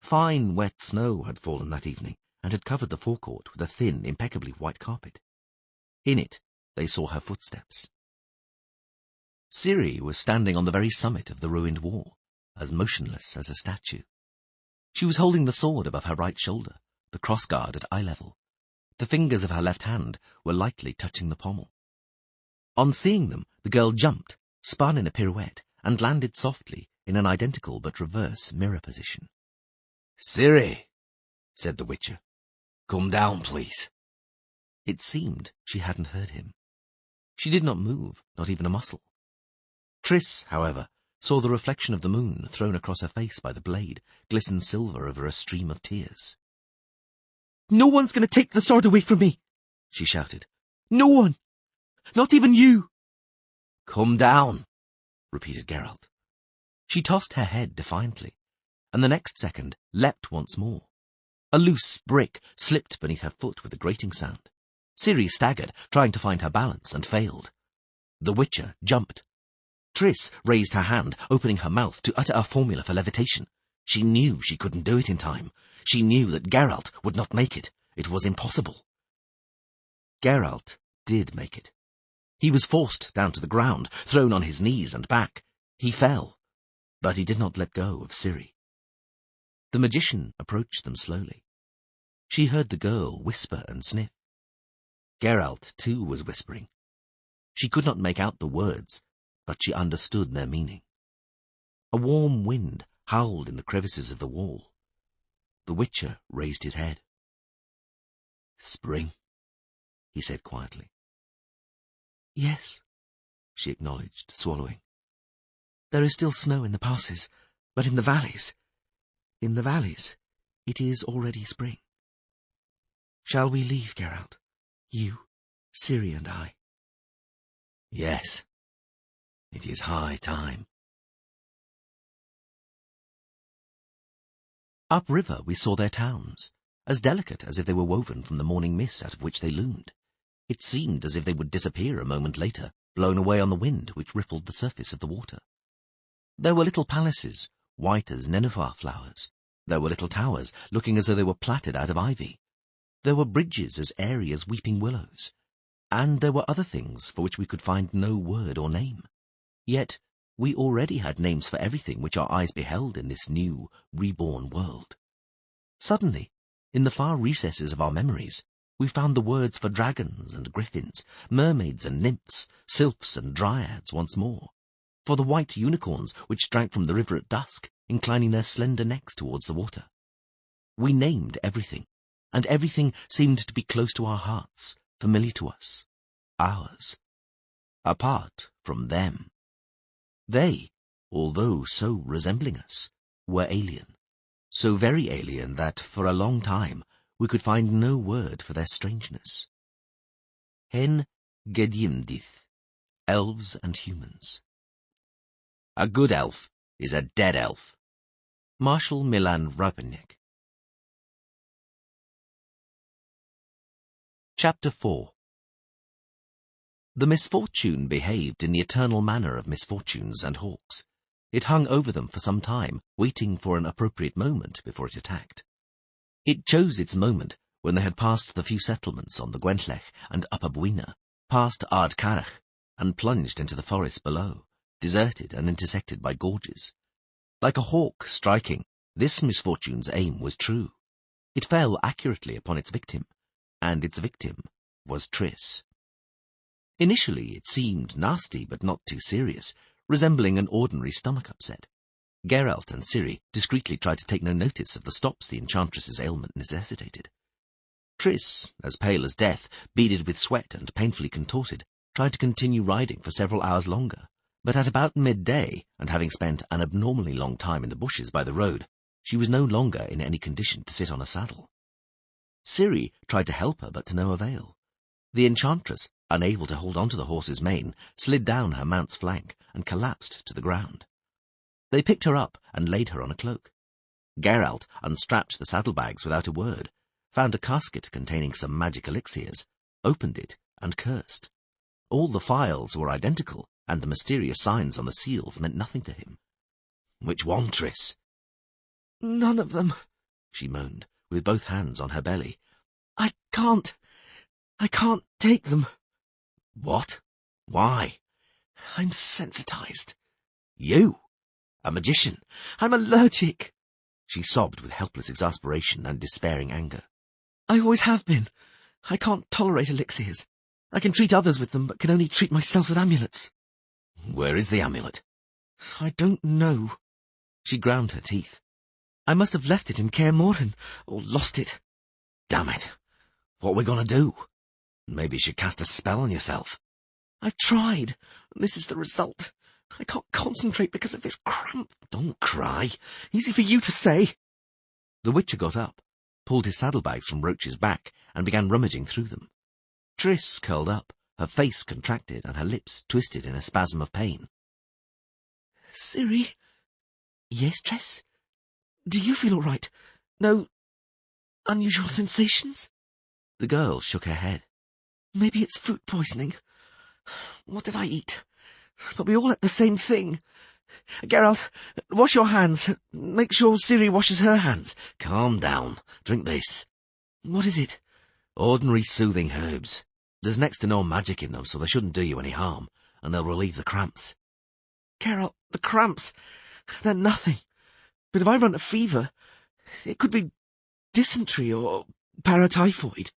Fine, wet snow had fallen that evening and had covered the forecourt with a thin, impeccably white carpet. In it, they saw her footsteps. Ciri was standing on the very summit of the ruined wall, as motionless as a statue. She was holding the sword above her right shoulder, the crossguard at eye level. The fingers of her left hand were lightly touching the pommel. On seeing them, the girl jumped, spun in a pirouette, and landed softly in an identical but reverse mirror position. "Ciri," said the Witcher. "Come down, please." It seemed she hadn't heard him. She did not move, not even a muscle. Triss, however, saw the reflection of the moon thrown across her face by the blade glisten silver over a stream of tears. "No one's going to take the sword away from me," she shouted. "No one! Not even you!" "Come down," repeated Geralt. She tossed her head defiantly, and the next second leapt once more. A loose brick slipped beneath her foot with a grating sound. Ciri staggered, trying to find her balance, and failed. The Witcher jumped. Triss raised her hand, opening her mouth to utter a formula for levitation. She knew she couldn't do it in time. She knew that Geralt would not make it. It was impossible. Geralt did make it. He was forced down to the ground, thrown on his knees and back. He fell, but he did not let go of Ciri. The magician approached them slowly. She heard the girl whisper and sniff. Geralt, too, was whispering. She could not make out the words, but she understood their meaning. A warm wind howled in the crevices of the wall. The Witcher raised his head. "Spring," he said quietly. "Yes," she acknowledged, swallowing. "There is still snow in the passes, but in the valleys, it is already spring. Shall we leave, Geralt? You, Ciri, and I?" "Yes, it is high time." Upriver we saw their towns, as delicate as if they were woven from the morning mist out of which they loomed. It seemed as if they would disappear a moment later, blown away on the wind which rippled the surface of the water. There were little palaces, white as nennuphar flowers. There were little towers, looking as though they were plaited out of ivy. There were bridges as airy as weeping willows. And there were other things for which we could find no word or name. Yet we already had names for everything which our eyes beheld in this new, reborn world. Suddenly, in the far recesses of our memories, we found the words for dragons and griffins, mermaids and nymphs, sylphs and dryads once more, for the white unicorns which drank from the river at dusk, inclining their slender necks towards the water. We named everything, and everything seemed to be close to our hearts, familiar to us, ours, apart from them. They, although so resembling us, were alien, so very alien that, for a long time, we could find no word for their strangeness. Hen Gediemdith, Elves and Humans. A good elf is a dead elf. Marshal Milan Rapinec. Chapter 4. The misfortune behaved in the eternal manner of misfortunes and hawks. It hung over them for some time, waiting for an appropriate moment before it attacked. It chose its moment when they had passed the few settlements on the Gwenllech and Upper Bwina, past Ardcarach, and plunged into the forest below, deserted and intersected by gorges. Like a hawk striking, this misfortune's aim was true. It fell accurately upon its victim, and its victim was Triss. Initially it seemed nasty but not too serious, resembling an ordinary stomach upset. Geralt and Ciri discreetly tried to take no notice of the stops the enchantress's ailment necessitated. Triss, as pale as death, beaded with sweat and painfully contorted, tried to continue riding for several hours longer, but at about midday, and having spent an abnormally long time in the bushes by the road, she was no longer in any condition to sit on a saddle. Ciri tried to help her, but to no avail. The enchantress, unable to hold on to the horse's mane, slid down her mount's flank and collapsed to the ground. They picked her up and laid her on a cloak. Geralt unstrapped the saddlebags without a word, found a casket containing some magic elixirs, opened it, and cursed. All the phials were identical, and the mysterious signs on the seals meant nothing to him. "Which one, Triss?" "None of them," she moaned, with both hands on her belly. I can't take them." "What? Why?" "I'm sensitized." "You? A magician?" "I'm allergic." She sobbed with helpless exasperation and despairing anger. "I always have been. I can't tolerate elixirs. I can treat others with them, but can only treat myself with amulets." "Where is the amulet?" "I don't know." She ground her teeth. "I must have left it in Kaer Morhen, or lost it." "Damn it. What are we going to do? Maybe you should cast a spell on yourself." "I've tried, and this is the result. I can't concentrate because of this cramp." "Don't cry. Easy for you to say." The Witcher got up, pulled his saddlebags from Roach's back, and began rummaging through them. Triss curled up, her face contracted and her lips twisted in a spasm of pain. "Ciri?" "Yes, Triss? Do you feel all right? No unusual sensations?" The girl shook her head. "Maybe it's food poisoning. What did I eat? But we all ate the same thing. Geralt, wash your hands. Make sure Ciri washes her hands." "Calm down. Drink this." "What is it?" "Ordinary soothing herbs. There's next to no magic in them, so they shouldn't do you any harm, and they'll relieve the cramps." "Geralt, the cramps, they're nothing. But if I run a fever, it could be dysentery or paratyphoid."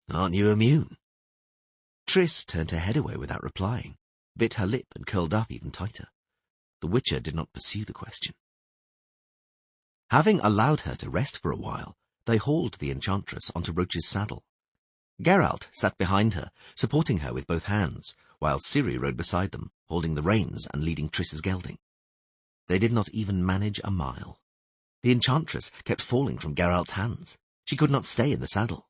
"Aren't you immune?" Triss turned her head away without replying, bit her lip and curled up even tighter. The Witcher did not pursue the question. Having allowed her to rest for a while, they hauled the enchantress onto Roach's saddle. Geralt sat behind her, supporting her with both hands, while Ciri rode beside them, holding the reins and leading Triss's gelding. They did not even manage a mile. The enchantress kept falling from Geralt's hands. She could not stay in the saddle.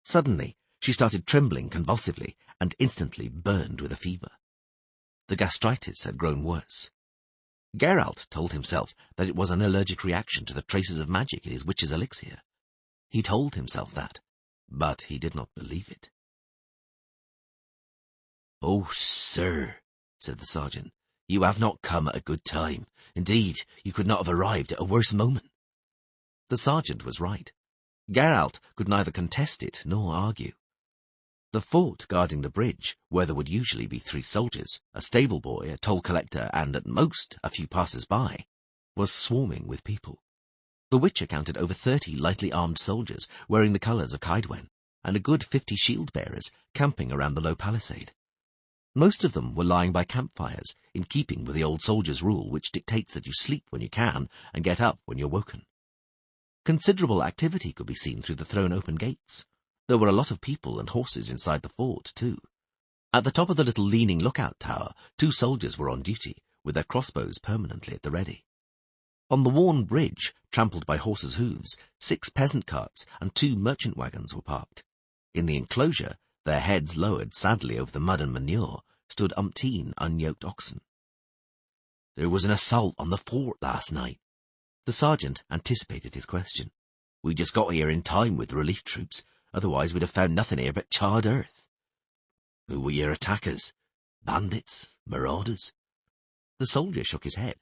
Suddenly, she started trembling convulsively and instantly burned with a fever. The gastritis had grown worse. Geralt told himself that it was an allergic reaction to the traces of magic in his witch's elixir. He told himself that, but he did not believe it. "Oh, sir," said the sergeant, "you have not come at a good time. Indeed, you could not have arrived at a worse moment." The sergeant was right. Geralt could neither contest it nor argue. The fort guarding the bridge, where there would usually be 3 soldiers, a stable boy, a toll collector, and at most a few passers-by, was swarming with people. The Witcher counted over 30 lightly armed soldiers wearing the colours of Kaedwen, and a good 50 shield-bearers camping around the low palisade. Most of them were lying by campfires, in keeping with the old soldier's rule which dictates that you sleep when you can and get up when you're woken. Considerable activity could be seen through the thrown-open gates. There were a lot of people and horses inside the fort, too. At the top of the little leaning lookout tower, 2 soldiers were on duty, with their crossbows permanently at the ready. On the worn bridge, trampled by horses' hooves, 6 peasant carts and 2 merchant wagons were parked. In the enclosure, their heads lowered sadly over the mud and manure, stood umpteen unyoked oxen. "There was an assault on the fort last night." The sergeant anticipated his question. "We just got here in time with the relief troops. Otherwise we'd have found nothing here but charred earth." "Who were your attackers? Bandits? Marauders?" The soldier shook his head,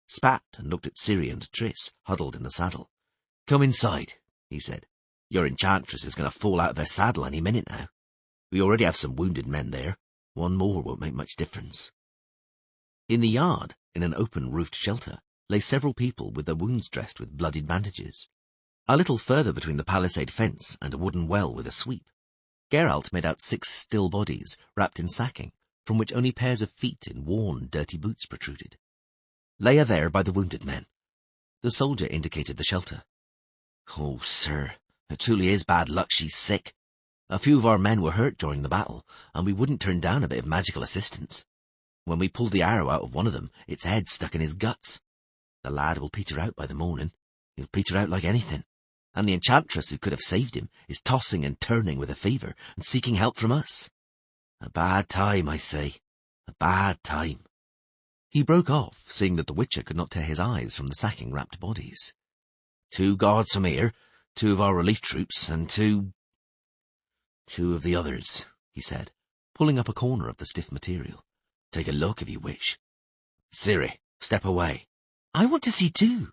spat and looked at Ciri and Triss, huddled in the saddle. "Come inside," he said. "Your enchantress is going to fall out of her saddle any minute now. We already have some wounded men there. 1 more won't make much difference." In the yard, in an open roofed shelter, lay several people with their wounds dressed with bloodied bandages. A little further between the palisade fence and a wooden well with a sweep, Geralt made out 6 still bodies wrapped in sacking, from which only pairs of feet in worn, dirty boots protruded. "Lay her there by the wounded men." The soldier indicated the shelter. "Oh, sir, it truly is bad luck she's sick. A few of our men were hurt during the battle, and we wouldn't turn down a bit of magical assistance. When we pulled the arrow out of one of them, its head stuck in his guts. The lad will peter out by the morning. He'll peter out like anything. And the enchantress who could have saved him is tossing and turning with a fever and seeking help from us. A bad time, I say. A bad time." He broke off, seeing that the Witcher could not tear his eyes from the sacking-wrapped bodies. 2 guards from here, 2 of our relief troops, and 2 of the others," he said, pulling up a corner of the stiff material. "Take a look if you wish. Ciri, step away." "I want to see too."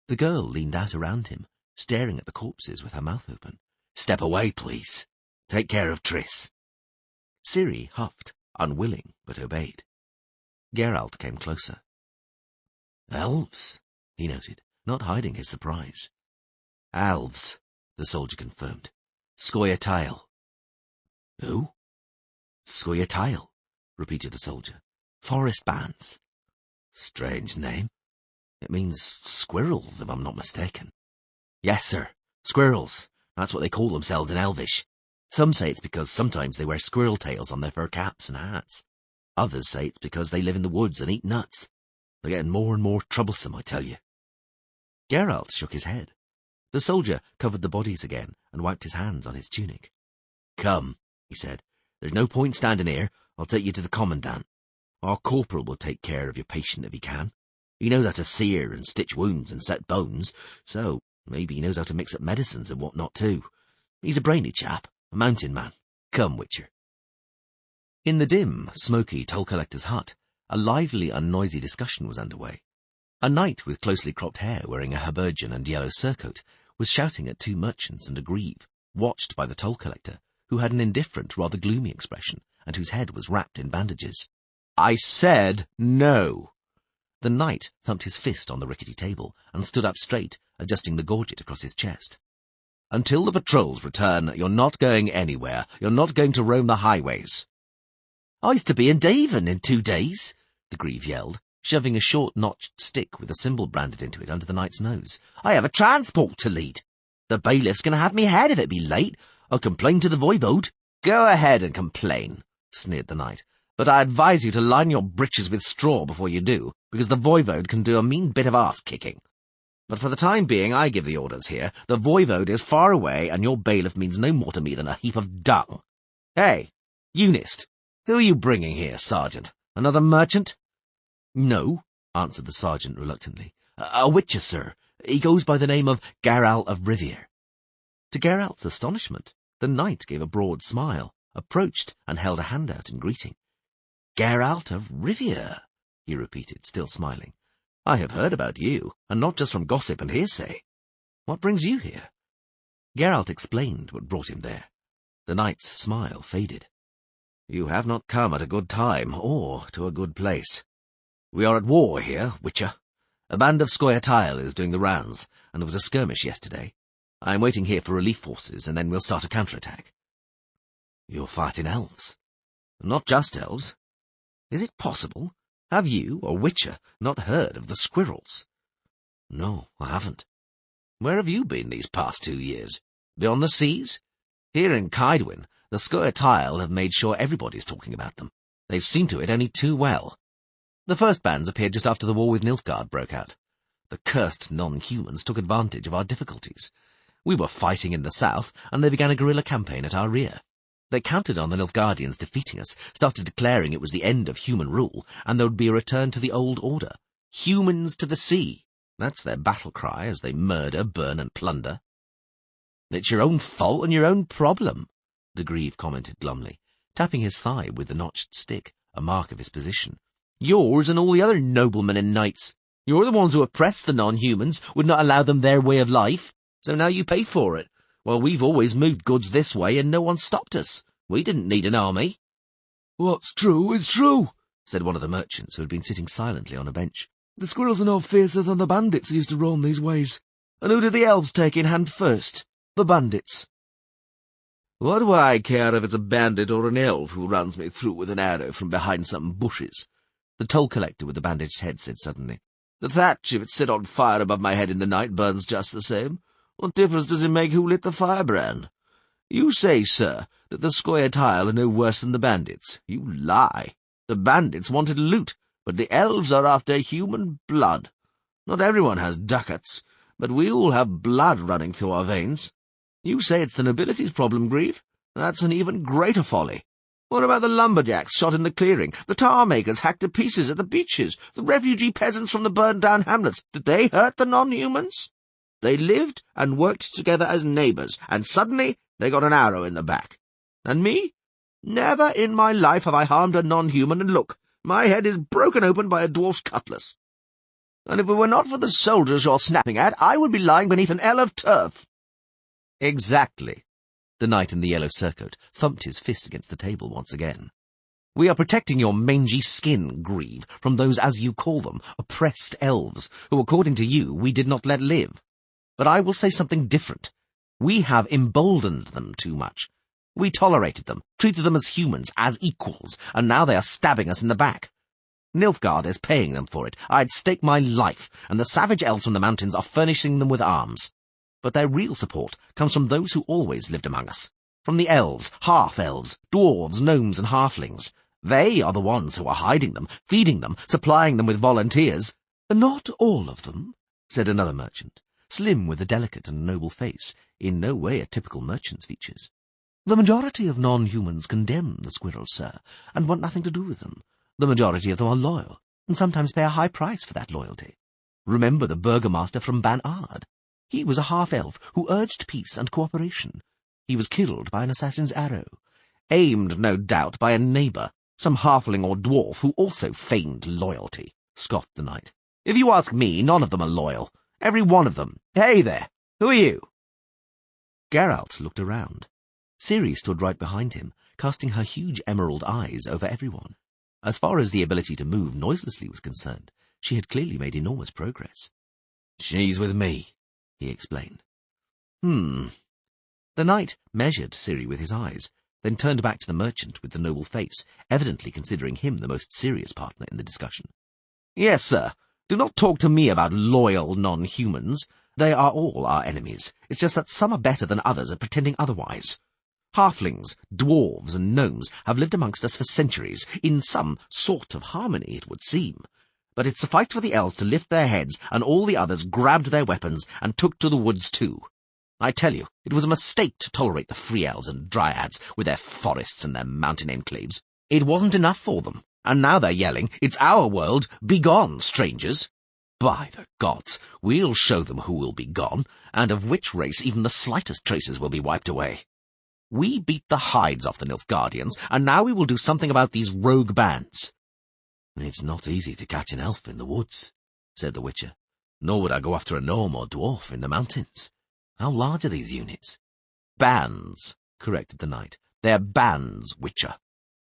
The girl leaned out around him, staring at the corpses with her mouth open. "Step away, please. Take care of Triss." Ciri huffed, unwilling, but obeyed. Geralt came closer. "Elves," he noted, not hiding his surprise. "Elves," the soldier confirmed. "Scoia'tael." "Who?" "Scoia'tael," repeated the soldier. "Forest bands." "Strange name." "It means squirrels, if I'm not mistaken." "Yes, sir. Squirrels. That's what they call themselves in Elvish. Some say it's because sometimes they wear squirrel tails on their fur caps and hats. Others say it's because they live in the woods and eat nuts. They're getting more and more troublesome, I tell you." Geralt shook his head. The soldier covered the bodies again and wiped his hands on his tunic. "Come," he said. "There's no point standing here. I'll take you to the commandant. Our corporal will take care of your patient if he can. He knows how to sear and stitch wounds and set bones, so maybe he knows how to mix up medicines and what not too. He's a brainy chap, a mountain man. Come, Witcher." In the dim, smoky toll collector's hut, a lively and noisy discussion was underway. A knight with closely cropped hair wearing a habergeon and yellow surcoat was shouting at 2 merchants and a grieve, watched by the toll collector, who had an indifferent, rather gloomy expression, and whose head was wrapped in bandages. "I said no!" The knight thumped his fist on the rickety table and stood up straight, adjusting the gorget across his chest. "Until the patrols return, you're not going anywhere. You're not going to roam the highways." "I's to be in Davon in 2 days," the grieve yelled, shoving a short notched stick with a symbol branded into it under the knight's nose. "I have a transport to lead. The bailiff's going to have me head if it be late. I'll complain to the voivode." "Go ahead and complain," sneered the knight, "but I advise you to line your breeches with straw before you do, because the voivode can do a mean bit of arse-kicking. But for the time being, I give the orders here. The voivode is far away, and your bailiff means no more to me than a heap of dung. Hey, Eunice, who are you bringing here, sergeant? Another merchant?" "No," answered the sergeant reluctantly. "A witcher, sir. He goes by the name of Geralt of Rivia." To Geralt's astonishment, the knight gave a broad smile, approached, and held a hand out in greeting. "Geralt of Rivia," he repeated, still smiling. "I have heard about you, and not just from gossip and hearsay. What brings you here?" Geralt explained what brought him there. The knight's smile faded. "You have not come at a good time, or to a good place. We are at war here, Witcher. A band of Scoia'tael is doing the rounds, and there was a skirmish yesterday. I am waiting here for relief forces, and then we'll start a counterattack." "You're fighting elves?" "Not just elves. Is it possible? Have you, a Witcher, not heard of the squirrels?" "No, I haven't." "Where have you been these past 2 years? Beyond the seas? Here in Kaedwen, the Scoia'tael have made sure everybody's talking about them. They've seen to it only too well. The first bands appeared just after the war with Nilfgaard broke out. The cursed non-humans took advantage of our difficulties. We were fighting in the south, and they began a guerrilla campaign at our rear. They counted on the Nilfgaardians defeating us, started declaring it was the end of human rule, and there would be a return to the old order. Humans to the sea. That's their battle cry as they murder, burn, and plunder. "It's your own fault and your own problem," de Grieve commented glumly, tapping his thigh with the notched stick, a mark of his position. "Yours and all the other noblemen and knights. You're the ones who oppressed the non-humans, would not allow them their way of life. So now you pay for it. Well, we've always moved goods this way, and no one stopped us. We didn't need an army." "What's true is true," said one of the merchants who had been sitting silently on a bench. "The squirrels are no fiercer than the bandits who used to roam these ways." "And who did the elves take in hand first? The bandits." "What do I care if it's a bandit or an elf who runs me through with an arrow from behind some bushes?" the toll collector with the bandaged head said suddenly. "The thatch, if it's set on fire above my head in the night, burns just the same. What difference does it make who lit the firebrand? You say, sir, that the Scoia'tael are no worse than the bandits. You lie. The bandits wanted loot, but the elves are after human blood. Not everyone has ducats, but we all have blood running through our veins. You say it's the nobility's problem, Grieve? That's an even greater folly. What about the lumberjacks shot in the clearing, the tar makers hacked to pieces at the beaches, the refugee peasants from the burned-down hamlets? Did they hurt the non-humans? They lived and worked together as neighbours, and suddenly they got an arrow in the back. And me? Never in my life have I harmed a non-human, and look, my head is broken open by a dwarf's cutlass. And if it were not for the soldiers you're snapping at, I would be lying beneath an ell of turf." "Exactly." The knight in the yellow surcoat thumped his fist against the table once again. "We are protecting your mangy skin, Grieve, from those, as you call them, oppressed elves, who, according to you, we did not let live. But I will say something different. We have emboldened them too much. We tolerated them, treated them as humans, as equals, and now they are stabbing us in the back. Nilfgaard is paying them for it. I'd stake my life, and the savage elves from the mountains are furnishing them with arms. But their real support comes from those who always lived among us. From the elves, half-elves, dwarves, gnomes, and halflings. They are the ones who are hiding them, feeding them, supplying them with volunteers." "Not all of them," said another merchant, slim with a delicate and noble face, in no way a typical merchant's features. "The majority of non-humans condemn the squirrels, sir, and want nothing to do with them. The majority of them are loyal, and sometimes pay a high price for that loyalty. Remember the burgomaster from Banard. He was a half-elf who urged peace and cooperation. He was killed by an assassin's arrow, Aimed, no doubt, by a neighbour, some halfling or dwarf who also feigned loyalty," scoffed the knight. "If you ask me, none of them are loyal. Every one of them. Hey there, who are you?" Geralt looked around. Ciri stood right behind him, casting her huge emerald eyes over everyone. As far as the ability to move noiselessly was concerned, she had clearly made enormous progress. "She's with me," he explained. The knight measured Ciri with his eyes, then turned back to the merchant with the noble face, evidently considering him the most serious partner in the discussion. Yes, sir. Do not talk to me about loyal non-humans. They are all our enemies. It's just that some are better than others at pretending otherwise. Halflings, dwarves, and gnomes have lived amongst us for centuries, in some sort of harmony, it would seem. But it sufficed for the elves to lift their heads, and all the others grabbed their weapons and took to the woods too. I tell you, it was a mistake to tolerate the free elves and dryads with their forests and their mountain enclaves. It wasn't enough for them, and now they're yelling, "It's our world, begone, strangers!" By the gods, we'll show them who will be gone, and of which race even the slightest traces will be wiped away. We beat the hides off the Nilfgaardians, and now we will do something about these rogue bands. It's not easy to catch an elf in the woods, said the Witcher. Nor would I go after a gnome or dwarf in the mountains. How large are these units? Bands, corrected the knight. They're bands, Witcher.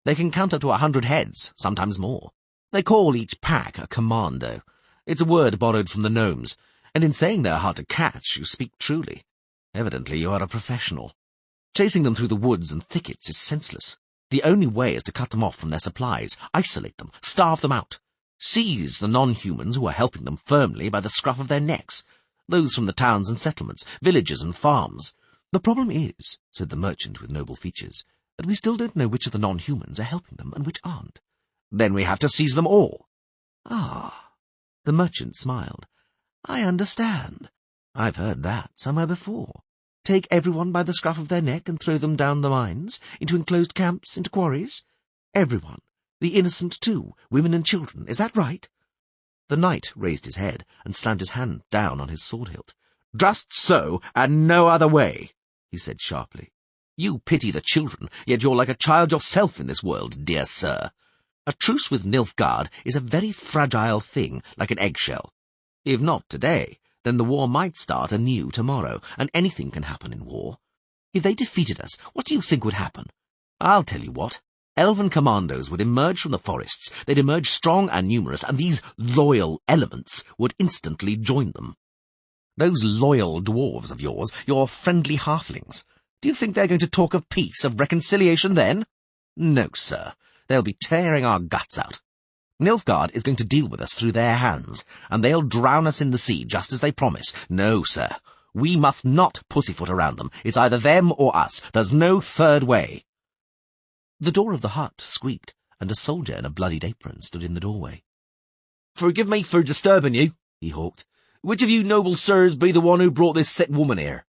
They can count up to 100 heads, sometimes more. They call each pack a commando. It's a word borrowed from the gnomes, and in saying they're hard to catch, you speak truly. Evidently you are a professional. Chasing them through the woods and thickets is senseless. The only way is to cut them off from their supplies, isolate them, starve them out. Seize the non-humans who are helping them firmly by the scruff of their necks, those from the towns and settlements, villages and farms. The problem is, said the merchant with noble features, that we still don't know which of the non-humans are helping them and which aren't. Then we have to seize them all. Ah. The merchant smiled. I understand. I've heard that somewhere before. Take everyone by the scruff of their neck and throw them down the mines, into enclosed camps, into quarries? Everyone. The innocent too, women and children. Is that right? The knight raised his head and slammed his hand down on his sword hilt. Just so, and no other way, he said sharply. You pity the children, yet you're like a child yourself in this world, dear sir. A truce with Nilfgaard is a very fragile thing, like an eggshell. If not today, then the war might start anew tomorrow, and anything can happen in war. If they defeated us, what do you think would happen? I'll tell you what. Elven commandos would emerge from the forests. They'd emerge strong and numerous, and these loyal elements would instantly join them. Those loyal dwarves of yours, your friendly halflings, do you think they're going to talk of peace, of reconciliation then? No, sir. They'll be tearing our guts out. Nilfgaard is going to deal with us through their hands, and they'll drown us in the sea just as they promise. No, sir. We must not pussyfoot around them. It's either them or us. There's no third way. The door of the hut squeaked, and a soldier in a bloodied apron stood in the doorway. Forgive me for disturbing you, he hawked. Which of you noble sirs be the one who brought this sick woman here?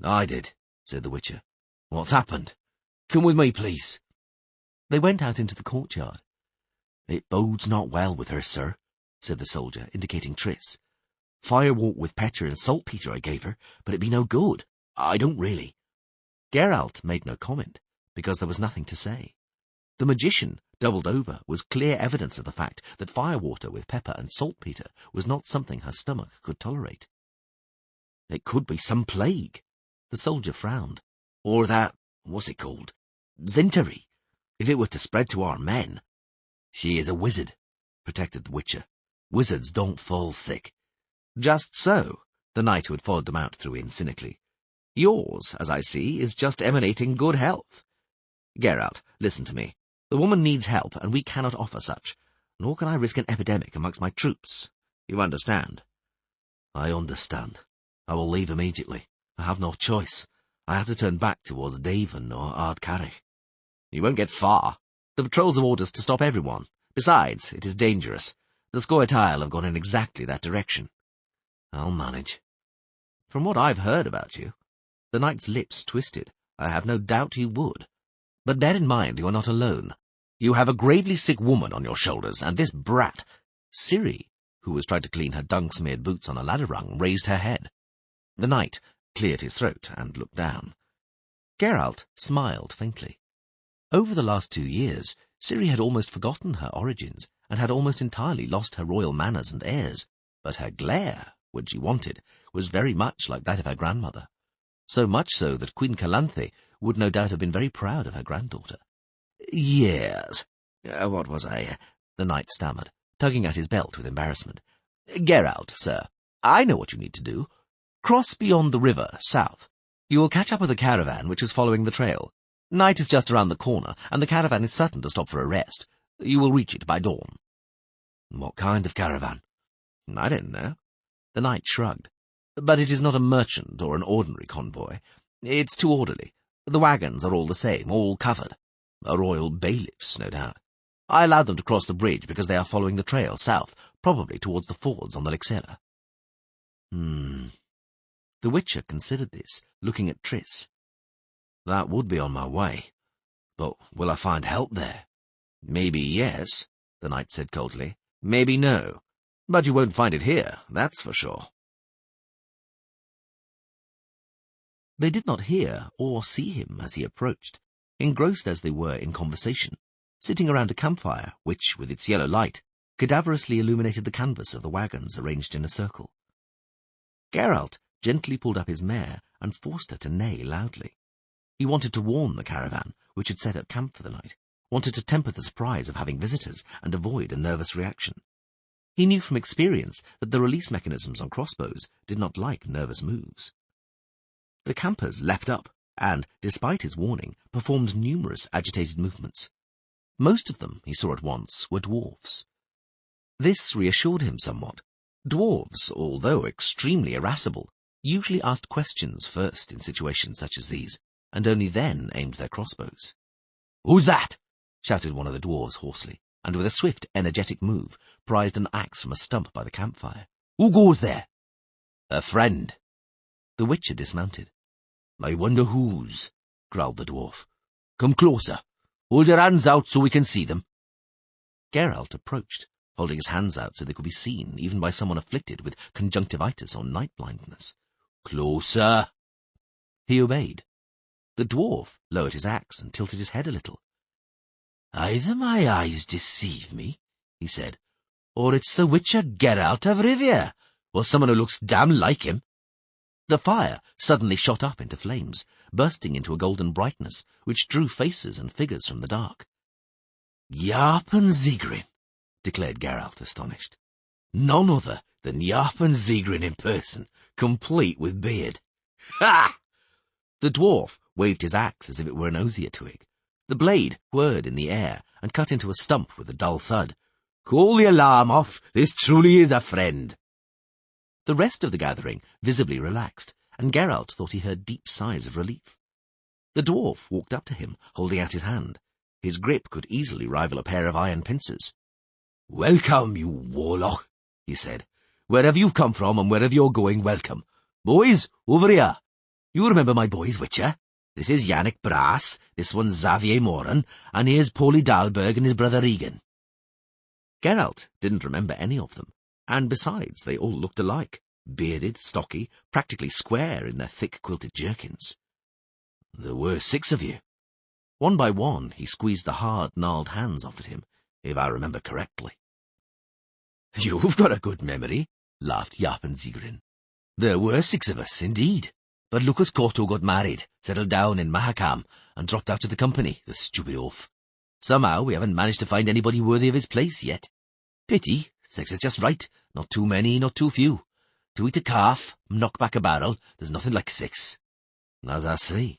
I did, said the Witcher. What's happened? Come with me, please. They went out into the courtyard. It bodes not well with her, sir, said the soldier, indicating Triss. Firewort with petre and saltpetre I gave her, but it be no good. I don't really. Geralt made no comment, because there was nothing to say. The magician, doubled over, was clear evidence of the fact that firewater with pepper and saltpetre was not something her stomach could tolerate. It could be some plague. The soldier frowned. Or that, what's it called? Zintery. If it were to spread to our men. She is a wizard, protected the Witcher. Wizards don't fall sick. Just so, the knight who had followed them out threw in cynically. Yours, as I see, is just emanating good health. Geralt, listen to me. The woman needs help, and we cannot offer such. Nor can I risk an epidemic amongst my troops. You understand? I understand. I will leave immediately. I have no choice. I have to turn back towards Davon or Ardcarrig. You won't get far. The patrols have orders to stop everyone. Besides, it is dangerous. The Scoia'tael have gone in exactly that direction. I'll manage. From what I've heard about you, the knight's lips twisted. I have no doubt you would. But bear in mind you are not alone. You have a gravely sick woman on your shoulders, and this brat, Ciri, who was trying to clean her dung-smeared boots on a ladder rung, raised her head. The knight cleared his throat and looked down. Geralt smiled faintly. Over the last 2 years, Ciri had almost forgotten her origins, and had almost entirely lost her royal manners and airs, but her glare, when she wanted, was very much like that of her grandmother. So much so that Queen Calanthe would no doubt have been very proud of her granddaughter. Yes. What was I? The knight stammered, tugging at his belt with embarrassment. Geralt, sir, I know what you need to do. Cross beyond the river, south. You will catch up with a caravan which is following the trail. Night is just around the corner, and the caravan is certain to stop for a rest. You will reach it by dawn. What kind of caravan? I don't know. The knight shrugged. But it is not a merchant or an ordinary convoy. It's too orderly. The wagons are all the same, all covered. A royal bailiffs, no doubt. I allowed them to cross the bridge because they are following the trail south, probably towards the fords on the Lixera. The Witcher considered this, looking at Triss. That would be on my way. But will I find help there? Maybe yes, the knight said coldly. Maybe no. But you won't find it here, that's for sure. They did not hear or see him as he approached, engrossed as they were in conversation, sitting around a campfire which, with its yellow light, cadaverously illuminated the canvas of the wagons arranged in a circle. Geralt gently pulled up his mare and forced her to neigh loudly. He wanted to warn the caravan, which had set up camp for the night, wanted to temper the surprise of having visitors and avoid a nervous reaction. He knew from experience that the release mechanisms on crossbows did not like nervous moves. The campers leapt up and, despite his warning, performed numerous agitated movements. Most of them, he saw at once, were dwarfs. This reassured him somewhat. Dwarves, although extremely irascible, usually asked questions first in situations such as these, and only then aimed their crossbows. "Who's that?" shouted one of the dwarves hoarsely, and with a swift, energetic move, prized an axe from a stump by the campfire. "Who goes there?" "A friend." The Witcher dismounted. "I wonder whose," growled the dwarf. "Come closer. Hold your hands out so we can see them." Geralt approached, holding his hands out so they could be seen even by someone afflicted with conjunctivitis or night blindness. "Closer." He obeyed. The dwarf lowered his axe and tilted his head a little. "Either my eyes deceive me," he said, "or it's the Witcher Geralt of Rivia, or someone who looks damn like him." The fire suddenly shot up into flames, bursting into a golden brightness, which drew faces and figures from the dark. "Jarpen Zigrin," declared Geralt, astonished. "None other than Jarpen Zigrin in person, complete with beard. Ha!" The dwarf waved his axe as if it were an osier twig. The blade whirred in the air and cut into a stump with a dull thud. "Call the alarm off! This truly is a friend!" The rest of the gathering visibly relaxed, and Geralt thought he heard deep sighs of relief. The dwarf walked up to him, holding out his hand. His grip could easily rival a pair of iron pincers. "Welcome, you warlock," he said. "Wherever you've come from and wherever you're going, welcome. Boys, over here. You remember my boys, Witcher? This is Yannick Brass, this one's Xavier Moran, and here's Paulie Dahlberg and his brother Regan." Geralt didn't remember any of them, and besides, they all looked alike, bearded, stocky, practically square in their thick quilted jerkins. "There were 6 of you." One by one, he squeezed the hard, gnarled hands offered him, if I remember correctly. "You've got a good memory," laughed Jarpen Zigrin. "There were 6 of us, indeed. But Lucas Corto got married, settled down in Mahakam, and dropped out of the company, the stupid oaf. Somehow we haven't managed to find anybody worthy of his place yet. Pity, 6 is just right, not too many, not too few. To eat a calf, knock back a barrel, there's nothing like 6. As I say."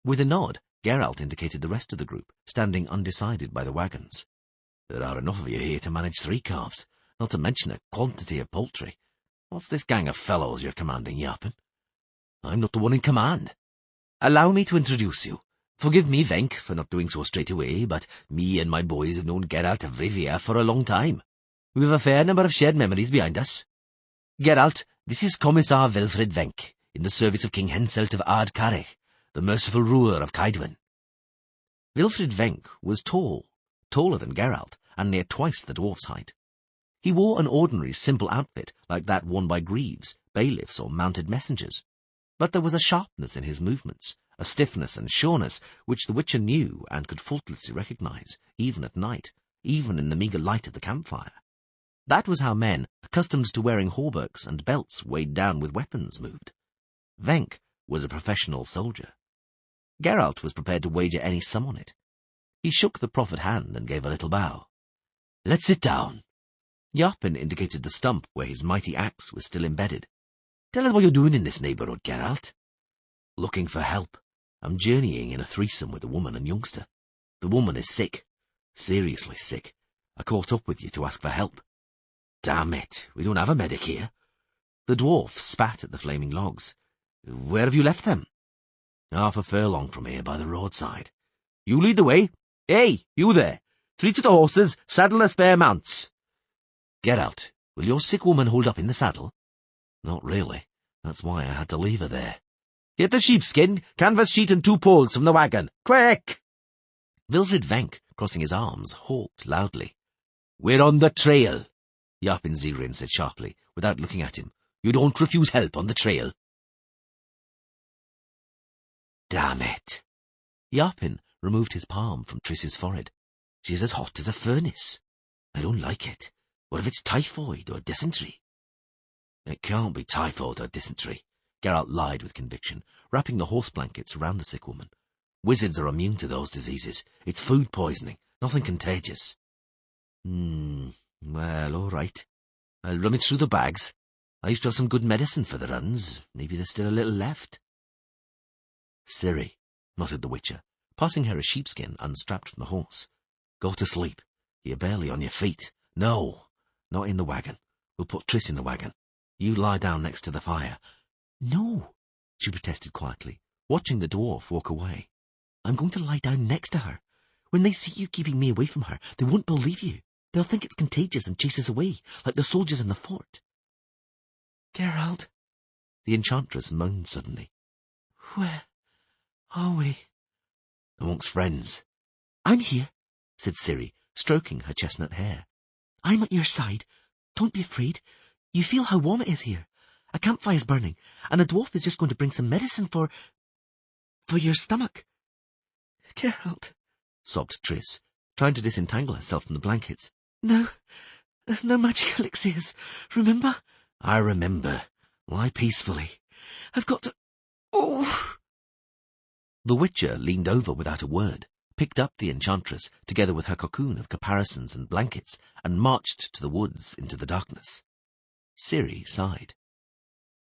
With a nod, Geralt indicated the rest of the group, standing undecided by the wagons. "There are enough of you here to manage 3 calves, not to mention a quantity of poultry. What's this gang of fellows you're commanding, Jarpen?" "I'm not the one in command. Allow me to introduce you. Forgive me, Venk, for not doing so straight away, but me and my boys have known Geralt of Rivia for a long time. We've a fair number of shared memories behind us. Geralt, this is Commissar Wilfred Venk, in the service of King Henselt of Ard-Carreg, the merciful ruler of Kaedwen." Wilfred Venk was tall, taller than Geralt, and near twice the dwarf's height. He wore an ordinary, simple outfit like that worn by greaves, bailiffs, or mounted messengers. But there was a sharpness in his movements, a stiffness and sureness, which the Witcher knew and could faultlessly recognize, even at night, even in the meagre light of the campfire. That was how men, accustomed to wearing hauberks and belts weighed down with weapons, moved. Venk was a professional soldier. Geralt was prepared to wager any sum on it. He shook the proffered hand and gave a little bow. "Let's sit down." Jarpen indicated the stump where his mighty axe was still embedded. "Tell us what you're doing in this neighborhood, Geralt." "Looking for help. I'm journeying in a threesome with a woman and youngster. The woman is sick, seriously sick, I caught up with you to ask for help. Damn it, we don't have a medic here. The dwarf spat at the flaming logs. Where have you left them? Half a furlong from here by the roadside. You lead the way. Hey, you there! 3 to the horses, saddle the spare mounts. Geralt, will your sick woman hold up in the saddle? Not really. That's why I had to leave her there. Get the sheepskin, canvas sheet and 2 poles from the wagon. Quick! Wilfred Venk, crossing his arms, hawked loudly. We're on the trail, Yapin Zigrin said sharply, without looking at him. You don't refuse help on the trail. Damn it. Yapin removed his palm from Triss's forehead. She's as hot as a furnace. I don't like it. What if it's typhoid or dysentery? It can't be typhoid or dysentery, Geralt lied with conviction, wrapping the horse blankets around the sick woman. Wizards are immune to those diseases. It's food poisoning, nothing contagious. Well, all right. I'll rummage through the bags. I used to have some good medicine for the runs. Maybe there's still a little left. Ciri, muttered the Witcher, passing her a sheepskin unstrapped from the horse. Go to sleep. You're barely on your feet. No, not in the wagon. We'll put Triss in the wagon. You lie down next to the fire. No, she protested quietly, watching the dwarf walk away. I'm going to lie down next to her. When they see you keeping me away from her, they won't believe you. They'll think it's contagious and chase us away, like the soldiers in the fort. Geralt, the enchantress moaned suddenly. Where are we? Amongst friends. I'm here, said Ciri, stroking her chestnut hair. I'm at your side. Don't be afraid. You feel how warm it is here. A campfire's burning, and a dwarf is just going to bring some medicine for your stomach. Geralt, sobbed Triss, trying to disentangle herself from the blankets. No magic elixirs, remember? I remember. Lie peacefully. I've got to... Oh! The Witcher leaned over without a word, picked up the enchantress, together with her cocoon of caparisons and blankets, and marched to the woods into the darkness. Ciri sighed.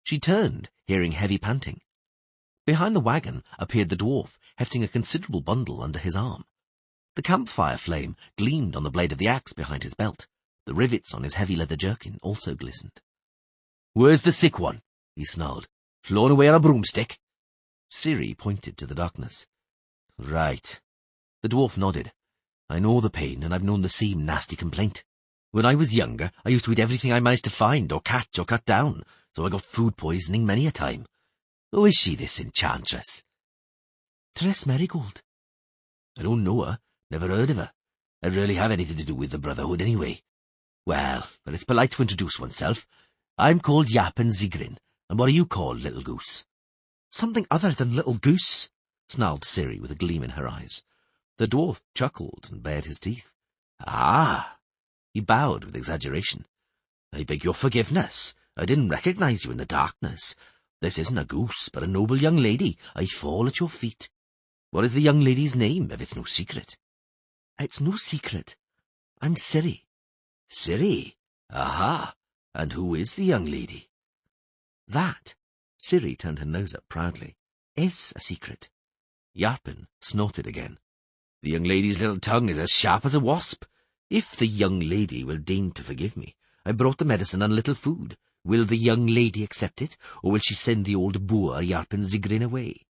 She turned, hearing heavy panting. Behind the wagon appeared the dwarf, hefting a considerable bundle under his arm. The campfire flame gleamed on the blade of the axe behind his belt. The rivets on his heavy leather jerkin also glistened. Where's the sick one? He snarled. Flown away on a broomstick? Ciri pointed to the darkness. Right. The dwarf nodded. I know the pain, and I've known the same nasty complaint. When I was younger, I used to eat everything I managed to find, or catch, or cut down, so I got food poisoning many a time. Who is she, this enchantress? Triss Merigold. I don't know her. Never heard of her. I rarely have anything to do with the Brotherhood anyway. Well, but it's polite to introduce oneself. I'm called Yapin Zigrin, and what are you called, little goose? Something other than little goose, snarled Ciri with a gleam in her eyes. The dwarf chuckled and bared his teeth. Ah! He bowed with exaggeration. I beg your forgiveness. I didn't recognize you in the darkness. This isn't a goose, but a noble young lady. I fall at your feet. What is the young lady's name, if it's no secret? It's no secret. I'm Ciri. Ciri? Aha! And who is the young lady? That, Ciri turned her nose up proudly, is a secret. Yapin snorted again. The young lady's little tongue is as sharp as a wasp. If the young lady will deign to forgive me, I brought the medicine and a little food. Will the young lady accept it, or will she send the old boor Yapin Zigrin away?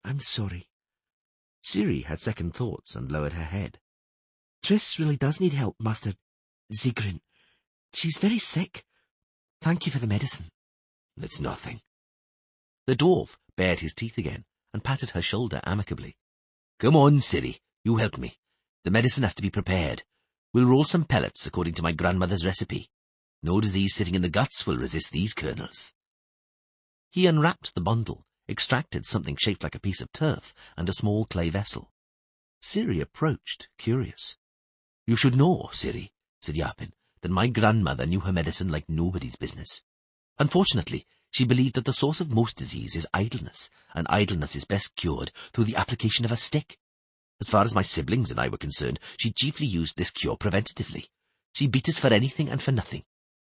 I'm sorry. Ciri had second thoughts and lowered her head. Triss really does need help, Master Zigrin. She's very sick. Thank you for the medicine. It's nothing. The dwarf bared his teeth again and patted her shoulder amicably. Come on, Ciri, you help me. The medicine has to be prepared. We'll roll some pellets according to my grandmother's recipe. No disease sitting in the guts will resist these kernels. He unwrapped the bundle, extracted something shaped like a piece of turf and a small clay vessel. Ciri approached, curious. You should know, Ciri, said Yapin, that my grandmother knew her medicine like nobody's business. Unfortunately, she believed that the source of most disease is idleness, and idleness is best cured through the application of a stick. As far as my siblings and I were concerned, she chiefly used this cure preventatively. She beat us for anything and for nothing.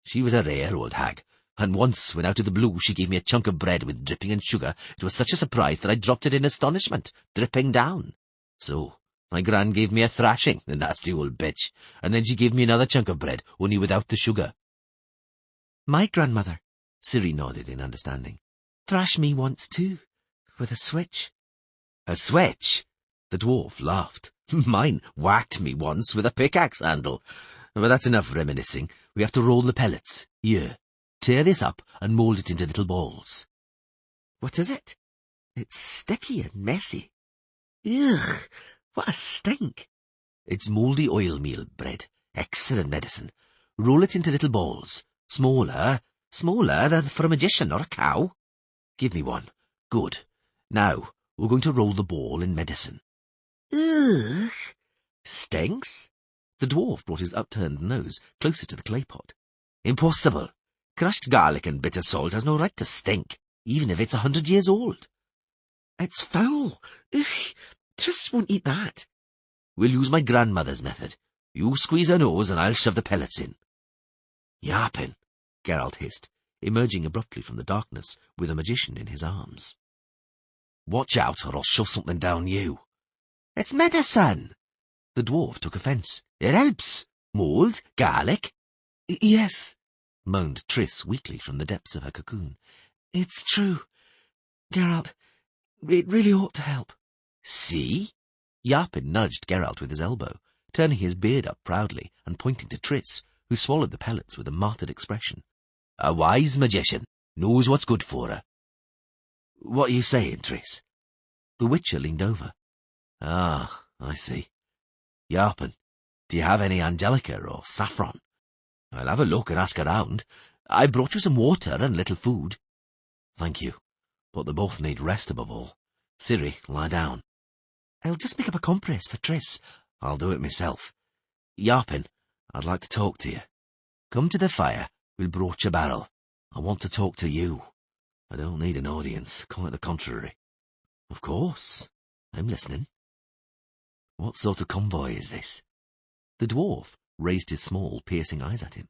She was a rare old hag, and once, when out of the blue she gave me a chunk of bread with dripping and sugar, it was such a surprise that I dropped it in astonishment, dripping down. So, My gran gave me a thrashing, the nasty old bitch, and then she gave me another chunk of bread, only without the sugar. My grandmother, Ciri nodded in understanding, thrashed me once too, with a switch. A switch? The dwarf laughed. Mine whacked me once with a pickaxe handle. But that's enough reminiscing. We have to roll the pellets. Here, tear this up and mould it into little balls. What is it? It's sticky and messy. Ugh, what a stink. It's mouldy oil-meal bread. Excellent medicine. Roll it into little balls. Smaller than for a magician or a cow. Give me one. Good. Now, we're going to roll the ball in medicine. Ugh. Stinks? The dwarf brought his upturned nose closer to the clay pot. Impossible. Crushed garlic and bitter salt has no right to stink, even if it's 100 years old. It's foul. Ugh. Triss won't eat that. We'll use my grandmother's method. You squeeze her nose and I'll shove the pellets in. Yappin', Geralt hissed, emerging abruptly from the darkness with a magician in his arms. Watch out or I'll shove something down you. It's medicine. The dwarf took offence. It helps. Mould, garlic. Yes, moaned Triss weakly from the depths of her cocoon. It's true. Geralt, it really ought to help. See? Yarpin nudged Geralt with his elbow, turning his beard up proudly and pointing to Triss, who swallowed the pellets with a martyred expression. A wise magician knows what's good for her. What are you saying, Triss? The Witcher leaned over. Ah, I see. Yarpin, do you have any angelica or saffron? I'll have a look and ask around. I brought you some water and a little food. Thank you, but they both need rest above all. Ciri, lie down. I'll just make up a compress for Triss. I'll do it myself. Yarpin, I'd like to talk to you. Come to the fire. We'll broach a barrel. I want to talk to you. I don't need an audience. Quite the contrary. Of course. I'm listening. What sort of convoy is this? The dwarf raised his small, piercing eyes at him.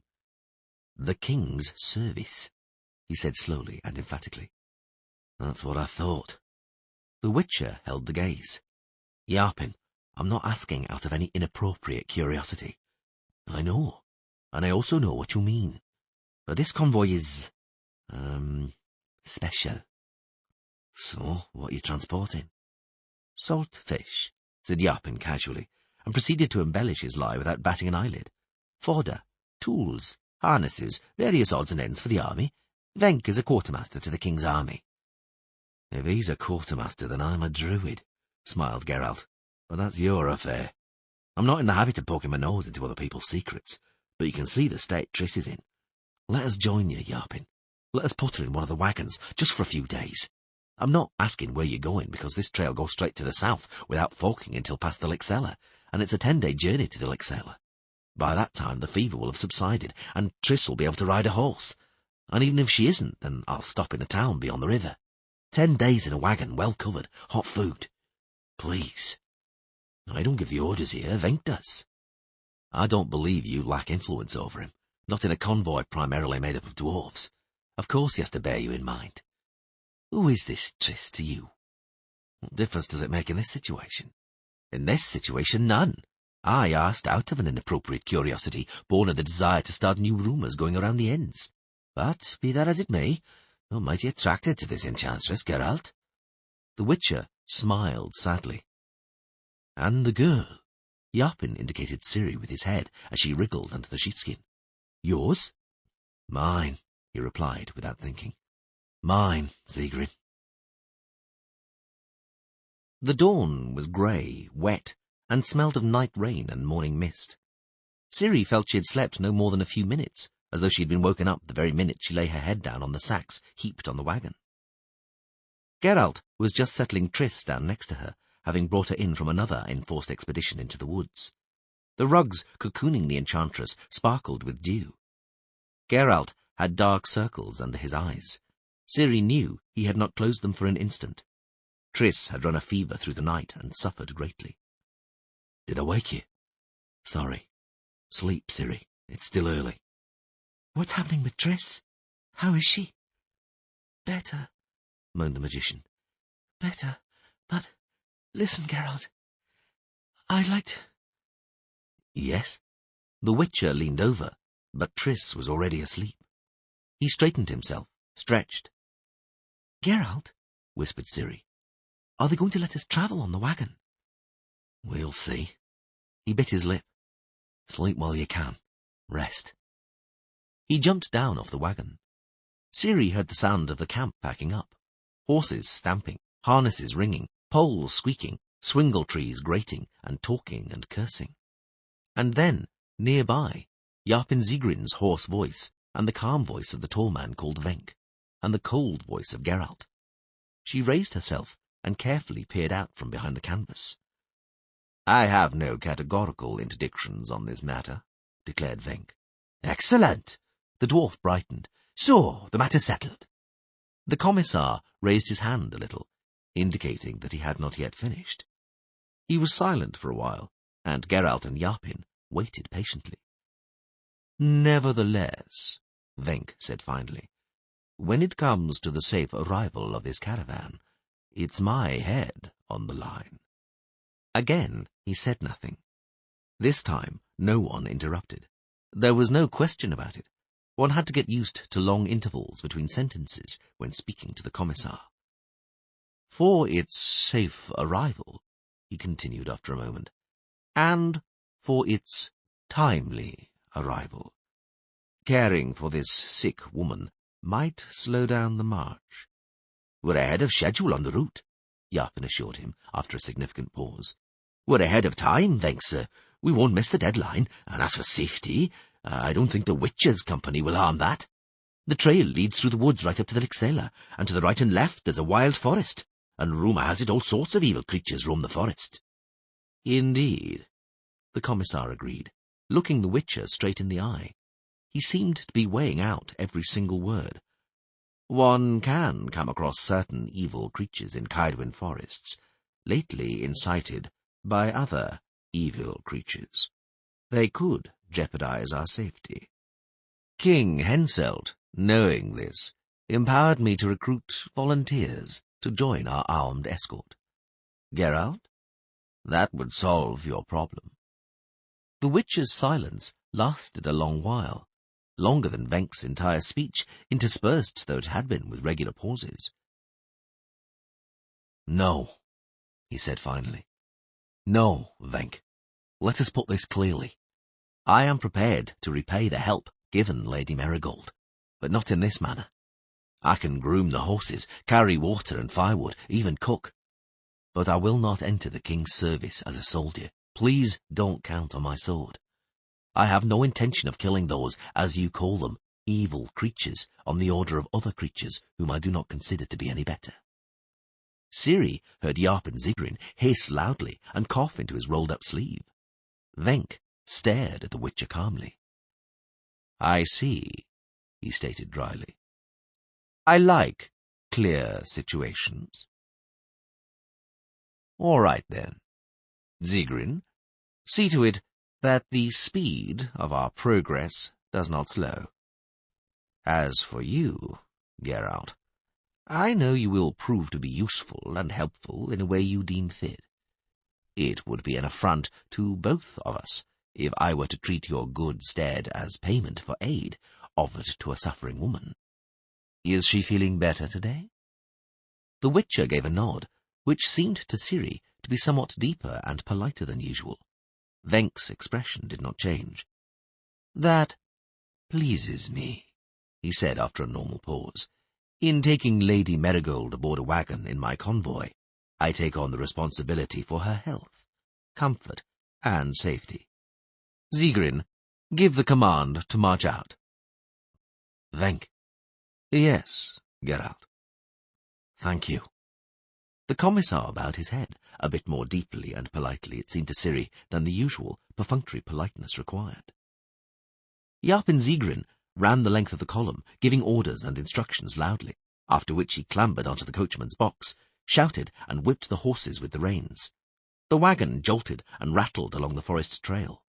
The king's service, he said slowly and emphatically. That's what I thought. The Witcher held the gaze. Yarpin, I'm not asking out of any inappropriate curiosity. I know, and I also know what you mean. But this convoy is, special. So, what are you transporting? Salt fish, said Yarpin casually, and proceeded to embellish his lie without batting an eyelid. Fodder, tools, harnesses, various odds and ends for the army. Venk is a quartermaster to the king's army. If he's a quartermaster, then I'm a druid, smiled Geralt. But that's your affair. I'm not in the habit of poking my nose into other people's secrets, but you can see the state Triss is in. Let us join you, Yarpin. Let us put her in one of the wagons, just for a few days. I'm not asking where you're going, because this trail goes straight to the south without forking until past the Lixella, and it's a 10-day journey to the Lixella. By that time, the fever will have subsided, and Triss will be able to ride a horse. And even if she isn't, then I'll stop in a town beyond the river. 10 days in a wagon, well covered, hot food. Please. I don't give the orders here, Venk does. I don't believe you lack influence over him, not in a convoy primarily made up of dwarves. Of course he has to bear you in mind. Who is this Triss to you? What difference does it make in this situation? In this situation, none. I asked out of an inappropriate curiosity, born of the desire to start new rumours going around the inns. But, be that as it may, you're mighty attracted to this enchantress, Geralt. The Witcher smiled sadly. And the girl? Yarpin indicated Ciri with his head as she wriggled under the sheepskin. Yours? Mine, he replied without thinking. Mine, Sigrid. The dawn was grey, wet, and smelled of night rain and morning mist. Ciri felt she had slept no more than a few minutes, as though she had been woken up the very minute she lay her head down on the sacks heaped on the wagon. Geralt was just settling Triss down next to her, having brought her in from another enforced expedition into the woods. The rugs cocooning the enchantress sparkled with dew. Geralt had dark circles under his eyes. Ciri knew he had not closed them for an instant. Triss had run a fever through the night and suffered greatly. Did I wake you? Sorry. Sleep, Ciri. It's still early. What's happening with Triss? How is she? Better, moaned the magician. Better, but listen, Geralt. I'd like to... Yes? The Witcher leaned over, but Triss was already asleep. He straightened himself, stretched. Geralt, whispered Ciri. are they going to let us travel on the wagon? We'll see. He bit his lip. Sleep while you can. Rest. He jumped down off the wagon. Ciri heard the sound of the camp packing up. Horses stamping, harnesses ringing, poles squeaking, swingle trees grating, and talking and cursing. And then, nearby, Yarpen Zigrin's hoarse voice, and the calm voice of the tall man called Venk, and the cold voice of Geralt. She raised herself and carefully peered out from behind the canvas. "I have no categorical interdictions on this matter," declared Venk. "Excellent!" The dwarf brightened. "So, the matter's settled." The commissar raised his hand a little, indicating that he had not yet finished. He was silent for a while, and Geralt and Yarpen waited patiently. "Nevertheless," Venk said finally, "when it comes to the safe arrival of this caravan, it's my head on the line." Again he said nothing. This time no one interrupted. There was no question about it. One had to get used to long intervals between sentences when speaking to the commissar. "For its safe arrival," he continued after a moment, "and for its timely arrival. Caring for this sick woman might slow down the march." "We're ahead of schedule on the route," Yarpen assured him after a significant pause. "We're ahead of time, thanks, sir. We won't miss the deadline, and as for safety, I don't think the Witcher's company will harm that. The trail leads through the woods right up to the Lixela, and to the right and left there's a wild forest, and rumour has it all sorts of evil creatures roam the forest." "Indeed," the commissar agreed, looking the Witcher straight in the eye. He seemed to be weighing out every single word. "One can come across certain evil creatures in Caedwin forests, lately incited by other evil creatures. They could jeopardize our safety. King Henselt, knowing this, empowered me to recruit volunteers to join our armed escort. Geralt, that would solve your problem." The Witcher's silence lasted a long while, longer than Venk's entire speech, interspersed though it had been with regular pauses. "No," he said finally. "No, Venk. Let us put this clearly. I am prepared to repay the help given Lady Merigold, but not in this manner. I can groom the horses, carry water and firewood, even cook. But I will not enter the king's service as a soldier. Please don't count on my sword. I have no intention of killing those, as you call them, evil creatures, on the order of other creatures whom I do not consider to be any better." Ciri heard Yarpen Zigrin hiss loudly and cough into his rolled-up sleeve. Venk stared at the Witcher calmly. "I see," he stated dryly. "I like clear situations. All right, then. Zigrin, see to it that the speed of our progress does not slow. As for you, Geralt, I know you will prove to be useful and helpful in a way you deem fit. It would be an affront to both of us if I were to treat your good stead as payment for aid offered to a suffering woman. Is she feeling better today?" The Witcher gave a nod, which seemed to Ciri to be somewhat deeper and politer than usual. Venk's expression did not change. "That pleases me," he said after a normal pause. "In taking Lady Merigold aboard a wagon in my convoy, I take on the responsibility for her health, comfort, and safety. Zigrin, give the command to march out." "Venk." "Yes, Geralt." "Thank you." The commissar bowed his head, a bit more deeply and politely, it seemed to Ciri, than the usual perfunctory politeness required. Yarpen Zigrin ran the length of the column, giving orders and instructions loudly, after which he clambered onto the coachman's box, shouted and whipped the horses with the reins. The wagon jolted and rattled along the forest trail.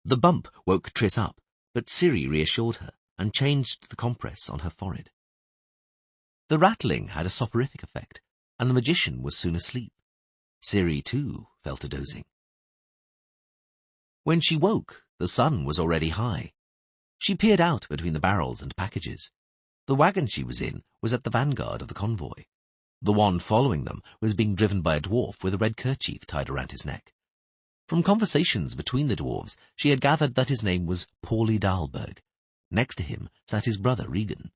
The bump woke Triss up, but Ciri reassured her and changed the compress on her forehead. The rattling had a soporific effect, and the magician was soon asleep. Ciri, too, fell to dozing. When she woke, the sun was already high. She peered out between the barrels and packages. The wagon she was in was at the vanguard of the convoy. The one following them was being driven by a dwarf with a red kerchief tied around his neck. From conversations between the dwarves, she had gathered that his name was Pauli Dalberg. Next to him sat his brother Regan.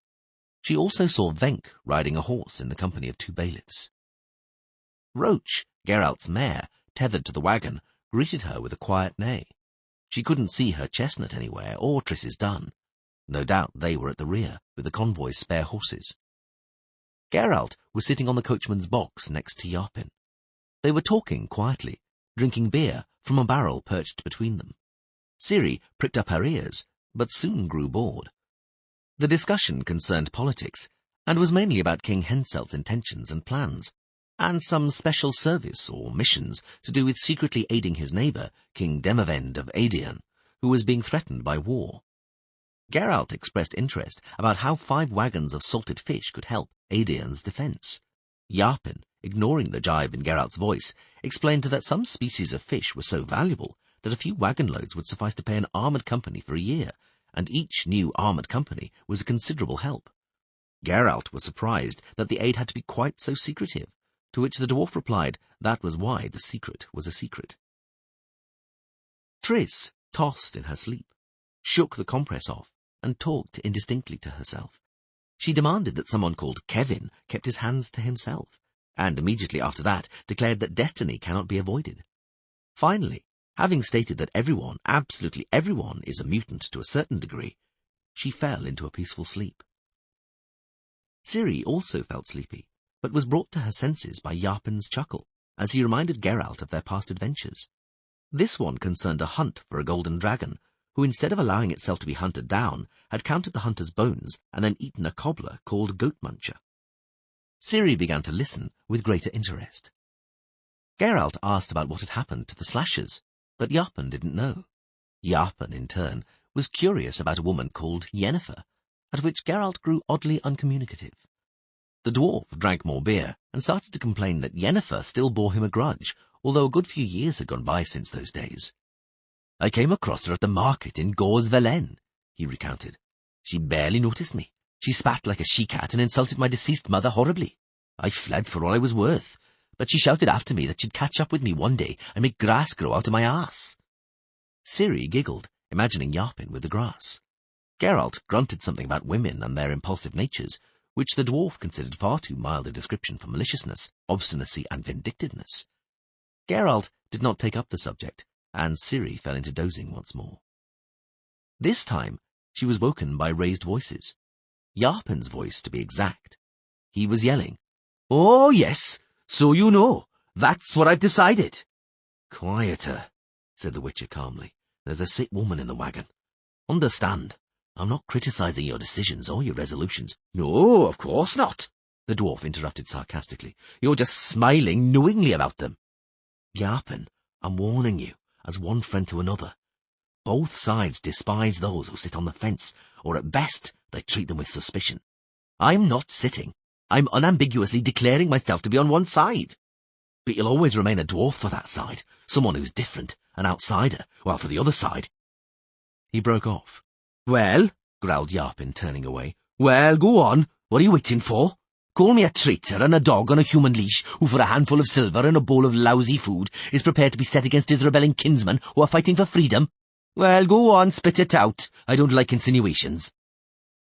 She also saw Venk riding a horse in the company of 2 bailiffs. Roach, Geralt's mare, tethered to the wagon, greeted her with a quiet neigh. She couldn't see her chestnut anywhere, or Triss's dun. No doubt they were at the rear, with the convoy's spare horses. Geralt was sitting on the coachman's box next to Yarpin. They were talking quietly, drinking beer from a barrel perched between them. Ciri pricked up her ears, but soon grew bored. The discussion concerned politics, and was mainly about King Henselt's intentions and plans, and some special service or missions to do with secretly aiding his neighbour, King Demavend of Aedion, who was being threatened by war. Geralt expressed interest about how 5 wagons of salted fish could help Aedion's defence. Yarpin, ignoring the jibe in Geralt's voice, explained that some species of fish were so valuable that a few wagon loads would suffice to pay an armoured company for a year, and each new armoured company was a considerable help. Geralt was surprised that the aid had to be quite so secretive, to which the dwarf replied that was why the secret was a secret. Triss tossed in her sleep, shook the compress off, and talked indistinctly to herself. She demanded that someone called Kevin kept his hands to himself, and immediately after that declared that destiny cannot be avoided. Finally, having stated that everyone, absolutely everyone, is a mutant to a certain degree, she fell into a peaceful sleep. Ciri also felt sleepy, but was brought to her senses by Yarpin's chuckle, as he reminded Geralt of their past adventures. This one concerned a hunt for a golden dragon, who, instead of allowing itself to be hunted down, had counted the hunter's bones and then eaten a cobbler called Goat Muncher. Ciri began to listen with greater interest. Geralt asked about what had happened to the slashers, but Yarpin didn't know. Yarpin, in turn, was curious about a woman called Yennefer, at which Geralt grew oddly uncommunicative. The dwarf drank more beer and started to complain that Yennefer still bore him a grudge, although a good few years had gone by since those days. "I came across her at the market in Gors-Velen," he recounted. "She barely noticed me. She spat like a she-cat and insulted my deceased mother horribly. I fled for all I was worth, but she shouted after me that she'd catch up with me one day and make grass grow out of my arse." Ciri giggled, imagining Yarpin with the grass. Geralt grunted something about women and their impulsive natures, which the dwarf considered far too mild a description for maliciousness, obstinacy, and vindictiveness. Geralt did not take up the subject, and Ciri fell into dozing once more. This time she was woken by raised voices. Yarpin's voice, to be exact. He was yelling, "Oh, yes, so you know. That's what I've decided." "Quieter," said the Witcher calmly. "There's a sick woman in the wagon. Understand, I'm not criticising your decisions or your resolutions." "No, of course not," the dwarf interrupted sarcastically. "You're just smiling knowingly about them." "Yarpin, I'm warning you, as one friend to another. Both sides despise those who sit on the fence, or at best they treat them with suspicion. I'm not sitting. I'm unambiguously declaring myself to be on one side. But you'll always remain a dwarf for that side, someone who's different, an outsider, while for the other side—" He broke off. "Well," growled Yarpin, turning away. "Well, go on. What are you waiting for? Call me a traitor and a dog on a human leash who, for a handful of silver and a bowl of lousy food, is prepared to be set against his rebelling kinsmen who are fighting for freedom? Well, go on, spit it out. I don't like insinuations."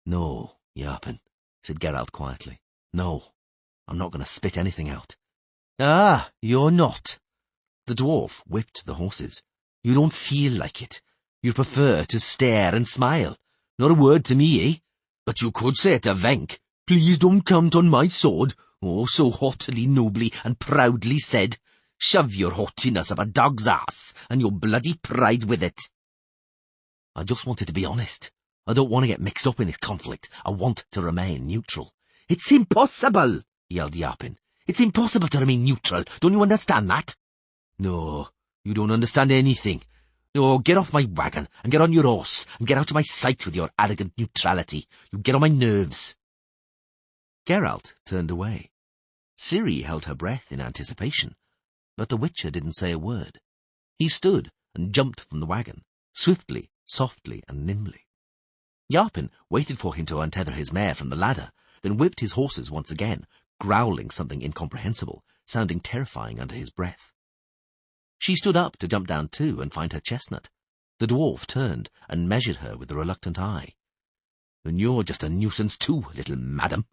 "No, Yarpin," said Geralt quietly. "No, I'm not going to spit anything out." "Ah, you're not." The dwarf whipped the horses. "You don't feel like it. You prefer to stare and smile. Not a word to me, eh? But you could say to Venk, 'Please don't count on my sword.' Oh, so haughtily, nobly, and proudly said. Shove your haughtiness up a dog's ass, and your bloody pride with it." "I just wanted to be honest. I don't want to get mixed up in this conflict. I want to remain neutral." "It's impossible!" yelled Yarpin. "It's impossible to remain neutral. Don't you understand that?" "No, you don't understand anything. No, get off my wagon, and get on your horse, and get out of my sight with your arrogant neutrality. You get on my nerves." Geralt turned away. Ciri held her breath in anticipation, but the Witcher didn't say a word. He stood and jumped from the wagon, swiftly, softly, and nimbly. Yarpen waited for him to untether his mare from the ladder, then whipped his horses once again, growling something incomprehensible, sounding terrifying under his breath. She stood up to jump down too and find her chestnut. The dwarf turned and measured her with a reluctant eye. "Then you're just a nuisance too, little madam,"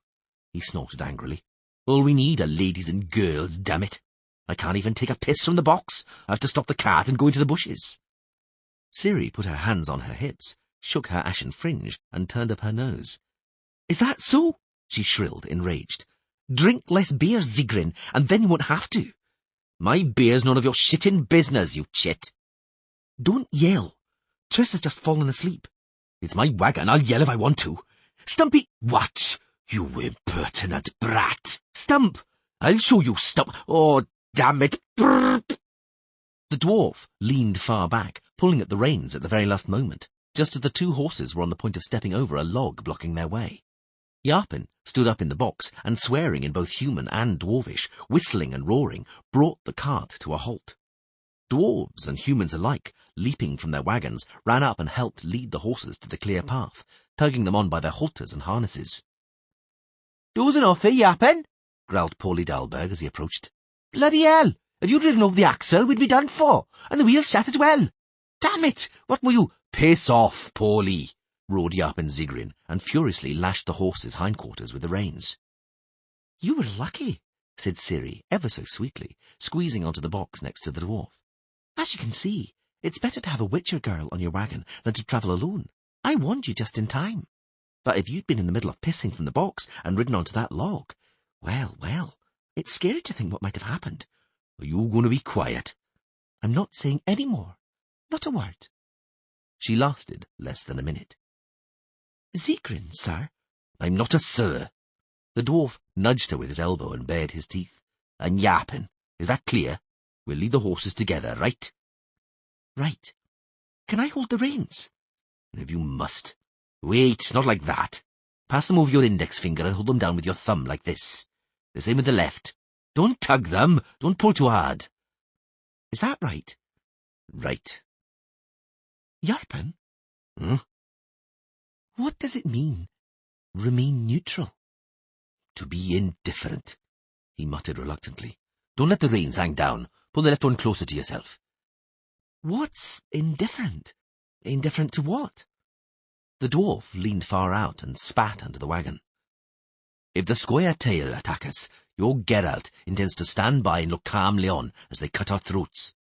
he snorted angrily. "All we need are ladies and girls, damn it. I can't even take a piss from the box. I have to stop the cart and go into the bushes." Ciri put her hands on her hips, shook her ashen fringe, and turned up her nose. "Is that so?" she shrilled, enraged. "Drink less beer, Zigrin, and then you won't have to." "My beer's none of your shitting business, you chit." "Don't yell. Triss has just fallen asleep." "It's my wagon. I'll yell if I want to." "Stumpy—" "What, you impertinent brat!" "Stump! I'll show you, Stump! Oh, damn it! Brrrt." The dwarf leaned far back, pulling at the reins at the very last moment, just as the two horses were on the point of stepping over a log blocking their way. Yarpen stood up in the box and, swearing in both human and dwarvish, whistling and roaring, brought the cart to a halt. Dwarves and humans alike, leaping from their wagons, ran up and helped lead the horses to the clear path, tugging them on by their halters and harnesses. "Dozing off, Yarpen?" growled Paulie Dalberg as he approached. "Bloody hell! If you'd ridden over the axle, we'd be done for, and the wheels shat as well. Damn it! What were you—" "Piss off, Paulie!" roared Yarpen Zigrin, and furiously lashed the horse's hindquarters with the reins. "You were lucky," said Ciri, ever so sweetly, squeezing onto the box next to the dwarf. "As you can see, it's better to have a witcher girl on your wagon than to travel alone. I warned you just in time. But if you'd been in the middle of pissing from the box and ridden onto that log, well, it's scary to think what might have happened." "Are you going to be quiet?" "I'm not saying any more. Not a word." She lasted less than a minute. "Zigrin, sir." "I'm not a sir." The dwarf nudged her with his elbow and bared his teeth. "And Yarpen, is that clear? We'll lead the horses together, right?" "Right. Can I hold the reins?" "If you must. Wait, not like that. Pass them over your index finger and hold them down with your thumb like this. The same with the left. Don't tug them. Don't pull too hard." "Is that right?" "Right." "Yarpen?" "What does it mean, remain neutral?" "To be indifferent," he muttered reluctantly. "Don't let the reins hang down. Pull the left one closer to yourself." "What's indifferent? Indifferent to what?" The dwarf leaned far out and spat under the wagon. "If the Squire Tail attack us, your Geralt intends to stand by and look calmly on as they cut our throats.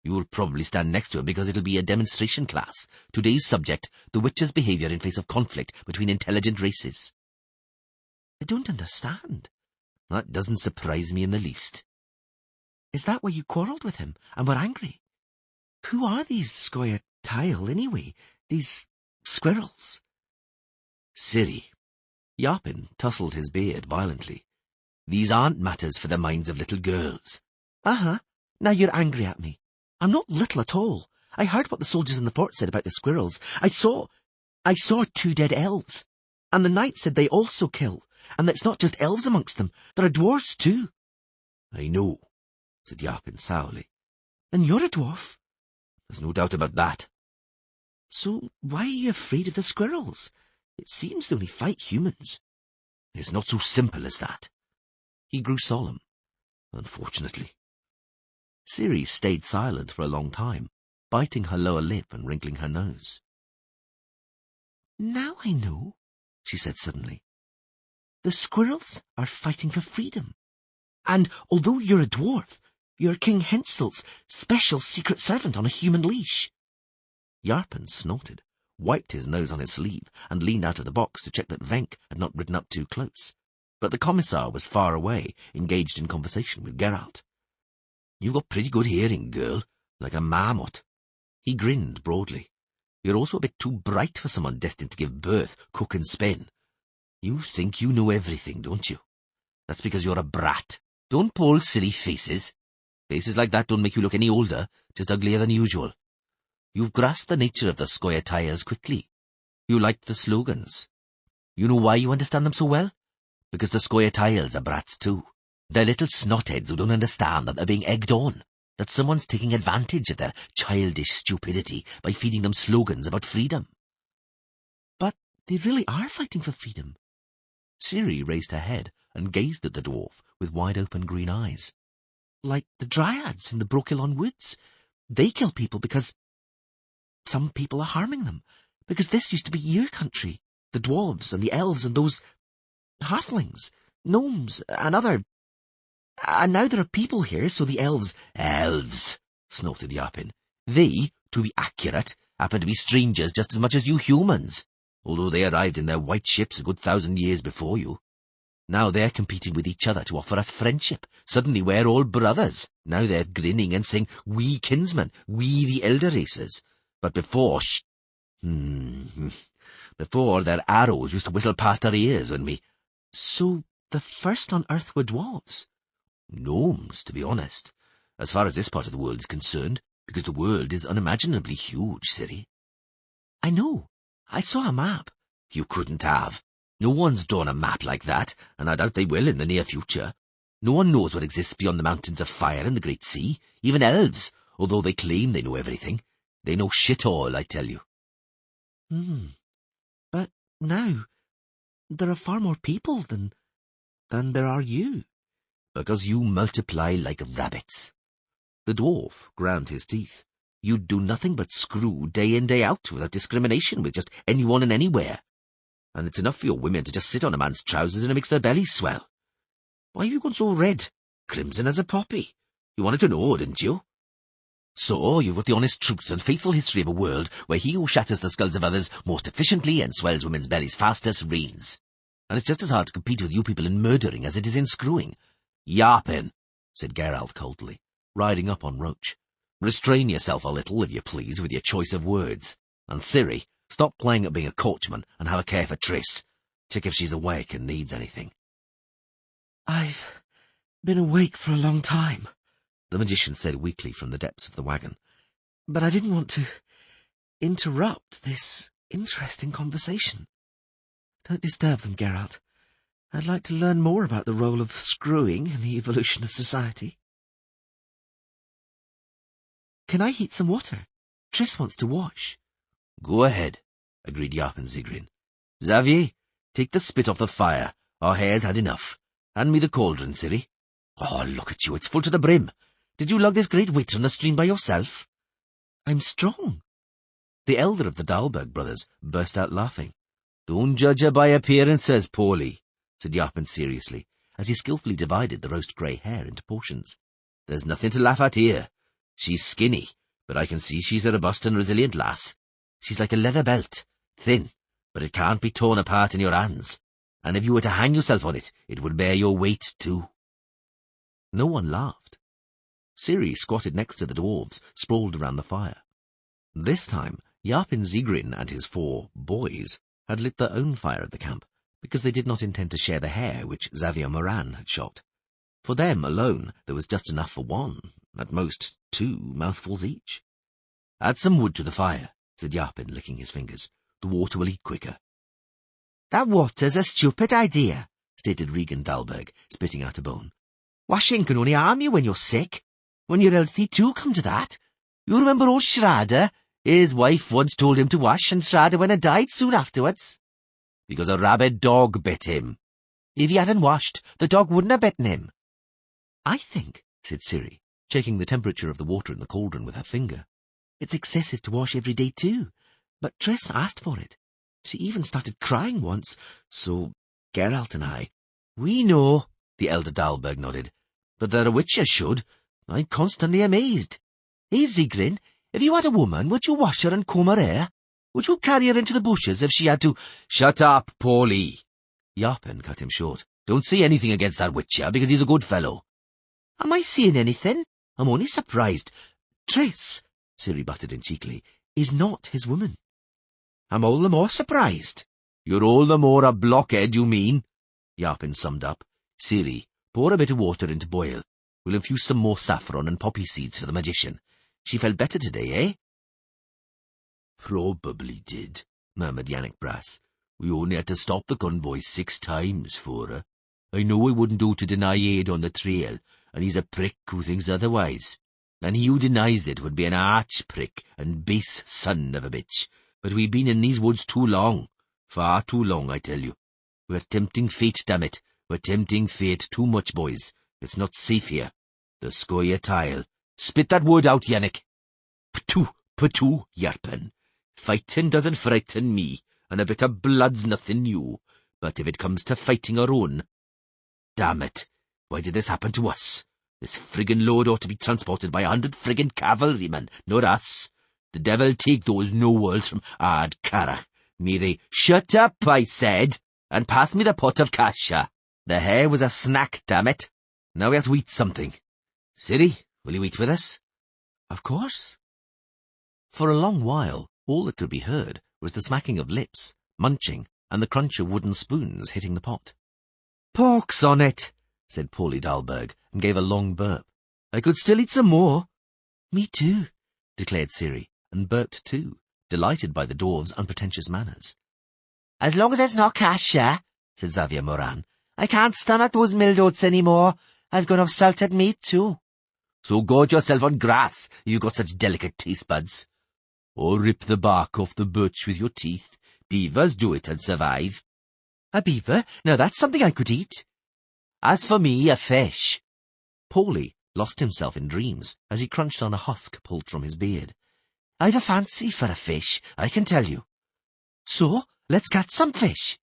You'll probably stand next to him because it'll be a demonstration class. Today's subject, the witcher's behaviour in face of conflict between intelligent races." "I don't understand." "That doesn't surprise me in the least." "Is that why you quarrelled with him and were angry? Who are these Squire Tail, anyway? These squirrels?" "Ciri." Yarpen tousled his beard violently. "These aren't matters for the minds of little girls." "Uh-huh. Now you're angry at me. I'm not little at all. I heard what the soldiers in the fort said about the squirrels. I saw 2 dead elves. And the knight said they also kill, and that it's not just elves amongst them. There are dwarves too." "I know," said Yarpen sourly. "And you're a dwarf." "There's no doubt about that." "So why are you afraid of the squirrels? It seems they only fight humans." "It's not so simple as that." He grew solemn. "Unfortunately." Ciri stayed silent for a long time, biting her lower lip and wrinkling her nose. "Now I know," she said suddenly. "The squirrels are fighting for freedom. And although you're a dwarf, you're King Hensel's special secret servant on a human leash." Yarpen snorted, wiped his nose on his sleeve, and leaned out of the box to check that Venk had not ridden up too close. But the commissar was far away, engaged in conversation with Geralt. "You've got pretty good hearing, girl, like a marmot." He grinned broadly. "You're also a bit too bright for someone destined to give birth, cook and spin. You think you know everything, don't you? That's because you're a brat. Don't pull silly faces. Faces like that don't make you look any older, just uglier than usual. You've grasped the nature of the Squire Tiles quickly. You liked the slogans. You know why you understand them so well? Because the Squire Tiles are brats too. They're little snotheads who don't understand that they're being egged on. that someone's taking advantage of their childish stupidity by feeding them slogans about freedom. But they really are fighting for freedom. Ciri raised her head and gazed at the dwarf with wide-open green eyes. Like the Dryads in the Brokilon Woods. They kill people because some people are harming them. Because this used to be your country. The dwarves and the elves and those halflings, gnomes and other... And now there are people here, so the elves... Elves, snorted Yarpin. They, to be accurate, happen to be strangers just as much as you humans, although they arrived in their white ships a good 1,000 years before you. Now they're competing with each other to offer us friendship. Suddenly we're all brothers. Now they're grinning and saying, we kinsmen, we the elder races. But before... Before, their arrows used to whistle past our ears when we... So the first on Earth were dwarves? Gnomes, to be honest, as far as this part of the world is concerned, because the world is unimaginably huge, Ciri. I know. I saw a map. You couldn't have. No one's drawn a map like that, and I doubt they will in the near future. No one knows what exists beyond the mountains of fire and the great sea, even elves, although they claim they know everything. They know shit all, I tell you. But now, there are far more people than there are you. Because you multiply like rabbits. The dwarf ground his teeth. You'd do nothing but screw day in, day out, without discrimination with just anyone and anywhere. And it's enough for your women to just sit on a man's trousers and it makes their bellies swell. Why have you gone so red? Crimson as a poppy. You wanted to know, didn't you? So, you've got the honest truth and faithful history of a world where he who shatters the skulls of others most efficiently and swells women's bellies fastest reigns. And it's just as hard to compete with you people in murdering as it is in screwing. Yarpin, said Geralt coldly, riding up on Roach. Restrain yourself a little, if you please, with your choice of words. And Ciri, stop playing at being a coachman and have a care for Triss. Check if she's awake and needs anything. I've been awake for a long time, the magician said weakly from the depths of the wagon. But I didn't want to interrupt this interesting conversation. Don't disturb them, Geralt. I'd like to learn more about the role of screwing in the evolution of society. Can I heat some water? Triss wants to wash. Go ahead, agreed Yarpin Zigrin. Xavier, take the spit off the fire. Our hair's had enough. Hand me the cauldron, Ciri. Oh, look at you, it's full to the brim. Did you lug this great weight on the stream by yourself? I'm strong. The elder of the Dahlberg brothers burst out laughing. Don't judge her by appearances, Paulie, said Yarpin seriously, as he skillfully divided the roast grey hair into portions. There's nothing to laugh at here. She's skinny, but I can see she's a robust and resilient lass. She's like a leather belt, thin, but it can't be torn apart in your hands. And if you were to hang yourself on it, it would bear your weight too. No one laughed. Ciri squatted next to the dwarves, sprawled around the fire. This time, Yarpin Zigrin and his 4 boys had lit their own fire at the camp, because they did not intend to share the hare which Xavier Moran had shot. For them alone there was just enough for 1, at most 2 mouthfuls each. Add some wood to the fire, said Yarpin, licking his fingers. The water will heat quicker. That water's a stupid idea, stated Regan Dahlberg, spitting out a bone. Washing can only harm you when you're sick. When you're healthy too, come to that. You remember old Schrader? His wife once told him to wash, and Schrader went and died soon afterwards. Because a rabid dog bit him. If he hadn't washed, the dog wouldn't have bitten him. I think, said Ciri, checking the temperature of the water in the cauldron with her finger. It's excessive to wash every day too, but Triss asked for it. She even started crying once, so Geralt and I... We know, the elder Dahlberg nodded, but that a witcher should. I'm constantly amazed. Hey, Zigrin, if you had a woman, would you wash her and comb her hair? Would you carry her into the bushes if she had to... Shut up, Paulie. Yarpin cut him short. Don't say anything against that witcher, because he's a good fellow. Am I saying anything? I'm only surprised. Triss, Ciri butted in cheekily, is not his woman. I'm all the more surprised. You're all the more a blockhead, you mean? Yarpin summed up. Ciri, pour a bit of water in to boil. We'll infuse some more saffron and poppy seeds for the magician. She felt better today, eh? Probably did, murmured Yannick Brass. We only had to stop the convoy 6 times for her. I know it wouldn't do to deny aid on the trail, and he's a prick who thinks otherwise. And he who denies it would be an arch-prick and base son of a bitch. But we've been in these woods too long. Far too long, I tell you. We're tempting fate, damn it. We're tempting fate too much, boys. It's not safe here. The scoia tile. Spit that word out, Yannick. Patu, Yarpen. Fighting doesn't frighten me, and a bit of blood's nothing new. But if it comes to fighting our own... Damn it, why did this happen to us? This friggin' load ought to be transported by 100 friggin' cavalrymen, not us. The devil take those no-worlds from Ard Carach. May they... Shut up, I said, and pass me the pot of kasha. The hare was a snack, damn it. Now we have to eat something. Ciri, will you eat with us? Of course. For a long while, all that could be heard was the smacking of lips, munching, and the crunch of wooden spoons hitting the pot. Pork's on it, said Paulie Dahlberg, and gave a long burp. I could still eat some more. Me too, declared Ciri, and burped too, delighted by the dwarves' unpretentious manners. As long as it's not kasha, said Xavier Moran. I can't stomach those milled oats any more. I've gone off salted meat too. So gorge yourself on grass, you got such delicate taste buds. Or rip the bark off the birch with your teeth. Beavers do it and survive. A beaver? Now that's something I could eat. As for me, a fish. Paulie lost himself in dreams as he crunched on a husk pulled from his beard. I've a fancy for a fish, I can tell you. So, let's catch some fish.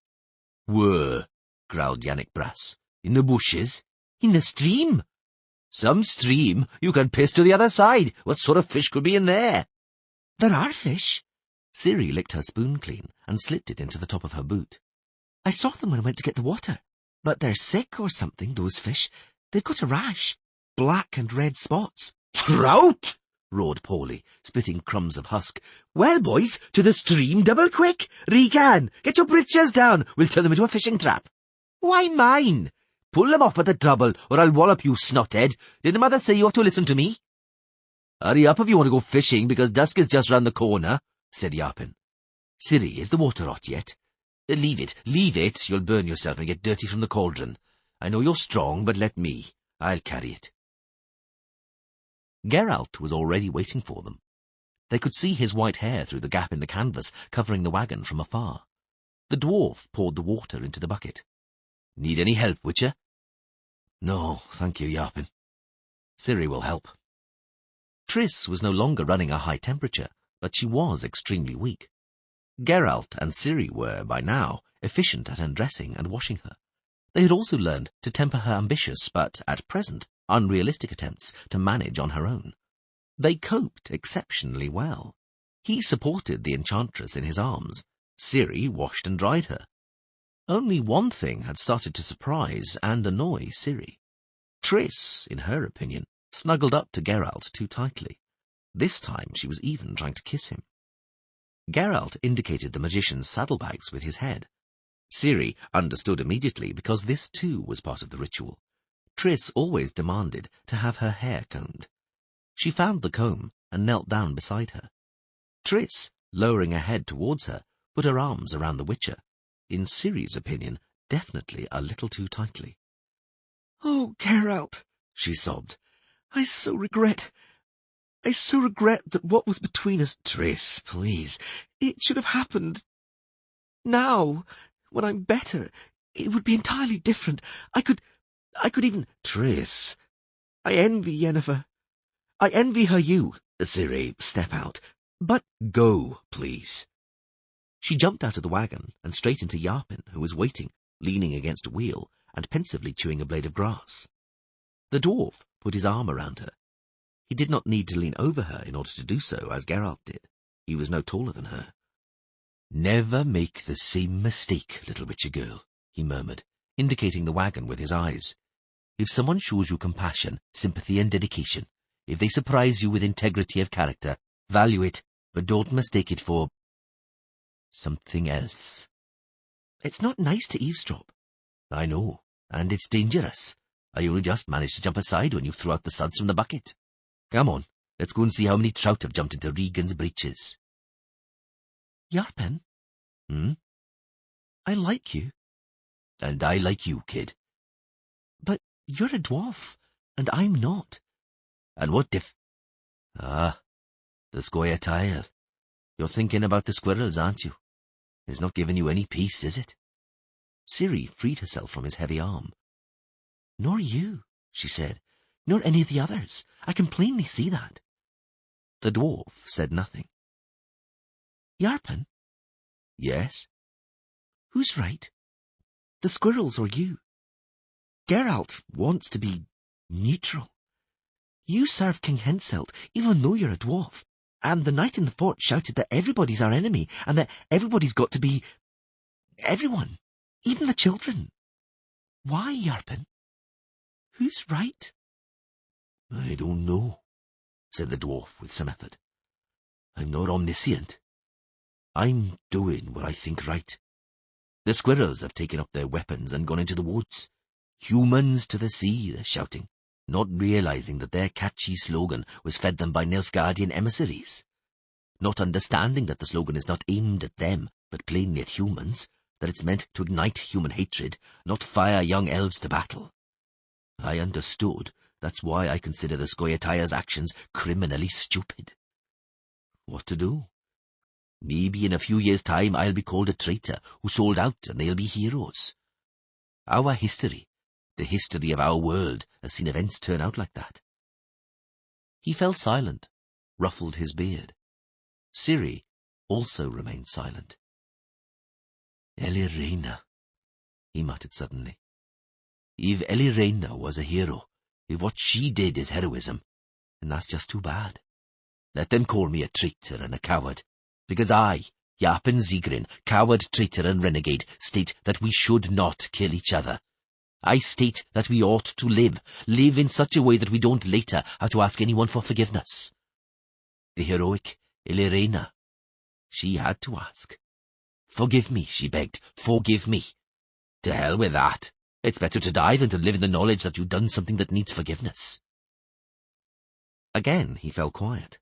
Where? Growled Yannick Brass. In the bushes? In the stream. Some stream? You can piss to the other side. What sort of fish could be in there? There are fish. Ciri licked her spoon clean and slipped it into the top of her boot. I saw them when I went to get the water. But they're sick or something, those fish. They've got a rash. Black and red spots. Trout! Roared Paulie, spitting crumbs of husk. Well, boys, to the stream double quick. Regan, get your breeches down. We'll turn them into a fishing trap. Why mine? Pull them off at the double, or I'll wallop you, snothead. Didn't Mother say you ought to listen to me? Hurry up if you want to go fishing, because dusk is just round the corner, said Yarpen. Ciri, is the water hot yet? Leave it. You'll burn yourself and get dirty from the cauldron. I know you're strong, but let me. I'll carry it. Geralt was already waiting for them. They could see his white hair through the gap in the canvas covering the wagon from afar. The dwarf poured the water into the bucket. Need any help, Witcher? No, thank you, Yarpen. Ciri will help. Triss was no longer running a high temperature, but she was extremely weak. Geralt and Ciri were, by now, efficient at undressing and washing her. They had also learned to temper her ambitious but, at present, unrealistic attempts to manage on her own. They coped exceptionally well. He supported the enchantress in his arms. Ciri washed and dried her. Only one thing had started to surprise and annoy Ciri. Triss, in her opinion, snuggled up to Geralt too tightly. This time she was even trying to kiss him. Geralt indicated the magician's saddlebags with his head. Ciri understood immediately because this too was part of the ritual. Triss always demanded to have her hair combed. She found the comb and knelt down beside her. Triss, lowering her head towards her, put her arms around the Witcher, in Ciri's opinion, definitely a little too tightly. "Oh, Geralt," she sobbed, I so regret that what was between us—" "Triss, please. "It should have happened. Now, when I'm better, it would be entirely different. I could even—" "Triss." "I envy Yennefer. I envy her you." "Ciri, step out. "But—" "Go, please." She jumped out of the wagon and straight into Yarpen, who was waiting, leaning against a wheel and pensively chewing a blade of grass. The dwarf put his arm around her. He did not need to lean over her in order to do so, as Geralt did. He was no taller than her. "Never make the same mistake, little Witcher girl," he murmured, indicating the wagon with his eyes. "If someone shows you compassion, sympathy and dedication, if they surprise you with integrity of character, value it, but don't mistake it for something else." "It's not nice to eavesdrop." "I know, and it's dangerous. I only just managed to jump aside when you threw out the suds from the bucket. Come on, let's go and see how many trout have jumped into Regan's breeches." "Yarpen?" "I like you." "And I like you, kid." "But you're a dwarf, and I'm not." "And what if—" Ah, the Scoia'tael. You're thinking about the squirrels, aren't you? It's not giving you any peace, is it? Ciri freed herself from his heavy arm. Nor you, she said, nor any of the others. I can plainly see that. The dwarf said nothing. Yarpen? Yes? Who's right? The squirrels or you? Geralt wants to be neutral. You serve King Henselt, even though you're a dwarf, and the knight in the fort shouted that everybody's our enemy, and that everybody's got to be everyone, even the children. Why, Yarpen? Who's right? I don't know, said the dwarf with some effort. I'm not omniscient. I'm doing what I think right. The squirrels have taken up their weapons and gone into the woods. Humans to the sea, they're shouting, not realizing that their catchy slogan was fed them by Nilfgaardian emissaries. Not understanding that the slogan is not aimed at them, but plainly at humans, that it's meant to ignite human hatred, not fire young elves to battle. I understood. That's why I consider the Scoia'tael's actions criminally stupid. What to do? Maybe in a few years' time I'll be called a traitor who sold out and they'll be heroes. Our history, the history of our world, has seen events turn out like that. He fell silent, ruffled his beard. Ciri also remained silent. Elirena, he muttered suddenly. If Elirena was a hero, if what she did is heroism, then that's just too bad. Let them call me a traitor and a coward, because I, Yarpen Zygrin, coward, traitor and renegade, state that we should not kill each other. I state that we ought to live in such a way that we don't later have to ask anyone for forgiveness. The heroic Elirena, she had to ask. Forgive me, she begged, forgive me. To hell with that. It's better to die than to live in the knowledge that you've done something that needs forgiveness. Again he fell quiet.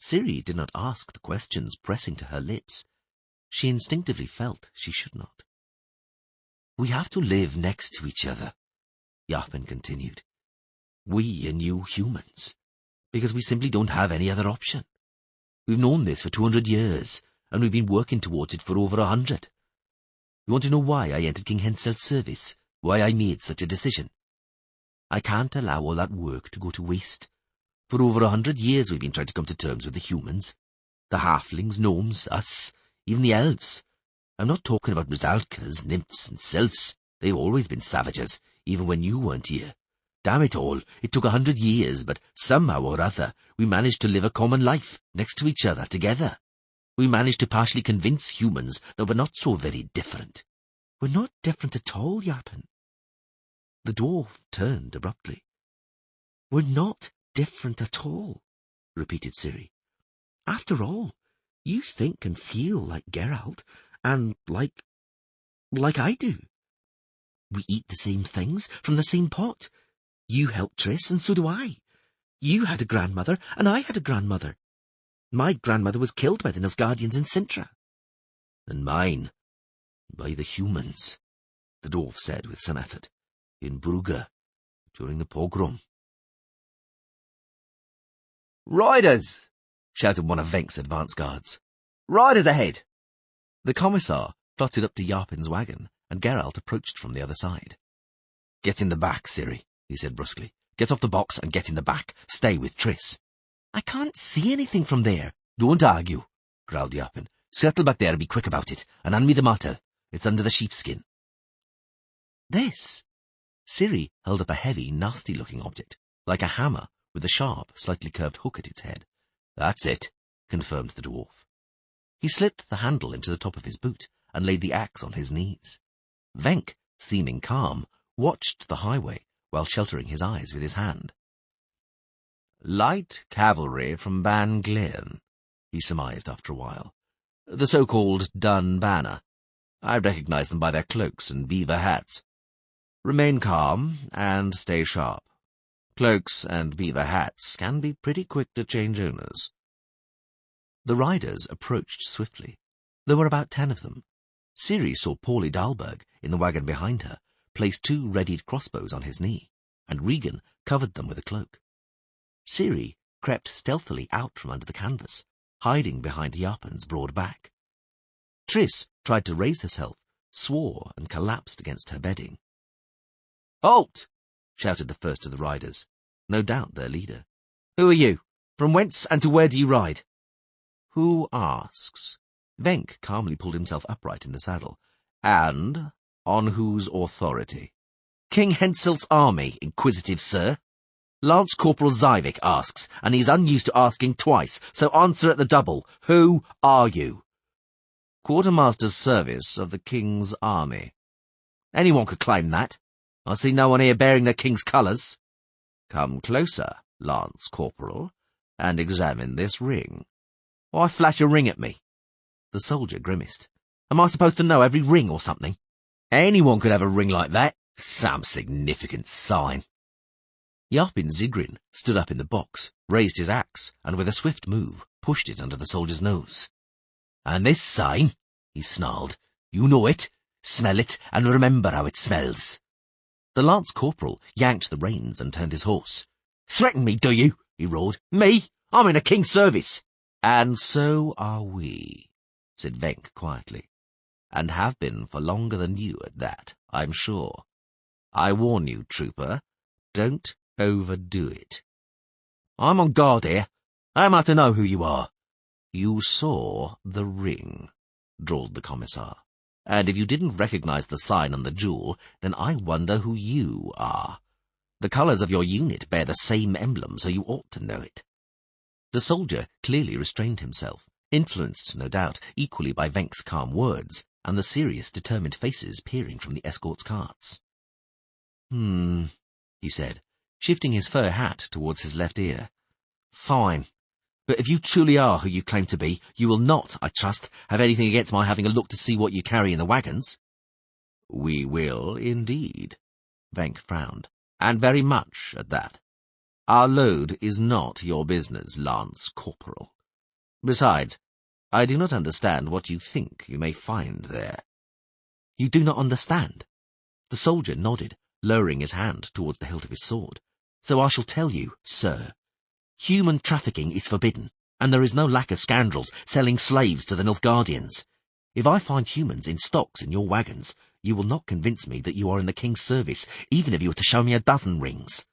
Ciri did not ask the questions pressing to her lips. She instinctively felt she should not. We have to live next to each other, Yarpen continued. We and you humans, because we simply don't have any other option. We've known this for 200 years, and we've been working towards it for over 100. You want to know why I entered King Henselt's service? Why I made such a decision? I can't allow all that work to go to waste. For over 100 years we've been trying to come to terms with the humans. The halflings, gnomes, us, even the elves. I'm not talking about Rusalkas, nymphs, and sylphs. They've always been savages, even when you weren't here. Damn it all, it took 100 years, but somehow or other we managed to live a common life, next to each other, together. We managed to partially convince humans that we're not so very different. We're not different at all, Yarpen. The dwarf turned abruptly. We're not different at all, repeated Ciri. After all, you think and feel like Geralt, and like I do. We eat the same things from the same pot. You helped Triss, and so do I. You had a grandmother, and I had a grandmother. My grandmother was killed by the Nilfgaardians in Sintra. And mine, by the humans, the dwarf said with some effort, in Brugge, during the pogrom. Riders! Shouted one of Venk's advance guards. Riders ahead! The commissar fluttered up to Yarpen's wagon, and Geralt approached from the other side. Get in the back, Ciri, he said brusquely. Get off the box and get in the back. Stay with Triss. I can't see anything from there. Don't argue, growled Yarpen. Scuttle back there and be quick about it, and hand me the martel. It's under the sheepskin. This? Ciri held up a heavy, nasty-looking object, like a hammer, with a sharp, slightly curved hook at its head. That's it, confirmed the dwarf. He slipped the handle into the top of his boot, and laid the axe on his knees. Venk, seeming calm, watched the highway, while sheltering his eyes with his hand. Light cavalry from Ban Glen, he surmised after a while. The so-called Dun Banner. I recognize them by their cloaks and beaver hats. Remain calm and stay sharp. Cloaks and beaver hats can be pretty quick to change owners. The riders approached swiftly. There were about 10 of them. Ciri saw Pauli Dalberg, in the wagon behind her, place 2 readied crossbows on his knee, and Regan covered them with a cloak. Ciri crept stealthily out from under the canvas, hiding behind Yarpen's broad back. Triss tried to raise herself, swore, and collapsed against her bedding. "Halt!" shouted the first of the riders, no doubt their leader. "Who are you? From whence and to where do you ride?" "Who asks?" Venk calmly pulled himself upright in the saddle. "And on whose authority?" "King Henselt's army, inquisitive sir. Lance Corporal Zyvik asks, and he's unused to asking twice, so answer at the double. Who are you?" "Quartermaster's service of the king's army." "Anyone could claim that. I see no one here bearing the king's colours." "Come closer, Lance Corporal, and examine this ring." "Why flash a ring at me?" The soldier grimaced. "Am I supposed to know every ring or something? Anyone could have a ring like that. Some significant sign." Yarpen Zigrin stood up in the box, raised his axe, and with a swift move, pushed it under the soldier's nose. "And this sign?" he snarled. "You know it, smell it, and remember how it smells." The Lance Corporal yanked the reins and turned his horse. "Threaten me, do you?" he roared. "Me? I'm in a king's service." "And so are we," said Venk quietly, "and have been for longer than you at that, I'm sure. I warn you, trooper, don't overdo it." "I'm on guard here. How am I to know who you are?" "You saw the ring," drawled the commissar, "and if you didn't recognize the sign on the jewel, then I wonder who you are. The colours of your unit bear the same emblem, so you ought to know it." The soldier clearly restrained himself, influenced, no doubt, equally by Venk's calm words and the serious, determined faces peering from the escort's carts. He said, shifting his fur hat towards his left ear. "Fine. But if you truly are who you claim to be, you will not, I trust, have anything against my having a look to see what you carry in the wagons." "We will, indeed," Venk frowned, "and very much at that. Our load is not your business, Lance Corporal. Besides, I do not understand what you think you may find there." "You do not understand?" The soldier nodded, lowering his hand towards the hilt of his sword. "So I shall tell you, sir. Human trafficking is forbidden, and there is no lack of scoundrels selling slaves to the Nilfgaardians. If I find humans in stocks in your wagons, you will not convince me that you are in the king's service, even if you were to show me a dozen rings."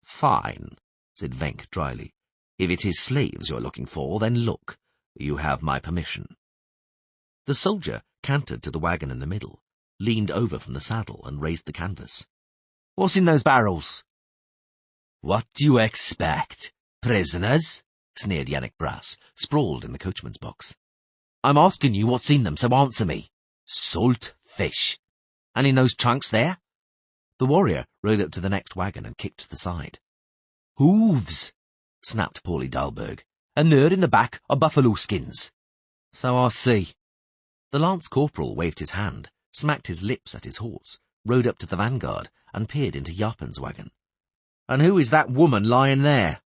"Fine," said Venk dryly. "If it is slaves you are looking for, then look. You have my permission." The soldier cantered to the wagon in the middle, leaned over from the saddle and raised the canvas. "What's in those barrels?" "What do you expect? Prisoners?" sneered Yannick Brass, sprawled in the coachman's box. "I'm asking you what's in them, so answer me." "Salt fish." "And in those trunks there?" The warrior rode up to the next wagon and kicked to the side. "Hooves," snapped Paulie Dahlberg, "and there in the back are buffalo skins." "So I see." The Lance Corporal waved his hand, smacked his lips at his horse, rode up to the vanguard, and peered into Yarpen's wagon. "And who is that woman lying there?"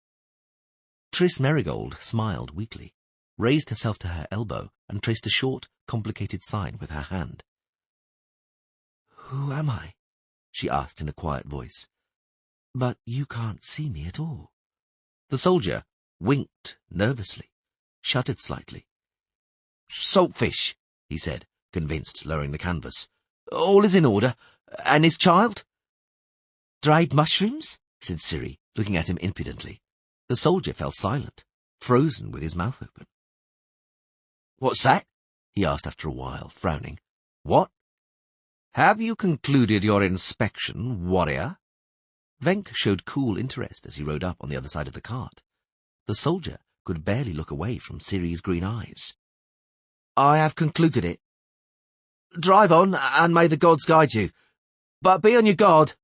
Triss Merigold smiled weakly, raised herself to her elbow, and traced a short, complicated sign with her hand. "Who am I?" she asked in a quiet voice. "But you can't see me at all." The soldier winked nervously, shuddered slightly. "Saltfish," he said, convinced, lowering the canvas. "All is in order. And his child?" "Dried mushrooms?" said Ciri, looking at him impudently. The soldier fell silent, frozen with his mouth open. "What's that?" he asked after a while, frowning. "What?" "Have you concluded your inspection, warrior?" Venk showed cool interest as he rode up on the other side of the cart. The soldier could barely look away from Ciri's green eyes. "I have concluded it." "Drive on, and may the gods guide you. But be on your guard.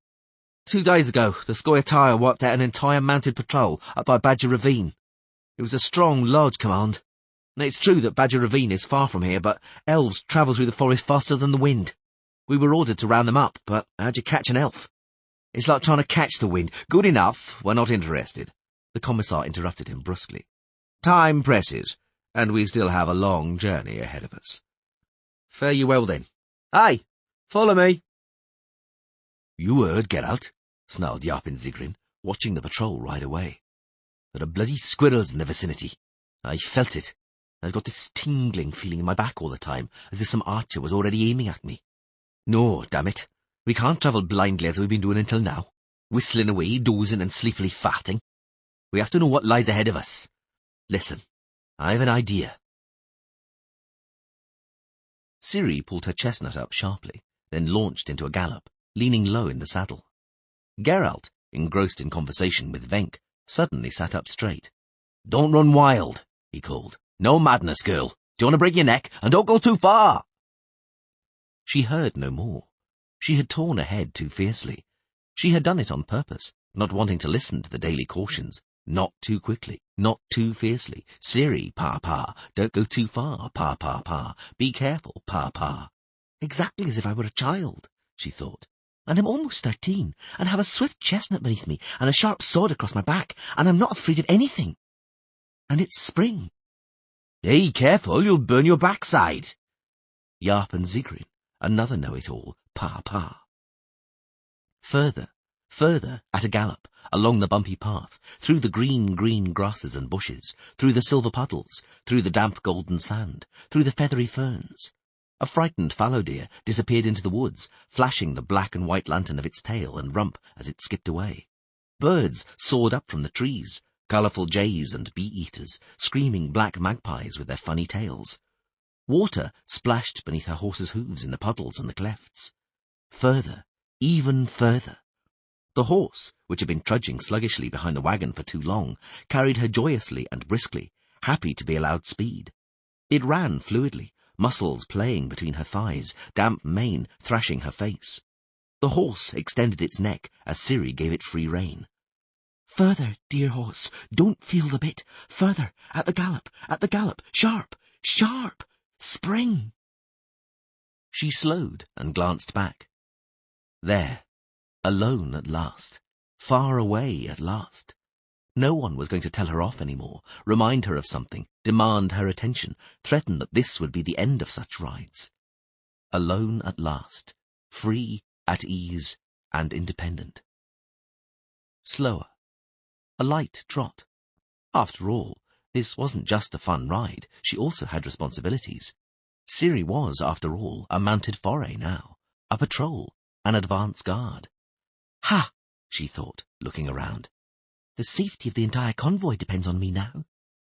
2 days ago, the Scoia'taia wiped out an entire mounted patrol up by Badger Ravine. It was a strong, large command. And it's true that Badger Ravine is far from here, but elves travel through the forest faster than the wind. We were ordered to round them up, but how'd you catch an elf? It's like trying to catch the wind. Good enough, we're not interested." The commissar interrupted him brusquely. "Time presses, and we still have a long journey ahead of us. Fare you well, then. Hey, follow me." "You heard, Geralt," snarled Yarpen Zigrin, watching the patrol ride away. There are bloody squirrels in the vicinity. I felt it. I've got this tingling feeling in my back all the time, as if some archer was already aiming at me. No, damn it. We can't travel blindly as we've been doing until now, whistling away, dozing and sleepily farting. We have to know what lies ahead of us. Listen, I have an idea. Ciri pulled her chestnut up sharply, then launched into a gallop, leaning low in the saddle. Geralt, engrossed in conversation with Venk, suddenly sat up straight. "Don't run wild," he called. "No madness, girl. Do you want to break your neck? And don't go too far." She heard no more. She had torn ahead too fiercely. She had done it on purpose, not wanting to listen to the daily cautions. Not too quickly, not too fiercely. Ciri, pa, don't go too far, pa. Be careful, pa. Exactly as if I were a child, she thought. And I'm almost 13, and have a swift chestnut beneath me, and a sharp sword across my back, and I'm not afraid of anything. And it's spring. Hey, careful, you'll burn your backside. Yarp and Zigrin, another know-it-all, pa. Further, at a gallop, along the bumpy path, through the green grasses and bushes, through the silver puddles, through the damp golden sand, through the feathery ferns. A frightened fallow deer disappeared into the woods, flashing the black and white lantern of its tail and rump as it skipped away. Birds soared up from the trees, colourful jays and bee-eaters, screaming black magpies with their funny tails. Water splashed beneath her horse's hooves in the puddles and the clefts. Further, even further. The horse, which had been trudging sluggishly behind the wagon for too long, carried her joyously and briskly, happy to be allowed speed. It ran fluidly, muscles playing between her thighs, damp mane thrashing her face. The horse extended its neck as Ciri gave it free rein. "Further, dear horse, don't feel the bit. Further, at the gallop, sharp, spring." She slowed and glanced back. There, alone at last, far away at last. No one was going to tell her off any more, remind her of something, demand her attention, threaten that this would be the end of such rides. Alone at last, free, at ease, and independent. Slower. A light trot. After all, this wasn't just a fun ride, she also had responsibilities. Ciri was, after all, a mounted foray now, a patrol, an advance guard. Ha! She thought, looking around. The safety of the entire convoy depends on me now.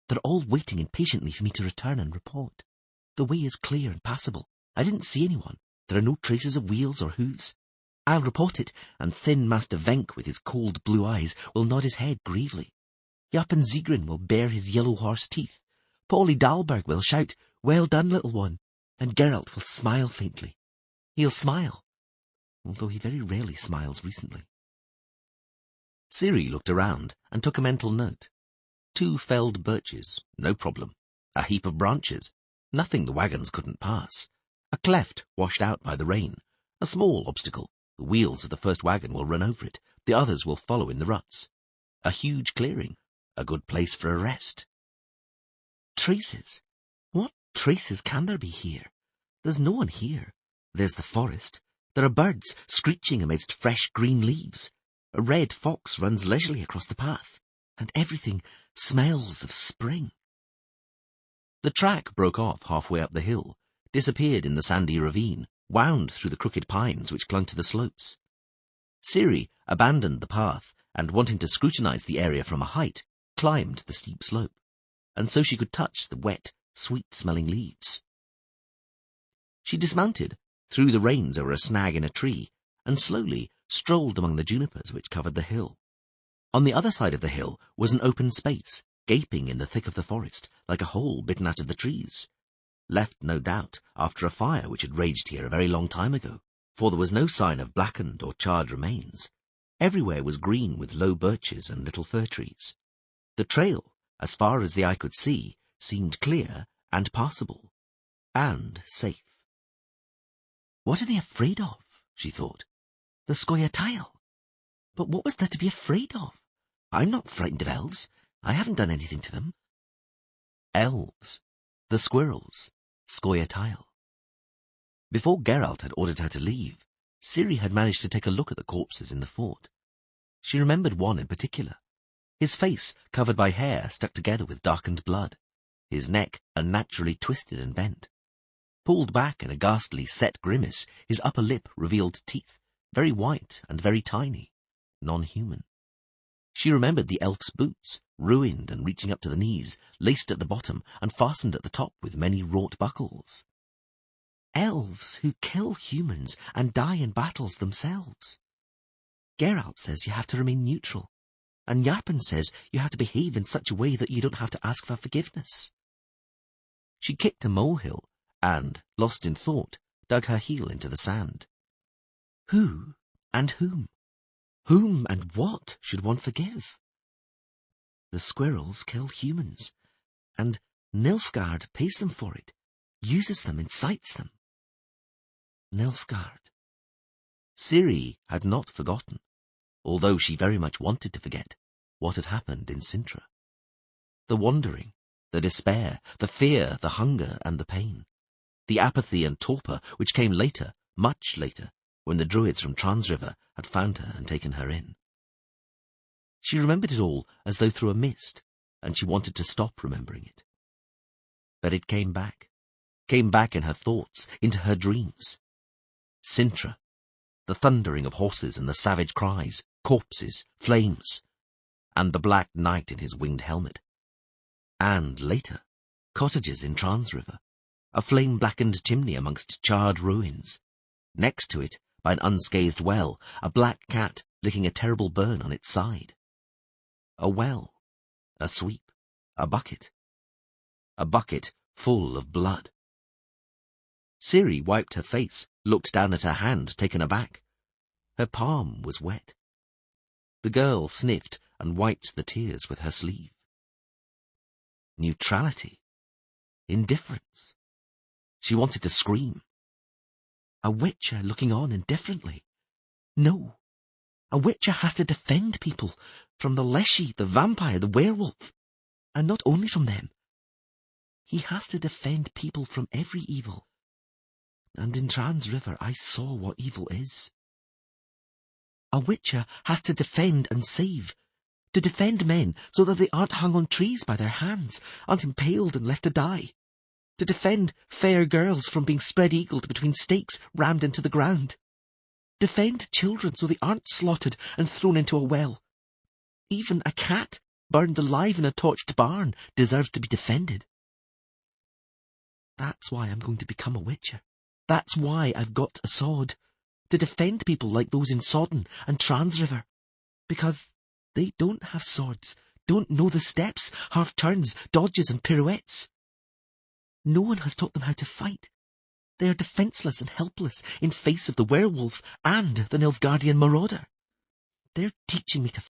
They're all waiting impatiently for me to return and report. The way is clear and passable. I didn't see anyone. There are no traces of wheels or hooves. I'll report it, and thin Master Venk, with his cold blue eyes, will nod his head gravely. Yarp and Zigrin will bare his yellow horse teeth. Paulie Dalberg will shout, "Well done, little one," and Geralt will smile faintly. He'll smile, although he very rarely smiles recently. Ciri looked around and took a mental note. 2 felled birches, no problem. A heap of branches, nothing the wagons couldn't pass. A cleft washed out by the rain, a small obstacle. The wheels of the first wagon will run over it, the others will follow in the ruts. A huge clearing, a good place for a rest. Traces? What traces can there be here? There's no one here. There's the forest. There are birds screeching amidst fresh green leaves. A red fox runs leisurely across the path, and everything smells of spring. The track broke off halfway up the hill, disappeared in the sandy ravine, wound through the crooked pines which clung to the slopes. Ciri abandoned the path, and wanting to scrutinize the area from a height, climbed the steep slope, and so she could touch the wet, sweet-smelling leaves. She dismounted, threw the reins over a snag in a tree, and slowly strolled among the junipers which covered the hill. On the other side of the hill was an open space, gaping in the thick of the forest, like a hole bitten out of the trees. Left, no doubt, after a fire which had raged here a very long time ago, for there was no sign of blackened or charred remains. Everywhere was green with low birches and little fir trees. The trail, as far as the eye could see, seemed clear and passable, and safe. What are they afraid of? She thought. The Scoia'tael. But what was there to be afraid of? I'm not frightened of elves. I haven't done anything to them. Elves. The squirrels. Scoia'tael. Before Geralt had ordered her to leave, Ciri had managed to take a look at the corpses in the fort. She remembered one in particular. His face covered by hair stuck together with darkened blood, his neck unnaturally twisted and bent. Pulled back in a ghastly set grimace, his upper lip revealed teeth, very white and very tiny, non-human. She remembered the elf's boots, ruined and reaching up to the knees, laced at the bottom and fastened at the top with many wrought buckles. Elves who kill humans and die in battles themselves. Geralt says you have to remain neutral, and Yarpen says you have to behave in such a way that you don't have to ask for forgiveness. She kicked a molehill and, lost in thought, dug her heel into the sand. Who and whom? Whom and what should one forgive? The squirrels kill humans, and Nilfgaard pays them for it, uses them, incites them. Nilfgaard. Ciri had not forgotten, although she very much wanted to forget, what had happened in Cintra. The wandering, the despair, the fear, the hunger and the pain. The apathy and torpor which came later, much later, when the druids from Transriver had found her and taken her in. She remembered it all as though through a mist, and she wanted to stop remembering it. But it came back in her thoughts, into her dreams. Cintra, the thundering of horses and the savage cries, corpses, flames, and the black knight in his winged helmet. And later, cottages in Transriver, a flame-blackened chimney amongst charred ruins. Next to it, by an unscathed well, a black cat licking a terrible burn on its side. A well, a sweep, a bucket full of blood. Ciri wiped her face, looked down at her hand, taken aback. Her palm was wet. The girl sniffed and wiped the tears with her sleeve. Neutrality. Indifference. She wanted to scream. A witcher looking on indifferently. No. A witcher has to defend people from the leshy, the vampire, the werewolf. And not only from them. He has to defend people from every evil. And in Transriver I saw what evil is. A witcher has to defend and save. To defend men so that they aren't hung on trees by their hands, aren't impaled and left to die. To defend fair girls from being spread-eagled between stakes rammed into the ground. Defend children so they aren't slaughtered and thrown into a well. Even a cat burned alive in a torched barn deserves to be defended. That's why I'm going to become a witcher. That's why I've got a sword. To defend people like those in Sodden and Transriver. Because they don't have swords, don't know the steps, half-turns, dodges and pirouettes. No one has taught them how to fight. They are defenceless and helpless in face of the werewolf and the Nilfgaardian marauder. They're teaching me to